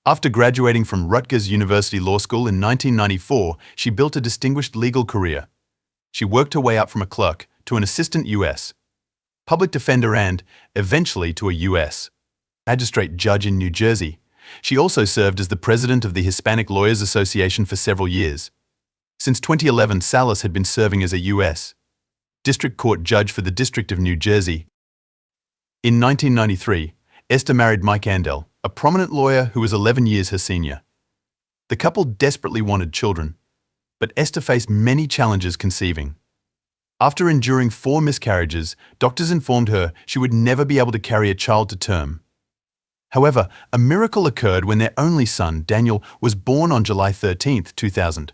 After graduating from Rutgers University Law School in 1994, she built a distinguished legal career. She worked her way up from a clerk to an assistant U.S. public defender and, eventually, to a U.S. magistrate judge in New Jersey. She also served as the president of the Hispanic Lawyers Association for several years. Since 2011, Salas had been serving as a U.S. District Court judge for the District of New Jersey. In 1993, Esther married Mike Andel, a prominent lawyer who was 11 years her senior. The couple desperately wanted children, but Esther faced many challenges conceiving. After enduring 4 miscarriages, doctors informed her she would never be able to carry a child to term. However, a miracle occurred when their only son, Daniel, was born on July 13, 2000.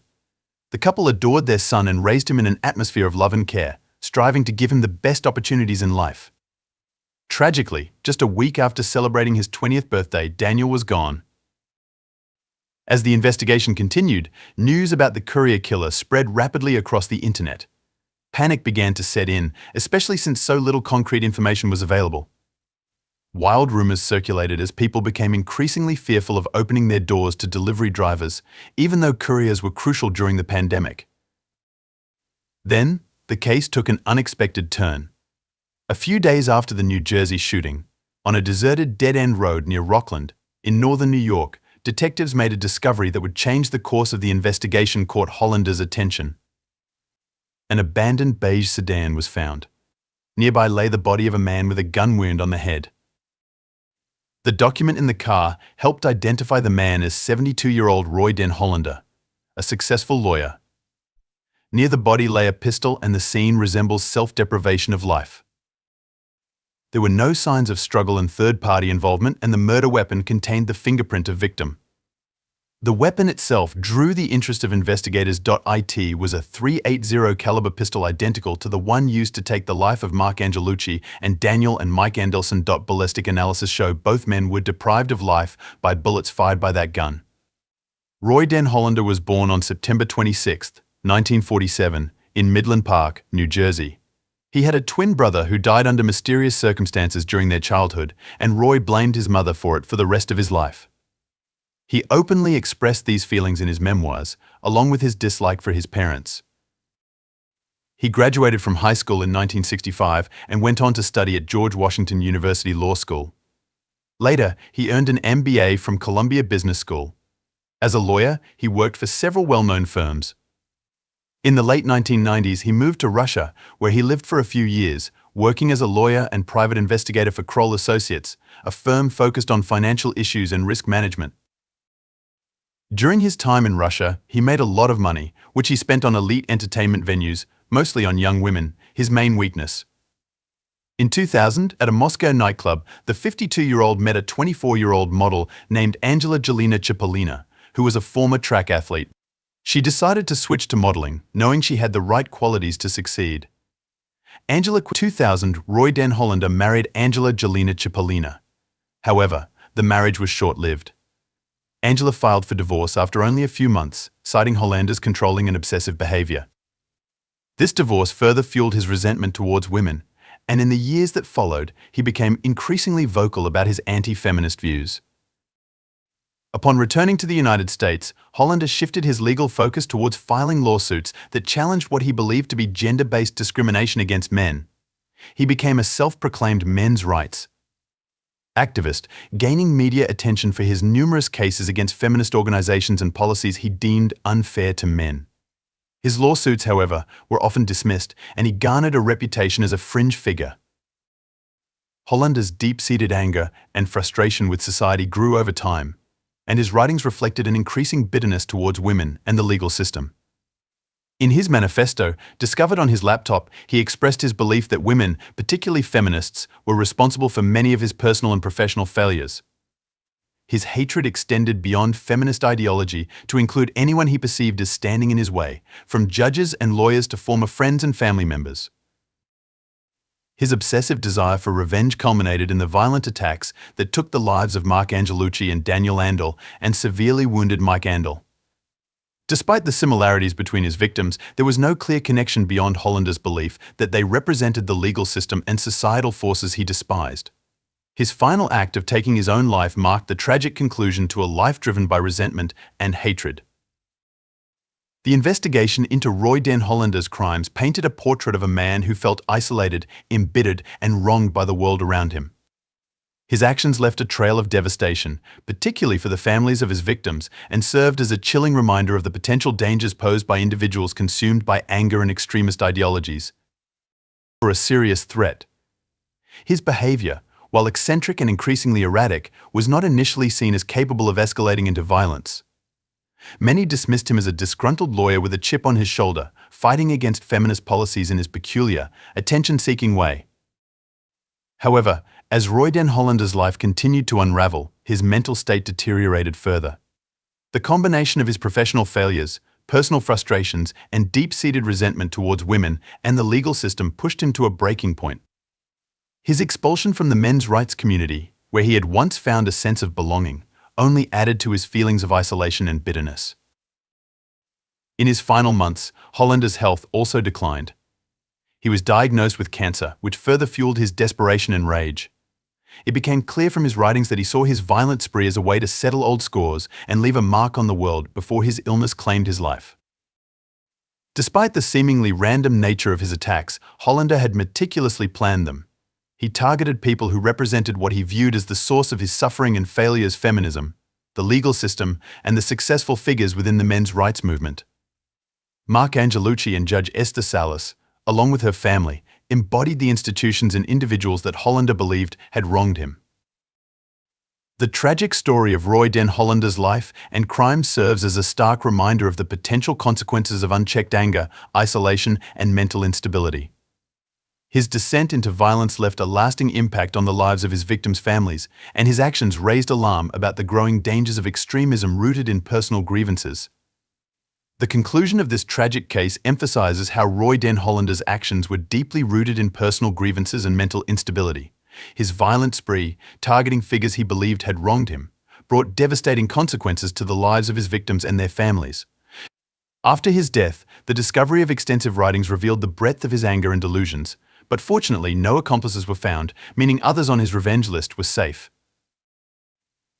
The couple adored their son and raised him in an atmosphere of love and care, striving to give him the best opportunities in life. Tragically, just a week after celebrating his 20th birthday, Daniel was gone. As the investigation continued, news about the courier killer spread rapidly across the internet. Panic began to set in, especially since so little concrete information was available. Wild rumors circulated as people became increasingly fearful of opening their doors to delivery drivers, even though couriers were crucial during the pandemic. Then, the case took an unexpected turn. A few days after the New Jersey shooting, on a deserted dead-end road near Rockland, in northern New York, detectives made a discovery that would change the course of the investigation caught Hollander's attention. An abandoned beige sedan was found. Nearby lay the body of a man with a gun wound on the head. The document in the car helped identify the man as 72-year-old Roy Den Hollander, a successful lawyer. Near the body lay a pistol, and the scene resembles self-deprivation of life. There were no signs of struggle and third-party involvement, and the murder weapon contained the fingerprint of victim. The weapon itself drew the interest of investigators. It was a .380 caliber pistol identical to the one used to take the life of Marc Angelucci and Daniel and Mike Andelson. Ballistic analysis showed both men were deprived of life by bullets fired by that gun. Roy Den Hollander was born on September 26, 1947, in Midland Park, New Jersey. He had a twin brother who died under mysterious circumstances during their childhood, and Roy blamed his mother for it for the rest of his life. He openly expressed these feelings in his memoirs, along with his dislike for his parents. He graduated from high school in 1965 and went on to study at George Washington University Law School. Later, he earned an MBA from Columbia Business School. As a lawyer, he worked for several well-known firms. In the late 1990s, he moved to Russia, where he lived for a few years, working as a lawyer and private investigator for Kroll Associates, a firm focused on financial issues and risk management. During his time in Russia, he made a lot of money, which he spent on elite entertainment venues, mostly on young women, his main weakness. In 2000, at a Moscow nightclub, the 52-year-old met a 24-year-old model named Angela Jelena Chipolina, who was a former track athlete. She decided to switch to modeling, knowing she had the right qualities to succeed. In 2000, Roy Den Hollander married Angela Jelena Chipolina. However, the marriage was short-lived. Angela filed for divorce after only a few months, citing Hollander's controlling and obsessive behavior. This divorce further fueled his resentment towards women, and in the years that followed, he became increasingly vocal about his anti-feminist views. Upon returning to the United States, Hollander shifted his legal focus towards filing lawsuits that challenged what he believed to be gender-based discrimination against men. He became a self-proclaimed men's rights activist, gaining media attention for his numerous cases against feminist organizations and policies he deemed unfair to men. His lawsuits, however, were often dismissed, and he garnered a reputation as a fringe figure. Hollander's deep-seated anger and frustration with society grew over time, and his writings reflected an increasing bitterness towards women and the legal system. In his manifesto, discovered on his laptop, he expressed his belief that women, particularly feminists, were responsible for many of his personal and professional failures. His hatred extended beyond feminist ideology to include anyone he perceived as standing in his way, from judges and lawyers to former friends and family members. His obsessive desire for revenge culminated in the violent attacks that took the lives of Marc Angelucci and Daniel Andel and severely wounded Mike Andel. Despite the similarities between his victims, there was no clear connection beyond Hollander's belief that they represented the legal system and societal forces he despised. His final act of taking his own life marked the tragic conclusion to a life driven by resentment and hatred. The investigation into Roy Den Hollander's crimes painted a portrait of a man who felt isolated, embittered, and wronged by the world around him. His actions left a trail of devastation, particularly for the families of his victims, and served as a chilling reminder of the potential dangers posed by individuals consumed by anger and extremist ideologies. For a serious threat. His behavior, while eccentric and increasingly erratic, was not initially seen as capable of escalating into violence. Many dismissed him as a disgruntled lawyer with a chip on his shoulder, fighting against feminist policies in his peculiar, attention-seeking way. However, as Roy Den Hollander's life continued to unravel, his mental state deteriorated further. The combination of his professional failures, personal frustrations, and deep-seated resentment towards women and the legal system pushed him to a breaking point. His expulsion from the men's rights community, where he had once found a sense of belonging, only added to his feelings of isolation and bitterness. In his final months, Hollander's health also declined. He was diagnosed with cancer, which further fueled his desperation and rage. It became clear from his writings that he saw his violent spree as a way to settle old scores and leave a mark on the world before his illness claimed his life. Despite the seemingly random nature of his attacks, Hollander had meticulously planned them. He targeted people who represented what he viewed as the source of his suffering and failures: feminism, the legal system, and the successful figures within the men's rights movement. Marc Angelucci and Judge Esther Salas, along with her family, embodied the institutions and individuals that Hollander believed had wronged him. The tragic story of Roy Den Hollander's life and crime serves as a stark reminder of the potential consequences of unchecked anger, isolation, and mental instability. His descent into violence left a lasting impact on the lives of his victims' families, and his actions raised alarm about the growing dangers of extremism rooted in personal grievances. The conclusion of this tragic case emphasizes how Roy Den Hollander's actions were deeply rooted in personal grievances and mental instability. His violent spree, targeting figures he believed had wronged him, brought devastating consequences to the lives of his victims and their families. After his death, the discovery of extensive writings revealed the breadth of his anger and delusions, but fortunately no accomplices were found, meaning others on his revenge list were safe.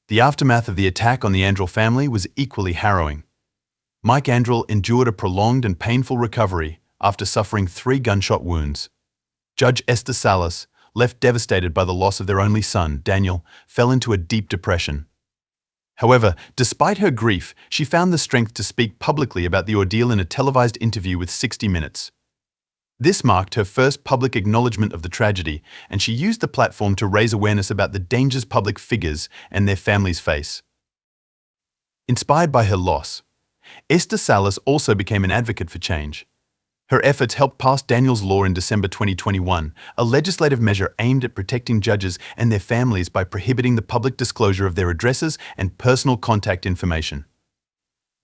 The aftermath of the attack on the Angelucci family was equally harrowing. Mike Angelucci endured a prolonged and painful recovery after suffering 3 gunshot wounds. Judge Esther Salas, left devastated by the loss of their only son, Daniel, fell into a deep depression. However, despite her grief, she found the strength to speak publicly about the ordeal in a televised interview with 60 Minutes. This marked her first public acknowledgement of the tragedy, and she used the platform to raise awareness about the dangers public figures and their families face. Inspired by her loss, Esther Salas also became an advocate for change. Her efforts helped pass Daniel's Law in December 2021, a legislative measure aimed at protecting judges and their families by prohibiting the public disclosure of their addresses and personal contact information.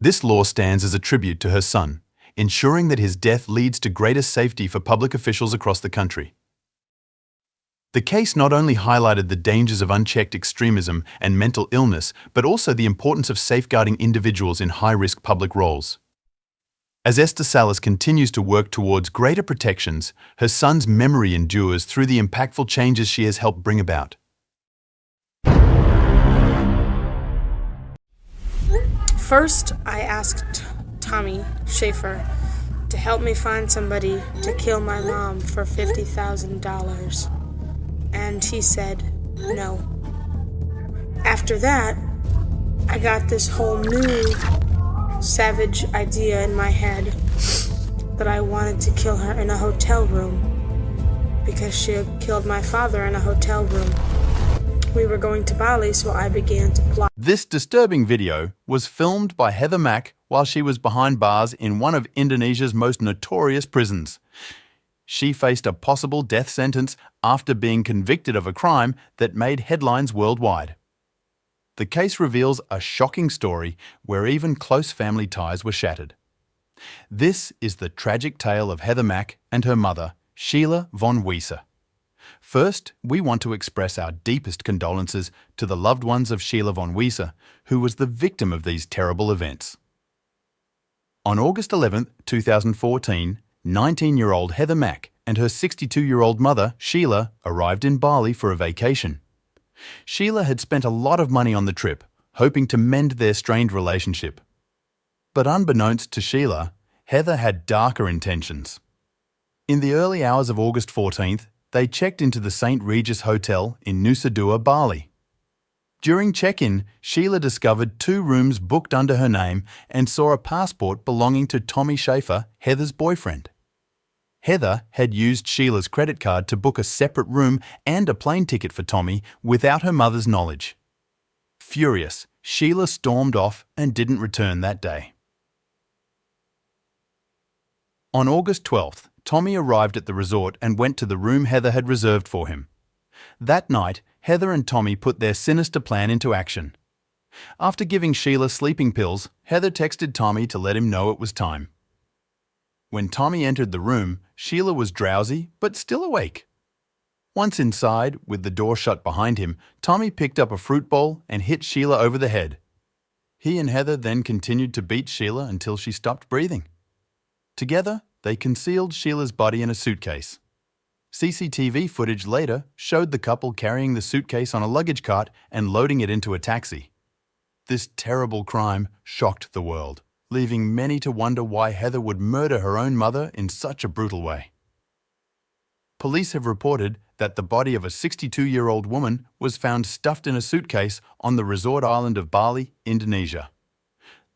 This law stands as a tribute to her son, ensuring that his death leads to greater safety for public officials across the country. The case not only highlighted the dangers of unchecked extremism and mental illness, but also the importance of safeguarding individuals in high-risk public roles. As Esther Salas continues to work towards greater protections, her son's memory endures through the impactful changes she has helped bring about. First, I asked Tommy Schaefer to help me find somebody to kill my mom for $50,000. And he said no. After that, I got this whole new savage idea in my head that I wanted to kill her in a hotel room because she had killed my father in a hotel room. We were going to Bali, so I began to plot. This disturbing video was filmed by Heather Mack while she was behind bars in one of Indonesia's most notorious prisons. She faced a possible death sentence after being convicted of a crime that made headlines worldwide. The case reveals a shocking story where even close family ties were shattered. This is the tragic tale of Heather Mack and her mother, Sheila von Wieser. First, we want to express our deepest condolences to the loved ones of Sheila von Wieser, who was the victim of these terrible events. On August 11, 2014, 19-year-old Heather Mack and her 62-year-old mother, Sheila, arrived in Bali for a vacation. Sheila had spent a lot of money on the trip, hoping to mend their strained relationship. But unbeknownst to Sheila, Heather had darker intentions. In the early hours of August 14th, they checked into the St. Regis Hotel in Nusa Dua, Bali. During check-in, Sheila discovered 2 rooms booked under her name and saw a passport belonging to Tommy Schaefer, Heather's boyfriend. Heather had used Sheila's credit card to book a separate room and a plane ticket for Tommy without her mother's knowledge. Furious, Sheila stormed off and didn't return that day. On August 12th, Tommy arrived at the resort and went to the room Heather had reserved for him. That night, Heather and Tommy put their sinister plan into action. After giving Sheila sleeping pills, Heather texted Tommy to let him know it was time. When Tommy entered the room, Sheila was drowsy but still awake. Once inside, with the door shut behind him, Tommy picked up a fruit bowl and hit Sheila over the head. He and Heather then continued to beat Sheila until she stopped breathing. Together, they concealed Sheila's body in a suitcase. CCTV footage later showed the couple carrying the suitcase on a luggage cart and loading it into a taxi. This terrible crime shocked the world, leaving many to wonder why Heather would murder her own mother in such a brutal way. Police have reported that the body of a 62-year-old woman was found stuffed in a suitcase on the resort island of Bali, Indonesia.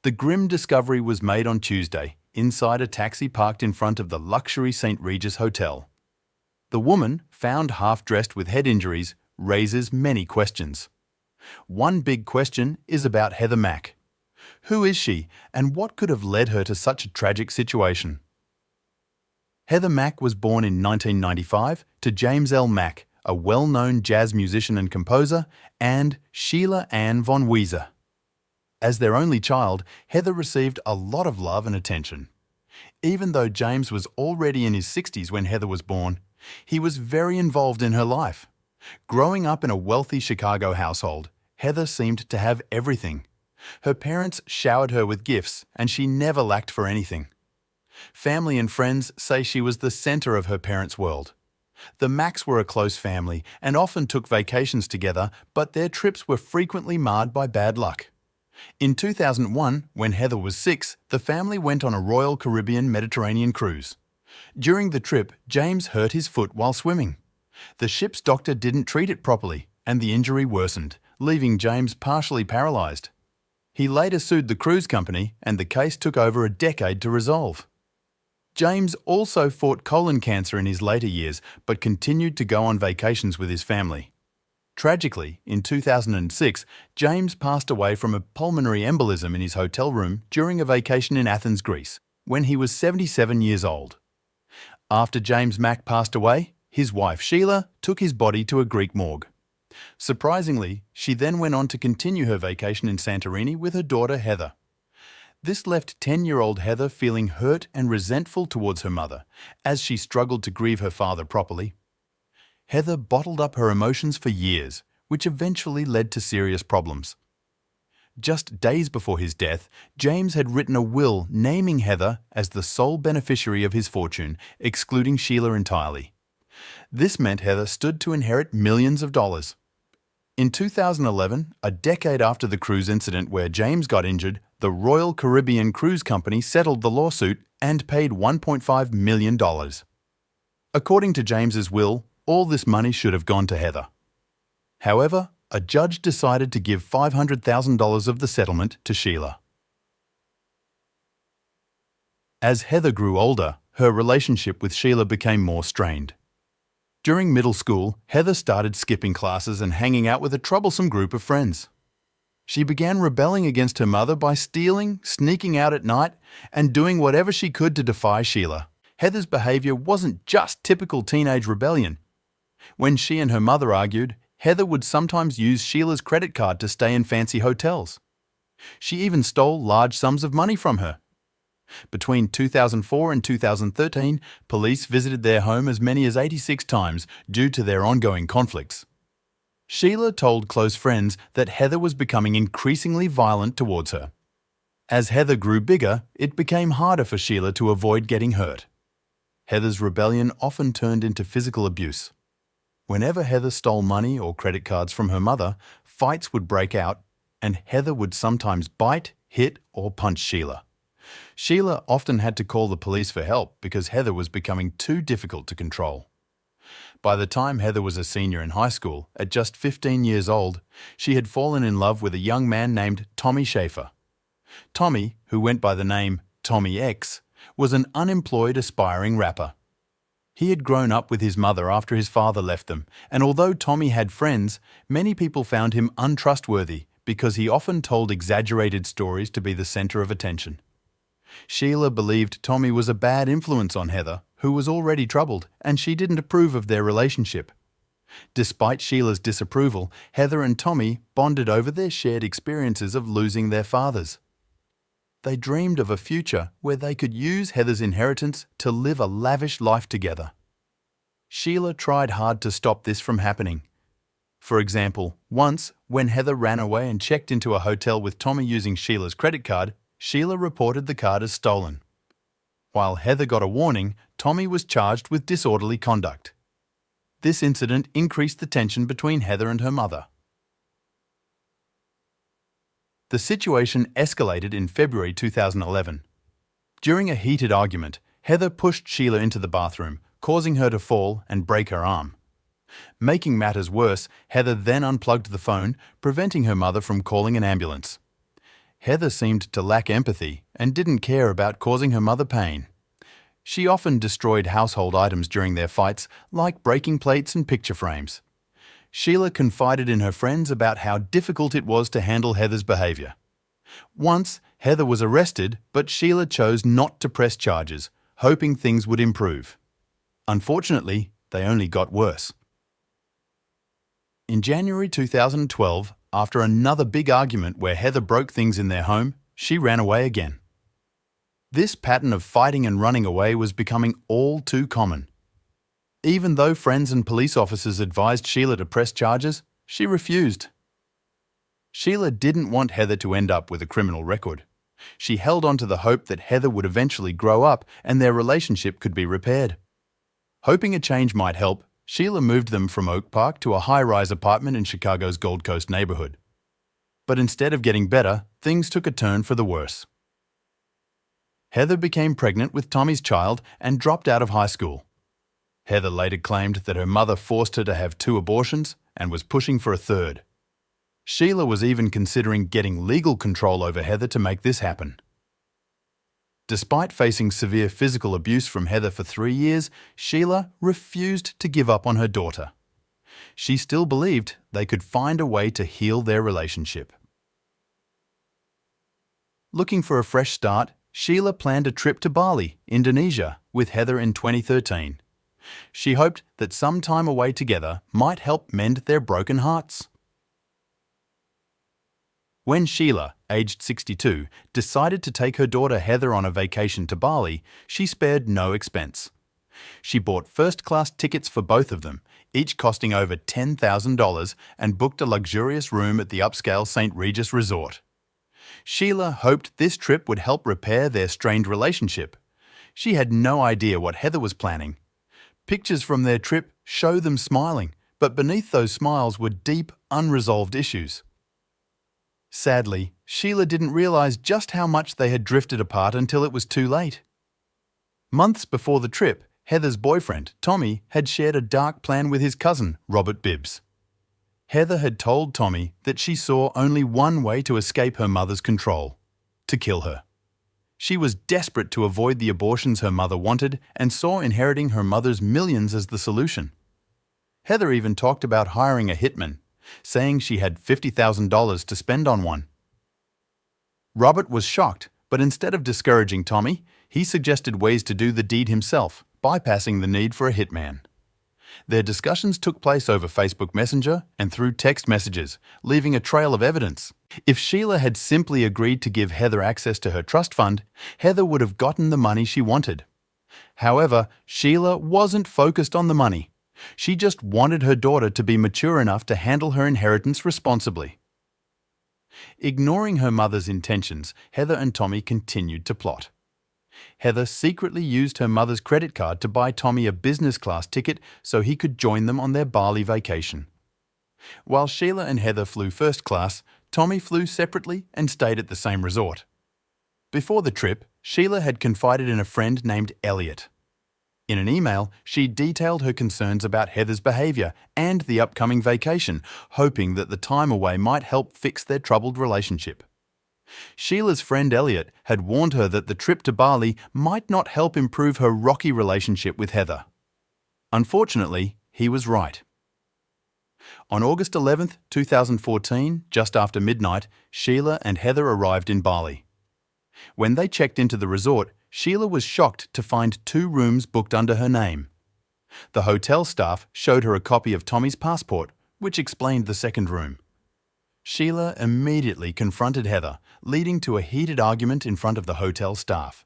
The grim discovery was made on Tuesday, inside a taxi parked in front of the luxury St. Regis Hotel. The woman, found half-dressed with head injuries, raises many questions. One big question is about Heather Mack. Who is she, and what could have led her to such a tragic situation? Heather Mack was born in 1995 to James L. Mack, a well-known jazz musician and composer, and Sheila Ann von Wieser. As their only child, Heather received a lot of love and attention. Even though James was already in his 60s when Heather was born, he was very involved in her life. Growing up in a wealthy Chicago household, Heather seemed to have everything. Her parents showered her with gifts, and she never lacked for anything. Family and friends say she was the center of her parents' world. The Macks were a close family and often took vacations together, but their trips were frequently marred by bad luck. In 2001, when Heather was 6, the family went on a Royal Caribbean Mediterranean cruise. During the trip, James hurt his foot while swimming. The ship's doctor didn't treat it properly, and the injury worsened, leaving James partially paralyzed. He later sued the cruise company, and the case took over a decade to resolve. James also fought colon cancer in his later years, but continued to go on vacations with his family. Tragically, in 2006, James passed away from a pulmonary embolism in his hotel room during a vacation in Athens, Greece, when he was 77 years old. After James Mack passed away, his wife Sheila took his body to a Greek morgue. Surprisingly, she then went on to continue her vacation in Santorini with her daughter Heather. This left 10-year-old Heather feeling hurt and resentful towards her mother, as she struggled to grieve her father properly. Heather bottled up her emotions for years, which eventually led to serious problems. Just days before his death, James had written a will naming Heather as the sole beneficiary of his fortune, excluding Sheila entirely. This meant Heather stood to inherit millions of dollars. In 2011, a decade after the cruise incident where James got injured, the Royal Caribbean Cruise Company settled the lawsuit and paid $1.5 million. According to James's will, all this money should have gone to Heather. However, a judge decided to give $500,000 of the settlement to Sheila. As Heather grew older, her relationship with Sheila became more strained. During middle school, Heather started skipping classes and hanging out with a troublesome group of friends. She began rebelling against her mother by stealing, sneaking out at night, and doing whatever she could to defy Sheila. Heather's behavior wasn't just typical teenage rebellion. When she and her mother argued, Heather would sometimes use Sheila's credit card to stay in fancy hotels. She even stole large sums of money from her. Between 2004 and 2013, police visited their home as many as 86 times due to their ongoing conflicts. Sheila told close friends that Heather was becoming increasingly violent towards her. As Heather grew bigger, it became harder for Sheila to avoid getting hurt. Heather's rebellion often turned into physical abuse. Whenever Heather stole money or credit cards from her mother, fights would break out, and Heather would sometimes bite, hit, or punch Sheila. Sheila often had to call the police for help because Heather was becoming too difficult to control. By the time Heather was a senior in high school, at just 15 years old, she had fallen in love with a young man named Tommy Schaefer. Tommy, who went by the name Tommy X, was an unemployed aspiring rapper. He had grown up with his mother after his father left them, and although Tommy had friends, many people found him untrustworthy because he often told exaggerated stories to be the center of attention. Sheila believed Tommy was a bad influence on Heather, who was already troubled, and she didn't approve of their relationship. Despite Sheila's disapproval, Heather and Tommy bonded over their shared experiences of losing their fathers. They dreamed of a future where they could use Heather's inheritance to live a lavish life together. Sheila tried hard to stop this from happening. For example, once, when Heather ran away and checked into a hotel with Tommy using Sheila's credit card, Sheila reported the card as stolen. While Heather got a warning, Tommy was charged with disorderly conduct. This incident increased the tension between Heather and her mother. The situation escalated in February 2011. During a heated argument, Heather pushed Sheila into the bathroom, causing her to fall and break her arm. Making matters worse, Heather then unplugged the phone, preventing her mother from calling an ambulance. Heather seemed to lack empathy and didn't care about causing her mother pain. She often destroyed household items during their fights, like breaking plates and picture frames. Sheila confided in her friends about how difficult it was to handle Heather's behavior. Once, Heather was arrested, but Sheila chose not to press charges, hoping things would improve. Unfortunately, they only got worse. In January 2012, after another big argument where Heather broke things in their home, she ran away again. This pattern of fighting and running away was becoming all too common. Even though friends and police officers advised Sheila to press charges, she refused. Sheila didn't want Heather to end up with a criminal record. She held on to the hope that Heather would eventually grow up and their relationship could be repaired. Hoping a change might help, Sheila moved them from Oak Park to a high-rise apartment in Chicago's Gold Coast neighborhood. But instead of getting better, things took a turn for the worse. Heather became pregnant with Tommy's child and dropped out of high school. Heather later claimed that her mother forced her to have 2 abortions and was pushing for a third. Sheila was even considering getting legal control over Heather to make this happen. Despite facing severe physical abuse from Heather for 3 years, Sheila refused to give up on her daughter. She still believed they could find a way to heal their relationship. Looking for a fresh start, Sheila planned a trip to Bali, Indonesia, with Heather in 2013. She hoped that some time away together might help mend their broken hearts. When Sheila, aged 62, decided to take her daughter Heather on a vacation to Bali, she spared no expense. She bought first-class tickets for both of them, each costing over $10,000, and booked a luxurious room at the upscale St. Regis Resort. Sheila hoped this trip would help repair their strained relationship. She had no idea what Heather was planning. Pictures from their trip show them smiling, but beneath those smiles were deep, unresolved issues. Sadly, Sheila didn't realize just how much they had drifted apart until it was too late. Months before the trip, Heather's boyfriend, Tommy, had shared a dark plan with his cousin, Robert Bibbs. Heather had told Tommy that she saw only one way to escape her mother's control: to kill her. She was desperate to avoid the abortions her mother wanted and saw inheriting her mother's millions as the solution. Heather even talked about hiring a hitman, saying she had $50,000 to spend on one. Robert was shocked, but instead of discouraging Tommy, he suggested ways to do the deed himself, bypassing the need for a hitman. Their discussions took place over Facebook Messenger and through text messages, leaving a trail of evidence. If Sheila had simply agreed to give Heather access to her trust fund, Heather would have gotten the money she wanted. However, Sheila wasn't focused on the money. She just wanted her daughter to be mature enough to handle her inheritance responsibly. Ignoring her mother's intentions, Heather and Tommy continued to plot. Heather secretly used her mother's credit card to buy Tommy a business-class ticket so he could join them on their Bali vacation. While Sheila and Heather flew first class, Tommy flew separately and stayed at the same resort. Before the trip, Sheila had confided in a friend named Elliot. In an email, she detailed her concerns about Heather's behavior and the upcoming vacation, hoping that the time away might help fix their troubled relationship. Sheila's friend Elliot had warned her that the trip to Bali might not help improve her rocky relationship with Heather. Unfortunately, he was right. On August 11, 2014, just after midnight, Sheila and Heather arrived in Bali. When they checked into the resort, Sheila was shocked to find 2 rooms booked under her name. The hotel staff showed her a copy of Tommy's passport, which explained the second room. Sheila immediately confronted Heather, leading to a heated argument in front of the hotel staff.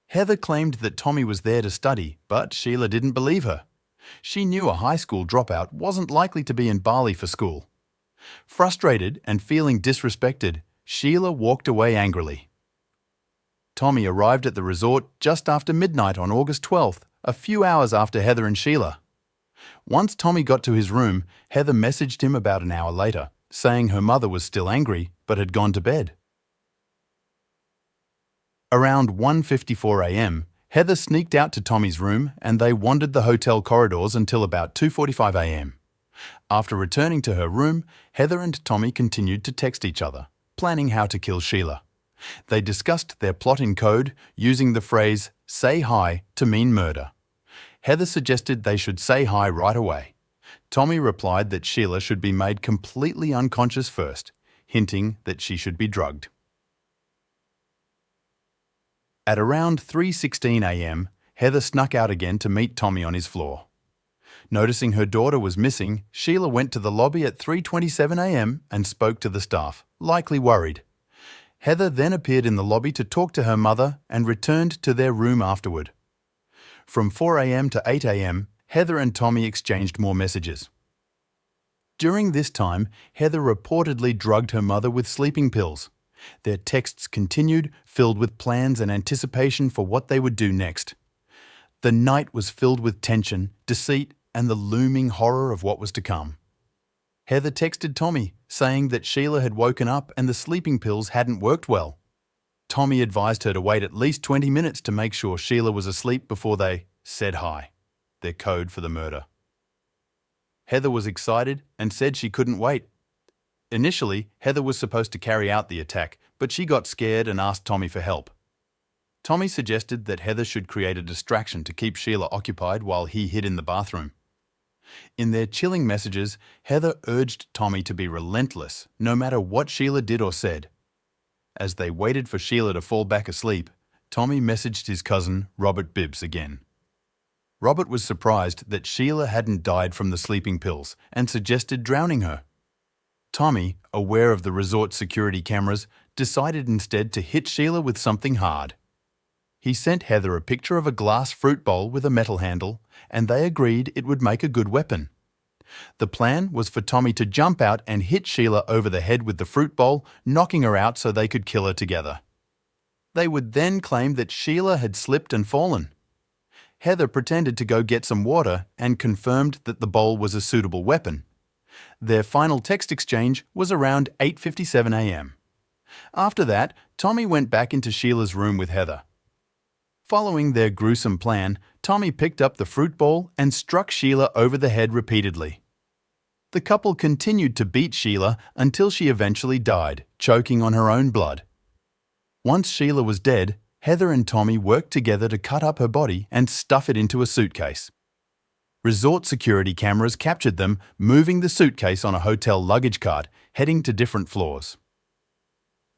Heather claimed that Tommy was there to study, but Sheila didn't believe her. She knew a high school dropout wasn't likely to be in Bali for school. Frustrated and feeling disrespected, Sheila walked away angrily. Tommy arrived at the resort just after midnight on August 12th, a few hours after Heather and Sheila. Once Tommy got to his room, Heather messaged him about an hour later, saying her mother was still angry but had gone to bed. Around 1:54 a.m., Heather sneaked out to Tommy's room and they wandered the hotel corridors until about 2:45 a.m. After returning to her room, Heather and Tommy continued to text each other, planning how to kill Sheila. They discussed their plot in code, using the phrase, "say hi," to mean murder. Heather suggested they should say hi right away. Tommy replied that Sheila should be made completely unconscious first, hinting that she should be drugged. At around 3:16 a.m., Heather snuck out again to meet Tommy on his floor. Noticing her daughter was missing, Sheila went to the lobby at 3:27 a.m. and spoke to the staff, likely worried. Heather then appeared in the lobby to talk to her mother and returned to their room afterward. From 4 a.m. to 8 a.m., Heather and Tommy exchanged more messages. During this time, Heather reportedly drugged her mother with sleeping pills. Their texts continued, filled with plans and anticipation for what they would do next. The night was filled with tension, deceit, and the looming horror of what was to come. Heather texted Tommy, saying that Sheila had woken up and the sleeping pills hadn't worked well. Tommy advised her to wait at least 20 minutes to make sure Sheila was asleep before they said hi, their code for the murder. Heather was excited and said she couldn't wait. Initially, Heather was supposed to carry out the attack, but she got scared and asked Tommy for help. Tommy suggested that Heather should create a distraction to keep Sheila occupied while he hid in the bathroom. In their chilling messages, Heather urged Tommy to be relentless, no matter what Sheila did or said. As they waited for Sheila to fall back asleep, Tommy messaged his cousin, Robert Bibbs, again. Robert was surprised that Sheila hadn't died from the sleeping pills and suggested drowning her. Tommy, aware of the resort security cameras, decided instead to hit Sheila with something hard. He sent Heather a picture of a glass fruit bowl with a metal handle, and they agreed it would make a good weapon. The plan was for Tommy to jump out and hit Sheila over the head with the fruit bowl, knocking her out so they could kill her together. They would then claim that Sheila had slipped and fallen. Heather pretended to go get some water and confirmed that the bowl was a suitable weapon. Their final text exchange was around 8:57 a.m. After that, Tommy went back into Sheila's room with Heather. Following their gruesome plan, Tommy picked up the fruit bowl and struck Sheila over the head repeatedly. The couple continued to beat Sheila until she eventually died, choking on her own blood. Once Sheila was dead, Heather and Tommy worked together to cut up her body and stuff it into a suitcase. Resort security cameras captured them moving the suitcase on a hotel luggage cart, heading to different floors.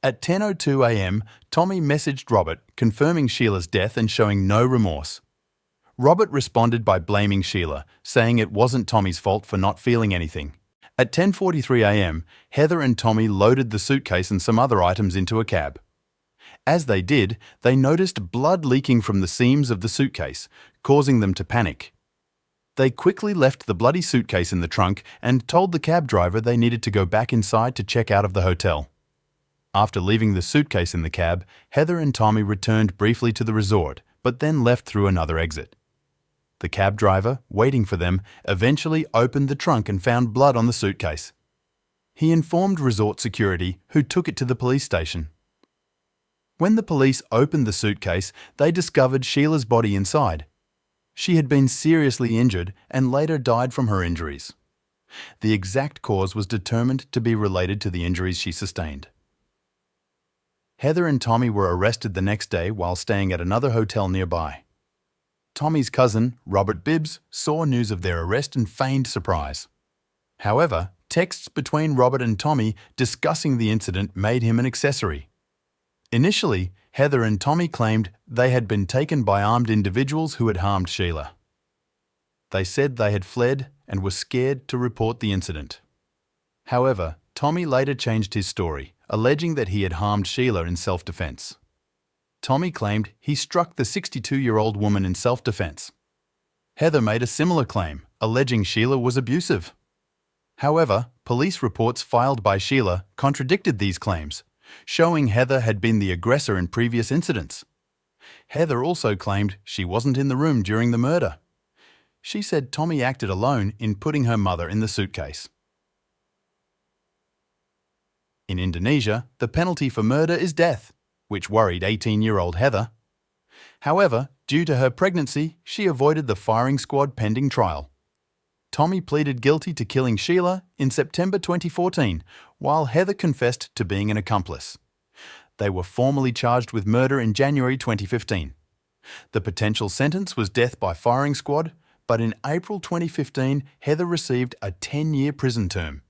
At 10:02 a.m., Tommy messaged Robert, confirming Sheila's death and showing no remorse. Robert responded by blaming Sheila, saying it wasn't Tommy's fault for not feeling anything. At 10:43 a.m., Heather and Tommy loaded the suitcase and some other items into a cab. As they did, they noticed blood leaking from the seams of the suitcase, causing them to panic. They quickly left the bloody suitcase in the trunk and told the cab driver they needed to go back inside to check out of the hotel. After leaving the suitcase in the cab, Heather and Tommy returned briefly to the resort, but then left through another exit. The cab driver, waiting for them, eventually opened the trunk and found blood on the suitcase. He informed resort security, who took it to the police station. When the police opened the suitcase, they discovered Sheila's body inside. She had been seriously injured and later died from her injuries. The exact cause was determined to be related to the injuries she sustained. Heather and Tommy were arrested the next day while staying at another hotel nearby. Tommy's cousin, Robert Bibbs, saw news of their arrest and feigned surprise. However, texts between Robert and Tommy discussing the incident made him an accessory. Initially, Heather and Tommy claimed they had been taken by armed individuals who had harmed Sheila. They said they had fled and were scared to report the incident. However, Tommy later changed his story, alleging that he had harmed Sheila in self-defense. Tommy claimed he struck the 62-year-old woman in self-defense. Heather made a similar claim, alleging Sheila was abusive. However, police reports filed by Sheila contradicted these claims, showing Heather had been the aggressor in previous incidents. Heather also claimed she wasn't in the room during the murder. She said Tommy acted alone in putting her mother in the suitcase. In Indonesia, the penalty for murder is death, which worried 18-year-old Heather. However, due to her pregnancy, she avoided the firing squad pending trial. Tommy pleaded guilty to killing Sheila in September 2014, while Heather confessed to being an accomplice. They were formally charged with murder in January 2015. The potential sentence was death by firing squad, but in April 2015, Heather received a 10-year prison term.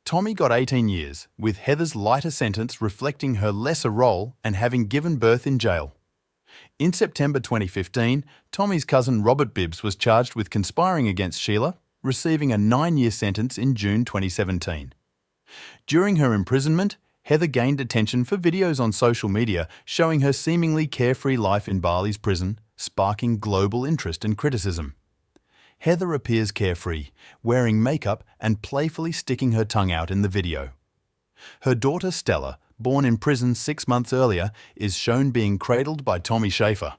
Tommy got 18 years, with Heather's lighter sentence reflecting her lesser role and having given birth in jail. In September 2015, Tommy's cousin Robert Bibbs was charged with conspiring against Sheila, receiving a 9-year sentence in June 2017. During her imprisonment, Heather gained attention for videos on social media showing her seemingly carefree life in Bali's prison, sparking global interest and criticism. Heather appears carefree, wearing makeup and playfully sticking her tongue out in the video. Her daughter Stella, born in prison 6 months earlier, is shown being cradled by Tommy Schaefer.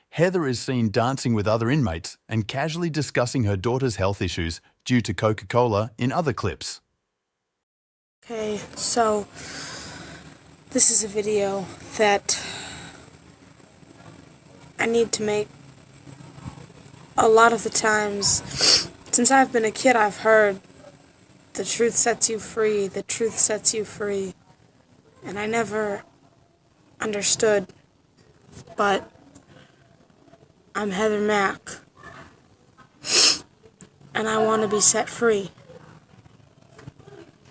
Heather is seen dancing with other inmates and casually discussing her daughter's health issues due to Coca-Cola in other clips. Okay, so this is a video that I need to make. A lot of the times, since I've been a kid, I've heard the truth sets you free, the truth sets you free. And I never understood, but I'm Heather Mack, and I want to be set free.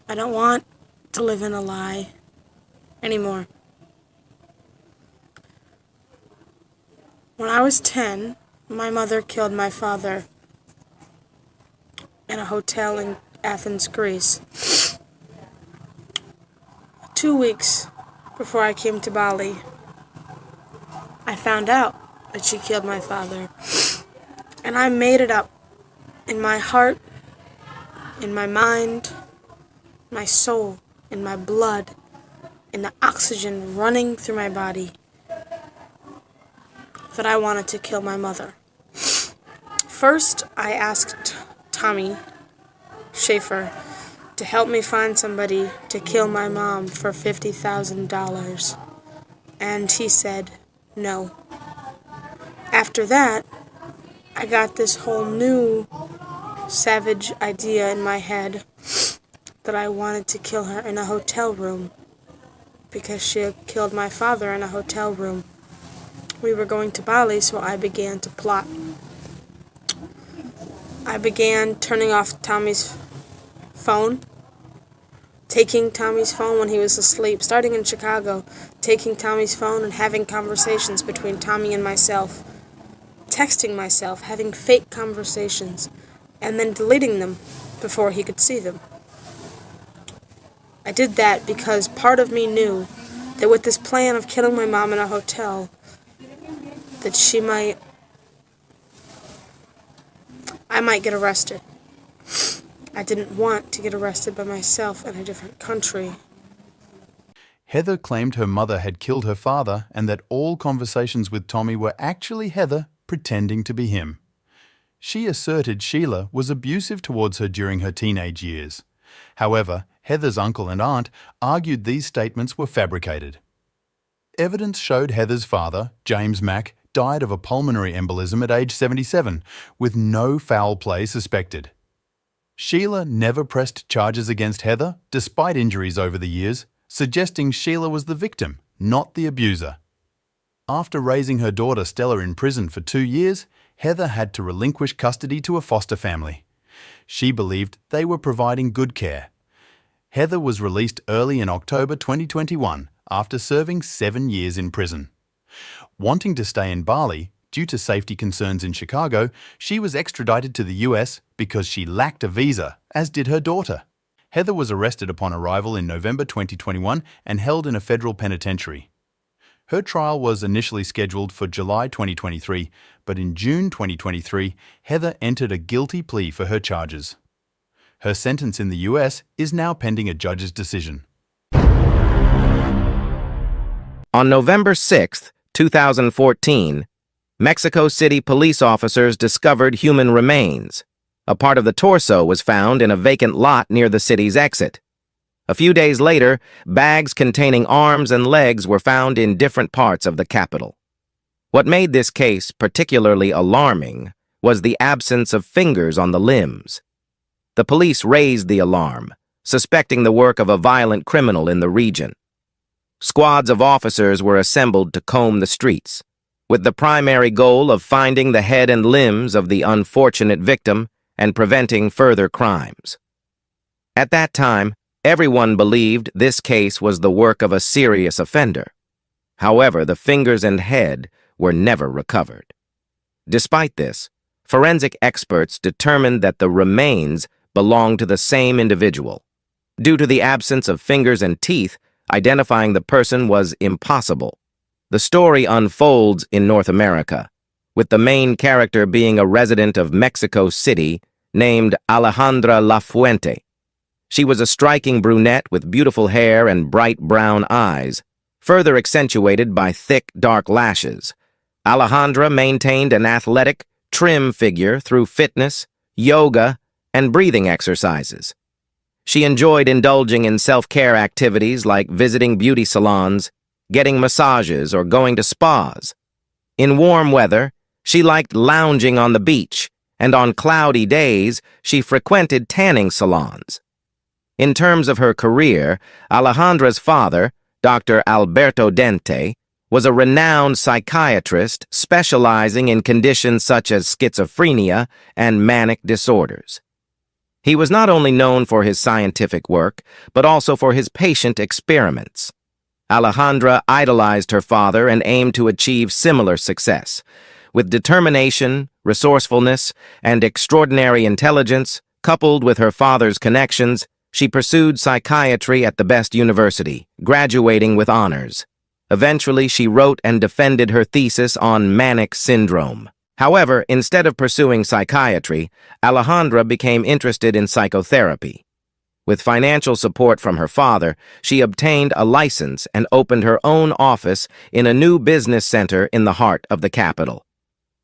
I don't want to live in a lie anymore. When I was 10, my mother killed my father in a hotel in Athens, Greece. 2 weeks before I came to Bali, I found out that she killed my father. And I made it up in my heart, in my mind, my soul, in my blood, in the oxygen running through my body, that I wanted to kill my mother. First, I asked Tommy Schaefer to help me find somebody to kill my mom for $50,000. And he said no. After that, I got this whole new savage idea in my head that I wanted to kill her in a hotel room because she had killed my father in a hotel room. We were going to Bali, so I began to plot. I began turning off Tommy's phone, taking Tommy's phone when he was asleep, starting in Chicago, taking Tommy's phone and having conversations between Tommy and myself, texting myself, having fake conversations, and then deleting them before he could see them. I did that because part of me knew that with this plan of killing my mom in a hotel, that I might get arrested. I didn't want to get arrested by myself in a different country. Heather claimed her mother had killed her father and that all conversations with Tommy were actually Heather pretending to be him. She asserted Sheila was abusive towards her during her teenage years. However, Heather's uncle and aunt argued these statements were fabricated. Evidence showed Heather's father, James Mack, died of a pulmonary embolism at age 77, with no foul play suspected. Sheila never pressed charges against Heather, despite injuries over the years, suggesting Sheila was the victim, not the abuser. After raising her daughter Stella in prison for 2 years, Heather had to relinquish custody to a foster family. She believed they were providing good care. Heather was released early in October 2021 after serving 7 years in prison. Wanting to stay in Bali, due to safety concerns in Chicago, she was extradited to the US because she lacked a visa, as did her daughter. Heather was arrested upon arrival in November 2021 and held in a federal penitentiary. Her trial was initially scheduled for July 2023, but in June 2023, Heather entered a guilty plea for her charges. Her sentence in the US is now pending a judge's decision. On November 6, 2014, Mexico City police officers discovered human remains. A part of the torso was found in a vacant lot near the city's exit. A few days later, bags containing arms and legs were found in different parts of the capital. What made this case particularly alarming was the absence of fingers on the limbs. The police raised the alarm, suspecting the work of a violent criminal in the region. Squads of officers were assembled to comb the streets, with the primary goal of finding the head and limbs of the unfortunate victim and preventing further crimes. At that time, everyone believed this case was the work of a serious offender. However, the fingers and head were never recovered. Despite this, forensic experts determined that the remains belonged to the same individual. Due to the absence of fingers and teeth, identifying the person was impossible. The story unfolds in North America, with the main character being a resident of Mexico City named Alejandra Lafuente. She was a striking brunette with beautiful hair and bright brown eyes, further accentuated by thick, dark lashes. Alejandra maintained an athletic, trim figure through fitness, yoga, and breathing exercises. She enjoyed indulging in self-care activities like visiting beauty salons, getting massages, or going to spas. In warm weather, she liked lounging on the beach, and on cloudy days, she frequented tanning salons. In terms of her career, Alejandra's father, Dr. Alberto Dente, was a renowned psychiatrist specializing in conditions such as schizophrenia and manic disorders. He was not only known for his scientific work, but also for his patient experiments. Alejandra idolized her father and aimed to achieve similar success. With determination, resourcefulness, and extraordinary intelligence, coupled with her father's connections, she pursued psychiatry at the best university, graduating with honors. Eventually, she wrote and defended her thesis on manic syndrome. However, instead of pursuing psychiatry, Alejandra became interested in psychotherapy. With financial support from her father, she obtained a license and opened her own office in a new business center in the heart of the capital.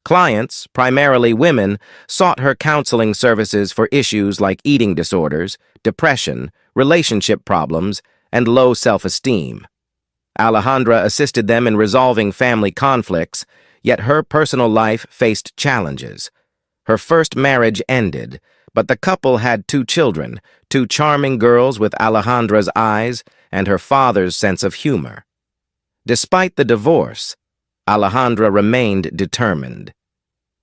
Clients, primarily women, sought her counseling services for issues like eating disorders, depression, relationship problems, and low self-esteem. Alejandra assisted them in resolving family conflicts, yet her personal life faced challenges. Her first marriage ended, but the couple had 2 children, 2 charming girls with Alejandra's eyes and her father's sense of humor. Despite the divorce, Alejandra remained determined.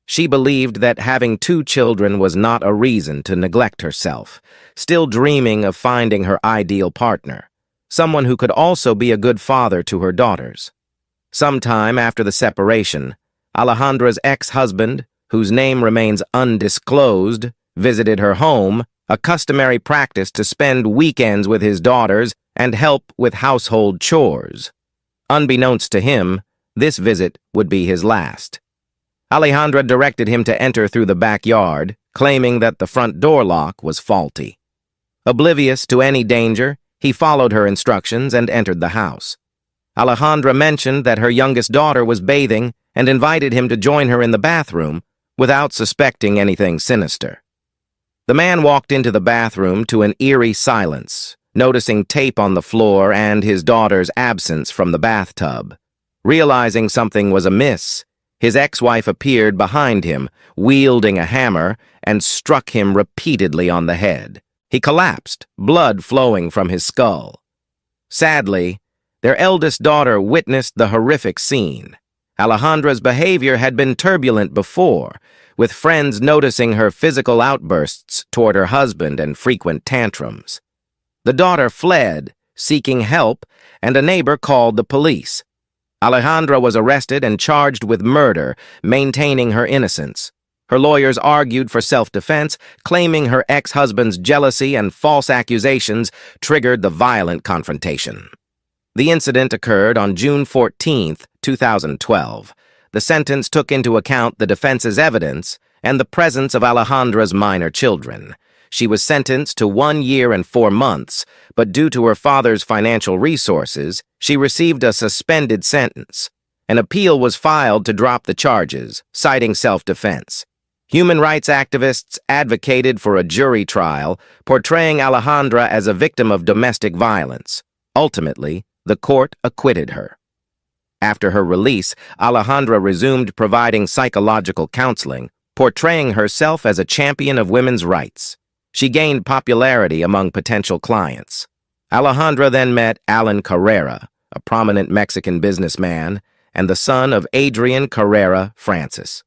She believed that having 2 children was not a reason to neglect herself, still dreaming of finding her ideal partner, someone who could also be a good father to her daughters. Sometime after the separation, Alejandra's ex-husband, whose name remains undisclosed, visited her home, a customary practice to spend weekends with his daughters and help with household chores. Unbeknownst to him, this visit would be his last. Alejandra directed him to enter through the backyard, claiming that the front door lock was faulty. Oblivious to any danger, he followed her instructions and entered the house. Alejandra mentioned that her youngest daughter was bathing and invited him to join her in the bathroom without suspecting anything sinister. The man walked into the bathroom to an eerie silence, noticing tape on the floor and his daughter's absence from the bathtub. Realizing something was amiss, his ex-wife appeared behind him, wielding a hammer, and struck him repeatedly on the head. He collapsed, blood flowing from his skull. Sadly, their eldest daughter witnessed the horrific scene. Alejandra's behavior had been turbulent before, with friends noticing her physical outbursts toward her husband and frequent tantrums. The daughter fled, seeking help, and a neighbor called the police. Alejandra was arrested and charged with murder, maintaining her innocence. Her lawyers argued for self-defense, claiming her ex-husband's jealousy and false accusations triggered the violent confrontation. The incident occurred on June 14, 2012. The sentence took into account the defense's evidence and the presence of Alejandra's minor children. She was sentenced to 1 year and 4 months, but due to her father's financial resources, she received a suspended sentence. An appeal was filed to drop the charges, citing self-defense. Human rights activists advocated for a jury trial, portraying Alejandra as a victim of domestic violence. Ultimately, the court acquitted her. After her release, Alejandra resumed providing psychological counseling, portraying herself as a champion of women's rights. She gained popularity among potential clients. Alejandra then met Alan Carrera, a prominent Mexican businessman, and the son of Adrian Carrera Francis.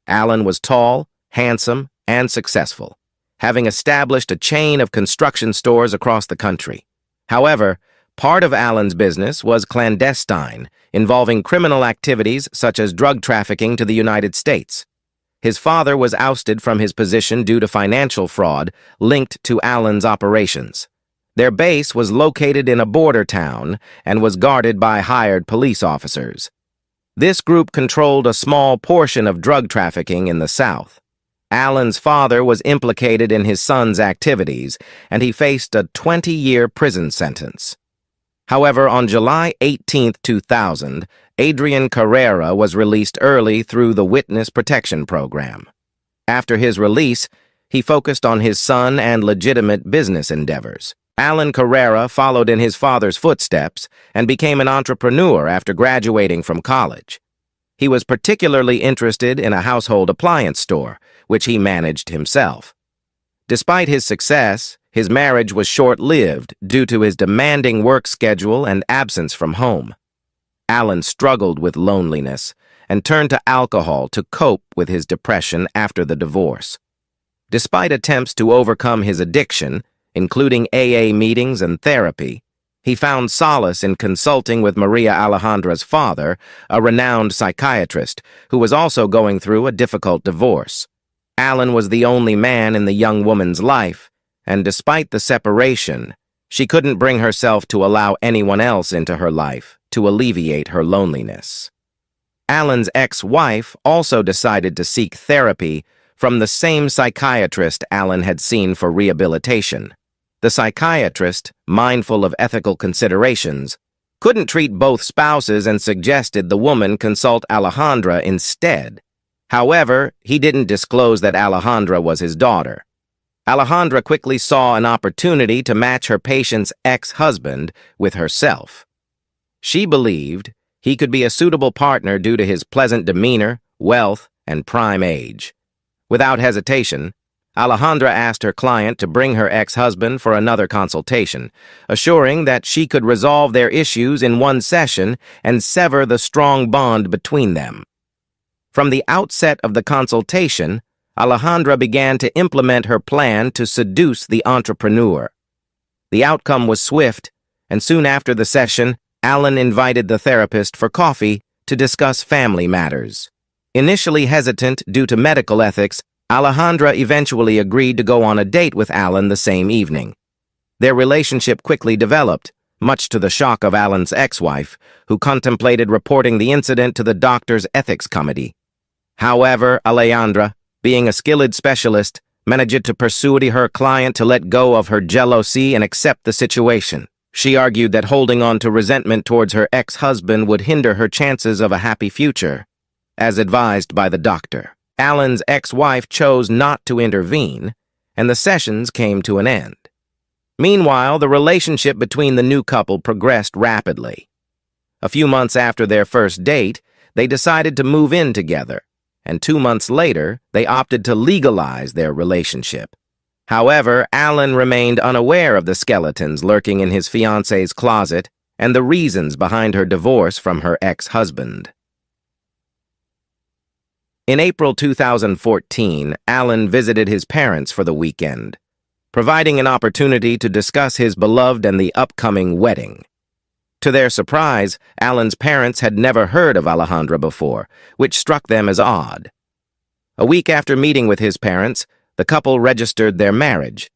Alan was tall, handsome, and successful, having established a chain of construction stores across the country. However, Part of Alan's business was clandestine, involving criminal activities such as drug trafficking to the United States. His father was ousted from his position due to financial fraud linked to Alan's operations. Their base was located in a border town and was guarded by hired police officers. This group controlled a small portion of drug trafficking in the South. Alan's father was implicated in his son's activities, and he faced a 20-year prison sentence. However, on July 18, 2000, Adrian Carrera was released early through the Witness Protection Program. After his release, he focused on his son and legitimate business endeavors. Alan Carrera followed in his father's footsteps and became an entrepreneur after graduating from college. He was particularly interested in a household appliance store, which he managed himself. Despite his success, his marriage was short-lived due to his demanding work schedule and absence from home. Alan struggled with loneliness and turned to alcohol to cope with his depression after the divorce. Despite attempts to overcome his addiction, including AA meetings and therapy, he found solace in consulting with Maria Alejandra's father, a renowned psychiatrist who was also going through a difficult divorce. Alan was the only man in the young woman's life, and despite the separation, she couldn't bring herself to allow anyone else into her life to alleviate her loneliness. Alan's ex-wife also decided to seek therapy from the same psychiatrist Alan had seen for rehabilitation. The psychiatrist, mindful of ethical considerations, couldn't treat both spouses and suggested the woman consult Alejandra instead. However, he didn't disclose that Alejandra was his daughter. Alejandra quickly saw an opportunity to match her patient's ex-husband with herself. She believed he could be a suitable partner due to his pleasant demeanor, wealth, and prime age. Without hesitation, Alejandra asked her client to bring her ex-husband for another consultation, assuring that she could resolve their issues in one session and sever the strong bond between them. From the outset of the consultation, Alejandra began to implement her plan to seduce the entrepreneur. The outcome was swift, and soon after the session, Alan invited the therapist for coffee to discuss family matters. Initially hesitant due to medical ethics, Alejandra eventually agreed to go on a date with Alan the same evening. Their relationship quickly developed, much to the shock of Alan's ex-wife, who contemplated reporting the incident to the doctor's ethics committee. However, Alejandra, being a skilled specialist, managed to persuade her client to let go of her jealousy and accept the situation. She argued that holding on to resentment towards her ex-husband would hinder her chances of a happy future, as advised by the doctor. Alan's ex-wife chose not to intervene, and the sessions came to an end. Meanwhile, the relationship between the new couple progressed rapidly. A few months after their first date, they decided to move in together, and 2 months later, they opted to legalize their relationship. However, Alan remained unaware of the skeletons lurking in his fiancée's closet and the reasons behind her divorce from her ex-husband. In April 2014, Alan visited his parents for the weekend, providing an opportunity to discuss his beloved and the upcoming wedding. To their surprise, Alan's parents had never heard of Alejandra before, which struck them as odd. A week after meeting with his parents, the couple registered their marriage.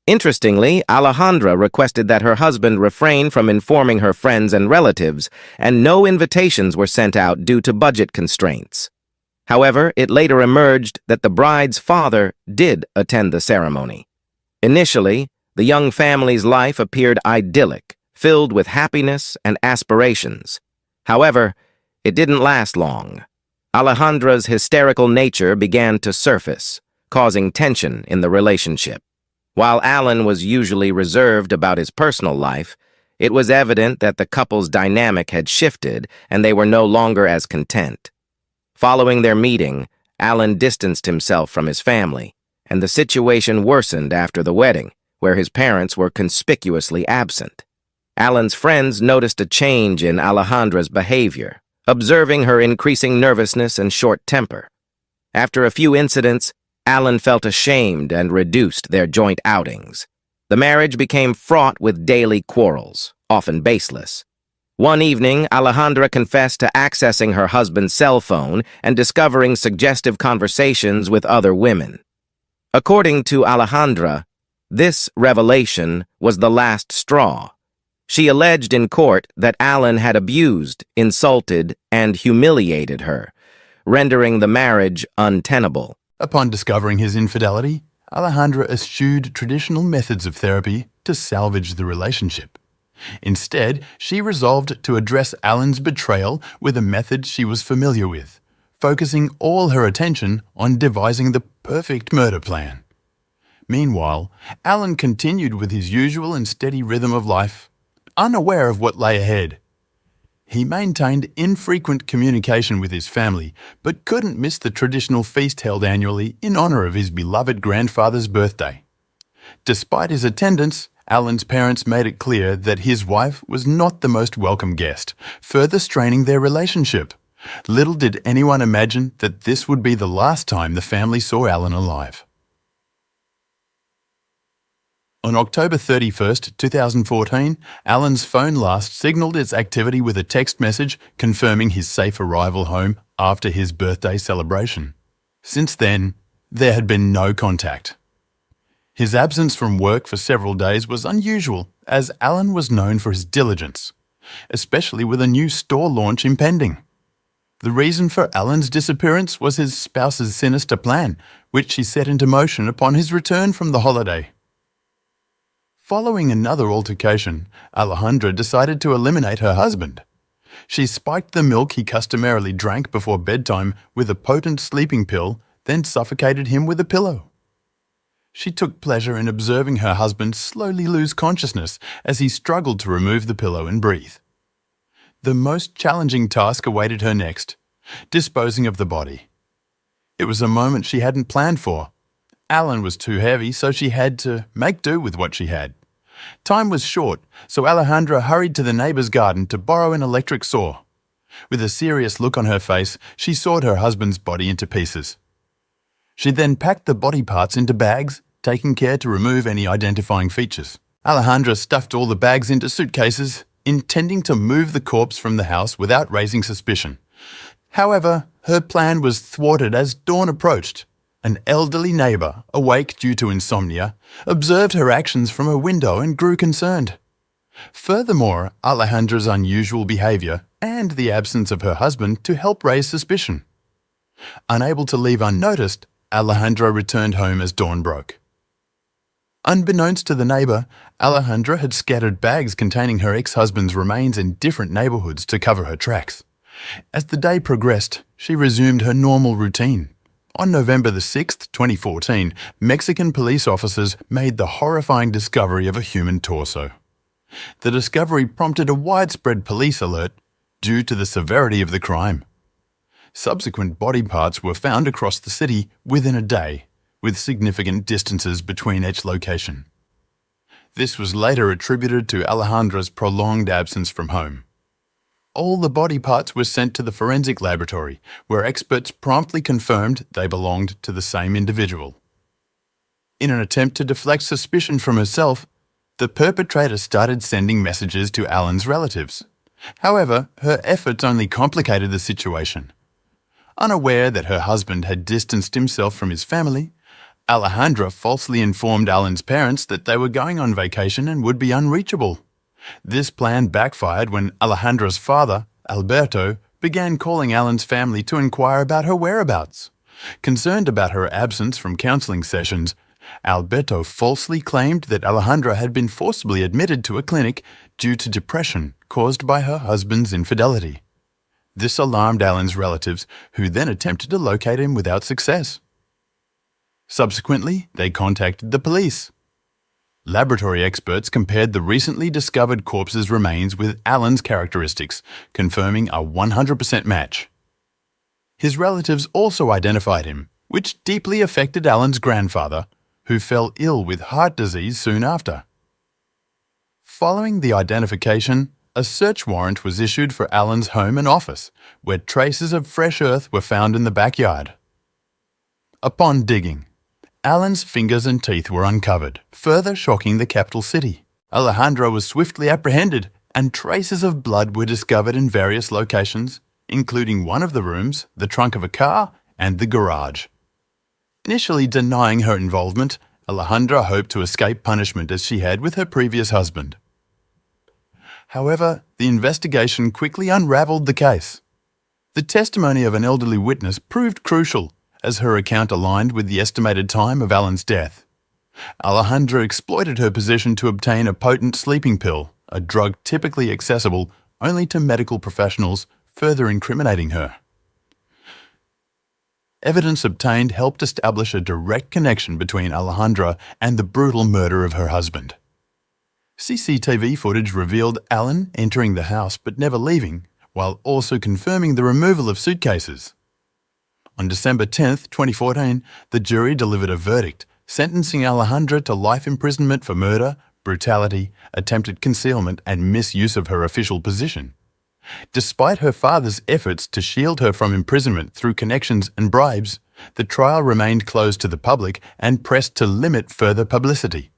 Interestingly, Alejandra requested that her husband refrain from informing her friends and relatives, and no invitations were sent out due to budget constraints. However, it later emerged that the bride's father did attend the ceremony. Initially, the young family's life appeared idyllic, filled with happiness and aspirations. However, it didn't last long. Alejandra's hysterical nature began to surface, causing tension in the relationship. While Alan was usually reserved about his personal life, it was evident that the couple's dynamic had shifted and they were no longer as content. Following their meeting, Alan distanced himself from his family, and the situation worsened after the wedding, where his parents were conspicuously absent. Alan's friends noticed a change in Alejandra's behavior, observing her increasing nervousness and short temper. After a few incidents, Alan felt ashamed and reduced their joint outings. The marriage became fraught with daily quarrels, often baseless. One evening, Alejandra confessed to accessing her husband's cell phone and discovering suggestive conversations with other women. According to Alejandra, this revelation was the last straw. She alleged in court that Alan had abused, insulted, and humiliated her, rendering the marriage untenable. Upon discovering his infidelity, Alejandra eschewed traditional methods of therapy to salvage the relationship. Instead, she resolved to address Alan's betrayal with a method she was familiar with, focusing all her attention on devising the perfect murder plan. Meanwhile, Alan continued with his usual and steady rhythm of life, unaware of what lay ahead. He maintained infrequent communication with his family, but couldn't miss the traditional feast held annually in honor of his beloved grandfather's birthday. Despite his attendance, Alan's parents made it clear that his wife was not the most welcome guest, further straining their relationship. Little did anyone imagine that this would be the last time the family saw Alan alive. On October 31st, 2014, Alan's phone last signalled its activity with a text message confirming his safe arrival home after his birthday celebration. Since then, there had been no contact. His absence from work for several days was unusual, as Alan was known for his diligence, especially with a new store launch impending. The reason for Alan's disappearance was his spouse's sinister plan, which she set into motion upon his return from the holiday. Following another altercation, Alejandra decided to eliminate her husband. She spiked the milk he customarily drank before bedtime with a potent sleeping pill, then suffocated him with a pillow. She took pleasure in observing her husband slowly lose consciousness as he struggled to remove the pillow and breathe. The most challenging task awaited her next, disposing of the body. It was a moment she hadn't planned for. Alan was too heavy, so she had to make do with what she had. Time was short, so Alejandra hurried to the neighbour's garden to borrow an electric saw. With a serious look on her face, she sawed her husband's body into pieces. She then packed the body parts into bags, taking care to remove any identifying features. Alejandra stuffed all the bags into suitcases, intending to move the corpse from the house without raising suspicion. However, her plan was thwarted as dawn approached. An elderly neighbour, awake due to insomnia, observed her actions from a window and grew concerned. Furthermore, Alejandra's unusual behaviour and the absence of her husband to help raise suspicion. Unable to leave unnoticed, Alejandra returned home as dawn broke. Unbeknownst to the neighbour, Alejandra had scattered bags containing her ex-husband's remains in different neighbourhoods to cover her tracks. As the day progressed, she resumed her normal routine. On November the 6th, 2014, Mexican police officers made the horrifying discovery of a human torso. The discovery prompted a widespread police alert due to the severity of the crime. Subsequent body parts were found across the city within a day, with significant distances between each location. This was later attributed to Alejandra's prolonged absence from home. All the body parts were sent to the forensic laboratory, where experts promptly confirmed they belonged to the same individual. In an attempt to deflect suspicion from herself, the perpetrator started sending messages to Alan's relatives. However, her efforts only complicated the situation. Unaware that her husband had distanced himself from his family, Alejandra falsely informed Alan's parents that they were going on vacation and would be unreachable. This plan backfired when Alejandra's father, Alberto, began calling Alan's family to inquire about her whereabouts. Concerned about her absence from counselling sessions, Alberto falsely claimed that Alejandra had been forcibly admitted to a clinic due to depression caused by her husband's infidelity. This alarmed Alan's relatives, who then attempted to locate him without success. Subsequently, they contacted the police. Laboratory experts compared the recently discovered corpse's remains with Alan's characteristics, confirming a 100% match. His relatives also identified him, which deeply affected Alan's grandfather, who fell ill with heart disease soon after. Following the identification, a search warrant was issued for Alan's home and office, where traces of fresh earth were found in the backyard. Upon digging, Alan's fingers and teeth were uncovered, further shocking the capital city. Alejandra was swiftly apprehended and traces of blood were discovered in various locations, including one of the rooms, the trunk of a car, and the garage. Initially denying her involvement, Alejandra hoped to escape punishment as she had with her previous husband. However, the investigation quickly unraveled the case. The testimony of an elderly witness proved crucial, as her account aligned with the estimated time of Alan's death. Alejandra exploited her position to obtain a potent sleeping pill, a drug typically accessible only to medical professionals, further incriminating her. Evidence obtained helped establish a direct connection between Alejandra and the brutal murder of her husband. CCTV footage revealed Alan entering the house but never leaving, while also confirming the removal of suitcases. On December 10, 2014, the jury delivered a verdict, sentencing Alejandra to life imprisonment for murder, brutality, attempted concealment, and misuse of her official position. Despite her father's efforts to shield her from imprisonment through connections and bribes, the trial remained closed to the public and pressed to limit further publicity.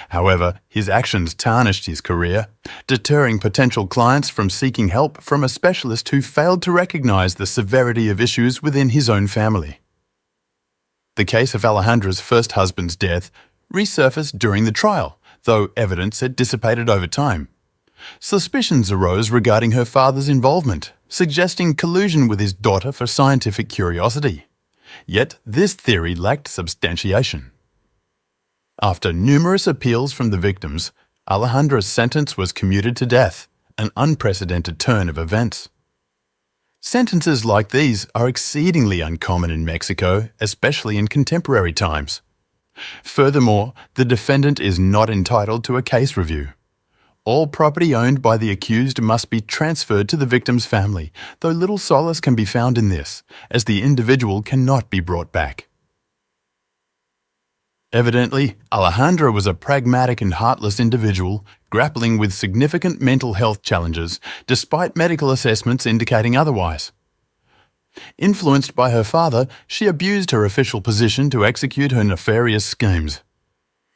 However, his actions tarnished his career, deterring potential clients from seeking help from a specialist who failed to recognize the severity of issues within his own family. The case of Alejandra's first husband's death resurfaced during the trial, though evidence had dissipated over time. Suspicions arose regarding her father's involvement, suggesting collusion with his daughter for scientific curiosity. Yet this theory lacked substantiation. After numerous appeals from the victims, Alejandra's sentence was commuted to death, an unprecedented turn of events. Sentences like these are exceedingly uncommon in Mexico, especially in contemporary times. Furthermore, the defendant is not entitled to a case review. All property owned by the accused must be transferred to the victim's family, though little solace can be found in this, as the individual cannot be brought back. Evidently, Alejandra was a pragmatic and heartless individual, grappling with significant mental health challenges, despite medical assessments indicating otherwise. Influenced by her father, she abused her official position to execute her nefarious schemes.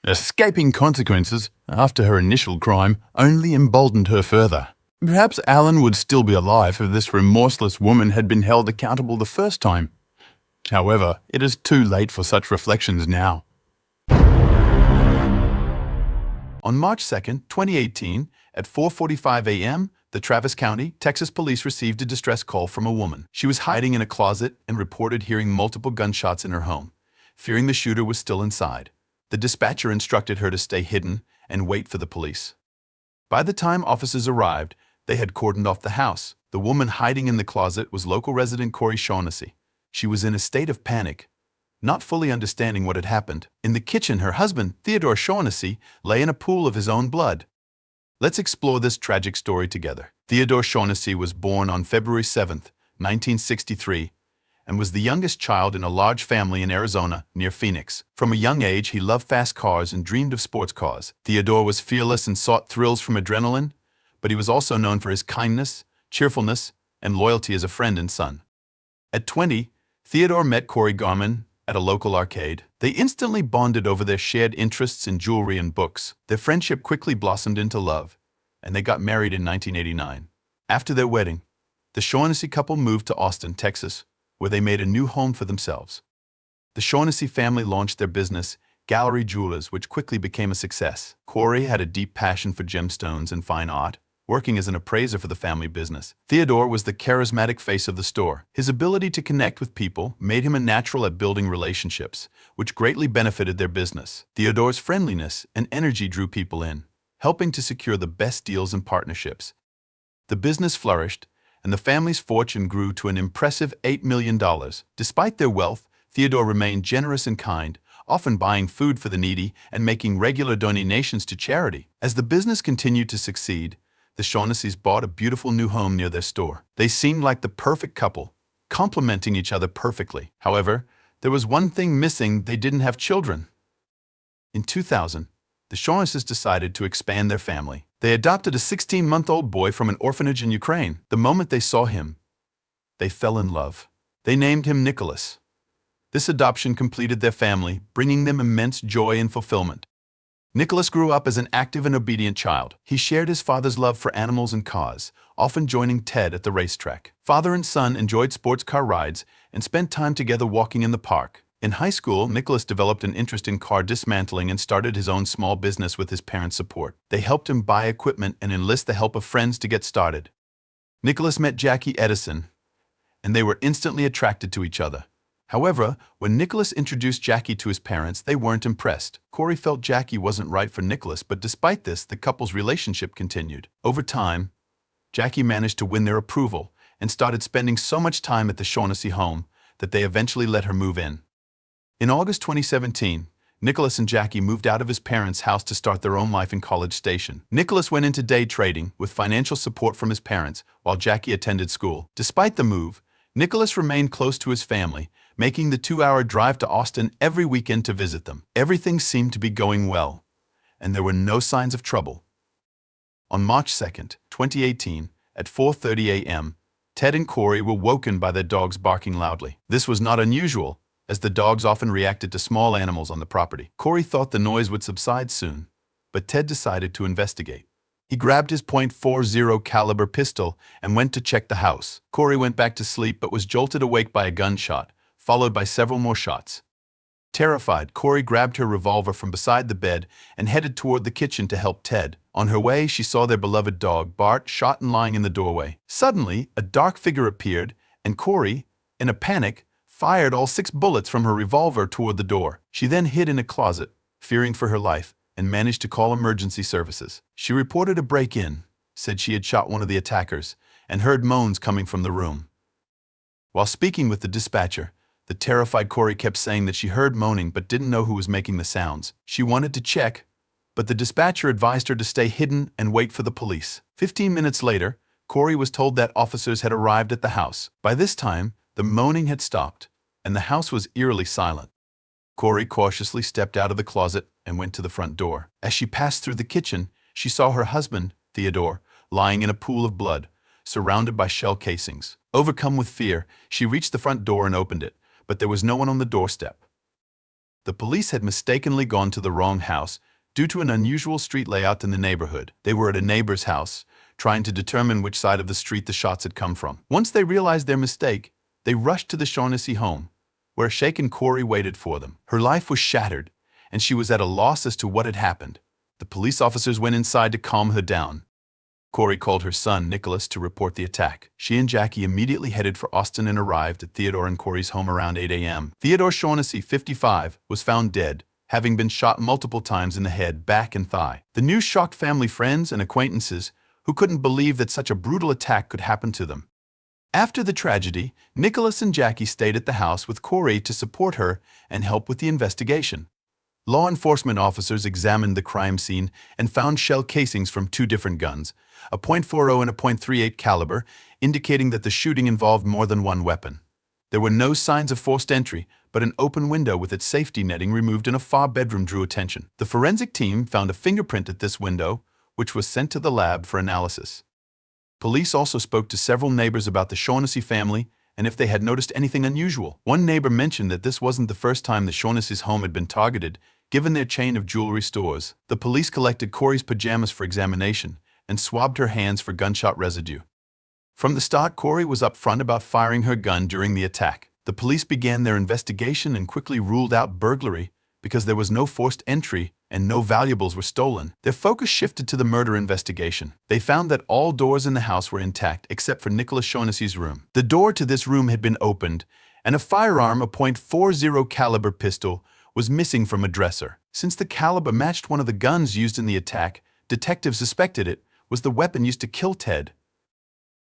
Escaping consequences after her initial crime only emboldened her further. Perhaps Alan would still be alive if this remorseless woman had been held accountable the first time. However, it is too late for such reflections now. On March 2, 2018, at 4:45 a.m., the Travis County, Texas police received a distress call from a woman. She was hiding in a closet and reported hearing multiple gunshots in her home. Fearing the shooter was still inside, the dispatcher instructed her to stay hidden and wait for the police. By the time officers arrived, they had cordoned off the house. The woman hiding in the closet was local resident Corey Shaughnessy. She was in a state of panic, not fully understanding what had happened. In the kitchen, her husband, Theodore Shaughnessy, lay in a pool of his own blood. Let's explore this tragic story together. Theodore Shaughnessy was born on February 7, 1963, and was the youngest child in a large family in Arizona, near Phoenix. From a young age, he loved fast cars and dreamed of sports cars. Theodore was fearless and sought thrills from adrenaline, but he was also known for his kindness, cheerfulness, and loyalty as a friend and son. At 20, Theodore met Corey Garman at a local arcade. They instantly bonded over their shared interests in jewelry and books. Their friendship quickly blossomed into love, and they got married in 1989. After their wedding, the Shaughnessy couple moved to Austin, Texas, where they made a new home for themselves. The Shaughnessy family launched their business, Gallery Jewelers, which quickly became a success. Corey had a deep passion for gemstones and fine art, working as an appraiser for the family business. Theodore was the charismatic face of the store. His ability to connect with people made him a natural at building relationships, which greatly benefited their business. Theodore's friendliness and energy drew people in, helping to secure the best deals and partnerships. The business flourished, and the family's fortune grew to an impressive $8 million. Despite their wealth, Theodore remained generous and kind, often buying food for the needy and making regular donations to charity. As the business continued to succeed, the Shaughnessy's bought a beautiful new home near their store. They seemed like the perfect couple, complementing each other perfectly. However, there was one thing missing: they didn't have children. In 2000, the Shaughnessy's decided to expand their family. They adopted a 16-month-old boy from an orphanage in Ukraine. The moment they saw him, they fell in love. They named him Nicholas. This adoption completed their family, bringing them immense joy and fulfillment. Nicholas grew up as an active and obedient child. He shared his father's love for animals and cars, often joining Ted at the racetrack. Father and son enjoyed sports car rides and spent time together walking in the park. In high school, Nicholas developed an interest in car dismantling and started his own small business with his parents' support. They helped him buy equipment and enlist the help of friends to get started. Nicholas met Jackie Edison, and they were instantly attracted to each other. However, when Nicholas introduced Jackie to his parents, they weren't impressed. Corey felt Jackie wasn't right for Nicholas, but despite this, the couple's relationship continued. Over time, Jackie managed to win their approval and started spending so much time at the Shaughnessy home that they eventually let her move in. In August 2017, Nicholas and Jackie moved out of his parents' house to start their own life in College Station. Nicholas went into day trading with financial support from his parents while Jackie attended school. Despite the move, Nicholas remained close to his family, making the 2-hour drive to Austin every weekend to visit them. Everything seemed to be going well, and there were no signs of trouble. On March 2, 2018, at 4:30 a.m., Ted and Corey were woken by their dogs barking loudly. This was not unusual, as the dogs often reacted to small animals on the property. Corey thought the noise would subside soon, but Ted decided to investigate. He grabbed his .40 caliber pistol and went to check the house. Corey went back to sleep but was jolted awake by a gunshot, followed by several more shots. Terrified, Corey grabbed her revolver from beside the bed and headed toward the kitchen to help Ted. On her way, she saw their beloved dog, Bart, shot and lying in the doorway. Suddenly, a dark figure appeared, and Corey, in a panic, fired all 6 bullets from her revolver toward the door. She then hid in a closet, fearing for her life, and managed to call emergency services. She reported a break-in, said she had shot one of the attackers, and heard moans coming from the room. While speaking with the dispatcher, the terrified Corey kept saying that she heard moaning but didn't know who was making the sounds. She wanted to check, but the dispatcher advised her to stay hidden and wait for the police. 15 minutes later, Corey was told that officers had arrived at the house. By this time, the moaning had stopped, and the house was eerily silent. Corey cautiously stepped out of the closet and went to the front door. As she passed through the kitchen, she saw her husband, Theodore, lying in a pool of blood, surrounded by shell casings. Overcome with fear, she reached the front door and opened it, but there was no one on the doorstep. The police had mistakenly gone to the wrong house due to an unusual street layout in the neighborhood. They were at a neighbor's house, trying to determine which side of the street the shots had come from. Once they realized their mistake, they rushed to the Shaughnessy home, where a shaken Corey waited for them. Her life was shattered, and she was at a loss as to what had happened. The police officers went inside to calm her down. Corey called her son, Nicholas, to report the attack. She and Jackie immediately headed for Austin and arrived at Theodore and Corey's home around 8 a.m. Theodore Shaughnessy, 55, was found dead, having been shot multiple times in the head, back, and thigh. The news shocked family, friends, and acquaintances who couldn't believe that such a brutal attack could happen to them. After the tragedy, Nicholas and Jackie stayed at the house with Corey to support her and help with the investigation. Law enforcement officers examined the crime scene and found shell casings from 2 different guns, a .40 and a .38 caliber, indicating that the shooting involved more than one weapon. There were no signs of forced entry, but an open window with its safety netting removed in a far bedroom drew attention. The forensic team found a fingerprint at this window, which was sent to the lab for analysis. Police also spoke to several neighbors about the Shaughnessy family and if they had noticed anything unusual. One neighbor mentioned that this wasn't the first time the Shaughnessy's home had been targeted, given their chain of jewelry stores. The police collected Corey's pajamas for examination and swabbed her hands for gunshot residue. From the start, Corey was upfront about firing her gun during the attack. The police began their investigation and quickly ruled out burglary because there was no forced entry and no valuables were stolen. Their focus shifted to the murder investigation. They found that all doors in the house were intact except for Nicholas Shaughnessy's room. The door to this room had been opened, and a firearm, a .40 caliber pistol, was missing from a dresser. Since the caliber matched one of the guns used in the attack, detectives suspected it was the weapon used to kill Ted.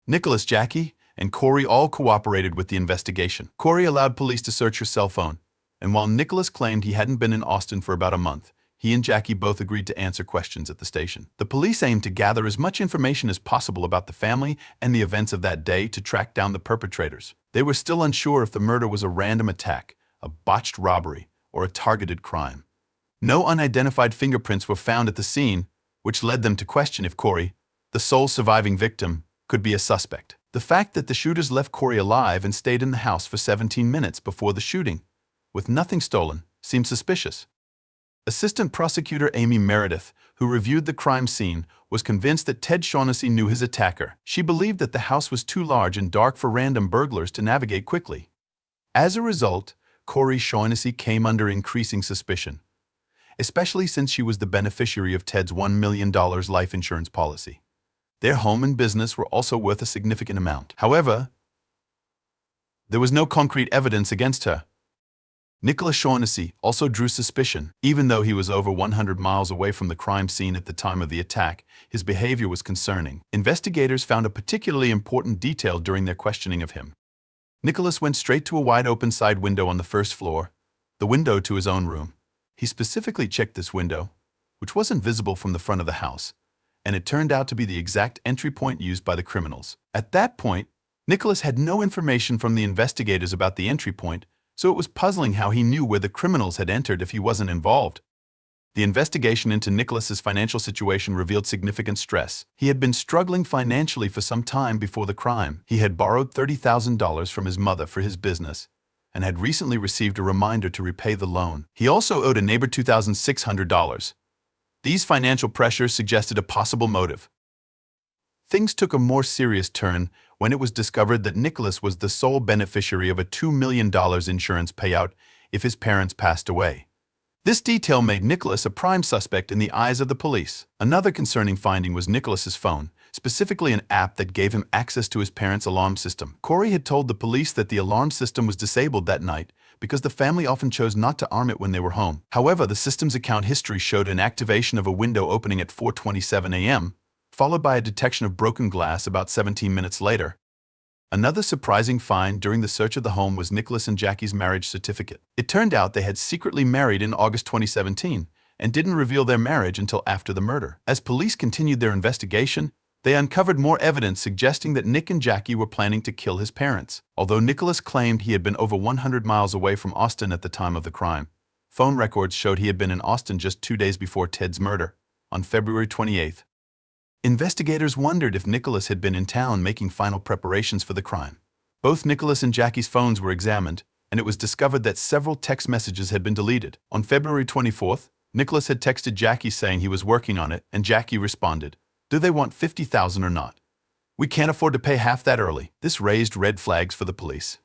Nicholas, Jackie, and Corey all cooperated with the investigation. Corey allowed police to search her cell phone, and while Nicholas claimed he hadn't been in Austin for about a month, he and Jackie both agreed to answer questions at the station. The police aimed to gather as much information as possible about the family and the events of that day to track down the perpetrators. They were still unsure if the murder was a random attack, a botched robbery, or a targeted crime. No unidentified fingerprints were found at the scene, which led them to question if Corey, the sole surviving victim, could be a suspect. The fact that the shooters left Corey alive and stayed in the house for 17 minutes before the shooting, with nothing stolen, seemed suspicious. Assistant Prosecutor Amy Meredith, who reviewed the crime scene, was convinced that Ted Shaughnessy knew his attacker. She believed that the house was too large and dark for random burglars to navigate quickly. As a result, Corey Shaughnessy came under increasing suspicion, especially since she was the beneficiary of Ted's $1 million life insurance policy. Their home and business were also worth a significant amount. However, there was no concrete evidence against her. Nicholas Shaughnessy also drew suspicion. Even though he was over 100 miles away from the crime scene at the time of the attack, his behavior was concerning. Investigators found a particularly important detail during their questioning of him. Nicholas went straight to a wide-open side window on the first floor, the window to his own room. He specifically checked this window, which wasn't visible from the front of the house, and it turned out to be the exact entry point used by the criminals. At that point, Nicholas had no information from the investigators about the entry point, so it was puzzling how he knew where the criminals had entered if he wasn't involved. The investigation into Nicholas's financial situation revealed significant stress. He had been struggling financially for some time before the crime. He had borrowed $30,000 from his mother for his business and had recently received a reminder to repay the loan. He also owed a neighbor $2,600. These financial pressures suggested a possible motive. Things took a more serious turn when it was discovered that Nicholas was the sole beneficiary of a $2 million insurance payout if his parents passed away. This detail made Nicholas a prime suspect in the eyes of the police. Another concerning finding was Nicholas's phone, specifically an app that gave him access to his parents' alarm system. Corey had told the police that the alarm system was disabled that night because the family often chose not to arm it when they were home. However, the system's account history showed an activation of a window opening at 4:27 a.m., followed by a detection of broken glass about 17 minutes later. Another surprising find during the search of the home was Nicholas and Jackie's marriage certificate. It turned out they had secretly married in August 2017 and didn't reveal their marriage until after the murder. As police continued their investigation, they uncovered more evidence suggesting that Nick and Jackie were planning to kill his parents. Although Nicholas claimed he had been over 100 miles away from Austin at the time of the crime, phone records showed he had been in Austin just 2 days before Ted's murder, on February 28th. Investigators wondered if Nicholas had been in town making final preparations for the crime. Both Nicholas and Jackie's phones were examined, and it was discovered that several text messages had been deleted. On February 24th, Nicholas had texted Jackie saying he was working on it, and Jackie responded, "Do they want $50,000 or not? We can't afford to pay half that early." This raised red flags for the police.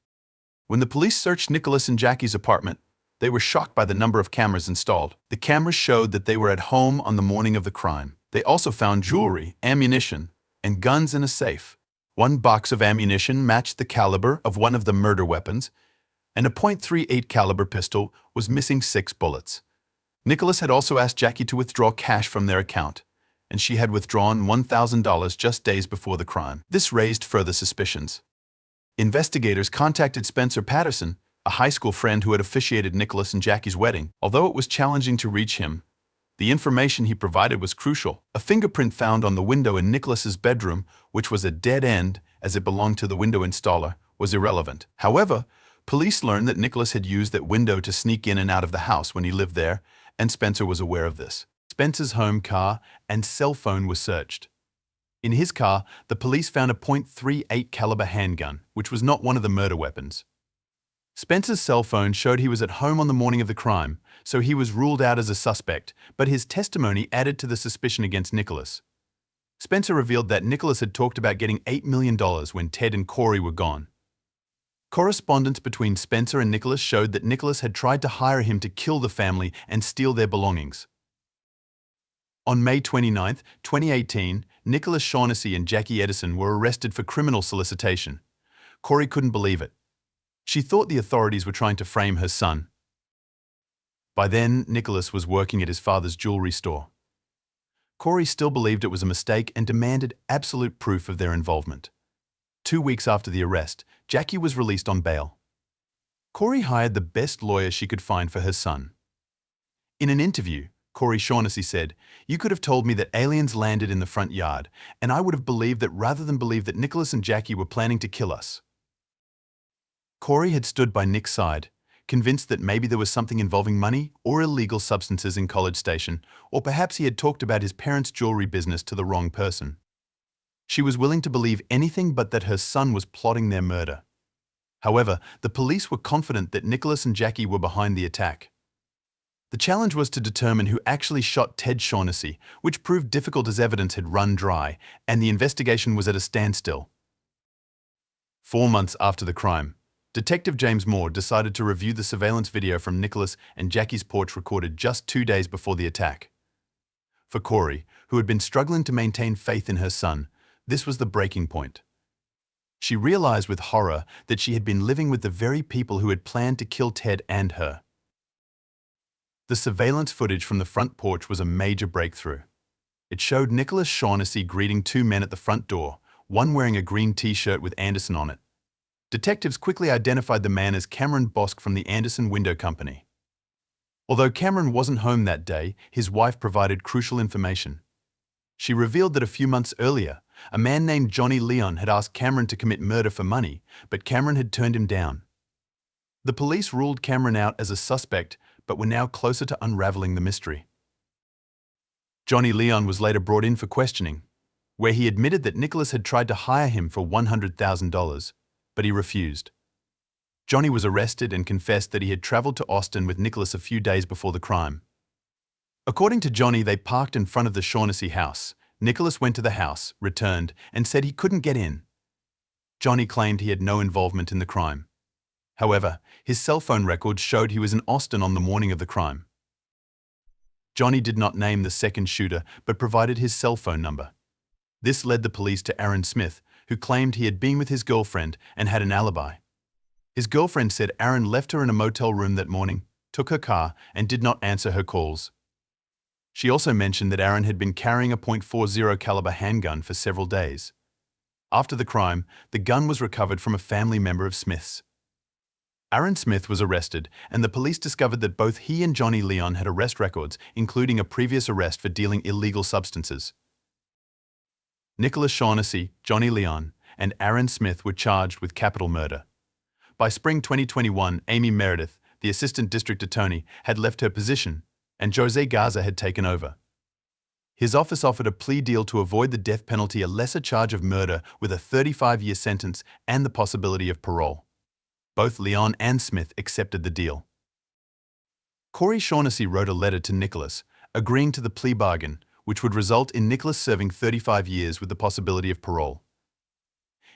When the police searched Nicholas and Jackie's apartment, they were shocked by the number of cameras installed. The cameras showed that they were at home on the morning of the crime. They also found jewelry, ammunition, and guns in a safe. One box of ammunition matched the caliber of one of the murder weapons, and a .38 caliber pistol was missing 6 bullets. Nicholas had also asked Jackie to withdraw cash from their account, and she had withdrawn $1,000 just days before the crime. This raised further suspicions. Investigators contacted Spencer Patterson, a high school friend who had officiated Nicholas and Jackie's wedding. Although it was challenging to reach him, the information he provided was crucial. A fingerprint found on the window in Nicholas's bedroom, which was a dead end as it belonged to the window installer, was irrelevant. However, police learned that Nicholas had used that window to sneak in and out of the house when he lived there, and Spencer was aware of this. Spencer's home car and cell phone were searched. In his car, the police found a .38 caliber handgun, which was not one of the murder weapons. Spencer's cell phone showed he was at home on the morning of the crime, so he was ruled out as a suspect, but his testimony added to the suspicion against Nicholas. Spencer revealed that Nicholas had talked about getting $8 million when Ted and Corey were gone. Correspondence between Spencer and Nicholas showed that Nicholas had tried to hire him to kill the family and steal their belongings. On May 29, 2018, Nicholas Shaughnessy and Jackie Edison were arrested for criminal solicitation. Corey couldn't believe it. She thought the authorities were trying to frame her son. By then, Nicholas was working at his father's jewelry store. Corey still believed it was a mistake and demanded absolute proof of their involvement. 2 weeks after the arrest, Jackie was released on bail. Corey hired the best lawyer she could find for her son. In an interview, Corey Shaughnessy said, "You could have told me that aliens landed in the front yard, and I would have believed that rather than believe that Nicholas and Jackie were planning to kill us." Corey had stood by Nick's side, convinced that maybe there was something involving money or illegal substances in College Station, or perhaps he had talked about his parents' jewelry business to the wrong person. She was willing to believe anything but that her son was plotting their murder. However, the police were confident that Nicholas and Jackie were behind the attack. The challenge was to determine who actually shot Ted Shaughnessy, which proved difficult as evidence had run dry, and the investigation was at a standstill. 4 months after the crime, Detective James Moore decided to review the surveillance video from Nicholas and Jackie's porch recorded just 2 days before the attack. For Corey, who had been struggling to maintain faith in her son, this was the breaking point. She realized with horror that she had been living with the very people who had planned to kill Ted and her. The surveillance footage from the front porch was a major breakthrough. It showed Nicholas Shaughnessy greeting 2 men at the front door, one wearing a green t-shirt with Anderson on it. Detectives quickly identified the man as Cameron Bosk from the Anderson Window Company. Although Cameron wasn't home that day, his wife provided crucial information. She revealed that a few months earlier, a man named Johnny Leon had asked Cameron to commit murder for money, but Cameron had turned him down. The police ruled Cameron out as a suspect, but were now closer to unraveling the mystery. Johnny Leon was later brought in for questioning, where he admitted that Nicholas had tried to hire him for $100,000, but he refused. Johnny was arrested and confessed that he had traveled to Austin with Nicholas a few days before the crime. According to Johnny, they parked in front of the Shaughnessy house. Nicholas went to the house, returned, and said he couldn't get in. Johnny claimed he had no involvement in the crime. However, his cell phone records showed he was in Austin on the morning of the crime. Johnny did not name the second shooter, but provided his cell phone number. This led the police to Aaron Smith, who claimed he had been with his girlfriend and had an alibi. His girlfriend said Aaron left her in a motel room that morning, took her car, and did not answer her calls. She also mentioned that Aaron had been carrying a .40 caliber handgun for several days. After the crime, the gun was recovered from a family member of Smith's. Aaron Smith was arrested, and the police discovered that both he and Johnny Leon had arrest records, including a previous arrest for dealing illegal substances. Nicholas Shaughnessy, Johnny Leon, and Aaron Smith were charged with capital murder. By spring 2021, Amy Meredith, the assistant district attorney, had left her position, and Jose Garza had taken over. His office offered a plea deal to avoid the death penalty, a lesser charge of murder with a 35-year sentence and the possibility of parole. Both Leon and Smith accepted the deal. Corey Shaughnessy wrote a letter to Nicholas, agreeing to the plea bargain, which would result in Nicholas serving 35 years with the possibility of parole.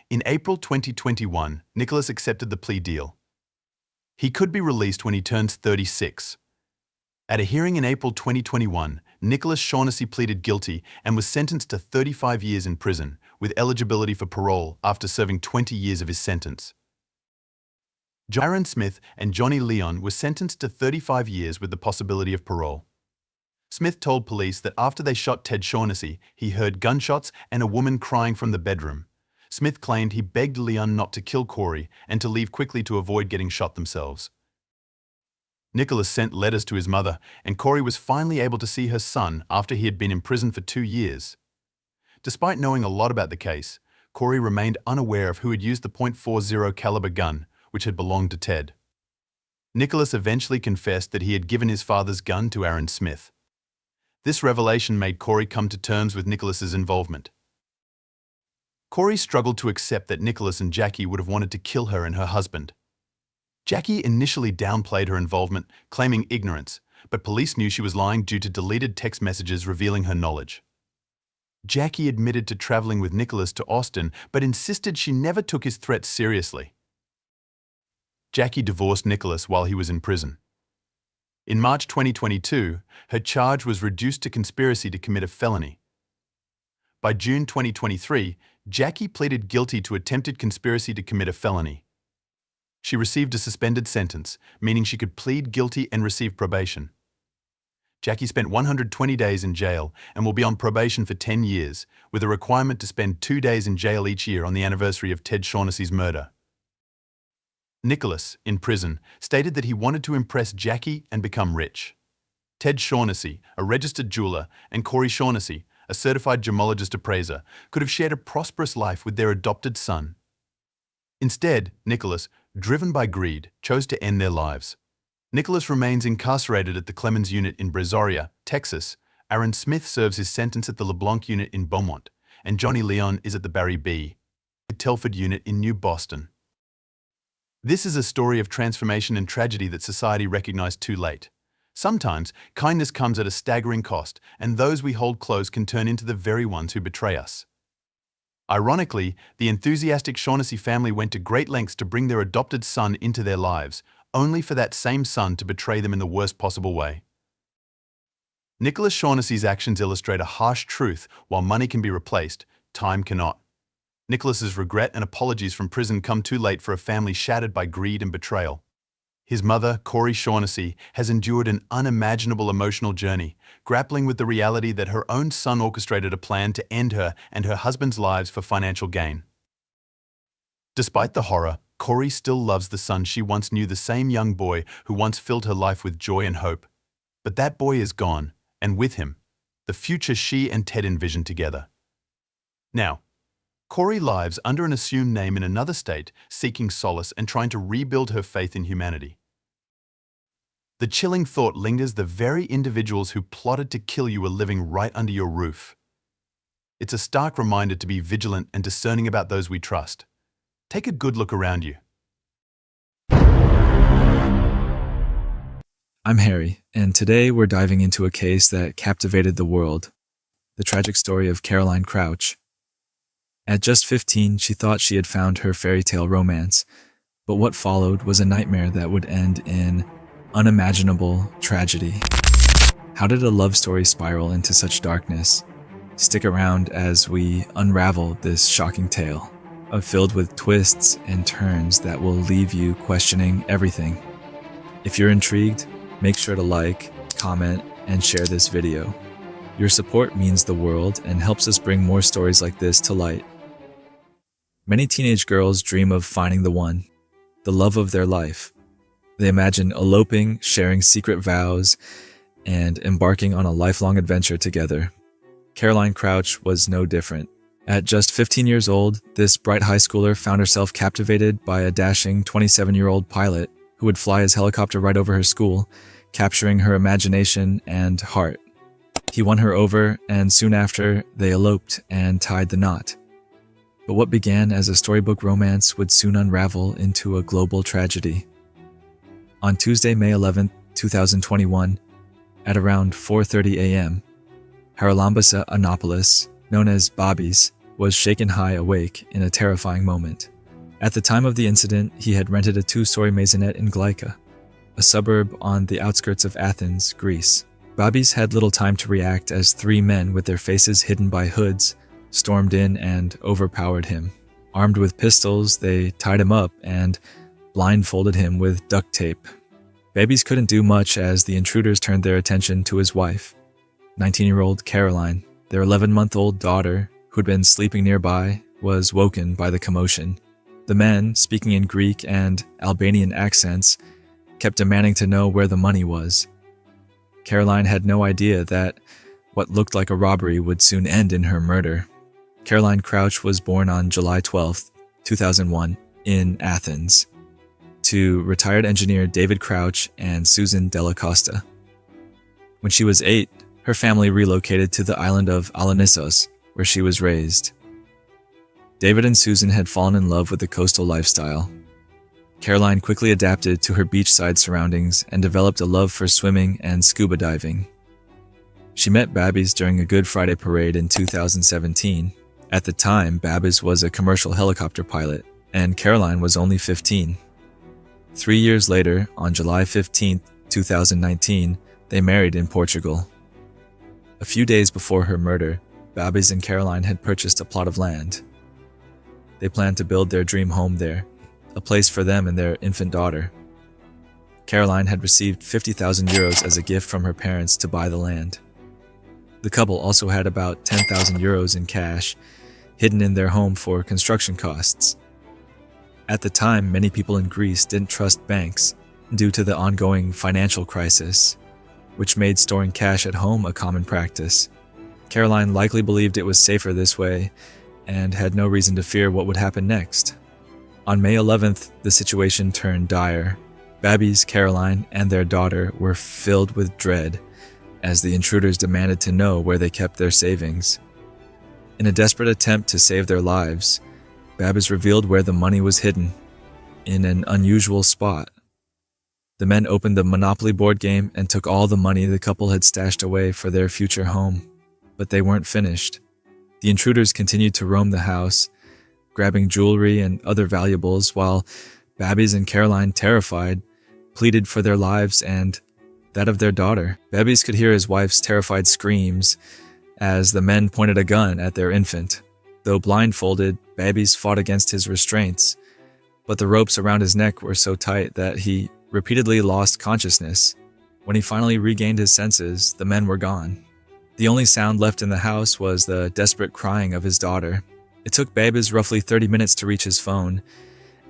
In April 2021, Nicholas accepted the plea deal. He could be released when he turns 36. At a hearing in April 2021, Nicholas Shaughnessy pleaded guilty and was sentenced to 35 years in prison, with eligibility for parole after serving 20 years of his sentence. Aaron Smith and Johnny Leon were sentenced to 35 years with the possibility of parole. Smith told police that after they shot Ted Shaughnessy, he heard gunshots and a woman crying from the bedroom. Smith claimed he begged Leon not to kill Corey and to leave quickly to avoid getting shot themselves. Nicholas sent letters to his mother, and Corey was finally able to see her son after he had been in prison for 2 years. Despite knowing a lot about the case, Corey remained unaware of who had used the .40 caliber gun, which had belonged to Ted. Nicholas eventually confessed that he had given his father's gun to Aaron Smith. This revelation made Corey come to terms with Nicholas's involvement. Corey struggled to accept that Nicholas and Jackie would have wanted to kill her and her husband. Jackie initially downplayed her involvement, claiming ignorance, but police knew she was lying due to deleted text messages revealing her knowledge. Jackie admitted to traveling with Nicholas to Austin, but insisted she never took his threats seriously. Jackie divorced Nicholas while he was in prison. In March 2022, her charge was reduced to conspiracy to commit a felony. By June 2023, Jackie pleaded guilty to attempted conspiracy to commit a felony. She received a suspended sentence, meaning she could plead guilty and receive probation. Jackie spent 120 days in jail and will be on probation for 10 years, with a requirement to spend 2 days in jail each year on the anniversary of Ted Shaughnessy's murder. Nicholas, in prison, stated that he wanted to impress Jackie and become rich. Ted Shaughnessy, a registered jeweler, and Corey Shaughnessy, a certified gemologist appraiser, could have shared a prosperous life with their adopted son. Instead, Nicholas, driven by greed, chose to end their lives. Nicholas remains incarcerated at the Clemens Unit in Brazoria, Texas. Aaron Smith serves his sentence at the LeBlanc Unit in Beaumont, and Johnny Leon is at the Barry B. Telford Unit in New Boston. This is a story of transformation and tragedy that society recognized too late. Sometimes, kindness comes at a staggering cost, and those we hold close can turn into the very ones who betray us. Ironically, the enthusiastic Shaughnessy family went to great lengths to bring their adopted son into their lives, only for that same son to betray them in the worst possible way. Nicholas Shaughnessy's actions illustrate a harsh truth: while money can be replaced, time cannot. Nicholas's regret and apologies from prison come too late for a family shattered by greed and betrayal. His mother, Corey Shaughnessy, has endured an unimaginable emotional journey, grappling with the reality that her own son orchestrated a plan to end her and her husband's lives for financial gain. Despite the horror, Corey still loves the son she once knew, the same young boy who once filled her life with joy and hope. But that boy is gone, and with him, the future she and Ted envisioned together. Now, Corey lives under an assumed name in another state, seeking solace and trying to rebuild her faith in humanity. The chilling thought lingers: the very individuals who plotted to kill you are living right under your roof. It's a stark reminder to be vigilant and discerning about those we trust. Take a good look around you. I'm Harry, and today we're diving into a case that captivated the world: the tragic story of Caroline Crouch. At just 15, she thought she had found her fairy tale romance, but what followed was a nightmare that would end in unimaginable tragedy. How did a love story spiral into such darkness? Stick around as we unravel this shocking tale, filled with twists and turns that will leave you questioning everything. If you're intrigued, make sure to like, comment, and share this video. Your support means the world and helps us bring more stories like this to light. Many teenage girls dream of finding the one, the love of their life. They imagine eloping, sharing secret vows, and embarking on a lifelong adventure together. Caroline Crouch was no different. At just 15 years old, this bright high schooler found herself captivated by a dashing 27-year-old pilot who would fly his helicopter right over her school, capturing her imagination and heart. He won her over, and soon after, they eloped and tied the knot. But what began as a storybook romance would soon unravel into a global tragedy. On Tuesday, May 11, 2021, at around 4:30 a.m., Haralambasa Annapolis, known as Bobby's, was shaken high awake in a terrifying moment. At the time of the incident, he had rented a 2-story maisonette in Glyka, a suburb on the outskirts of Athens, Greece. Bobby's had little time to react as 3 men with their faces hidden by hoods stormed in and overpowered him. Armed with pistols, they tied him up and blindfolded him with duct tape. Bobby's couldn't do much as the intruders turned their attention to his wife, 19-year-old Caroline. Their 11-month-old daughter, who'd been sleeping nearby, was woken by the commotion. The men, speaking in Greek and Albanian accents, kept demanding to know where the money was. Caroline had no idea that what looked like a robbery would soon end in her murder. Caroline Crouch was born on July 12, 2001, in Athens, to retired engineer David Crouch and Susan Della Costa. When she was 8, her family relocated to the island of Alanissos, where she was raised. David and Susan had fallen in love with the coastal lifestyle. Caroline quickly adapted to her beachside surroundings and developed a love for swimming and scuba diving. She met Babbies during a Good Friday parade in 2017. At the time, Babbies was a commercial helicopter pilot, and Caroline was only 15. 3 years later, on July 15, 2019, they married in Portugal. A few days before her murder, Babbies and Caroline had purchased a plot of land. They planned to build their dream home there, a place for them and their infant daughter. Caroline had received 50,000 euros as a gift from her parents to buy the land. The couple also had about 10,000 euros in cash, hidden in their home for construction costs. At the time, many people in Greece didn't trust banks due to the ongoing financial crisis, which made storing cash at home a common practice. Caroline likely believed it was safer this way and had no reason to fear what would happen next. On May 11th, the situation turned dire. Babbies, Caroline, and their daughter were filled with dread as the intruders demanded to know where they kept their savings. In a desperate attempt to save their lives, Babbies revealed where the money was hidden, in an unusual spot. The men opened the Monopoly board game and took all the money the couple had stashed away for their future home. But they weren't finished. The intruders continued to roam the house, grabbing jewelry and other valuables, while Babbies and Caroline, terrified, pleaded for their lives and that of their daughter. Babbies could hear his wife's terrified screams as the men pointed a gun at their infant. Though blindfolded, Babbies fought against his restraints, but the ropes around his neck were so tight that he repeatedly lost consciousness. When he finally regained his senses, the men were gone. The only sound left in the house was the desperate crying of his daughter. It took Babbies roughly 30 minutes to reach his phone,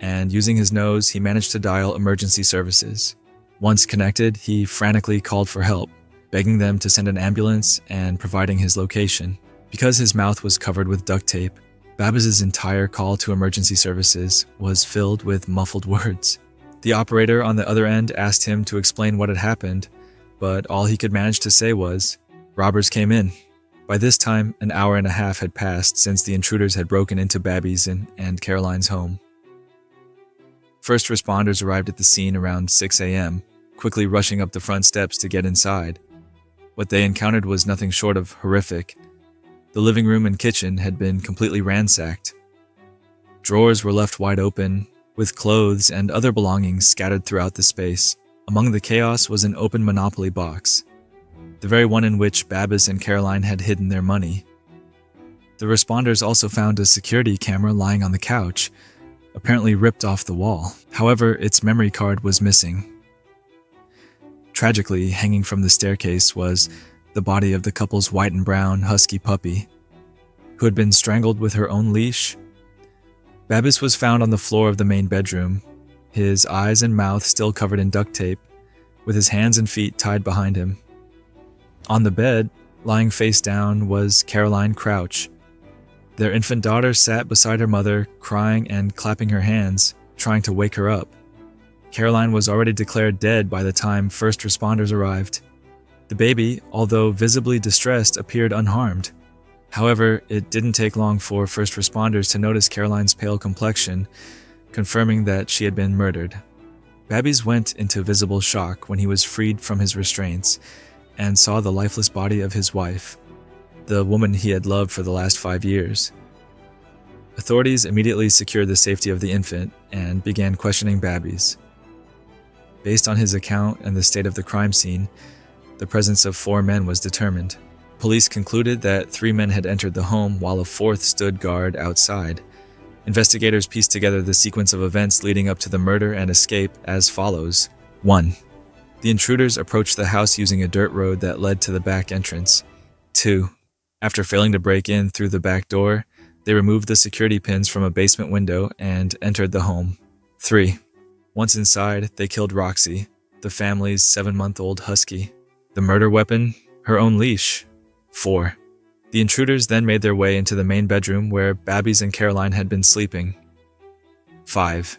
and using his nose, he managed to dial emergency services. Once connected, he frantically called for help, begging them to send an ambulance and providing his location. Because his mouth was covered with duct tape, Babbies' entire call to emergency services was filled with muffled words. The operator on the other end asked him to explain what had happened, but all he could manage to say was, "Robbers came in." By this time, an hour and a half had passed since the intruders had broken into Babbies and Caroline's home. First responders arrived at the scene around 6 a.m., quickly rushing up the front steps to get inside. What they encountered was nothing short of horrific. The living room and kitchen had been completely ransacked. Drawers were left wide open, with clothes and other belongings scattered throughout the space. Among the chaos was an open Monopoly box, the very one in which Babbies and Caroline had hidden their money. The responders also found a security camera lying on the couch, apparently ripped off the wall. However, its memory card was missing. Tragically, hanging from the staircase was the body of the couple's white and brown husky puppy, who had been strangled with her own leash. Babbies was found on the floor of the main bedroom, his eyes and mouth still covered in duct tape, with his hands and feet tied behind him. On the bed, lying face down, was Caroline Crouch. Their infant daughter sat beside her mother, crying and clapping her hands, trying to wake her up. Caroline was already declared dead by the time first responders arrived. The baby, although visibly distressed, appeared unharmed. However, it didn't take long for first responders to notice Caroline's pale complexion, confirming that she had been murdered. Babbies went into visible shock when he was freed from his restraints and saw the lifeless body of his wife, the woman he had loved for the last 5 years. Authorities immediately secured the safety of the infant and began questioning Babbies. Based on his account and the state of the crime scene, the presence of 4 men was determined. Police concluded that 3 men had entered the home while a 4th stood guard outside. Investigators pieced together the sequence of events leading up to the murder and escape as follows. 1. The intruders approached the house using a dirt road that led to the back entrance. 2. After failing to break in through the back door, they removed the security pins from a basement window and entered the home. 3. Once inside, they killed Roxy, the family's 7-month-old husky. The murder weapon? Her own leash. 4. The intruders then made their way into the main bedroom where Babbies and Caroline had been sleeping. 5.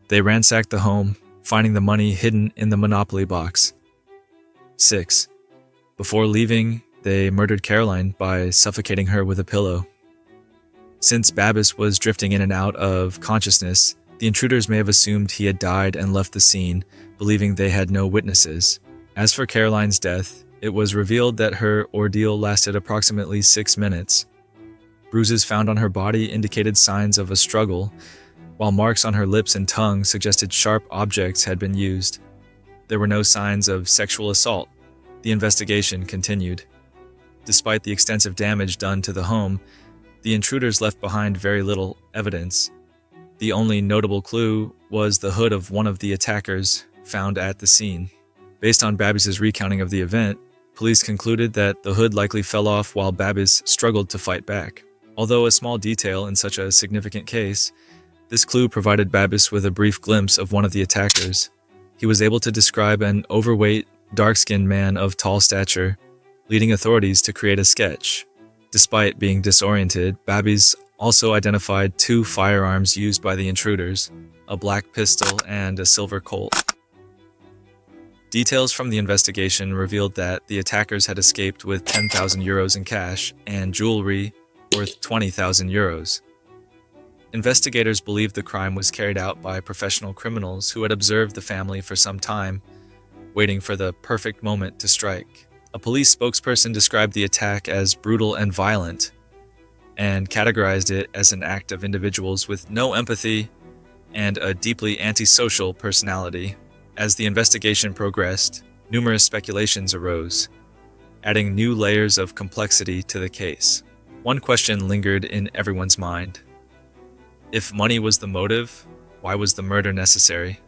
They ransacked the home, finding the money hidden in the Monopoly box. 6. Before leaving, they murdered Caroline by suffocating her with a pillow. Since Babbies was drifting in and out of consciousness, the intruders may have assumed he had died and left the scene, believing they had no witnesses. As for Caroline's death, it was revealed that her ordeal lasted approximately 6 minutes. Bruises found on her body indicated signs of a struggle, while marks on her lips and tongue suggested sharp objects had been used. There were no signs of sexual assault. The investigation continued. Despite the extensive damage done to the home, the intruders left behind very little evidence. The only notable clue was the hood of one of the attackers found at the scene. Based on Babbies' recounting of the event, police concluded that the hood likely fell off while Babbies struggled to fight back. Although a small detail in such a significant case, this clue provided Babbies with a brief glimpse of one of the attackers. He was able to describe an overweight, dark-skinned man of tall stature, leading authorities to create a sketch. Despite being disoriented, Babbies also identified 2 firearms used by the intruders, a black pistol and a silver Colt. Details from the investigation revealed that the attackers had escaped with 10,000 euros in cash and jewelry worth 20,000 euros. Investigators believed the crime was carried out by professional criminals who had observed the family for some time, waiting for the perfect moment to strike. A police spokesperson described the attack as brutal and violent, and categorized it as an act of individuals with no empathy and a deeply antisocial personality. As the investigation progressed, numerous speculations arose, adding new layers of complexity to the case. One question lingered in everyone's mind. If money was the motive, why was the murder necessary?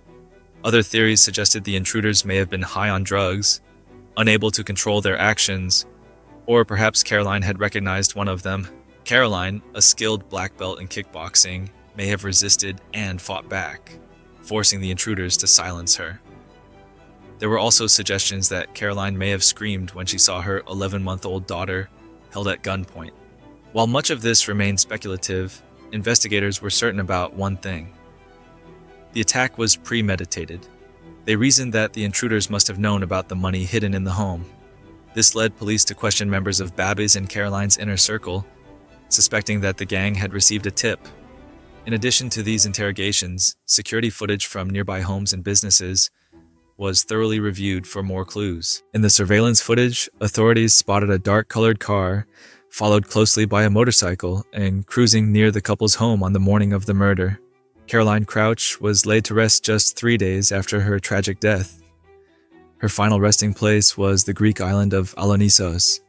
Other theories suggested the intruders may have been high on drugs, unable to control their actions, or perhaps Caroline had recognized one of them. Caroline, a skilled black belt in kickboxing, may have resisted and fought back, forcing the intruders to silence her. There were also suggestions that Caroline may have screamed when she saw her 11-month-old daughter held at gunpoint. While much of this remained speculative, investigators were certain about one thing. The attack was premeditated. They reasoned that the intruders must have known about the money hidden in the home. This led police to question members of Babby's and Caroline's inner circle, suspecting that the gang had received a tip. In addition to these interrogations, security footage from nearby homes and businesses was thoroughly reviewed for more clues. In the surveillance footage, authorities spotted a dark-colored car, followed closely by a motorcycle, and cruising near the couple's home on the morning of the murder. Caroline Crouch was laid to rest just 3 days after her tragic death. Her final resting place was the Greek island of Alonissos,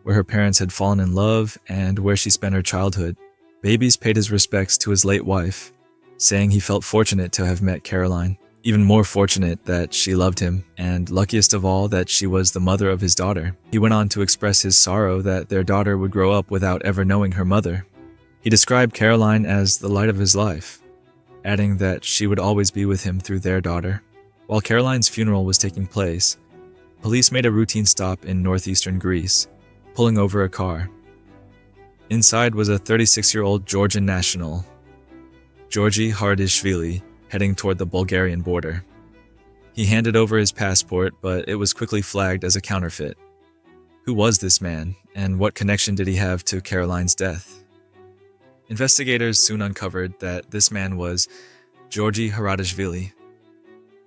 where her parents had fallen in love and where she spent her childhood. Babys paid his respects to his late wife, saying he felt fortunate to have met Caroline, even more fortunate that she loved him, and luckiest of all that she was the mother of his daughter. He went on to express his sorrow that their daughter would grow up without ever knowing her mother. He described Caroline as the light of his life, adding that she would always be with him through their daughter. While Caroline's funeral was taking place, police made a routine stop in northeastern Greece, pulling over a car. Inside was a 36-year-old Georgian national, Georgi Haradishvili, heading toward the Bulgarian border. He handed over his passport, but it was quickly flagged as a counterfeit. Who was this man, and what connection did he have to Caroline's death? Investigators soon uncovered that this man was Georgi Haradishvili,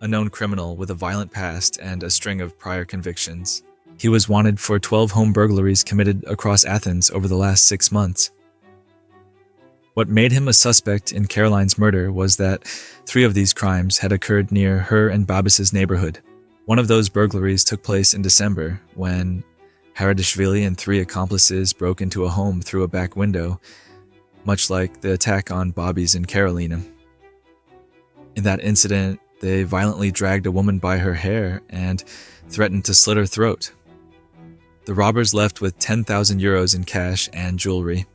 a known criminal with a violent past and a string of prior convictions. He was wanted for 12 home burglaries committed across Athens over the last 6 months. What made him a suspect in Caroline's murder was that 3 of these crimes had occurred near her and Babis's neighborhood. One of those burglaries took place in December, when Haradishvili and 3 accomplices broke into a home through a back window, much like the attack on Bobby's in Carolina. In that incident, they violently dragged a woman by her hair and threatened to slit her throat. The robbers left with 10,000 euros in cash and jewelry.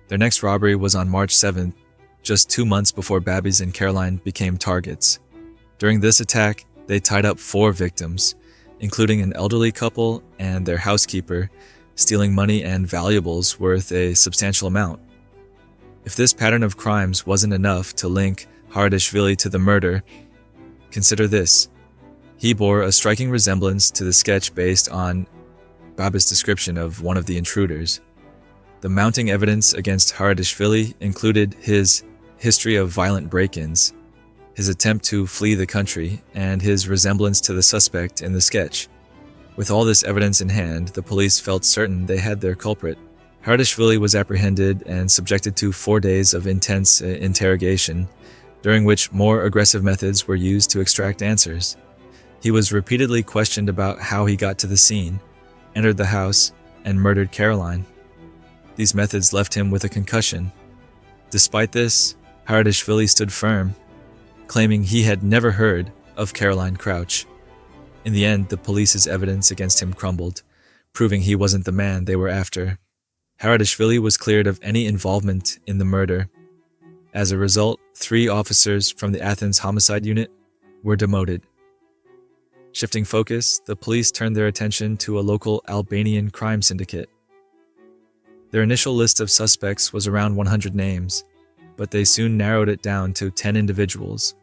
Their next robbery was on March 7th, just 2 months before Babby's and Caroline became targets. During this attack, they tied up 4 victims, including an elderly couple and their housekeeper, stealing money and valuables worth a substantial amount. If this pattern of crimes wasn't enough to link Haradishvili to the murder, consider this. He bore a striking resemblance to the sketch based on Babby's description of one of the intruders. The mounting evidence against Haradishvili included his history of violent break-ins, his attempt to flee the country, and his resemblance to the suspect in the sketch. With all this evidence in hand, the police felt certain they had their culprit. Haradishvili was apprehended and subjected to 4 days of intense interrogation, during which more aggressive methods were used to extract answers. He was repeatedly questioned about how he got to the scene, entered the house, and murdered Caroline. These methods left him with a concussion. Despite this, Haradishvili stood firm, claiming he had never heard of Caroline Crouch. In the end, the police's evidence against him crumbled, proving he wasn't the man they were after. Haradishvili was cleared of any involvement in the murder. As a result, 3 officers from the Athens homicide unit were demoted. Shifting focus, the police turned their attention to a local Albanian crime syndicate. Their initial list of suspects was around 100 names, but they soon narrowed it down to 10 individuals,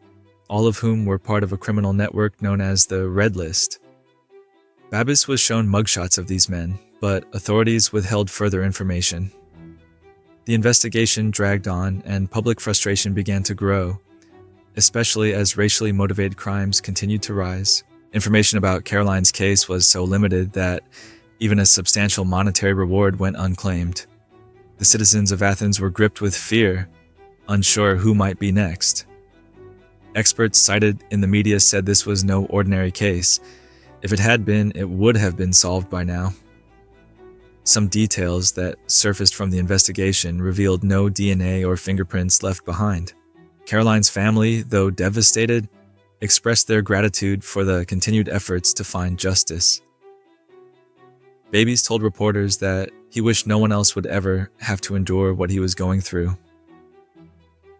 all of whom were part of a criminal network known as the Red List. Babis was shown mugshots of these men, but authorities withheld further information. The investigation dragged on, and public frustration began to grow, especially as racially motivated crimes continued to rise. Information about Caroline's case was so limited that even a substantial monetary reward went unclaimed. The citizens of Athens were gripped with fear, unsure who might be next. Experts cited in the media said this was no ordinary case. If it had been, it would have been solved by now. Some details that surfaced from the investigation revealed no DNA or fingerprints left behind. Caroline's family, though devastated, expressed their gratitude for the continued efforts to find justice. Babies told reporters that he wished no one else would ever have to endure what he was going through.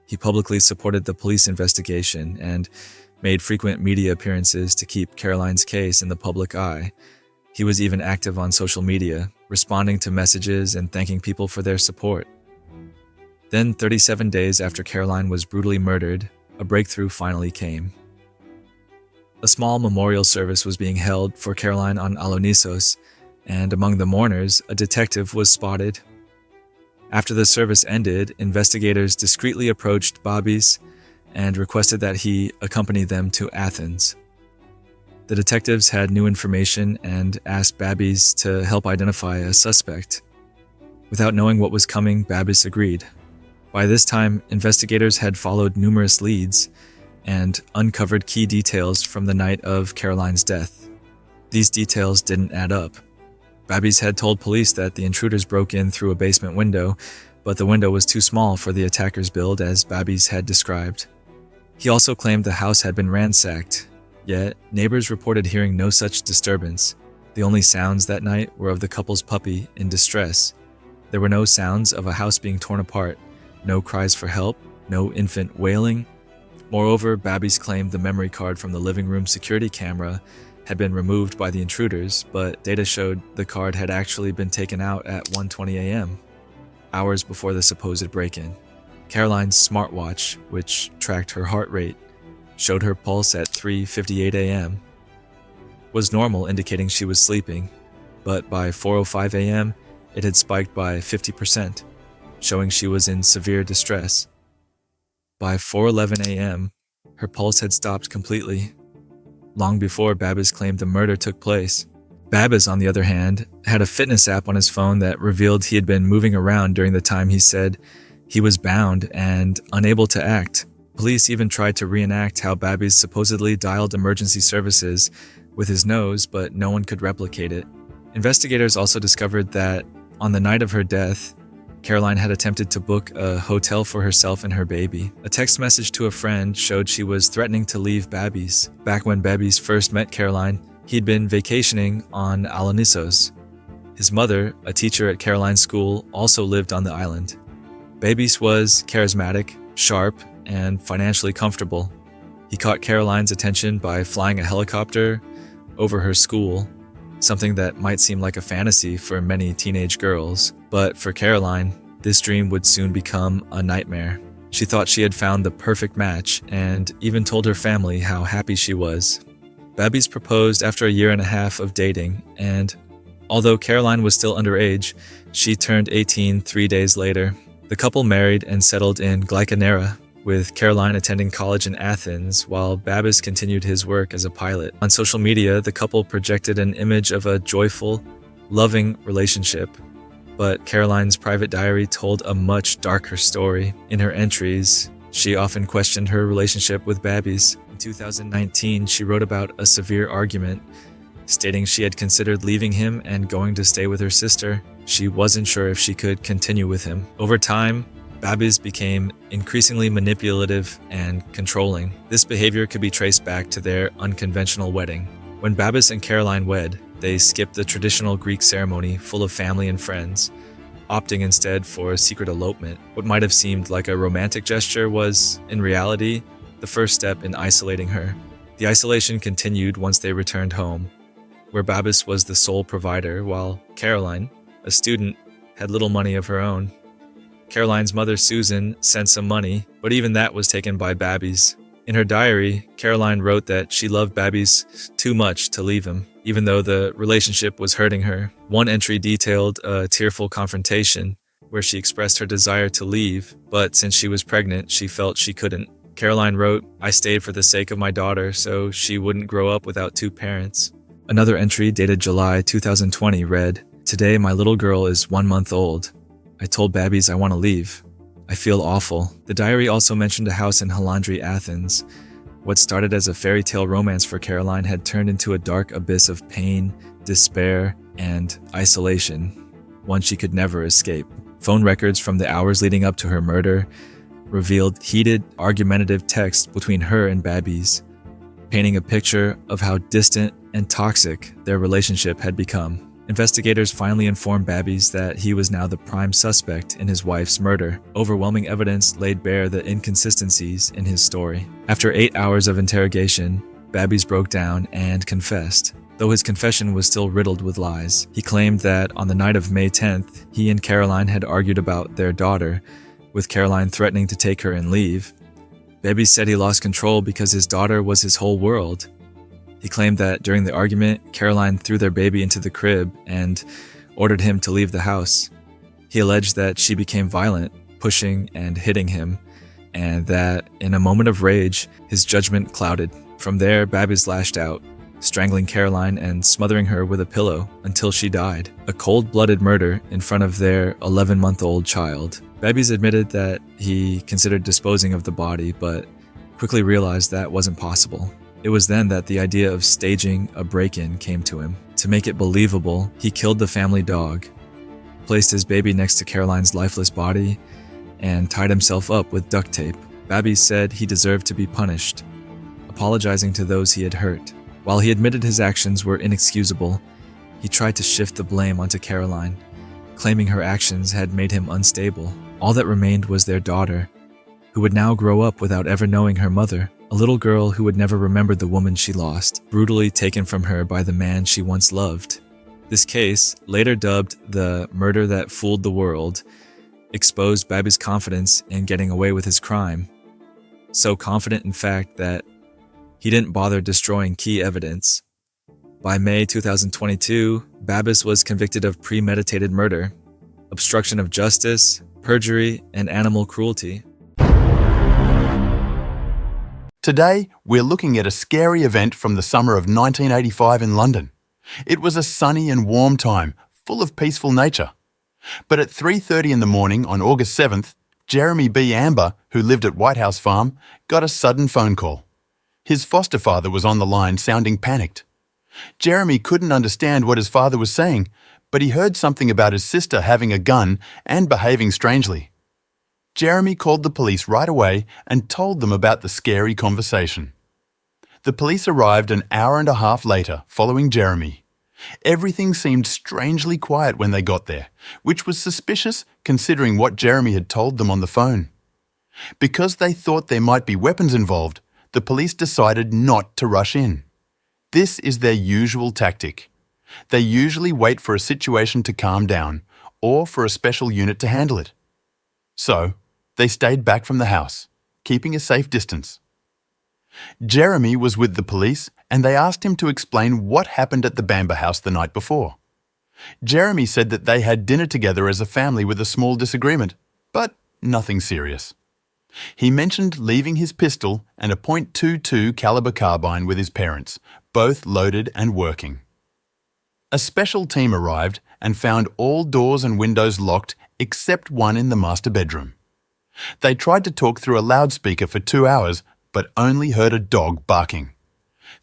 He publicly supported the police investigation and made frequent media appearances to keep Caroline's case in the public eye. He was even active on social media, responding to messages and thanking people for their support. Then, 37 days after Caroline was brutally murdered, a breakthrough finally came. A small memorial service was being held for Caroline on Alonissos, and among the mourners, a detective was spotted. After the service ended, investigators discreetly approached Babis and requested that he accompany them to Athens. The detectives had new information and asked Babis to help identify a suspect. Without knowing what was coming, Babis agreed. By this time, investigators had followed numerous leads and uncovered key details from the night of Caroline's death. These details didn't add up. Babis had told police that the intruders broke in through a basement window, but the window was too small for the attacker's build, as Babis had described. He also claimed the house had been ransacked, yet neighbors reported hearing no such disturbance. The only sounds that night were of the couple's puppy in distress. There were no sounds of a house being torn apart, no cries for help, no infant wailing. Moreover, Babis claimed the memory card from the living room security camera had been removed by the intruders, but data showed the card had actually been taken out at 1:20 a.m., hours before the supposed break-in. Caroline's smartwatch, which tracked her heart rate, showed her pulse at 3:58 a.m. Was normal, indicating she was sleeping, but by 4:05 a.m., it had spiked by 50%, showing she was in severe distress. By 4:11 a.m., her pulse had stopped completely, long before Babis claimed the murder took place. Babis, on the other hand, had a fitness app on his phone that revealed he had been moving around during the time he said he was bound and unable to act. Police even tried to reenact how Babis supposedly dialed emergency services with his nose, but no one could replicate it. Investigators also discovered that on the night of her death, Caroline had attempted to book a hotel for herself and her baby. A text message to a friend showed she was threatening to leave Babis. Back when Babis first met Caroline, he'd been vacationing on Alonissos. His mother, a teacher at Caroline's school, also lived on the island. Babis was charismatic, sharp, and financially comfortable. He caught Caroline's attention by flying a helicopter over her school, something that might seem like a fantasy for many teenage girls. But for Caroline, this dream would soon become a nightmare. She thought she had found the perfect match and even told her family how happy she was. Babis proposed after a year and a half of dating, and although Caroline was still underage, she turned 18 3 days later. The couple married and settled in Glycanera, with Caroline attending college in Athens while Babis continued his work as a pilot. On social media, the couple projected an image of a joyful, loving relationship, but Caroline's private diary told a much darker story. In her entries, she often questioned her relationship with Babis. In 2019, she wrote about a severe argument, stating she had considered leaving him and going to stay with her sister. She wasn't sure if she could continue with him. Over time, Babis became increasingly manipulative and controlling. This behavior could be traced back to their unconventional wedding. When Babis and Caroline wed, they skipped the traditional Greek ceremony full of family and friends, opting instead for a secret elopement. What might have seemed like a romantic gesture was, in reality, the first step in isolating her. The isolation continued once they returned home, where Babis was the sole provider, while Caroline, a student, had little money of her own. Caroline's mother, Susan, sent some money, but even that was taken by Babis. In her diary, Caroline wrote that she loved Babis too much to leave him, even though the relationship was hurting her. One entry detailed a tearful confrontation where she expressed her desire to leave, but since she was pregnant, she felt she couldn't. Caroline wrote, "I stayed for the sake of my daughter so she wouldn't grow up without two parents." Another entry dated July 2020 read, "Today my little girl is 1 month old. I told Babbies I want to leave. I feel awful." The diary also mentioned a house in Halandri, Athens. What started as a fairy tale romance for Caroline had turned into a dark abyss of pain, despair, and isolation, one she could never escape. Phone records from the hours leading up to her murder revealed heated, argumentative texts between her and Babbies, painting a picture of how distant and toxic their relationship had become. Investigators finally informed Babbies that he was now the prime suspect in his wife's murder. Overwhelming evidence laid bare the inconsistencies in his story. After 8 hours of interrogation, Babbies broke down and confessed. Though his confession was still riddled with lies, he claimed that on the night of May 10th, he and Caroline had argued about their daughter, with Caroline threatening to take her and leave. Babbies said he lost control because his daughter was his whole world. He claimed that during the argument, Caroline threw their baby into the crib and ordered him to leave the house. He alleged that she became violent, pushing and hitting him, and that in a moment of rage, his judgment clouded. From there, Babbies lashed out, strangling Caroline and smothering her with a pillow until she died. A cold-blooded murder in front of their 11-month-old child. Babbies admitted that he considered disposing of the body, but quickly realized that wasn't possible. It was then that the idea of staging a break-in came to him. To make it believable, he killed the family dog, placed his baby next to Caroline's lifeless body, and tied himself up with duct tape. Babbies said he deserved to be punished, apologizing to those he had hurt. While he admitted his actions were inexcusable, he tried to shift the blame onto Caroline, claiming her actions had made him unstable. All that remained was their daughter, who would now grow up without ever knowing her mother, a little girl who would never remember the woman she lost, brutally taken from her by the man she once loved. This case, later dubbed the murder that fooled the world, exposed Babbies' confidence in getting away with his crime. So confident, in fact, that he didn't bother destroying key evidence. By May 2022, Babbies was convicted of premeditated murder, obstruction of justice, perjury, and animal cruelty. Today, we're looking at a scary event from the summer of 1985 in London. It was a sunny and warm time, full of peaceful nature. But at 3:30 in the morning on August 7th, Jeremy B. Amber, who lived at White House Farm, got a sudden phone call. His foster father was on the line, sounding panicked. Jeremy couldn't understand what his father was saying, but he heard something about his sister having a gun and behaving strangely. Jeremy called the police right away and told them about the scary conversation. The police arrived an hour and a half later, following Jeremy. Everything seemed strangely quiet when they got there, which was suspicious considering what Jeremy had told them on the phone. Because they thought there might be weapons involved, the police decided not to rush in. This is their usual tactic. They usually wait for a situation to calm down, or for a special unit to handle it. So, they stayed back from the house, keeping a safe distance. Jeremy was with the police and they asked him to explain what happened at the Bamber house the night before. Jeremy said that they had dinner together as a family with a small disagreement, but nothing serious. He mentioned leaving his pistol and a .22 caliber carbine with his parents, both loaded and working. A special team arrived and found all doors and windows locked except one in the master bedroom. They tried to talk through a loudspeaker for 2 hours, but only heard a dog barking.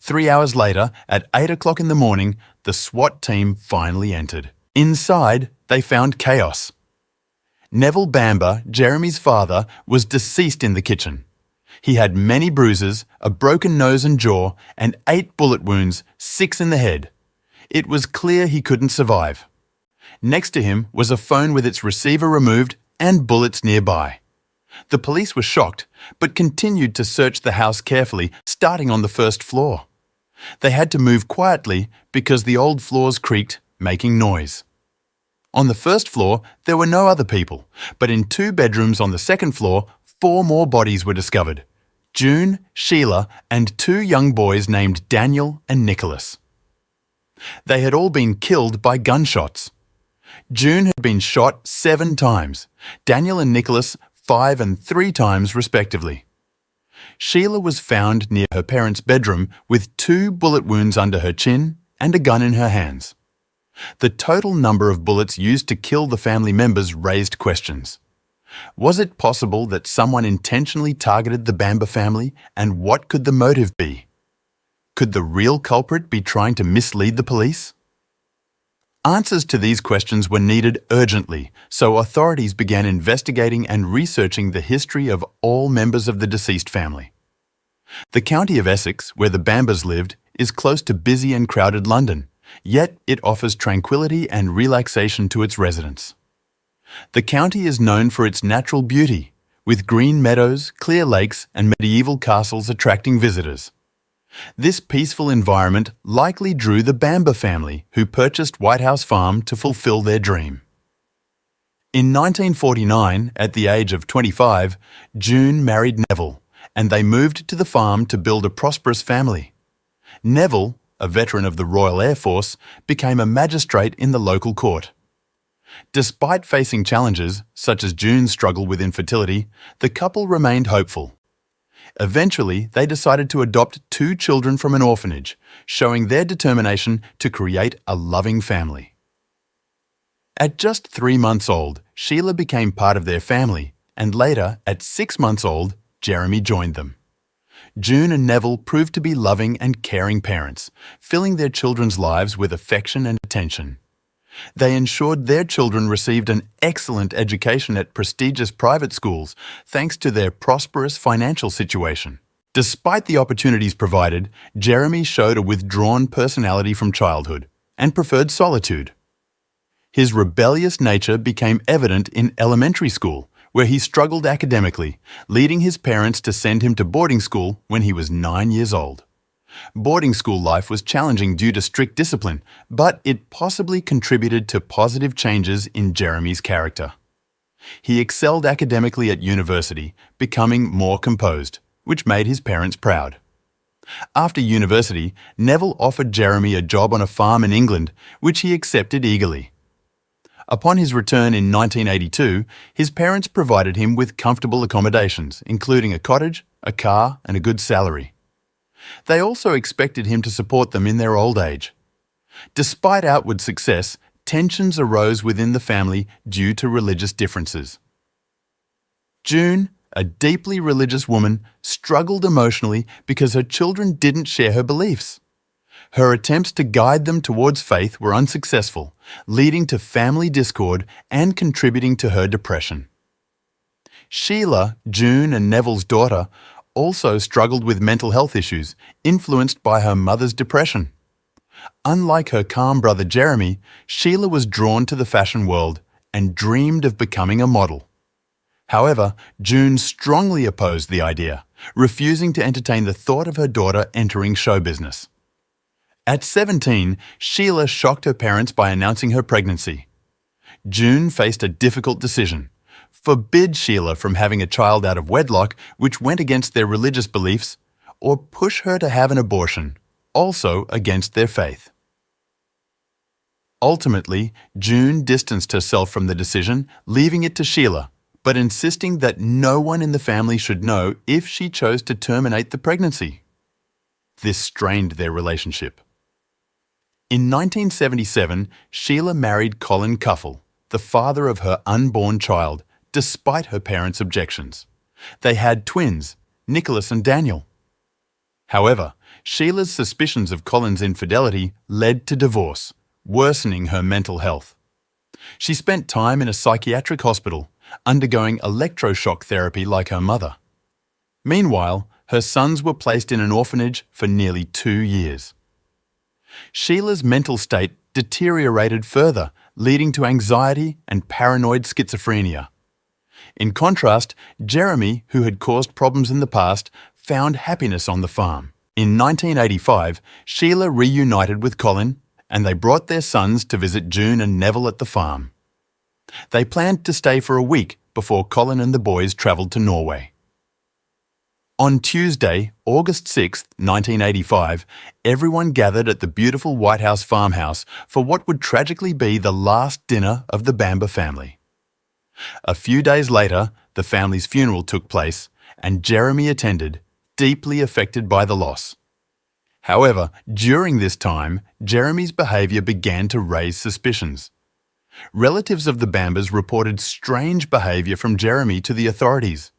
3 hours later, at 8 o'clock in the morning, the SWAT team finally entered. Inside, they found chaos. Neville Bamber, Jeremy's father, was deceased in the kitchen. He had many bruises, a broken nose and jaw, and 8 bullet wounds, 6 in the head. It was clear he couldn't survive. Next to him was a phone with its receiver removed and bullets nearby. The police were shocked, but continued to search the house carefully, starting on the first floor. They had to move quietly because the old floors creaked, making noise. On the first floor, there were no other people, but in 2 bedrooms on the second floor, 4 more bodies were discovered: June, Sheila, and 2 young boys named Daniel and Nicholas. They had all been killed by gunshots. June had been shot 7 times, Daniel and Nicholas 5 and 3 times respectively. Sheila was found near her parents' bedroom with 2 bullet wounds under her chin and a gun in her hands. The total number of bullets used to kill the family members raised questions. Was it possible that someone intentionally targeted the Bamba family, and what could the motive be? Could the real culprit be trying to mislead the police? Answers to these questions were needed urgently, so authorities began investigating and researching the history of all members of the deceased family. The county of Essex, where the Bambas lived, is close to busy and crowded London, yet it offers tranquility and relaxation to its residents. The county is known for its natural beauty, with green meadows, clear lakes, and medieval castles attracting visitors. This peaceful environment likely drew the Bamba family, who purchased White House Farm to fulfill their dream. In 1949, at the age of 25, June married Neville, and they moved to the farm to build a prosperous family. Neville, a veteran of the Royal Air Force, became a magistrate in the local court. Despite facing challenges, such as June's struggle with infertility, the couple remained hopeful. Eventually, they decided to adopt 2 children from an orphanage, showing their determination to create a loving family. At just 3 months old, Sheila became part of their family, and later, at 6 months old, Jeremy joined them. June and Neville proved to be loving and caring parents, filling their children's lives with affection and attention. They ensured their children received an excellent education at prestigious private schools thanks to their prosperous financial situation. Despite the opportunities provided, Jeremy showed a withdrawn personality from childhood and preferred solitude. His rebellious nature became evident in elementary school, where he struggled academically, leading his parents to send him to boarding school when he was 9 years old. Boarding school life was challenging due to strict discipline, but it possibly contributed to positive changes in Jeremy's character. He excelled academically at university, becoming more composed, which made his parents proud. After university, Neville offered Jeremy a job on a farm in England, which he accepted eagerly. Upon his return in 1982, his parents provided him with comfortable accommodations, including a cottage, a car, and a good salary. They also expected him to support them in their old age. Despite outward success, tensions arose within the family due to religious differences. June, a deeply religious woman, struggled emotionally because her children didn't share her beliefs. Her attempts to guide them towards faith were unsuccessful, leading to family discord and contributing to her depression. Sheila, June and Neville's daughter, also struggled with mental health issues, influenced by her mother's depression. Unlike her calm brother Jeremy, Sheila was drawn to the fashion world and dreamed of becoming a model. However, June strongly opposed the idea, refusing to entertain the thought of her daughter entering show business. At 17, Sheila shocked her parents by announcing her pregnancy. June faced a difficult decision: forbid Sheila from having a child out of wedlock, which went against their religious beliefs, or push her to have an abortion, also against their faith. Ultimately, June distanced herself from the decision, leaving it to Sheila, but insisting that no one in the family should know if she chose to terminate the pregnancy. This strained their relationship. In 1977, Sheila married Colin Cuffell, the father of her unborn child, despite her parents' objections. They had twins, Nicholas and Daniel. However, Sheila's suspicions of Colin's infidelity led to divorce, worsening her mental health. She spent time in a psychiatric hospital, undergoing electroshock therapy like her mother. Meanwhile, her sons were placed in an orphanage for nearly 2 years. Sheila's mental state deteriorated further, leading to anxiety and paranoid schizophrenia. In contrast, Jeremy, who had caused problems in the past, found happiness on the farm. In 1985, Sheila reunited with Colin, and they brought their sons to visit June and Neville at the farm. They planned to stay for a week before Colin and the boys travelled to Norway. On Tuesday, August 6, 1985, everyone gathered at the beautiful White House farmhouse for what would tragically be the last dinner of the Bamba family. A few days later, the family's funeral took place, and Jeremy attended, deeply affected by the loss. However, during this time, Jeremy's behaviour began to raise suspicions. Relatives of the Bambas reported strange behaviour from Jeremy to the authorities.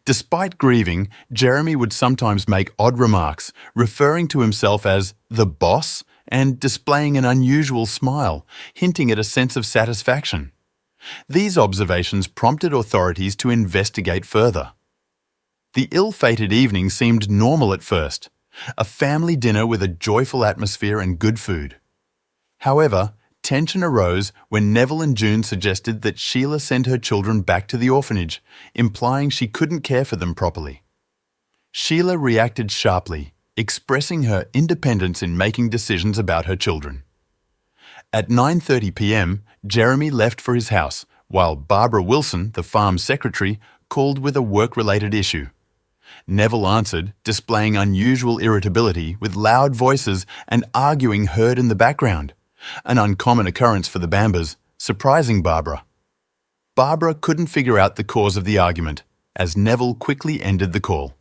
Despite grieving, Jeremy would sometimes make odd remarks, referring to himself as the boss and displaying an unusual smile, hinting at a sense of satisfaction. These observations prompted authorities to investigate further. The ill-fated evening seemed normal at first, a family dinner with a joyful atmosphere and good food. However, tension arose when Neville and June suggested that Sheila send her children back to the orphanage, implying she couldn't care for them properly. Sheila reacted sharply, expressing her independence in making decisions about her children. At 9:30 p.m., Jeremy left for his house, while Barbara Wilson, the farm secretary, called with a work-related issue. Neville answered, displaying unusual irritability with loud voices and arguing heard in the background, an uncommon occurrence for the Bambas, surprising Barbara. Barbara couldn't figure out the cause of the argument, as Neville quickly ended the call.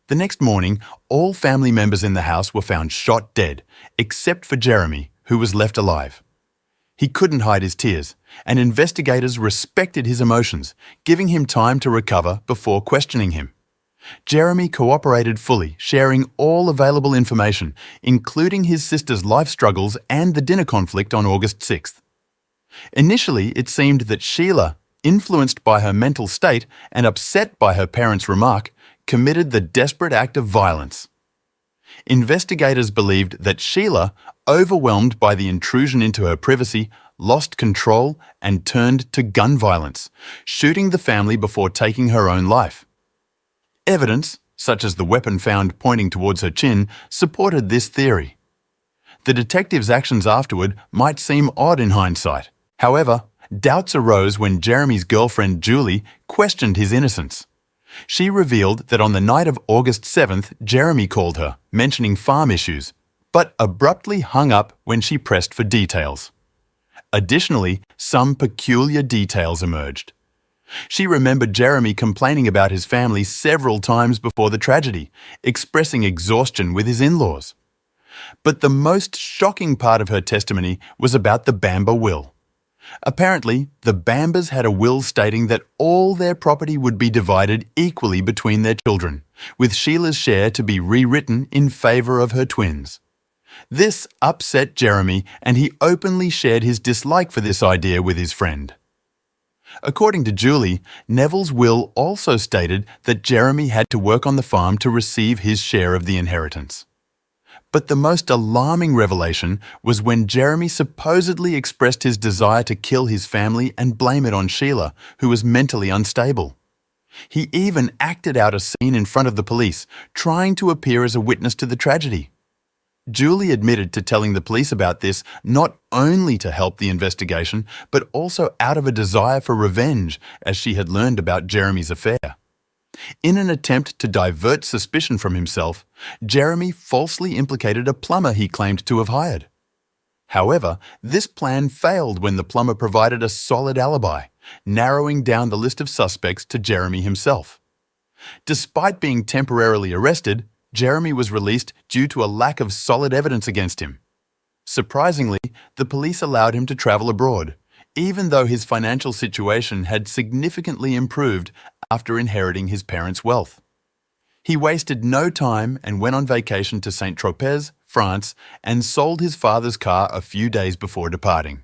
The next morning, all family members in the house were found shot dead, except for Jeremy, who was left alive. He couldn't hide his tears, and investigators respected his emotions, giving him time to recover before questioning him. Jeremy cooperated fully, sharing all available information, including his sister's life struggles and the dinner conflict on August 6th. Initially, it seemed that Sheila, influenced by her mental state and upset by her parents' remark, committed the desperate act of violence. Investigators believed that Sheila, overwhelmed by the intrusion into her privacy, lost control and turned to gun violence, shooting the family before taking her own life. Evidence, such as the weapon found pointing towards her chin, supported this theory. The detective's actions afterward might seem odd in hindsight. However, doubts arose when Jeremy's girlfriend Julie questioned his innocence. She revealed that on the night of August 7th, Jeremy called her, mentioning farm issues, but abruptly hung up when she pressed for details. Additionally, some peculiar details emerged. She remembered Jeremy complaining about his family several times before the tragedy, expressing exhaustion with his in-laws. But the most shocking part of her testimony was about the Bamba will. Apparently, the Bambas had a will stating that all their property would be divided equally between their children, with Sheila's share to be rewritten in favour of her twins. This upset Jeremy, and he openly shared his dislike for this idea with his friend. According to Julie, Neville's will also stated that Jeremy had to work on the farm to receive his share of the inheritance. But the most alarming revelation was when Jeremy supposedly expressed his desire to kill his family and blame it on Sheila, who was mentally unstable. He even acted out a scene in front of the police, trying to appear as a witness to the tragedy. Julie admitted to telling the police about this not only to help the investigation, but also out of a desire for revenge, as she had learned about Jeremy's affair. In an attempt to divert suspicion from himself, Jeremy falsely implicated a plumber he claimed to have hired. However, this plan failed when the plumber provided a solid alibi, narrowing down the list of suspects to Jeremy himself. Despite being temporarily arrested, Jeremy was released due to a lack of solid evidence against him. Surprisingly, the police allowed him to travel abroad, even though his financial situation had significantly improved after inheriting his parents' wealth. He wasted no time and went on vacation to Saint-Tropez, France, and sold his father's car a few days before departing.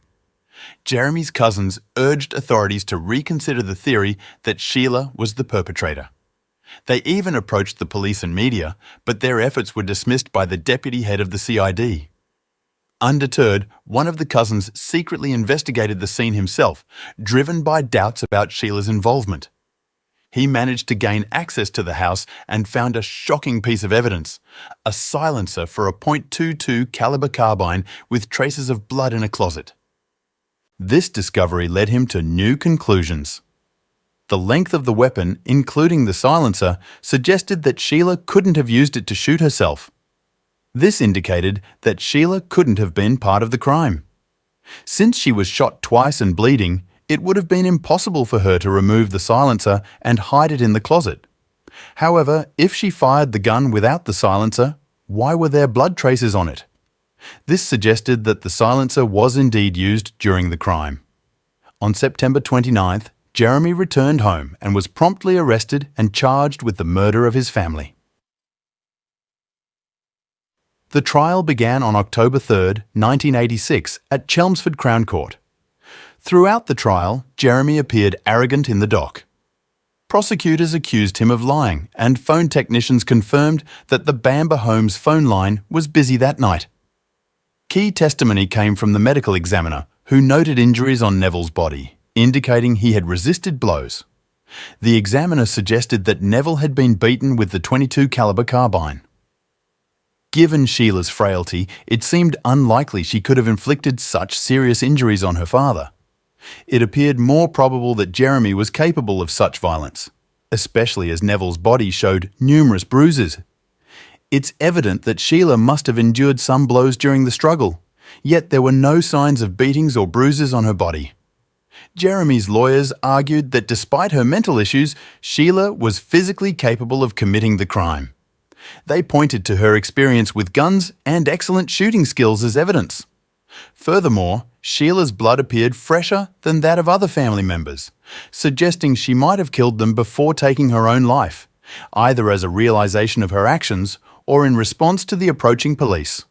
Jeremy's cousins urged authorities to reconsider the theory that Sheila was the perpetrator. They even approached the police and media, but their efforts were dismissed by the deputy head of the CID. Undeterred, one of the cousins secretly investigated the scene himself, driven by doubts about Sheila's involvement. He managed to gain access to the house and found a shocking piece of evidence, a silencer for a .22 caliber carbine with traces of blood in a closet. This discovery led him to new conclusions. The length of the weapon, including the silencer, suggested that Sheila couldn't have used it to shoot herself. This indicated that Sheila couldn't have been part of the crime. Since she was shot twice and bleeding, it would have been impossible for her to remove the silencer and hide it in the closet. However, if she fired the gun without the silencer, why were there blood traces on it? This suggested that the silencer was indeed used during the crime. On September 29th, Jeremy returned home and was promptly arrested and charged with the murder of his family. The trial began on October 3, 1986, at Chelmsford Crown Court. Throughout the trial, Jeremy appeared arrogant in the dock. Prosecutors accused him of lying, and phone technicians confirmed that the Bamber Homes phone line was busy that night. Key testimony came from the medical examiner, who noted injuries on Neville's body, indicating he had resisted blows. The examiner suggested that Neville had been beaten with the .22 caliber carbine. Given Sheila's frailty, it seemed unlikely she could have inflicted such serious injuries on her father. It appeared more probable that Jeremy was capable of such violence, especially as Neville's body showed numerous bruises. It's evident that Sheila must have endured some blows during the struggle, yet there were no signs of beatings or bruises on her body. Jeremy's lawyers argued that despite her mental issues, Sheila was physically capable of committing the crime. They pointed to her experience with guns and excellent shooting skills as evidence. Furthermore, Sheila's blood appeared fresher than that of other family members, suggesting she might have killed them before taking her own life, either as a realization of her actions or in response to the approaching police.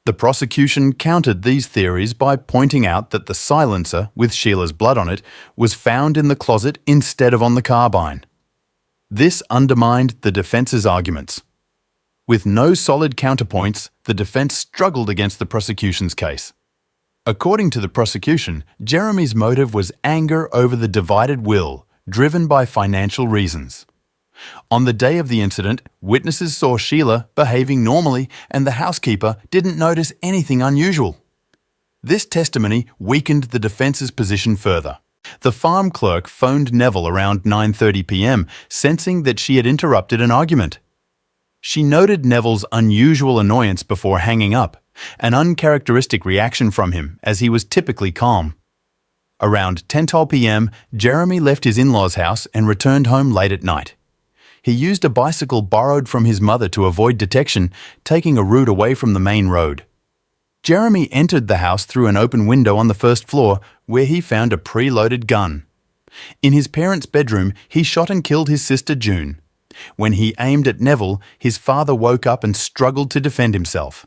The prosecution countered these theories by pointing out that the silencer, with Sheila's blood on it, was found in the closet instead of on the carbine. This undermined the defense's arguments. With no solid counterpoints, the defense struggled against the prosecution's case. According to the prosecution, Jeremy's motive was anger over the divided will, driven by financial reasons. On the day of the incident, witnesses saw Sheila behaving normally and the housekeeper didn't notice anything unusual. This testimony weakened the defense's position further. The farm clerk phoned Neville around 9:30 p.m., sensing that she had interrupted an argument. She noted Neville's unusual annoyance before hanging up, an uncharacteristic reaction from him as he was typically calm. Around 10:12 p.m., Jeremy left his in-laws' house and returned home late at night. He used a bicycle borrowed from his mother to avoid detection, taking a route away from the main road. Jeremy entered the house through an open window on the first floor, where he found a preloaded gun. In his parents' bedroom, he shot and killed his sister June. When he aimed at Neville, his father woke up and struggled to defend himself.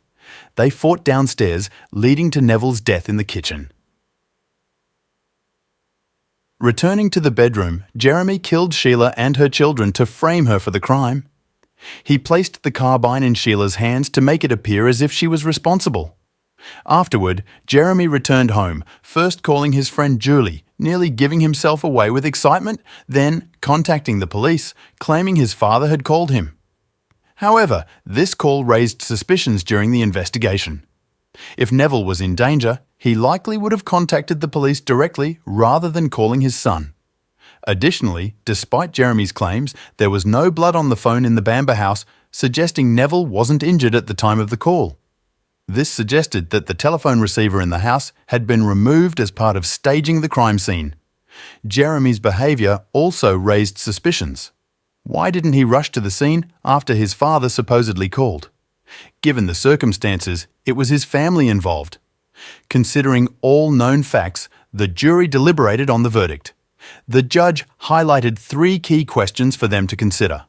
They fought downstairs, leading to Neville's death in the kitchen. Returning to the bedroom, Jeremy killed Sheila and her children to frame her for the crime. He placed the carbine in Sheila's hands to make it appear as if she was responsible. Afterward, Jeremy returned home, first calling his friend Julie, nearly giving himself away with excitement, then contacting the police, claiming his father had called him. However, this call raised suspicions during the investigation. If Neville was in danger, he likely would have contacted the police directly rather than calling his son. Additionally, despite Jeremy's claims, there was no blood on the phone in the Bamber house, suggesting Neville wasn't injured at the time of the call. This suggested that the telephone receiver in the house had been removed as part of staging the crime scene. Jeremy's behaviour also raised suspicions. Why didn't he rush to the scene after his father supposedly called? Given the circumstances, it was his family involved. Considering all known facts, the jury deliberated on the verdict. The judge highlighted 3 key questions for them to consider: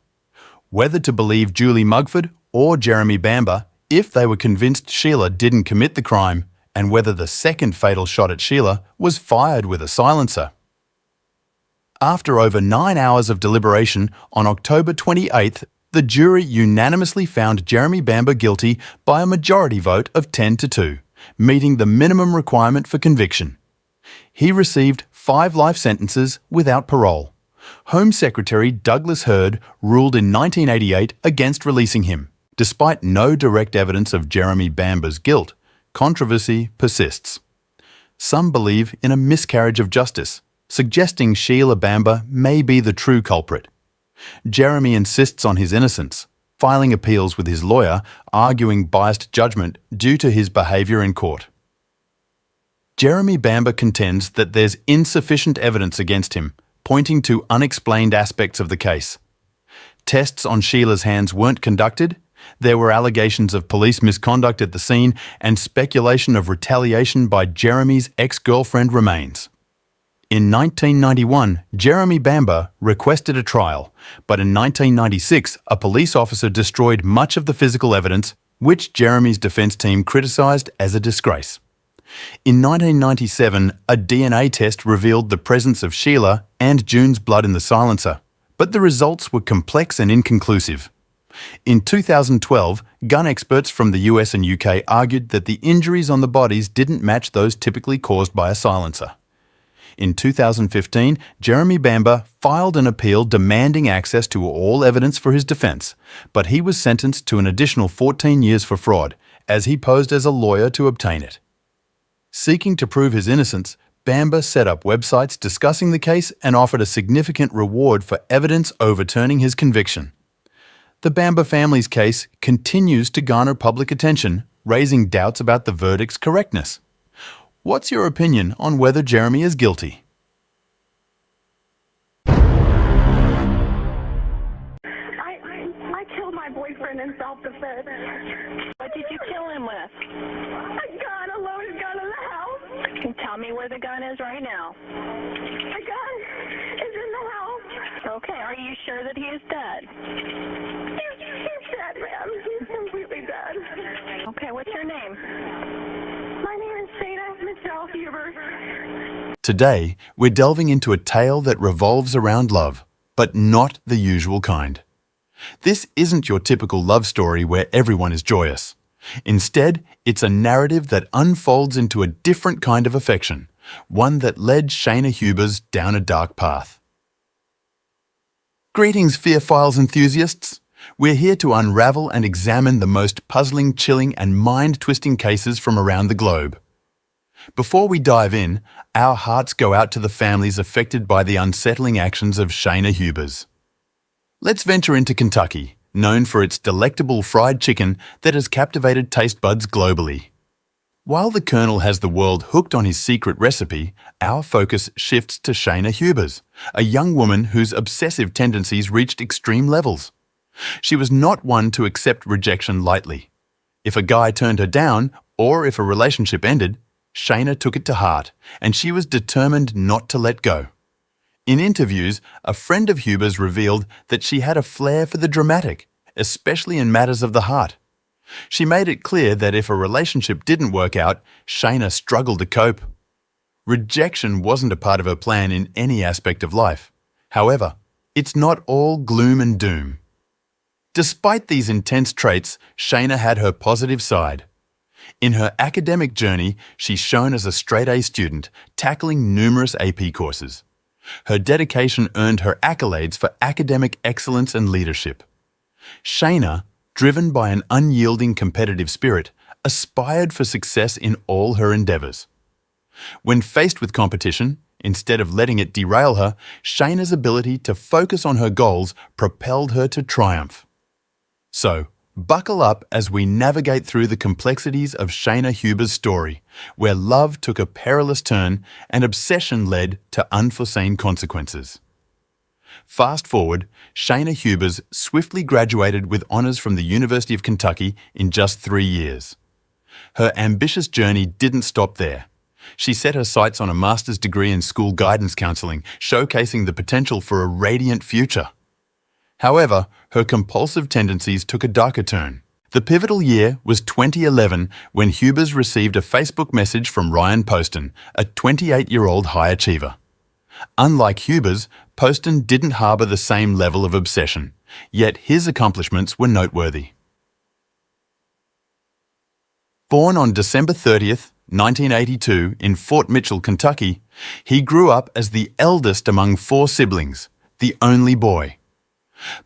whether to believe Julie Mugford or Jeremy Bamber if they were convinced Sheila didn't commit the crime, and whether the second fatal shot at Sheila was fired with a silencer. After over 9 hours of deliberation, on October 28th, the jury unanimously found Jeremy Bamber guilty by a majority vote of 10-2, meeting the minimum requirement for conviction. He received 5 life sentences without parole. Home Secretary Douglas Hurd ruled in 1988 against releasing him. Despite no direct evidence of Jeremy Bamber's guilt, controversy persists. some believe in a miscarriage of justice, suggesting Sheila Bamber may be the true culprit. Jeremy insists on his innocence, filing appeals with his lawyer, arguing biased judgment due to his behaviour in court. Jeremy Bamber contends that there's insufficient evidence against him, pointing to unexplained aspects of the case. Tests on Sheila's hands weren't conducted, there were allegations of police misconduct at the scene, and speculation of retaliation by Jeremy's ex-girlfriend remains. In 1991, Jeremy Bamber requested a trial, but in 1996, a police officer destroyed much of the physical evidence, which Jeremy's defence team criticised as a disgrace. In 1997, a DNA test revealed the presence of Sheila and June's blood in the silencer, but the results were complex and inconclusive. In 2012, gun experts from the US and UK argued that the injuries on the bodies didn't match those typically caused by a silencer. In 2015, Jeremy Bamber filed an appeal demanding access to all evidence for his defence, but he was sentenced to an additional 14 years for fraud, as he posed as a lawyer to obtain it. Seeking to prove his innocence, Bamber set up websites discussing the case and offered a significant reward for evidence overturning his conviction. The Bamber family's case continues to garner public attention, raising doubts about the verdict's correctness. What's your opinion on whether Jeremy is guilty? I killed my boyfriend in self-defense. What did you kill him with? A loaded gun in the house. Can you tell me where the gun is right now? The gun is in the house. Okay, are you sure that he is dead? He's dead, ma'am. He's completely dead. Okay, what's your name? My name is Heather Mack. Today, we're delving into a tale that revolves around love, but not the usual kind. This isn't your typical love story where everyone is joyous. Instead, it's a narrative that unfolds into a different kind of affection, one that led Shayna Hubers down a dark path. Greetings, Fear Files enthusiasts! We're here to unravel and examine the most puzzling, chilling, and mind-twisting cases from around the globe. Before we dive in, our hearts go out to the families affected by the unsettling actions of Shayna Hubers. Let's venture into Kentucky, known for its delectable fried chicken that has captivated taste buds globally. While the Colonel has the world hooked on his secret recipe, our focus shifts to Shayna Hubers, a young woman whose obsessive tendencies reached extreme levels. She was not one to accept rejection lightly. If a guy turned her down, or if a relationship ended, Shayna took it to heart, and she was determined not to let go. In interviews, a friend of Hubers revealed that she had a flair for the dramatic, especially in matters of the heart. She made it clear that if a relationship didn't work out, Shayna struggled to cope. Rejection wasn't a part of her plan in any aspect of life. However, it's not all gloom and doom. Despite these intense traits, Shayna had her positive side. In her academic journey, she's shown as a straight-A student, tackling numerous AP courses. Her dedication earned her accolades for academic excellence and leadership. Shayna, driven by an unyielding competitive spirit, aspired for success in all her endeavours. When faced with competition, instead of letting it derail her, Shayna's ability to focus on her goals propelled her to triumph. So, buckle up as we navigate through the complexities of Shayna Hubers' story, where love took a perilous turn and obsession led to unforeseen consequences. Fast forward, Shayna Hubers swiftly graduated with honours from the University of Kentucky in just 3 years. Her ambitious journey didn't stop there. She set her sights on a master's degree in school guidance counselling, showcasing the potential for a radiant future. However, her compulsive tendencies took a darker turn. The pivotal year was 2011 when Hubers received a Facebook message from Ryan Poston, a 28-year-old high achiever. Unlike Hubers, Poston didn't harbour the same level of obsession, yet his accomplishments were noteworthy. Born on December 30th, 1982 in Fort Mitchell, Kentucky, he grew up as the eldest among 4 siblings, the only boy.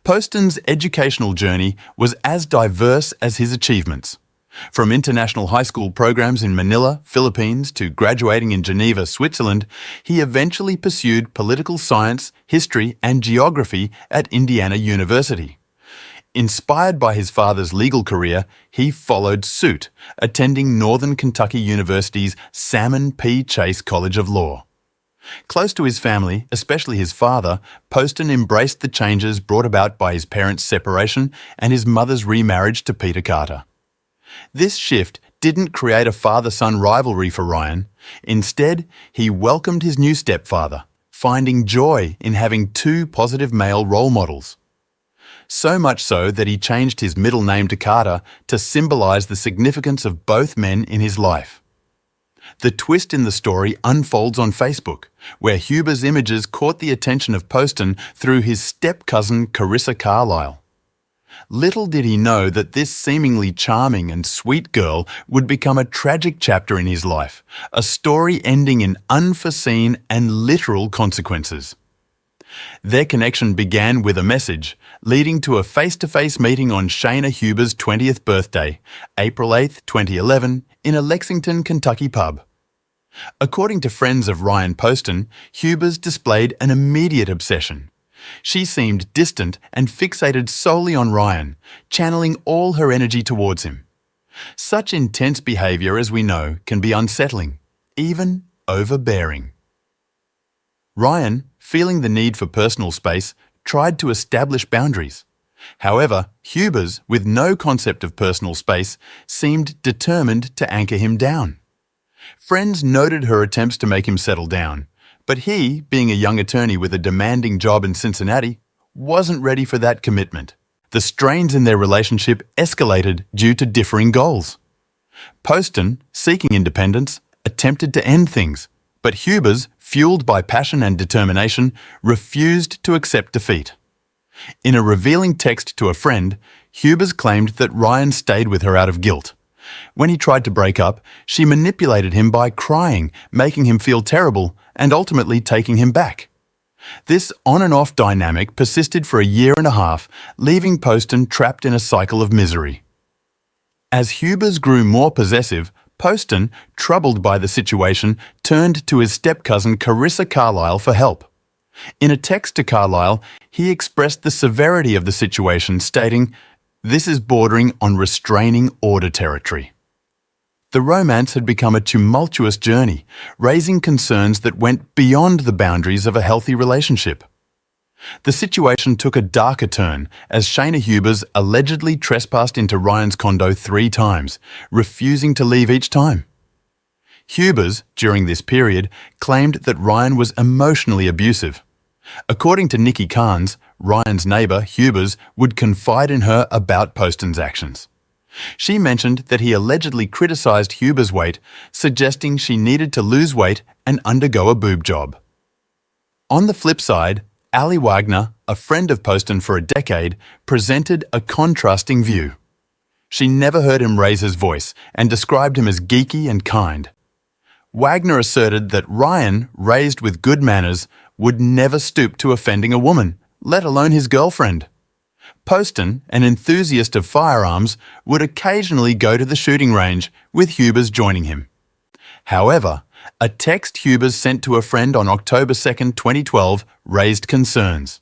Poston's educational journey was as diverse as his achievements. From international high school programs in Manila, Philippines, to graduating in Geneva, Switzerland, he eventually pursued political science, history, and geography at Indiana University. Inspired by his father's legal career, he followed suit, attending Northern Kentucky University's Salmon P. Chase College of Law. Close to his family, especially his father, Poston embraced the changes brought about by his parents' separation and his mother's remarriage to Peter Carter. This shift didn't create a father-son rivalry for Ryan. Instead, he welcomed his new stepfather, finding joy in having two positive male role models. So much so that he changed his middle name to Carter to symbolize the significance of both men in his life. The twist in the story unfolds on Facebook, where Huber's images caught the attention of Poston through his step-cousin Carissa Carlisle. Little did he know that this seemingly charming and sweet girl would become a tragic chapter in his life, a story ending in unforeseen and literal consequences. Their connection began with a message, leading to a face-to-face meeting on Shayna Huber's 20th birthday, April 8, 2011, in a Lexington, Kentucky pub. According to friends of Ryan Poston, Huber's displayed an immediate obsession. She seemed distant and fixated solely on Ryan, channeling all her energy towards him. Such intense behavior, as we know, can be unsettling, even overbearing. Ryan, feeling the need for personal space, tried to establish boundaries. However, Huber's, with no concept of personal space, seemed determined to anchor him down. Friends noted her attempts to make him settle down, but he, being a young attorney with a demanding job in Cincinnati, wasn't ready for that commitment. The strains in their relationship escalated due to differing goals. Poston, seeking independence, attempted to end things, but Huber's, fueled by passion and determination, refused to accept defeat. In a revealing text to a friend, Huber's claimed that Ryan stayed with her out of guilt. When he tried to break up, she manipulated him by crying, making him feel terrible, and ultimately taking him back. This on and off dynamic persisted for a year and a half, leaving Poston trapped in a cycle of misery. As Huber's grew more possessive, Poston, troubled by the situation, turned to his step-cousin Carissa Carlisle for help. In a text to Carlisle, he expressed the severity of the situation, stating, "This is bordering on restraining order territory." The romance had become a tumultuous journey, raising concerns that went beyond the boundaries of a healthy relationship. The situation took a darker turn as Shayna Huber's allegedly trespassed into Ryan's condo 3 times, refusing to leave each time. Huber's, during this period, claimed that Ryan was emotionally abusive. According to Nikki Carnes, Ryan's neighbour, Huber's, would confide in her about Poston's actions. She mentioned that he allegedly criticised Huber's weight, suggesting she needed to lose weight and undergo a boob job. On the flip side, Ali Wagner, a friend of Poston for a decade, presented a contrasting view. She never heard him raise his voice and described him as geeky and kind. Wagner asserted that Ryan, raised with good manners, would never stoop to offending a woman, let alone his girlfriend. Poston, an enthusiast of firearms, would occasionally go to the shooting range, with Huber's joining him. However, a text Huber's sent to a friend on October 2, 2012, raised concerns.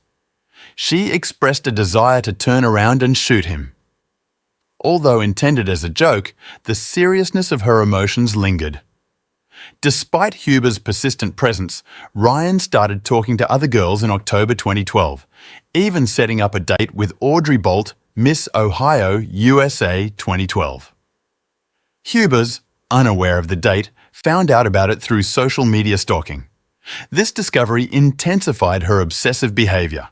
She expressed a desire to turn around and shoot him. Although intended as a joke, the seriousness of her emotions lingered. Despite Huber's persistent presence, Ryan started talking to other girls in October 2012, even setting up a date with Audrey Bolt, Miss Ohio, USA 2012. Huber's, unaware of the date, found out about it through social media stalking. This discovery intensified her obsessive behaviour.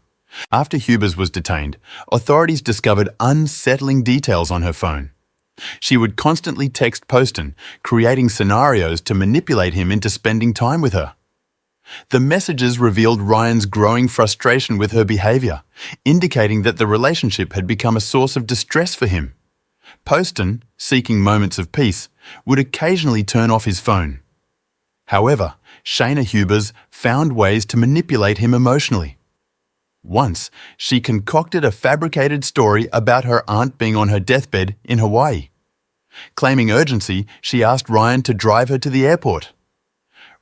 After Huber's was detained, authorities discovered unsettling details on her phone. She would constantly text Poston, creating scenarios to manipulate him into spending time with her. The messages revealed Ryan's growing frustration with her behaviour, indicating that the relationship had become a source of distress for him. Poston, seeking moments of peace, would occasionally turn off his phone. However, Shayna Huber's found ways to manipulate him emotionally. Once, she concocted a fabricated story about her aunt being on her deathbed in Hawaii. Claiming urgency, she asked Ryan to drive her to the airport.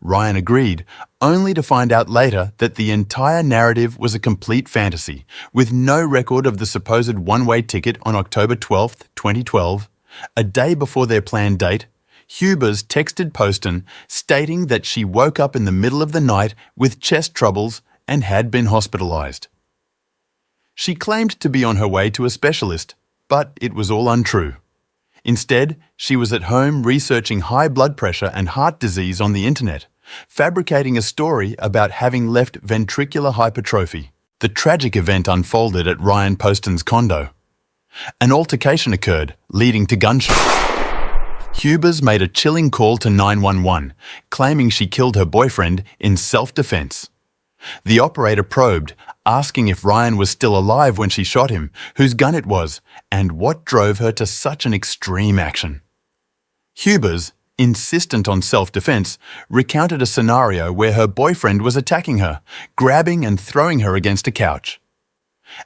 Ryan agreed, only to find out later that the entire narrative was a complete fantasy, with no record of the supposed one-way ticket on October 12, 2012, a day before their planned date. Hubers texted Poston stating that she woke up in the middle of the night with chest troubles and had been hospitalized. She claimed to be on her way to a specialist, but it was all untrue. Instead, she was at home researching high blood pressure and heart disease on the internet, fabricating a story about having left ventricular hypertrophy. The tragic event unfolded at Ryan Poston's condo. An altercation occurred, leading to gunshots. Hubers made a chilling call to 911, claiming she killed her boyfriend in self-defense. The operator probed, asking if Ryan was still alive when she shot him, whose gun it was, and what drove her to such an extreme action. Hubers, insistent on self-defense, recounted a scenario where her boyfriend was attacking her, grabbing and throwing her against a couch.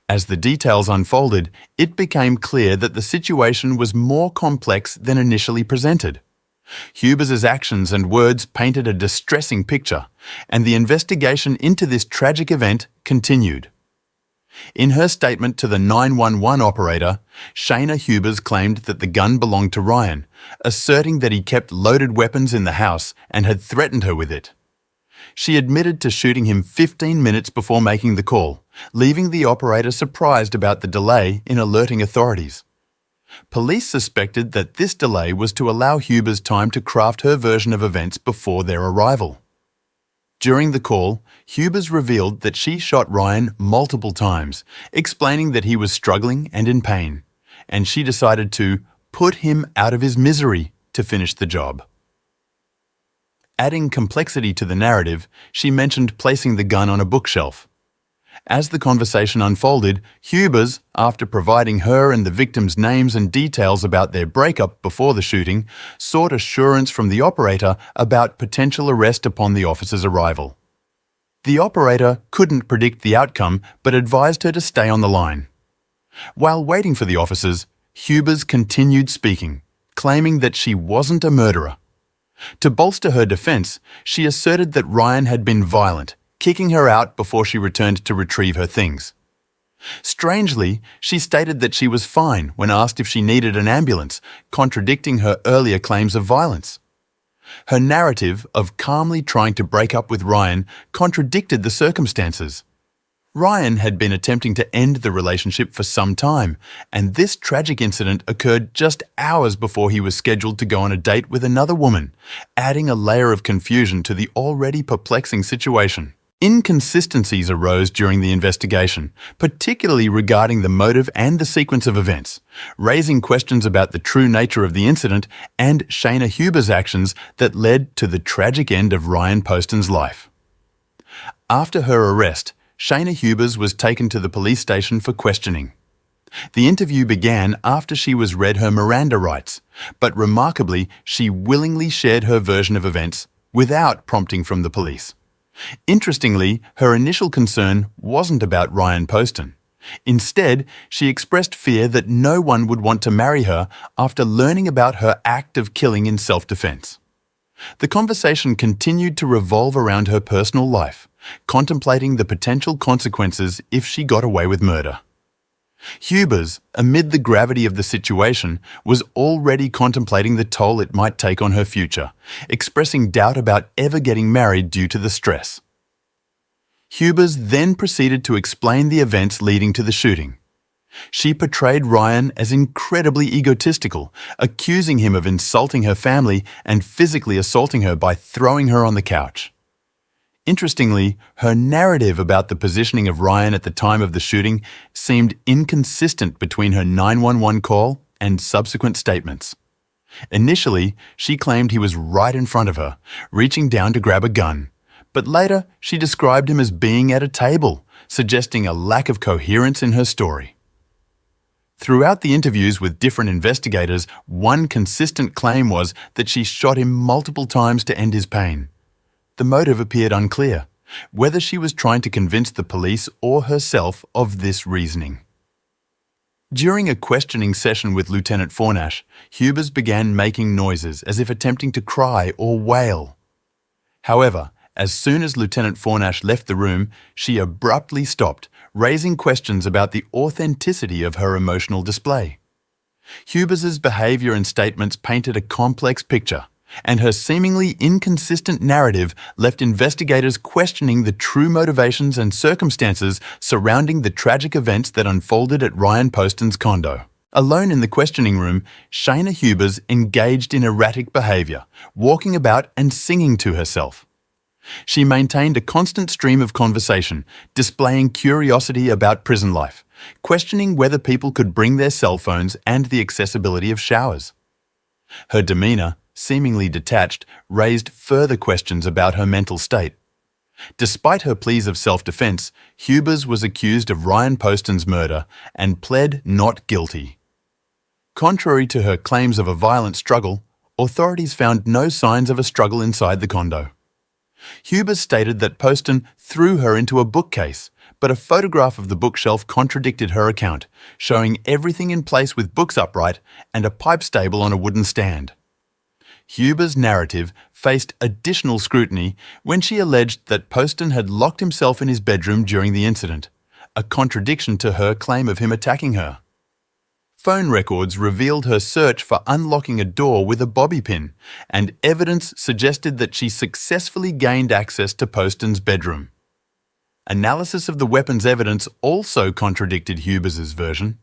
As the details unfolded, it became clear that the situation was more complex than initially presented. Hubers' actions and words painted a distressing picture, and the investigation into this tragic event continued. In her statement to the 911 operator, Shayna Hubers claimed that the gun belonged to Ryan, asserting that he kept loaded weapons in the house and had threatened her with it. She admitted to shooting him 15 minutes before making the call, leaving the operator surprised about the delay in alerting authorities. Police suspected that this delay was to allow Hubers time to craft her version of events before their arrival. During the call, Hubers revealed that she shot Ryan multiple times, explaining that he was struggling and in pain, and she decided to put him out of his misery to finish the job. Adding complexity to the narrative, she mentioned placing the gun on a bookshelf. As the conversation unfolded, Hubers, after providing her and the victims' names and details about their breakup before the shooting, sought assurance from the operator about potential arrest upon the officer's arrival. The operator couldn't predict the outcome but advised her to stay on the line. While waiting for the officers, Hubers continued speaking, claiming that she wasn't a murderer. To bolster her defense, she asserted that Ryan had been violent, kicking her out before she returned to retrieve her things. Strangely, she stated that she was fine when asked if she needed an ambulance, contradicting her earlier claims of violence. Her narrative of calmly trying to break up with Ryan contradicted the circumstances. Ryan had been attempting to end the relationship for some time, and this tragic incident occurred just hours before he was scheduled to go on a date with another woman, adding a layer of confusion to the already perplexing situation. Inconsistencies arose during the investigation, particularly regarding the motive and the sequence of events, raising questions about the true nature of the incident and Shayna Hubers' actions that led to the tragic end of Ryan Poston's life. After her arrest, Shayna Hubers was taken to the police station for questioning. The interview began after she was read her Miranda rights, but remarkably, she willingly shared her version of events without prompting from the police. Interestingly, her initial concern wasn't about Ryan Poston. Instead, she expressed fear that no one would want to marry her after learning about her act of killing in self-defense. The conversation continued to revolve around her personal life, contemplating the potential consequences if she got away with murder. Hubers, amid the gravity of the situation, was already contemplating the toll it might take on her future, expressing doubt about ever getting married due to the stress. Hubers then proceeded to explain the events leading to the shooting. She portrayed Ryan as incredibly egotistical, accusing him of insulting her family and physically assaulting her by throwing her on the couch. Interestingly, her narrative about the positioning of Ryan at the time of the shooting seemed inconsistent between her 911 call and subsequent statements. Initially, she claimed he was right in front of her, reaching down to grab a gun, but later she described him as being at a table, suggesting a lack of coherence in her story. Throughout the interviews with different investigators, one consistent claim was that she shot him multiple times to end his pain. The motive appeared unclear, whether she was trying to convince the police or herself of this reasoning. During a questioning session with Lieutenant Fornash, Hubers began making noises as if attempting to cry or wail. However, as soon as Lieutenant Fornash left the room, she abruptly stopped, raising questions about the authenticity of her emotional display. Hubers's behaviour and statements painted a complex picture, and her seemingly inconsistent narrative left investigators questioning the true motivations and circumstances surrounding the tragic events that unfolded at Ryan Poston's condo. Alone in the questioning room, Shayna Hubers engaged in erratic behaviour, walking about and singing to herself. She maintained a constant stream of conversation, displaying curiosity about prison life, questioning whether people could bring their cell phones and the accessibility of showers. Her demeanour, seemingly detached, raised further questions about her mental state. Despite her pleas of self-defense, Hubers was accused of Ryan Poston's murder and pled not guilty. Contrary to her claims of a violent struggle, authorities found no signs of a struggle inside the condo. Hubers stated that Poston threw her into a bookcase, but a photograph of the bookshelf contradicted her account, showing everything in place with books upright and a pipe stable on a wooden stand. Hubers' narrative faced additional scrutiny when she alleged that Poston had locked himself in his bedroom during the incident, a contradiction to her claim of him attacking her. Phone records revealed her search for unlocking a door with a bobby pin, and evidence suggested that she successfully gained access to Poston's bedroom. Analysis of the weapon's evidence also contradicted Hubers' version.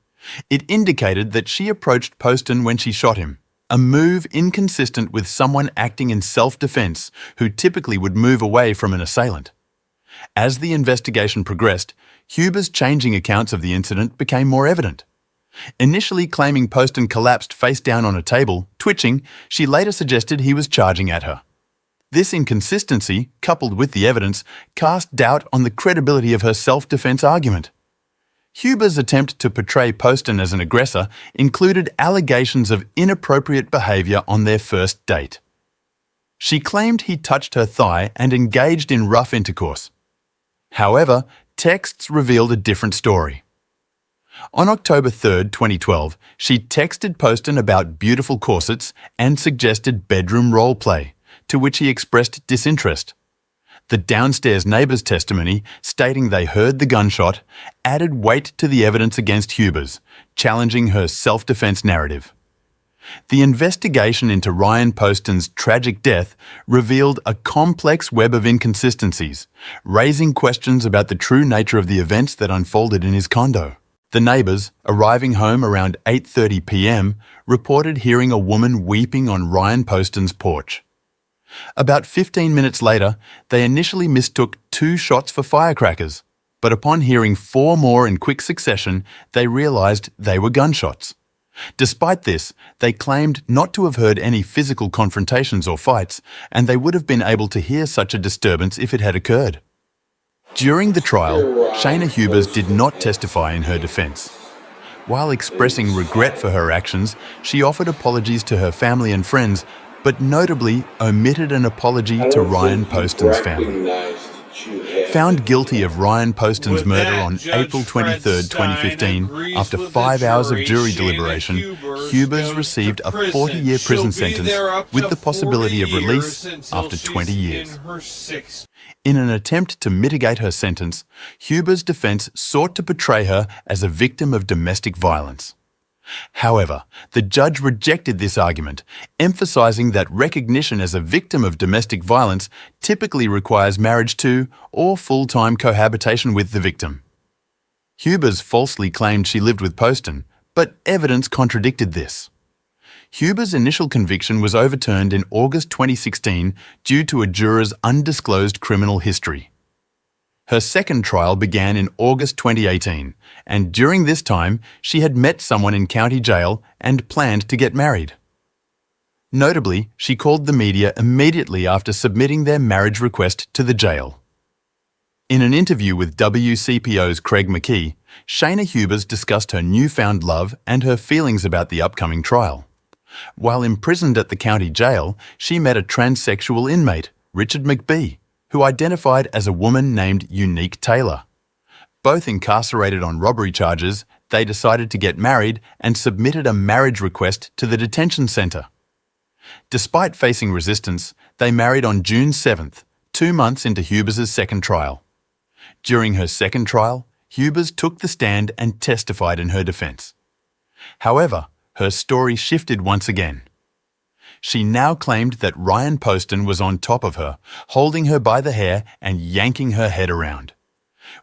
It indicated that she approached Poston when she shot him, a move inconsistent with someone acting in self-defense who typically would move away from an assailant. As the investigation progressed, Hubers' changing accounts of the incident became more evident. Initially claiming Poston collapsed face down on a table, twitching, she later suggested he was charging at her. This inconsistency, coupled with the evidence, cast doubt on the credibility of her self-defense argument. Hubers' attempt to portray Poston as an aggressor included allegations of inappropriate behaviour on their first date. She claimed he touched her thigh and engaged in rough intercourse. However, texts revealed a different story. On October 3, 2012, she texted Poston about beautiful corsets and suggested bedroom role play, to which he expressed disinterest. The downstairs neighbour's testimony, stating they heard the gunshot, added weight to the evidence against Hubers, challenging her self-defense narrative. The investigation into Ryan Poston's tragic death revealed a complex web of inconsistencies, raising questions about the true nature of the events that unfolded in his condo. The neighbours, arriving home around 8:30 p.m., reported hearing a woman weeping on Ryan Poston's porch. About 15 minutes later, they initially mistook 2 shots for firecrackers, but upon hearing 4 more in quick succession, they realised they were gunshots. Despite this, they claimed not to have heard any physical confrontations or fights, and they would have been able to hear such a disturbance if it had occurred. During the trial, Shayna Hubers did not testify in her defence. While expressing regret for her actions, she offered apologies to her family and friends, but notably omitted an apology to Ryan Poston's family. Found guilty of Ryan Poston's murder on April 23, 2015, after 5 hours of jury deliberation, Hubers received a 40-year prison sentence with the possibility of release after 20 years. In an attempt to mitigate her sentence, Hubers' defence sought to portray her as a victim of domestic violence. However, the judge rejected this argument, emphasising that recognition as a victim of domestic violence typically requires marriage to or full-time cohabitation with the victim. Hubers falsely claimed she lived with Poston, but evidence contradicted this. Hubers' initial conviction was overturned in August 2016 due to a juror's undisclosed criminal history. Her second trial began in August 2018, and during this time, she had met someone in county jail and planned to get married. Notably, she called the media immediately after submitting their marriage request to the jail. In an interview with WCPO's Craig McKee, Shayna Hubers discussed her newfound love and her feelings about the upcoming trial. While imprisoned at the county jail, she met a transsexual inmate, Richard McBee, who identified as a woman named Unique Taylor. Both incarcerated on robbery charges, They decided to get married and submitted a marriage request to the detention center. Despite facing resistance, they married on June 7th, 2 months into Hubers's second trial. During her second trial, Hubers took the stand and testified in her defense. However, her story shifted once again. She now claimed that Ryan Poston was on top of her, holding her by the hair and yanking her head around.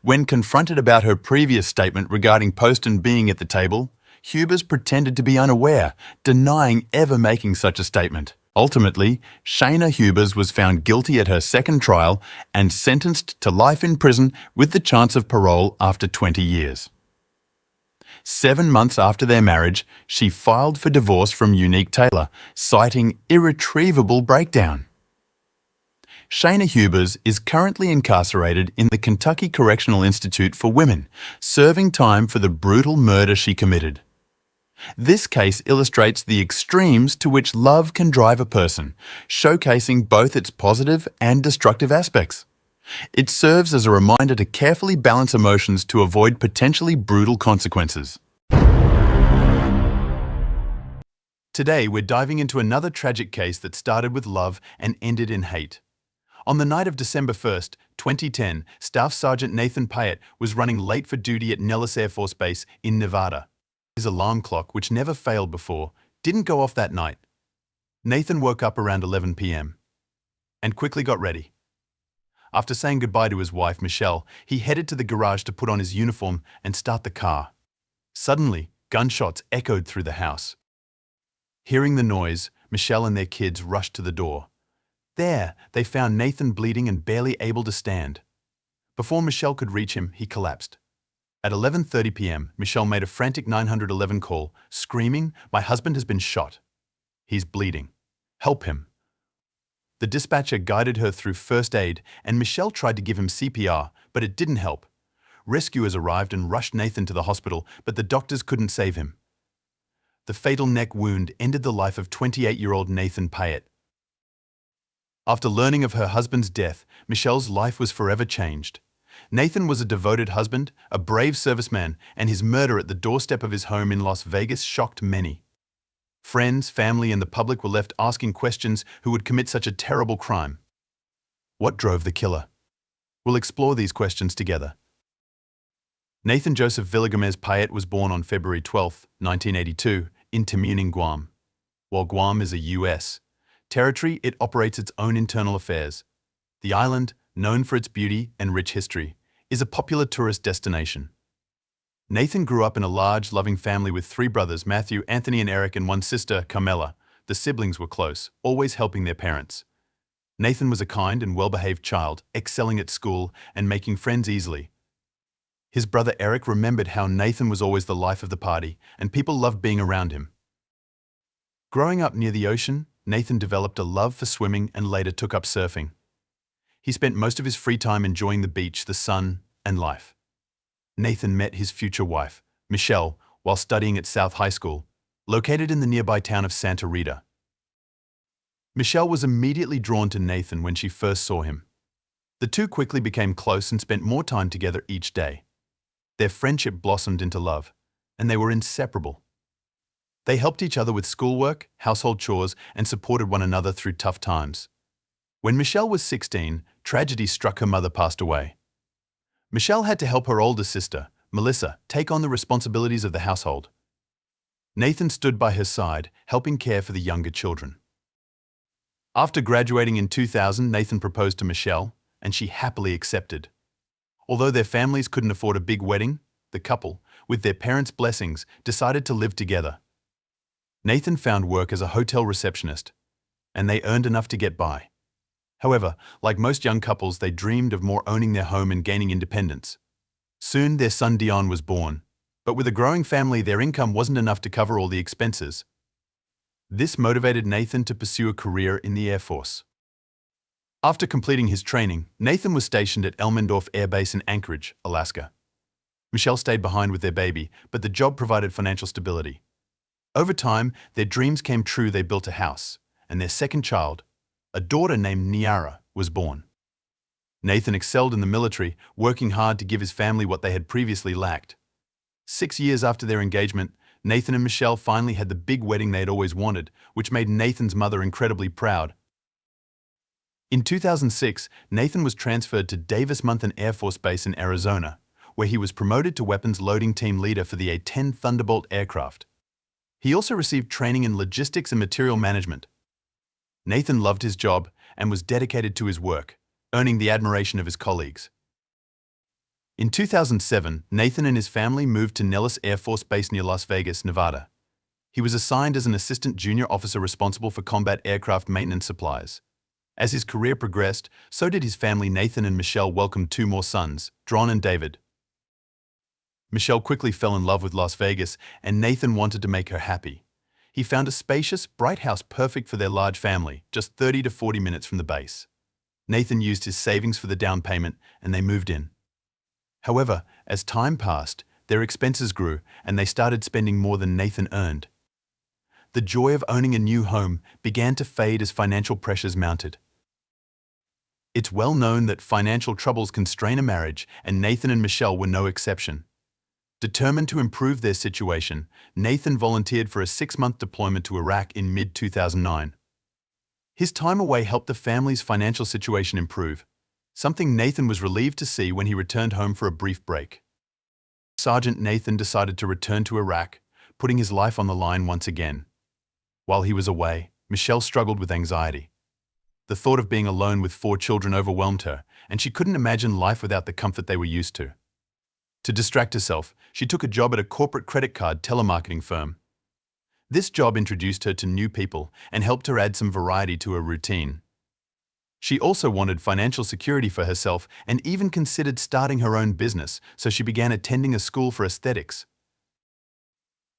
When confronted about her previous statement regarding Poston being at the table, Hubers pretended to be unaware, denying ever making such a statement. Ultimately, Shayna Hubers was found guilty at her second trial and sentenced to life in prison with the chance of parole after 20 years. 7 months after their marriage, she filed for divorce from Unique Taylor, citing irretrievable breakdown. Shayna Hubers is currently incarcerated in the Kentucky Correctional Institute for Women, serving time for the brutal murder she committed. This case illustrates the extremes to which love can drive a person, showcasing both its positive and destructive aspects. It serves as a reminder to carefully balance emotions to avoid potentially brutal consequences. Today, we're diving into another tragic case that started with love and ended in hate. On the night of December 1st, 2010, Staff Sergeant Nathan Payot was running late for duty at Nellis Air Force Base in Nevada. His alarm clock, which never failed before, didn't go off that night. Nathan woke up around 11 p.m. and quickly got ready. After saying goodbye to his wife, Michelle, he headed to the garage to put on his uniform and start the car. Suddenly, gunshots echoed through the house. Hearing the noise, Michelle and their kids rushed to the door. There, they found Nathan bleeding and barely able to stand. Before Michelle could reach him, he collapsed. At 11:30 p.m., Michelle made a frantic 911 call, screaming, "My husband has been shot. He's bleeding. Help him." The dispatcher guided her through first aid, and Michelle tried to give him CPR, but it didn't help. Rescuers arrived and rushed Nathan to the hospital, but the doctors couldn't save him. The fatal neck wound ended the life of 28-year-old Nathan Payot. After learning of her husband's death, Michelle's life was forever changed. Nathan was a devoted husband, a brave serviceman, and his murder at the doorstep of his home in Las Vegas shocked many. Friends, family, and the public were left asking questions: who would commit such a terrible crime? What drove the killer? We'll explore these questions together. Nathan Joseph Villagomez Payot was born on February 12, 1982, in Tamuning, Guam. While Guam is a U.S. territory, it operates its own internal affairs. The island, known for its beauty and rich history, is a popular tourist destination. Nathan grew up in a large, loving family with 3 brothers, Matthew, Anthony, and Eric, and 1 sister, Carmela. The siblings were close, always helping their parents. Nathan was a kind and well-behaved child, excelling at school and making friends easily. His brother Eric remembered how Nathan was always the life of the party, and people loved being around him. Growing up near the ocean, Nathan developed a love for swimming and later took up surfing. He spent most of his free time enjoying the beach, the sun, and life. Nathan met his future wife, Michelle, while studying at South High School, located in the nearby town of Santa Rita. Michelle was immediately drawn to Nathan when she first saw him. The two quickly became close and spent more time together each day. Their friendship blossomed into love, and they were inseparable. They helped each other with schoolwork, household chores, and supported one another through tough times. When Michelle was 16, tragedy struck. Her mother passed away. Michelle had to help her older sister, Melissa, take on the responsibilities of the household. Nathan stood by her side, helping care for the younger children. After graduating in 2000, Nathan proposed to Michelle, and she happily accepted. Although their families couldn't afford a big wedding, the couple, with their parents' blessings, decided to live together. Nathan found work as a hotel receptionist, and they earned enough to get by. However, like most young couples, they dreamed of more owning their home and gaining independence. Soon, their son Dion was born, but with a growing family, their income wasn't enough to cover all the expenses. This motivated Nathan to pursue a career in the Air Force. After completing his training, Nathan was stationed at Elmendorf Air Base in Anchorage, Alaska. Michelle stayed behind with their baby, but the job provided financial stability. Over time, their dreams came true. They built a house, and their second child, a daughter named Niara, was born. Nathan excelled in the military, working hard to give his family what they had previously lacked. 6 years after their engagement, Nathan and Michelle finally had the big wedding they'd always wanted, which made Nathan's mother incredibly proud. In 2006, Nathan was transferred to Davis-Monthan Air Force Base in Arizona, where he was promoted to weapons loading team leader for the A-10 Thunderbolt aircraft. He also received training in logistics and material management. Nathan loved his job and was dedicated to his work, earning the admiration of his colleagues. In 2007, Nathan and his family moved to Nellis Air Force Base near Las Vegas, Nevada. He was assigned as an assistant junior officer responsible for combat aircraft maintenance supplies. As his career progressed, so did his family. Nathan and Michelle welcomed 2 more sons, Dron and David. Michelle quickly fell in love with Las Vegas, and Nathan wanted to make her happy. He found a spacious, bright house perfect for their large family, just 30 to 40 minutes from the base. Nathan used his savings for the down payment, and they moved in. However, as time passed, their expenses grew, and they started spending more than Nathan earned. The joy of owning a new home began to fade as financial pressures mounted. It's well known that financial troubles can strain a marriage, and Nathan and Michelle were no exception. Determined to improve their situation, Nathan volunteered for a 6-month deployment to Iraq in mid-2009. His time away helped the family's financial situation improve, something Nathan was relieved to see when he returned home for a brief break. Sergeant Nathan decided to return to Iraq, putting his life on the line once again. While he was away, Michelle struggled with anxiety. The thought of being alone with 4 children overwhelmed her, and she couldn't imagine life without the comfort they were used to. To distract herself, she took a job at a corporate credit card telemarketing firm. This job introduced her to new people and helped her add some variety to her routine. She also wanted financial security for herself and even considered starting her own business, so she began attending a school for aesthetics.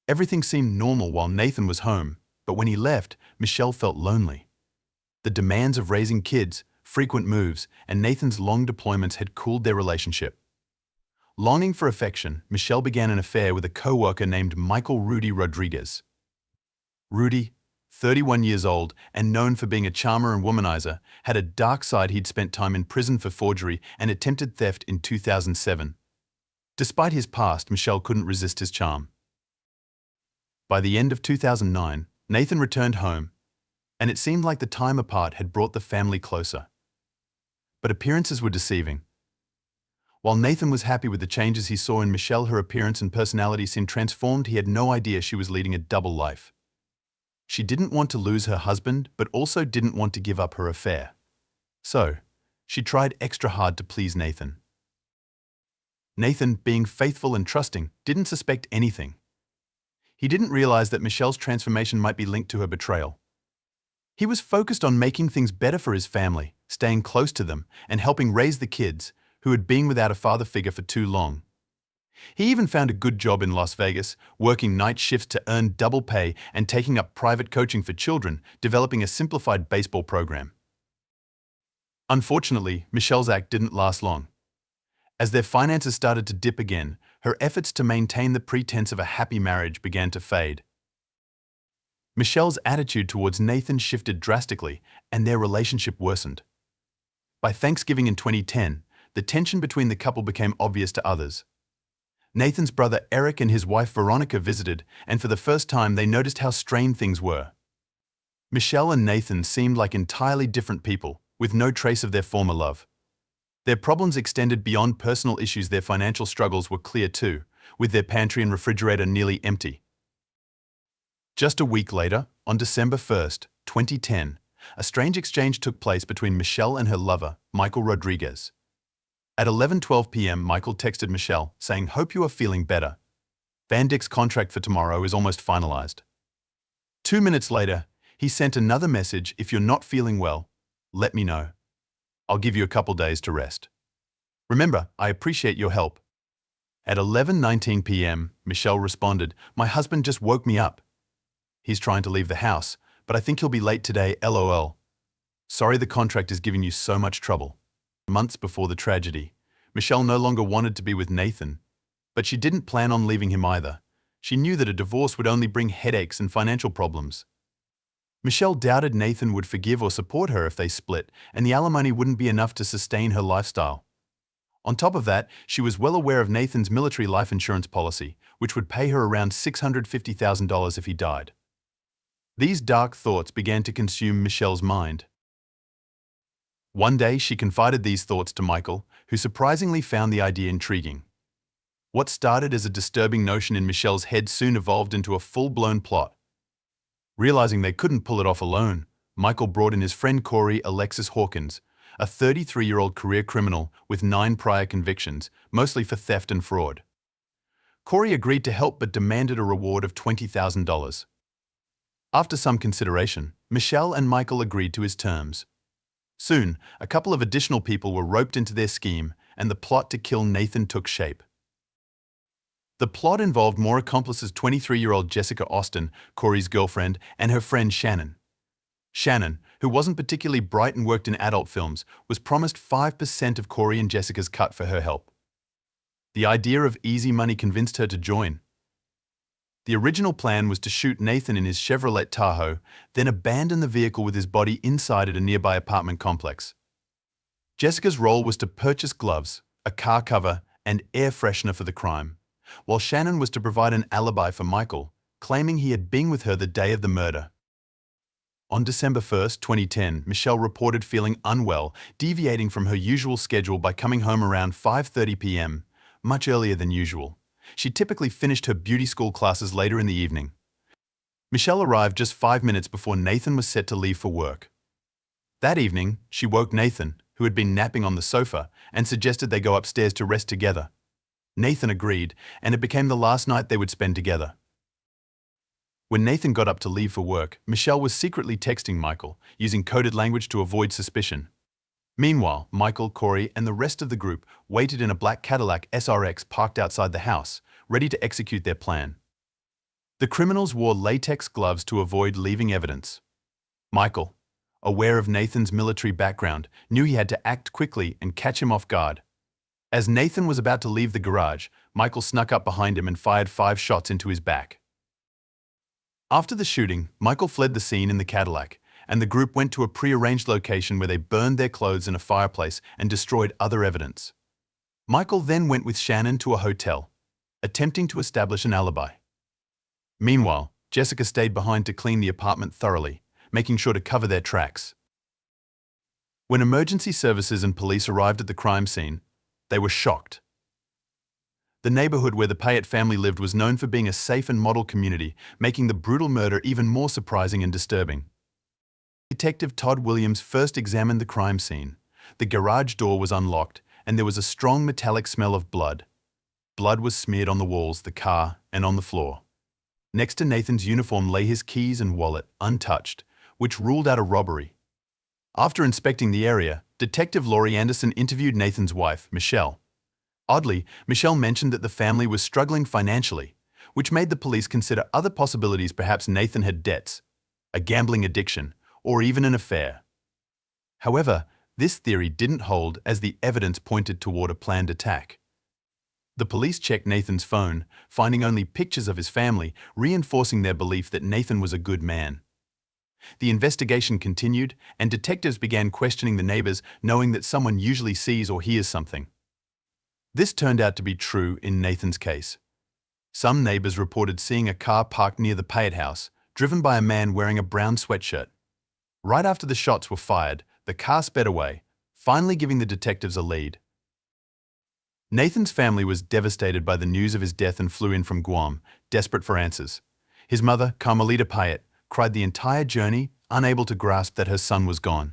Everything seemed normal while Nathan was home, but when he left, Michelle felt lonely. The demands of raising kids, frequent moves, and Nathan's long deployments had cooled their relationship. Longing for affection, Michelle began an affair with a co-worker named Michael Rudy Rodriguez. Rudy, 31 years old and known for being a charmer and womanizer, had a dark side. He'd spent time in prison for forgery and attempted theft in 2007. Despite his past, Michelle couldn't resist his charm. By the end of 2009, Nathan returned home, and it seemed like the time apart had brought the family closer. But appearances were deceiving. While Nathan was happy with the changes he saw in Michelle, her appearance and personality seemed transformed. He had no idea she was leading a double life. She didn't want to lose her husband, but also didn't want to give up her affair. So, she tried extra hard to please Nathan. Nathan, being faithful and trusting, didn't suspect anything. He didn't realize that Michelle's transformation might be linked to her betrayal. He was focused on making things better for his family, staying close to them, and helping raise the kids, who had been without a father figure for too long. He even found a good job in Las Vegas, working night shifts to earn double pay and taking up private coaching for children, developing a simplified baseball program. Unfortunately, Michelle's act didn't last long. As their finances started to dip again, her efforts to maintain the pretense of a happy marriage began to fade. Michelle's attitude towards Nathan shifted drastically, and their relationship worsened. By Thanksgiving in 2010, the tension between the couple became obvious to others. Nathan's brother Eric and his wife Veronica visited, and for the first time they noticed how strained things were. Michelle and Nathan seemed like entirely different people, with no trace of their former love. Their problems extended beyond personal issues. Their financial struggles were clear too, with their pantry and refrigerator nearly empty. Just a week later, on December 1st, 2010, a strange exchange took place between Michelle and her lover, Michael Rodriguez. At 11:12 p.m., Michael texted Michelle, saying, "Hope you are feeling better. Van Dyck's contract for tomorrow is almost finalized." 2 minutes later, he sent another message, "If you're not feeling well, let me know. I'll give you a couple days to rest. Remember, I appreciate your help." At 11:19 p.m., Michelle responded, "My husband just woke me up. He's trying to leave the house, but I think he'll be late today, LOL. Sorry the contract is giving you so much trouble." Months before the tragedy, Michelle no longer wanted to be with Nathan, but she didn't plan on leaving him either. She knew that a divorce would only bring headaches and financial problems. Michelle doubted Nathan would forgive or support her if they split, and the alimony wouldn't be enough to sustain her lifestyle. On top of that, she was well aware of Nathan's military life insurance policy, which would pay her around $650,000 if he died. These dark thoughts began to consume Michelle's mind. One day, she confided these thoughts to Michael, who surprisingly found the idea intriguing. What started as a disturbing notion in Michelle's head soon evolved into a full-blown plot. Realizing they couldn't pull it off alone, Michael brought in his friend Corey Alexis Hawkins, a 33-year-old career criminal with 9 prior convictions, mostly for theft and fraud. Corey agreed to help but demanded a reward of $20,000. After some consideration, Michelle and Michael agreed to his terms. Soon, a couple of additional people were roped into their scheme, and the plot to kill Nathan took shape. The plot involved more accomplices: 23-year-old Jassica Austin, Corey's girlfriend, and her friend Shannon. Shannon, who wasn't particularly bright and worked in adult films, was promised 5% of Corey and Jessica's cut for her help. The idea of easy money convinced her to join. The original plan was to shoot Nathan in his Chevrolet Tahoe, then abandon the vehicle with his body inside at a nearby apartment complex. Jessica's role was to purchase gloves, a car cover, and air freshener for the crime, while Shannon was to provide an alibi for Michael, claiming he had been with her the day of the murder. On December 1, 2010, Michelle reported feeling unwell, deviating from her usual schedule by coming home around 5:30 p.m., much earlier than usual. She typically finished her beauty school classes later in the evening. Michelle arrived just 5 minutes before Nathan was set to leave for work. That evening, she woke Nathan, who had been napping on the sofa, and suggested they go upstairs to rest together. Nathan agreed, and it became the last night they would spend together. When Nathan got up to leave for work, Michelle was secretly texting Michael, using coded language to avoid suspicion. Meanwhile, Michael, Corey, and the rest of the group waited in a black Cadillac SRX parked outside the house, ready to execute their plan. The criminals wore latex gloves to avoid leaving evidence. Michael, aware of Nathan's military background, knew he had to act quickly and catch him off guard. As Nathan was about to leave the garage, Michael snuck up behind him and fired 5 shots into his back. After the shooting, Michael fled the scene in the Cadillac, and the group went to a pre-arranged location where they burned their clothes in a fireplace and destroyed other evidence. Michael then went with Shannon to a hotel, attempting to establish an alibi. Meanwhile, Jassica stayed behind to clean the apartment thoroughly, making sure to cover their tracks. When emergency services and police arrived at the crime scene, they were shocked. The neighborhood where the Payot family lived was known for being a safe and model community, making the brutal murder even more surprising and disturbing. Detective Todd Williams first examined the crime scene. The garage door was unlocked, and there was a strong metallic smell of blood. Blood was smeared on the walls, the car, and on the floor. Next to Nathan's uniform lay his keys and wallet, untouched, which ruled out a robbery. After inspecting the area, Detective Laurie Anderson interviewed Nathan's wife, Michelle. Oddly, Michelle mentioned that the family was struggling financially, which made the police consider other possibilities. Perhaps Nathan had debts, a gambling addiction, or even an affair. However, this theory didn't hold as the evidence pointed toward a planned attack. The police checked Nathan's phone, finding only pictures of his family, reinforcing their belief that Nathan was a good man. The investigation continued, and detectives began questioning the neighbors, knowing that someone usually sees or hears something. This turned out to be true in Nathan's case. Some neighbors reported seeing a car parked near the Payot house, driven by a man wearing a brown sweatshirt. Right after the shots were fired, the car sped away, finally giving the detectives a lead. Nathan's family was devastated by the news of his death and flew in from Guam, desperate for answers. His mother, Carmelita Payot, cried the entire journey, unable to grasp that her son was gone.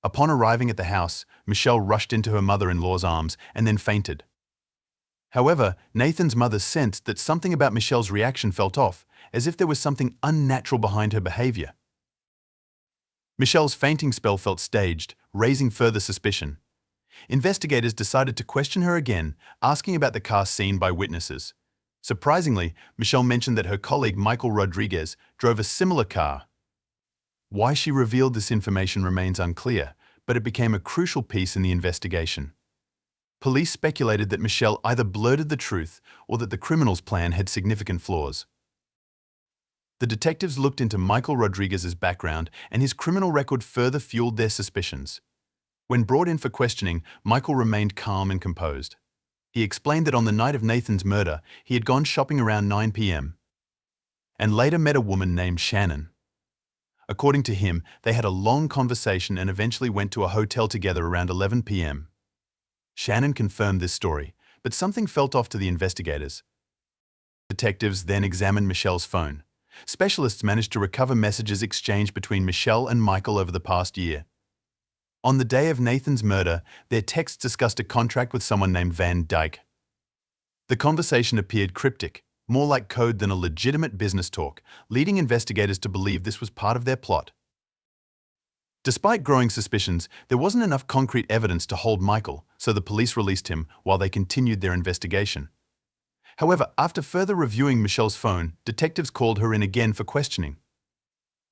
Upon arriving at the house, Michelle rushed into her mother-in-law's arms and then fainted. However, Nathan's mother sensed that something about Michelle's reaction felt off, as if there was something unnatural behind her behavior. Michelle's fainting spell felt staged, raising further suspicion. Investigators decided to question her again, asking about the car seen by witnesses. Surprisingly, Michelle mentioned that her colleague Michael Rodriguez drove a similar car. Why she revealed this information remains unclear, but it became a crucial piece in the investigation. Police speculated that Michelle either blurted the truth or that the criminal's plan had significant flaws. The detectives looked into Michael Rodriguez's background, and his criminal record further fueled their suspicions. When brought in for questioning, Michael remained calm and composed. He explained that on the night of Nathan's murder, he had gone shopping around 9 p.m. and later met a woman named Shannon. According to him, they had a long conversation and eventually went to a hotel together around 11 p.m. Shannon confirmed this story, but something felt off to the investigators. Detectives then examined Michelle's phone. Specialists managed to recover messages exchanged between Michelle and Michael over the past year. On the day of Nathan's murder, their texts discussed a contract with someone named Van Dyke. The conversation appeared cryptic, more like code than a legitimate business talk, leading investigators to believe this was part of their plot. Despite growing suspicions, there wasn't enough concrete evidence to hold Michael, so the police released him while they continued their investigation. However, after further reviewing Michelle's phone, detectives called her in again for questioning.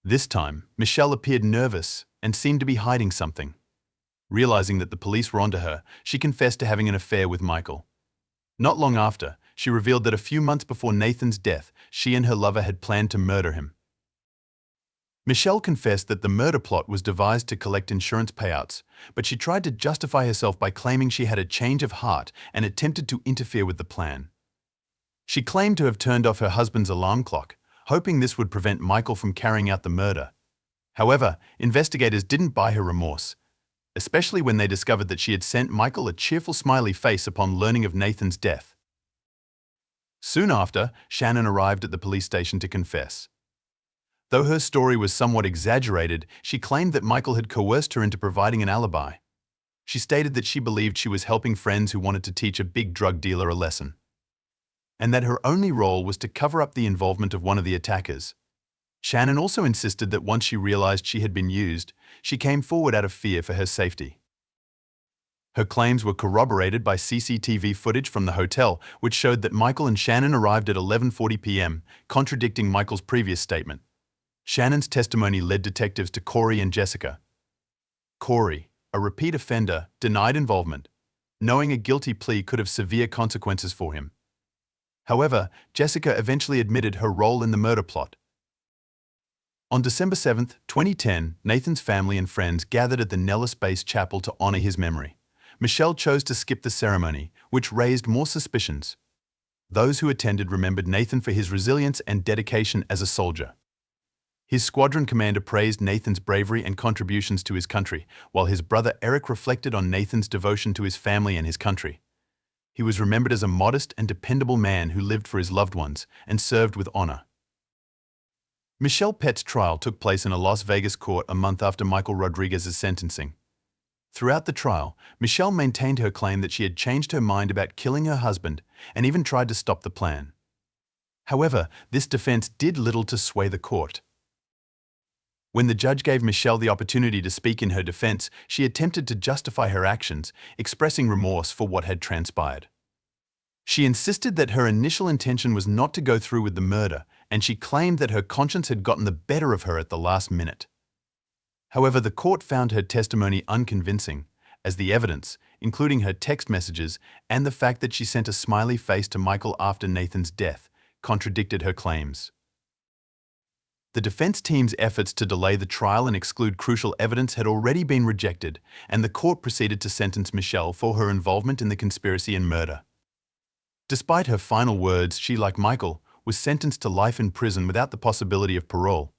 This time, Michelle appeared nervous and seemed to be hiding something. Realizing that the police were onto her, she confessed to having an affair with Michael. Not long after, she revealed that a few months before Nathan's death, she and her lover had planned to murder him. Michelle confessed that the murder plot was devised to collect insurance payouts, but she tried to justify herself by claiming she had a change of heart and attempted to interfere with the plan. She claimed to have turned off her husband's alarm clock, hoping this would prevent Michael from carrying out the murder. However, investigators didn't buy her remorse, especially when they discovered that she had sent Michael a cheerful smiley face upon learning of Nathan's death. Soon after, Shannon arrived at the police station to confess. Though her story was somewhat exaggerated, she claimed that Michael had coerced her into providing an alibi. She stated that she believed she was helping friends who wanted to teach a big drug dealer a lesson, and that her only role was to cover up the involvement of one of the attackers. Shannon also insisted that once she realized she had been used, she came forward out of fear for her safety. Her claims were corroborated by CCTV footage from the hotel, which showed that Michael and Shannon arrived at 11:40 p.m., contradicting Michael's previous statement. Shannon's testimony led detectives to Corey and Jassica. Corey, a repeat offender, denied involvement, knowing a guilty plea could have severe consequences for him. However, Jassica eventually admitted her role in the murder plot. On December 7, 2010, Nathan's family and friends gathered at the Nellis-based chapel to honor his memory. Michelle chose to skip the ceremony, which raised more suspicions. Those who attended remembered Nathan for his resilience and dedication as a soldier. His squadron commander praised Nathan's bravery and contributions to his country, while his brother Eric reflected on Nathan's devotion to his family and his country. He was remembered as a modest and dependable man who lived for his loved ones and served with honor. Michelle Pett's trial took place in a Las Vegas court a month after Michael Rodriguez's sentencing. Throughout the trial, Michelle maintained her claim that she had changed her mind about killing her husband and even tried to stop the plan. However, this defense did little to sway the court. When the judge gave Michelle the opportunity to speak in her defense, she attempted to justify her actions, expressing remorse for what had transpired. She insisted that her initial intention was not to go through with the murder, and she claimed that her conscience had gotten the better of her at the last minute. However, the court found her testimony unconvincing, as the evidence, including her text messages and the fact that she sent a smiley face to Michael after Nathan's death, contradicted her claims. The defense team's efforts to delay the trial and exclude crucial evidence had already been rejected, and the court proceeded to sentence Michelle for her involvement in the conspiracy and murder. Despite her final words, she, like Michael, was sentenced to life in prison without the possibility of parole.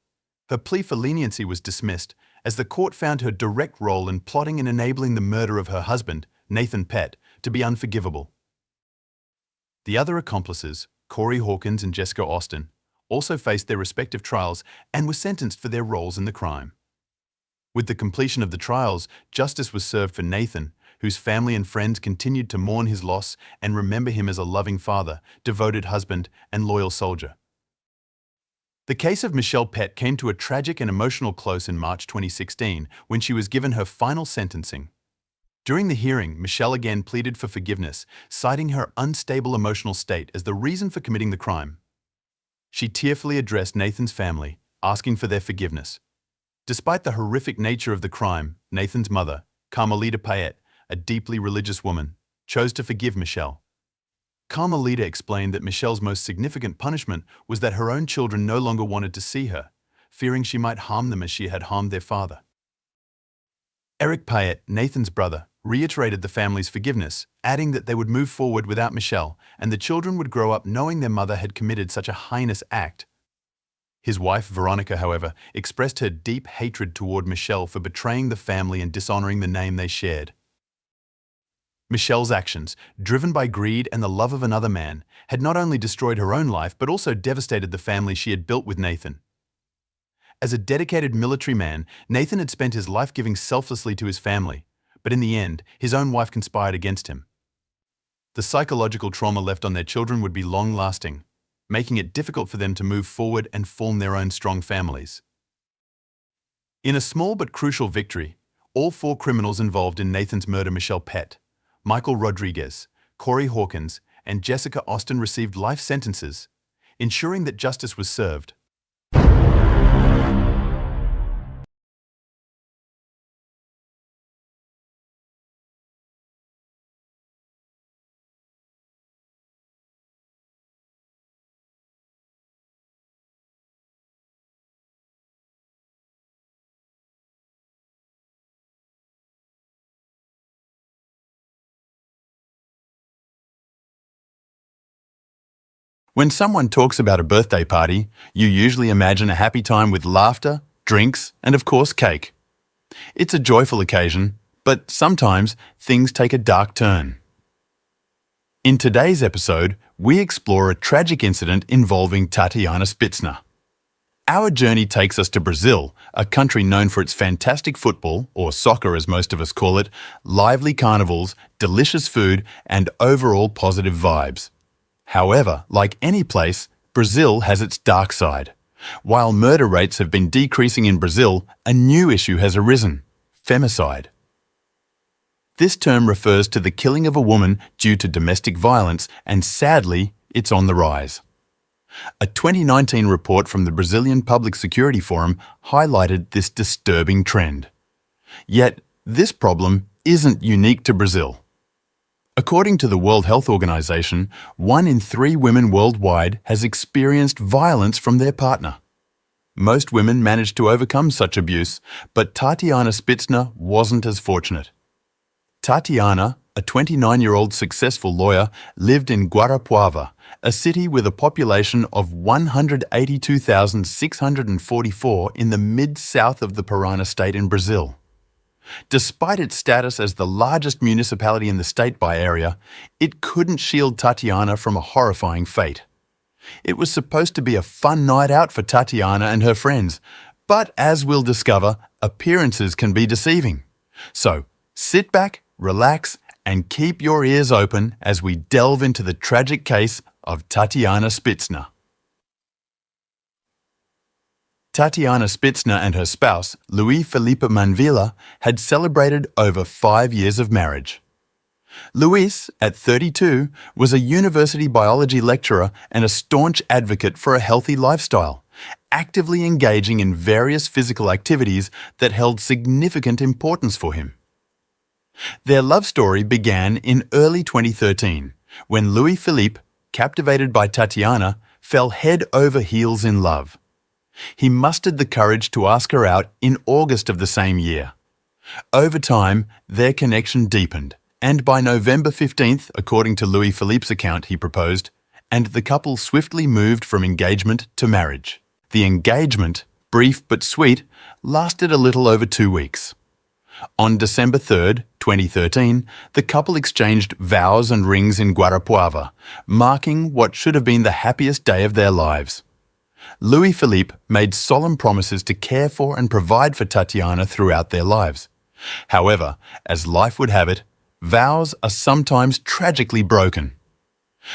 Her plea for leniency was dismissed, as the court found her direct role in plotting and enabling the murder of her husband, Nathan Pett, to be unforgivable. The other accomplices, Corey Hawkins and Jessica Austin, also faced their respective trials and were sentenced for their roles in the crime. With the completion of the trials, justice was served for Nathan, whose family and friends continued to mourn his loss and remember him as a loving father, devoted husband, and loyal soldier. The case of Michelle Pett came to a tragic and emotional close in March 2016 when she was given her final sentencing. During the hearing, Michelle again pleaded for forgiveness, citing her unstable emotional state as the reason for committing the crime. She tearfully addressed Nathan's family, asking for their forgiveness. Despite the horrific nature of the crime, Nathan's mother, Carmelita Payot, a deeply religious woman, chose to forgive Michelle. Carmelita explained that Michelle's most significant punishment was that her own children no longer wanted to see her, fearing she might harm them as she had harmed their father. Eric Payot, Nathan's brother, reiterated the family's forgiveness, adding that they would move forward without Michelle and the children would grow up knowing their mother had committed such a heinous act. His wife, Veronica, however, expressed her deep hatred toward Michelle for betraying the family and dishonoring the name they shared. Michelle's actions, driven by greed and the love of another man, had not only destroyed her own life but also devastated the family she had built with Nathan. As a dedicated military man, Nathan had spent his life giving selflessly to his family, but in the end, his own wife conspired against him. The psychological trauma left on their children would be long-lasting, making it difficult for them to move forward and form their own strong families. In a small but crucial victory, all 4 criminals involved in Nathan's murder, Michelle Pett, Michael Rodriguez, Corey Hawkins, and Jassica Austin, received life sentences, ensuring that justice was served. When someone talks about a birthday party, you usually imagine a happy time with laughter, drinks, and of course cake. It's a joyful occasion, but sometimes things take a dark turn. In today's episode, we explore a tragic incident involving Tatianne Spitzner. Our journey takes us to Brazil, a country known for its fantastic football, or soccer as most of us call it, lively carnivals, delicious food, and overall positive vibes. However, like any place, Brazil has its dark side. While murder rates have been decreasing in Brazil, a new issue has arisen: femicide. This term refers to the killing of a woman due to domestic violence, and sadly, it's on the rise. A 2019 report from the Brazilian Public Security Forum highlighted this disturbing trend. Yet, this problem isn't unique to Brazil. According to the World Health Organization, 1 in 3 women worldwide has experienced violence from their partner. Most women manage to overcome such abuse, but Tatianne Spitzner wasn't as fortunate. Tatianne, a 29-year-old successful lawyer, lived in Guarapuava, a city with a population of 182,644 in the mid-south of the Parana state in Brazil. Despite its status as the largest municipality in the state by area, it couldn't shield Tatianne from a horrifying fate. It was supposed to be a fun night out for Tatianne and her friends, but as we'll discover, appearances can be deceiving. So, sit back, relax, and keep your ears open as we delve into the tragic case of Tatianne Spitzner. Tatianne Spitzner and her spouse, Luis Felipe Manvilla, had celebrated over 5 years of marriage. Luis, at 32, was a university biology lecturer and a staunch advocate for a healthy lifestyle, actively engaging in various physical activities that held significant importance for him. Their love story began in early 2013, when Luis Felipe, captivated by Tatianne, fell head over heels in love. He mustered the courage to ask her out in August of the same year. Over time, their connection deepened, and by November 15th, according to Luis Felipe's account, he proposed, and the couple swiftly moved from engagement to marriage. The engagement, brief but sweet, lasted a little over 2 weeks. On December 3rd, 2013, the couple exchanged vows and rings in Guarapuava, marking what should have been the happiest day of their lives. Luis Felipe made solemn promises to care for and provide for Tatianne throughout their lives. However, as life would have it, vows are sometimes tragically broken.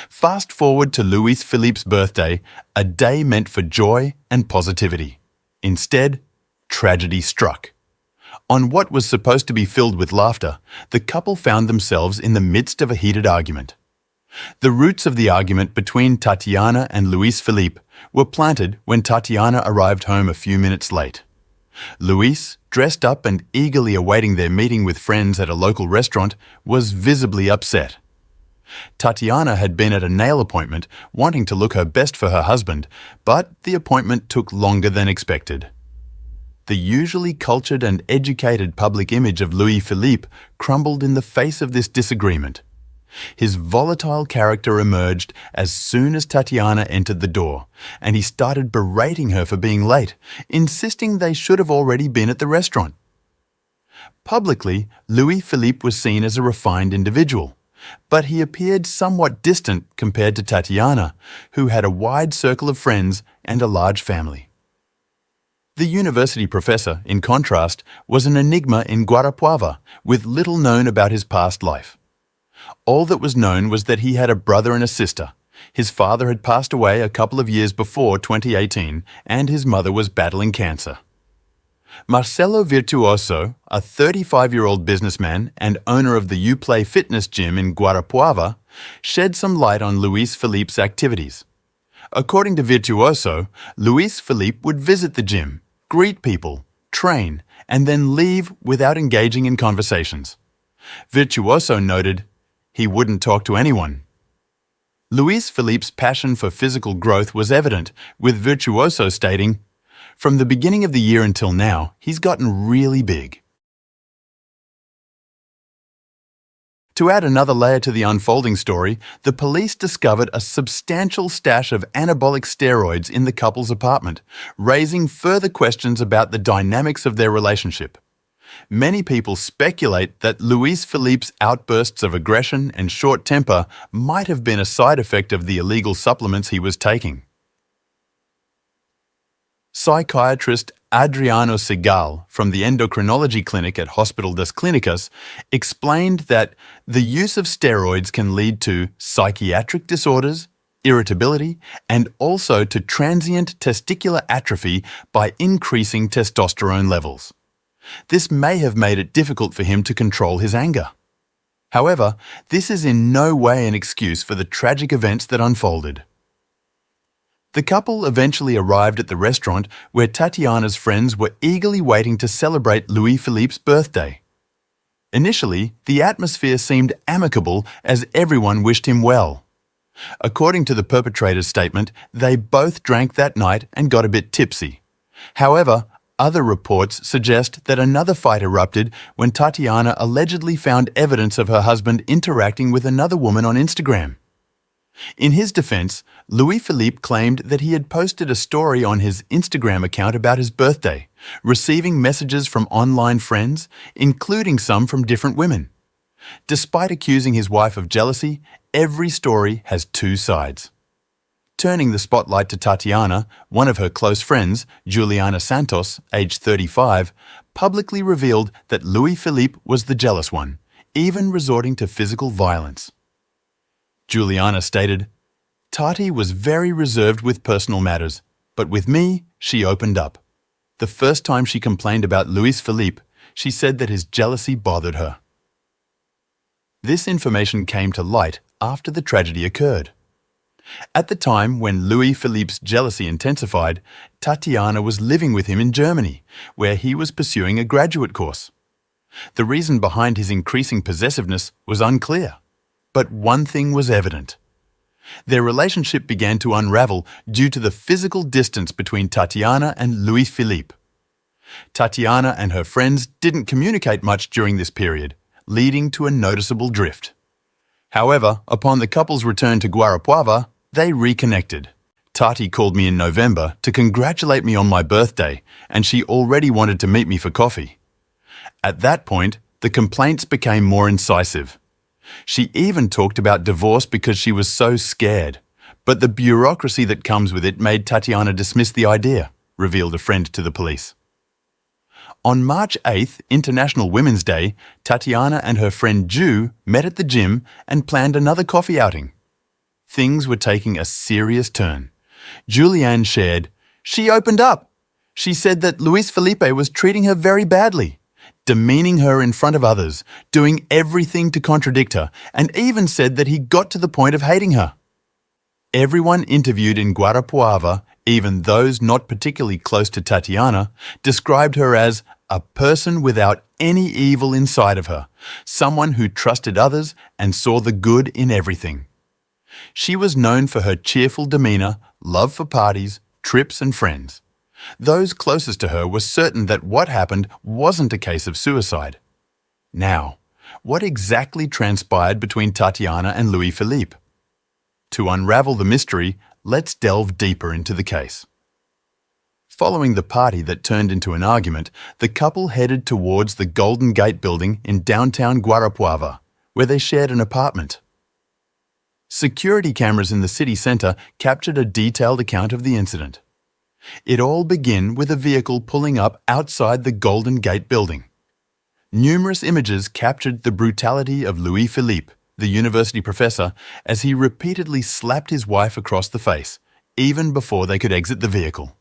Fast forward to Luis Felipe's birthday, a day meant for joy and positivity. Instead, tragedy struck. On what was supposed to be filled with laughter, the couple found themselves in the midst of a heated argument. The roots of the argument between Tatianne and Luis Felipe were planted when Tatianne arrived home a few minutes late. Luis, dressed up and eagerly awaiting their meeting with friends at a local restaurant, was visibly upset. Tatianne had been at a nail appointment, wanting to look her best for her husband, but the appointment took longer than expected. The usually cultured and educated public image of Louis-Philippe crumbled in the face of this disagreement. His volatile character emerged as soon as Tatianne entered the door, and he started berating her for being late, insisting they should have already been at the restaurant. Publicly, Louis-Philippe was seen as a refined individual, but he appeared somewhat distant compared to Tatianne, who had a wide circle of friends and a large family. The university professor, in contrast, was an enigma in Guarapuava, with little known about his past life. All that was known was that he had a brother and a sister. His father had passed away a couple of years before 2018, and his mother was battling cancer. Marcelo Virtuoso, a 35-year-old businessman and owner of the Uplay fitness gym in Guarapuava, shed some light on Louis-Philippe's activities. According to Virtuoso, Louis-Philippe would visit the gym, greet people, train, and then leave without engaging in conversations. Virtuoso noted, he wouldn't talk to anyone. Louis-Philippe's passion for physical growth was evident, with Virtuoso stating, "From the beginning of the year until now, he's gotten really big." To add another layer to the unfolding story, the police discovered a substantial stash of anabolic steroids in the couple's apartment, raising further questions about the dynamics of their relationship. Many people speculate that Louis-Philippe's outbursts of aggression and short temper might have been a side effect of the illegal supplements he was taking. Psychiatrist Adriano Segal from the endocrinology clinic at Hospital das Clínicas explained that the use of steroids can lead to psychiatric disorders, irritability, and also to transient testicular atrophy by increasing testosterone levels. This may have made it difficult for him to control his anger. However, this is in no way an excuse for the tragic events that unfolded. The couple eventually arrived at the restaurant where Tatianne's friends were eagerly waiting to celebrate Louis-Philippe's birthday. Initially, the atmosphere seemed amicable as everyone wished him well. According to the perpetrator's statement, they both drank that night and got a bit tipsy. However, other reports suggest that another fight erupted when Tatianne allegedly found evidence of her husband interacting with another woman on Instagram. In his defense, Louis-Philippe claimed that he had posted a story on his Instagram account about his birthday, receiving messages from online friends, including some from different women. Despite accusing his wife of jealousy, every story has two sides. Turning the spotlight to Tatianne, one of her close friends, Juliana Santos, aged 35, publicly revealed that Louis-Philippe was the jealous one, even resorting to physical violence. Juliana stated, "Tati was very reserved with personal matters, but with me, she opened up. The first time she complained about Louis-Philippe, she said that his jealousy bothered her." This information came to light after the tragedy occurred. At the time when Louis-Philippe's jealousy intensified, Tatianne was living with him in Germany, where he was pursuing a graduate course. The reason behind his increasing possessiveness was unclear. But one thing was evident. Their relationship began to unravel due to the physical distance between Tatianne and Louis-Philippe. Tatianne and her friends didn't communicate much during this period, leading to a noticeable drift. However, upon the couple's return to Guarapuava, they reconnected. Tati called me in November to congratulate me on my birthday, and she already wanted to meet me for coffee. At that point, the complaints became more incisive. She even talked about divorce because she was so scared, but the bureaucracy that comes with it made Tatianne dismiss the idea, revealed a friend to the police. On March 8th, International Women's Day, Tatianne and her friend Ju met at the gym and planned another coffee outing. Things were taking a serious turn. Julianne shared, "She opened up. She said that Louis-Philippe was treating her very badly, demeaning her in front of others, doing everything to contradict her, and even said that he got to the point of hating her." Everyone interviewed in Guarapuava, even those not particularly close to Tatianne, described her as a person without any evil inside of her, someone who trusted others and saw the good in everything. She was known for her cheerful demeanor, love for parties, trips and friends. Those closest to her were certain that what happened wasn't a case of suicide. Now, what exactly transpired between Tatianne and Louis-Philippe? To unravel the mystery, let's delve deeper into the case. Following the party that turned into an argument, the couple headed towards the Golden Gate building in downtown Guarapuava, where they shared an apartment. Security cameras in the city centre captured a detailed account of the incident. It all began with a vehicle pulling up outside the Golden Gate building. Numerous images captured the brutality of Louis-Philippe, the university professor, as he repeatedly slapped his wife across the face, even before they could exit the vehicle.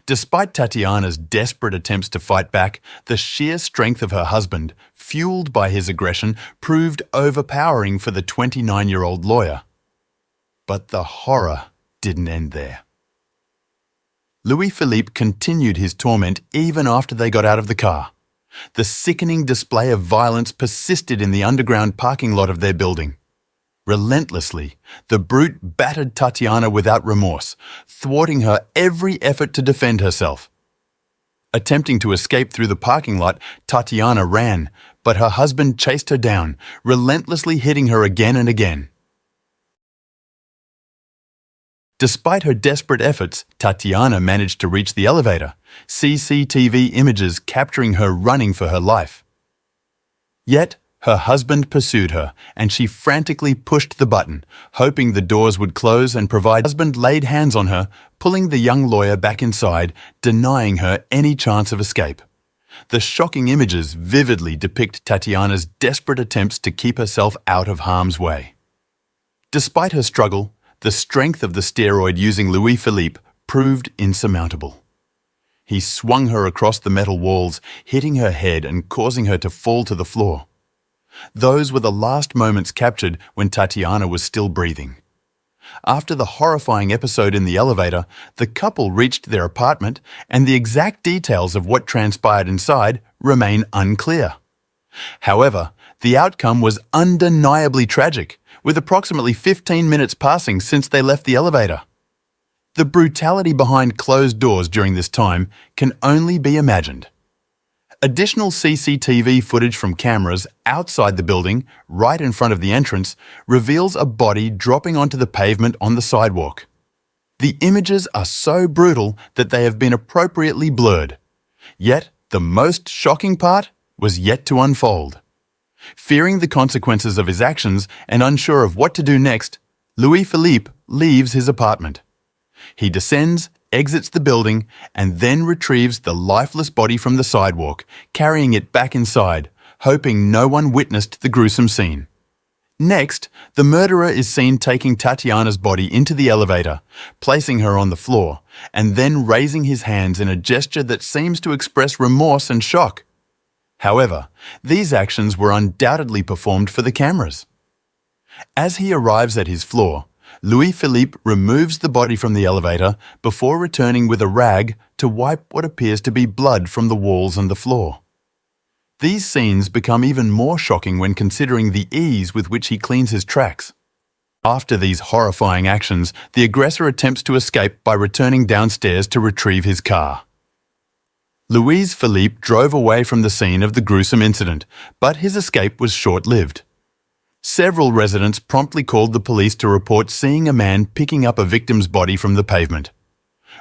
Despite Tatianne's desperate attempts to fight back, the sheer strength of her husband, fueled by his aggression, proved overpowering for the 29-year-old lawyer. But the horror didn't end there. Louis-Philippe continued his torment even after they got out of the car. The sickening display of violence persisted in the underground parking lot of their building. Relentlessly, the brute battered Tatianne without remorse, thwarting her every effort to defend herself. Attempting to escape through the parking lot, Tatianne ran, but her husband chased her down, relentlessly hitting her again and again. Despite her desperate efforts, Tatianne managed to reach the elevator, CCTV images capturing her running for her life. Yet, her husband pursued her, and she frantically pushed the button, hoping the doors would close and provide. Her husband laid hands on her, pulling the young lawyer back inside, denying her any chance of escape. The shocking images vividly depict Tatianne's desperate attempts to keep herself out of harm's way. Despite her struggle, the strength of the steroid-using Louis-Philippe proved insurmountable. He swung her across the metal walls, hitting her head and causing her to fall to the floor. Those were the last moments captured when Tatianne was still breathing. After the horrifying episode in the elevator, the couple reached their apartment, and the exact details of what transpired inside remain unclear. However, the outcome was undeniably tragic, with approximately 15 minutes passing since they left the elevator. The brutality behind closed doors during this time can only be imagined. Additional CCTV footage from cameras outside the building, right in front of the entrance, reveals a body dropping onto the pavement on the sidewalk. The images are so brutal that they have been appropriately blurred. Yet, the most shocking part was yet to unfold. Fearing the consequences of his actions and unsure of what to do next, Louis-Philippe leaves his apartment. He descends, exits the building, and then retrieves the lifeless body from the sidewalk, carrying it back inside, hoping no one witnessed the gruesome scene. Next, the murderer is seen taking Tatianne's body into the elevator, placing her on the floor, and then raising his hands in a gesture that seems to express remorse and shock. However, these actions were undoubtedly performed for the cameras. As he arrives at his floor, Louis-Philippe removes the body from the elevator before returning with a rag to wipe what appears to be blood from the walls and the floor. These scenes become even more shocking when considering the ease with which he cleans his tracks. After these horrifying actions, the aggressor attempts to escape by returning downstairs to retrieve his car. Louis-Philippe drove away from the scene of the gruesome incident, but his escape was short-lived. Several residents promptly called the police to report seeing a man picking up a victim's body from the pavement.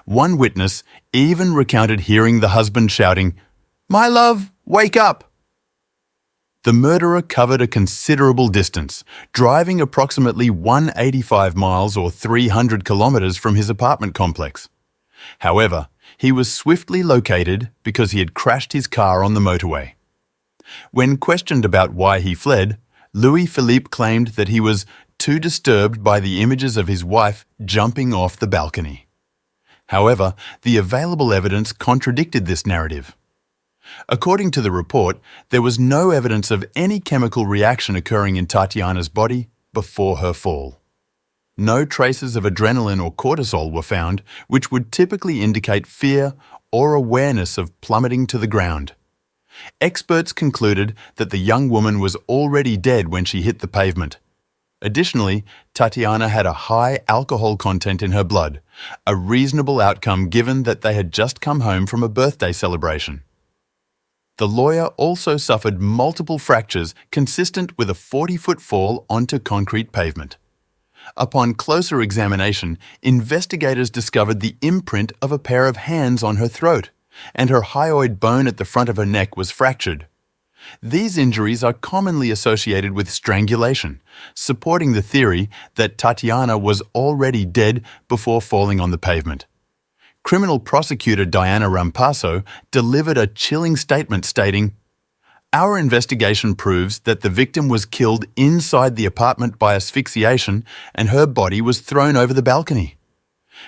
One witness even recounted hearing the husband shouting, "My love, wake up!" The murderer covered a considerable distance, driving approximately 185 miles or 300 kilometers from his apartment complex. However, he was swiftly located because he had crashed his car on the motorway. When questioned about why he fled, Louis-Philippe claimed that he was too disturbed by the images of his wife jumping off the balcony. However, the available evidence contradicted this narrative. According to the report, there was no evidence of any chemical reaction occurring in Tatianne's body before her fall. No traces of adrenaline or cortisol were found, which would typically indicate fear or awareness of plummeting to the ground. Experts concluded that the young woman was already dead when she hit the pavement. Additionally, Tatianne had a high alcohol content in her blood, a reasonable outcome given that they had just come home from a birthday celebration. The lawyer also suffered multiple fractures consistent with a 40-foot fall onto concrete pavement. Upon closer examination, investigators discovered the imprint of a pair of hands on her throat, and her hyoid bone at the front of her neck was fractured. These injuries are commonly associated with strangulation, supporting the theory that Tatianne was already dead before falling on the pavement. Criminal prosecutor Diana Rampasso delivered a chilling statement stating, "Our investigation proves that the victim was killed inside the apartment by asphyxiation and her body was thrown over the balcony.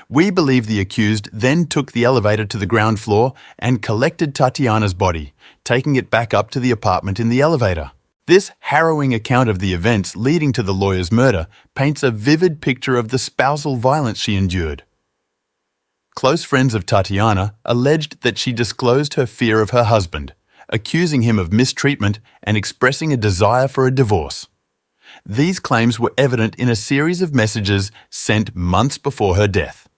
We believe the accused then took the elevator to the ground floor and collected Tatianne's body, taking it back up to the apartment in the elevator." This harrowing account of the events leading to the lawyer's murder paints a vivid picture of the spousal violence she endured. Close friends of Tatianne alleged that she disclosed her fear of her husband, accusing him of mistreatment and expressing a desire for a divorce. These claims were evident in a series of messages sent months before her death.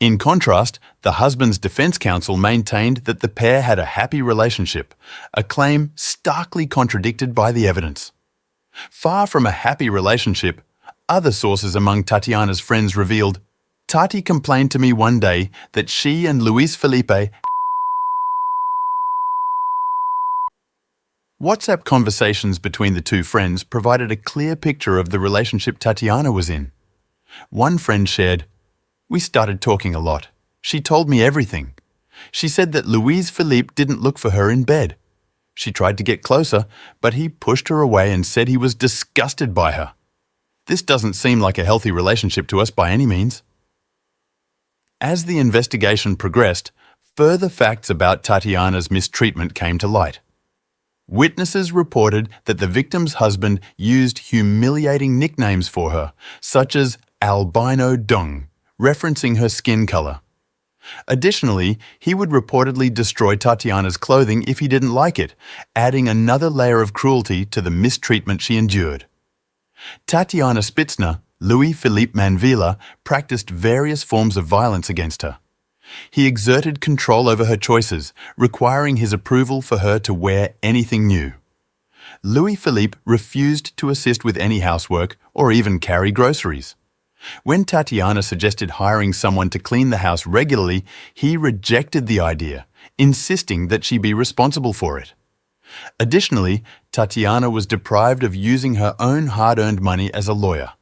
In contrast, the husband's defense counsel maintained that the pair had a happy relationship, a claim starkly contradicted by the evidence. Far from a happy relationship, other sources among Tatianne's friends revealed, "Tati complained to me one day that she and Luis Felipe." WhatsApp conversations between the two friends provided a clear picture of the relationship Tatianne was in. One friend shared, "We started talking a lot. She told me everything. She said that Luis Felipe didn't look for her in bed. She tried to get closer, but he pushed her away and said he was disgusted by her. This doesn't seem like a healthy relationship to us by any means." As the investigation progressed, further facts about Tatianne's mistreatment came to light. Witnesses reported that the victim's husband used humiliating nicknames for her, such as albino dung, referencing her skin color. Additionally, he would reportedly destroy Tatianne's clothing if he didn't like it, adding another layer of cruelty to the mistreatment she endured. Tatianne Spitzner, Louis Philippe Manvilla, practiced various forms of violence against her. He exerted control over her choices, requiring his approval for her to wear anything new. Louis Philippe refused to assist with any housework or even carry groceries. When Tatianne suggested hiring someone to clean the house regularly, he rejected the idea, insisting that she be responsible for it. Additionally, Tatianne was deprived of using her own hard-earned money as a lawyer.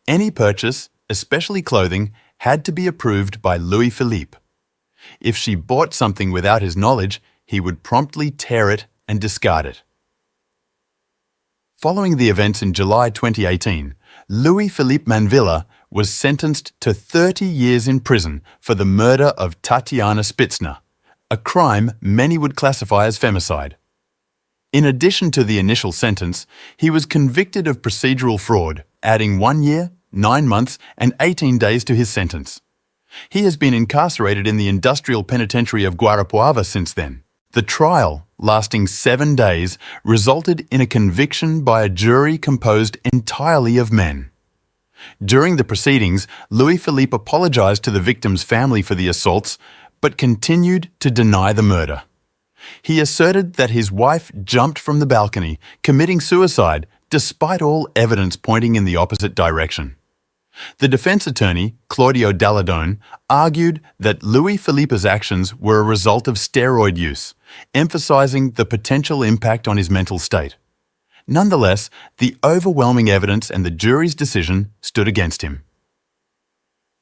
Any purchase, especially clothing, had to be approved by Louis Philippe. If she bought something without his knowledge, he would promptly tear it and discard it. Following the events in July 2018, Louis Philippe Manvilla was sentenced to 30 years in prison for the murder of Tatianne Spitzner, a crime many would classify as femicide. In addition to the initial sentence, he was convicted of procedural fraud, adding 1 year, 9 months, and 18 days to his sentence. He has been incarcerated in the industrial penitentiary of Guarapuava since then. The trial, lasting 7 days, resulted in a conviction by a jury composed entirely of men. During the proceedings, Louis Philippe apologized to the victim's family for the assaults, but continued to deny the murder. He asserted that his wife jumped from the balcony, committing suicide, despite all evidence pointing in the opposite direction. The defense attorney, Claudio Dalladone, argued that Louis Philippe's actions were a result of steroid use, emphasizing the potential impact on his mental state. Nonetheless, the overwhelming evidence and the jury's decision stood against him.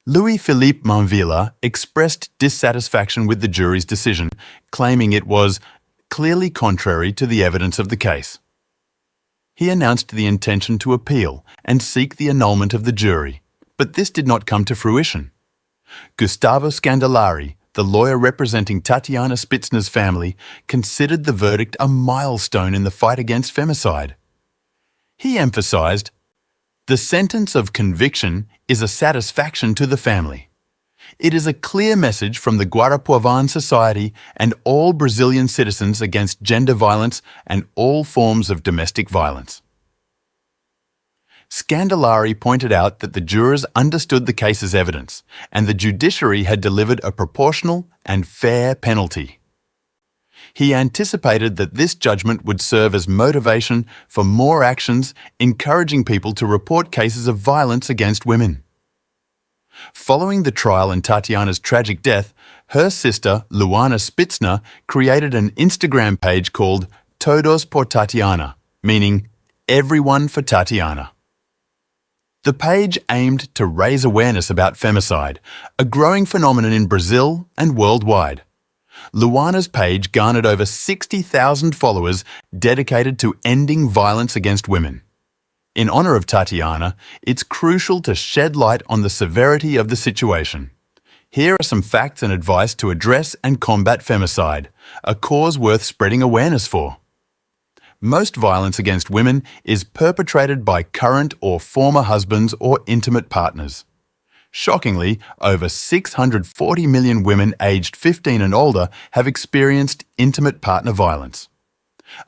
Louis Philippe Manvilla expressed dissatisfaction with the jury's decision, claiming it was clearly contrary to the evidence of the case. He announced the intention to appeal and seek the annulment of the jury, but this did not come to fruition. Gustavo Scandolari, the lawyer representing Tatianne Spitzner's family, considered the verdict a milestone in the fight against femicide. He emphasized, "The sentence of conviction is a satisfaction to the family. It is a clear message from the Guarapuavan society and all Brazilian citizens against gender violence and all forms of domestic violence." Scandalari pointed out that the jurors understood the case's evidence, and the judiciary had delivered a proportional and fair penalty. He anticipated that this judgment would serve as motivation for more actions, encouraging people to report cases of violence against women. Following the trial and Tatianne's tragic death, her sister, Luana Spitzner, created an Instagram page called Todos por Tatianne, meaning Everyone for Tatianne. The page aimed to raise awareness about femicide, a growing phenomenon in Brazil and worldwide. Luana's page garnered over 60,000 followers dedicated to ending violence against women. In honor of Tatianne, it's crucial to shed light on the severity of the situation. Here are some facts and advice to address and combat femicide, a cause worth spreading awareness for. Most violence against women is perpetrated by current or former husbands or intimate partners. Shockingly, over 640 million women aged 15 and older have experienced intimate partner violence.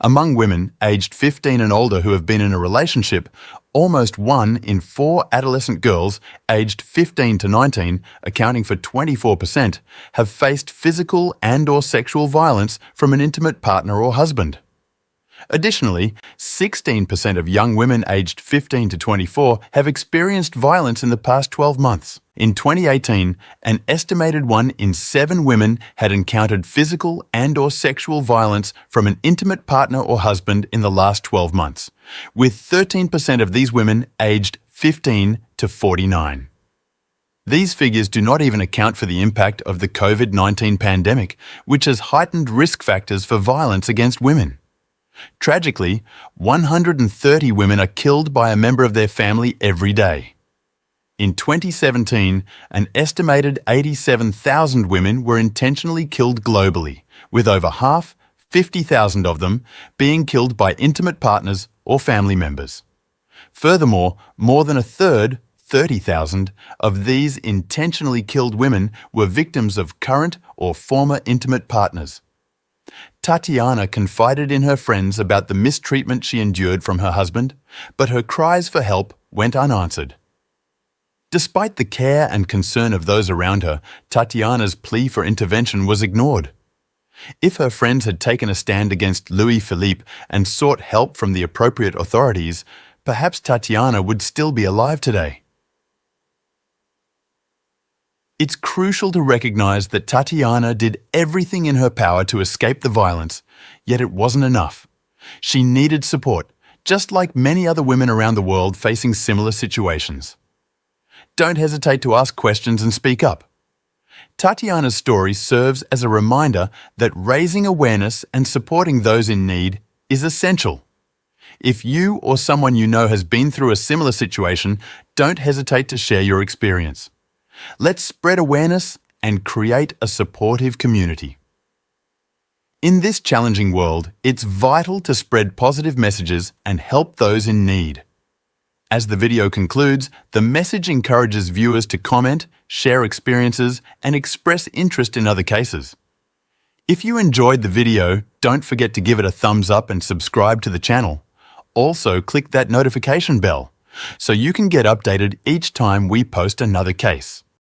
Among women aged 15 and older who have been in a relationship, almost 1 in 4 adolescent girls aged 15 to 19, accounting for 24%, have faced physical and/or sexual violence from an intimate partner or husband. Additionally, 16% of young women aged 15 to 24 have experienced violence in the past 12 months. In 2018, an estimated 1 in 7 women had encountered physical and/or sexual violence from an intimate partner or husband in the last 12 months, with 13% of these women aged 15 to 49. These figures do not even account for the impact of the COVID-19 pandemic, which has heightened risk factors for violence against women. Tragically, 130 women are killed by a member of their family every day. In 2017, an estimated 87,000 women were intentionally killed globally, with over half, 50,000 of them, being killed by intimate partners or family members. Furthermore, more than a third, 30,000, of these intentionally killed women were victims of current or former intimate partners. Tatianne confided in her friends about the mistreatment she endured from her husband, but her cries for help went unanswered. Despite the care and concern of those around her, Tatianne's plea for intervention was ignored. If her friends had taken a stand against Louis Philippe and sought help from the appropriate authorities, perhaps Tatianne would still be alive today. It's crucial to recognize that Tatianne did everything in her power to escape the violence, yet it wasn't enough. She needed support, just like many other women around the world facing similar situations. Don't hesitate to ask questions and speak up. Tatianne's story serves as a reminder that raising awareness and supporting those in need is essential. If you or someone you know has been through a similar situation, don't hesitate to share your experience. Let's spread awareness and create a supportive community. In this challenging world, it's vital to spread positive messages and help those in need. As the video concludes, the message encourages viewers to comment, share experiences, and express interest in other cases. If you enjoyed the video, don't forget to give it a thumbs up and subscribe to the channel. Also, click that notification bell so you can get updated each time we post another case.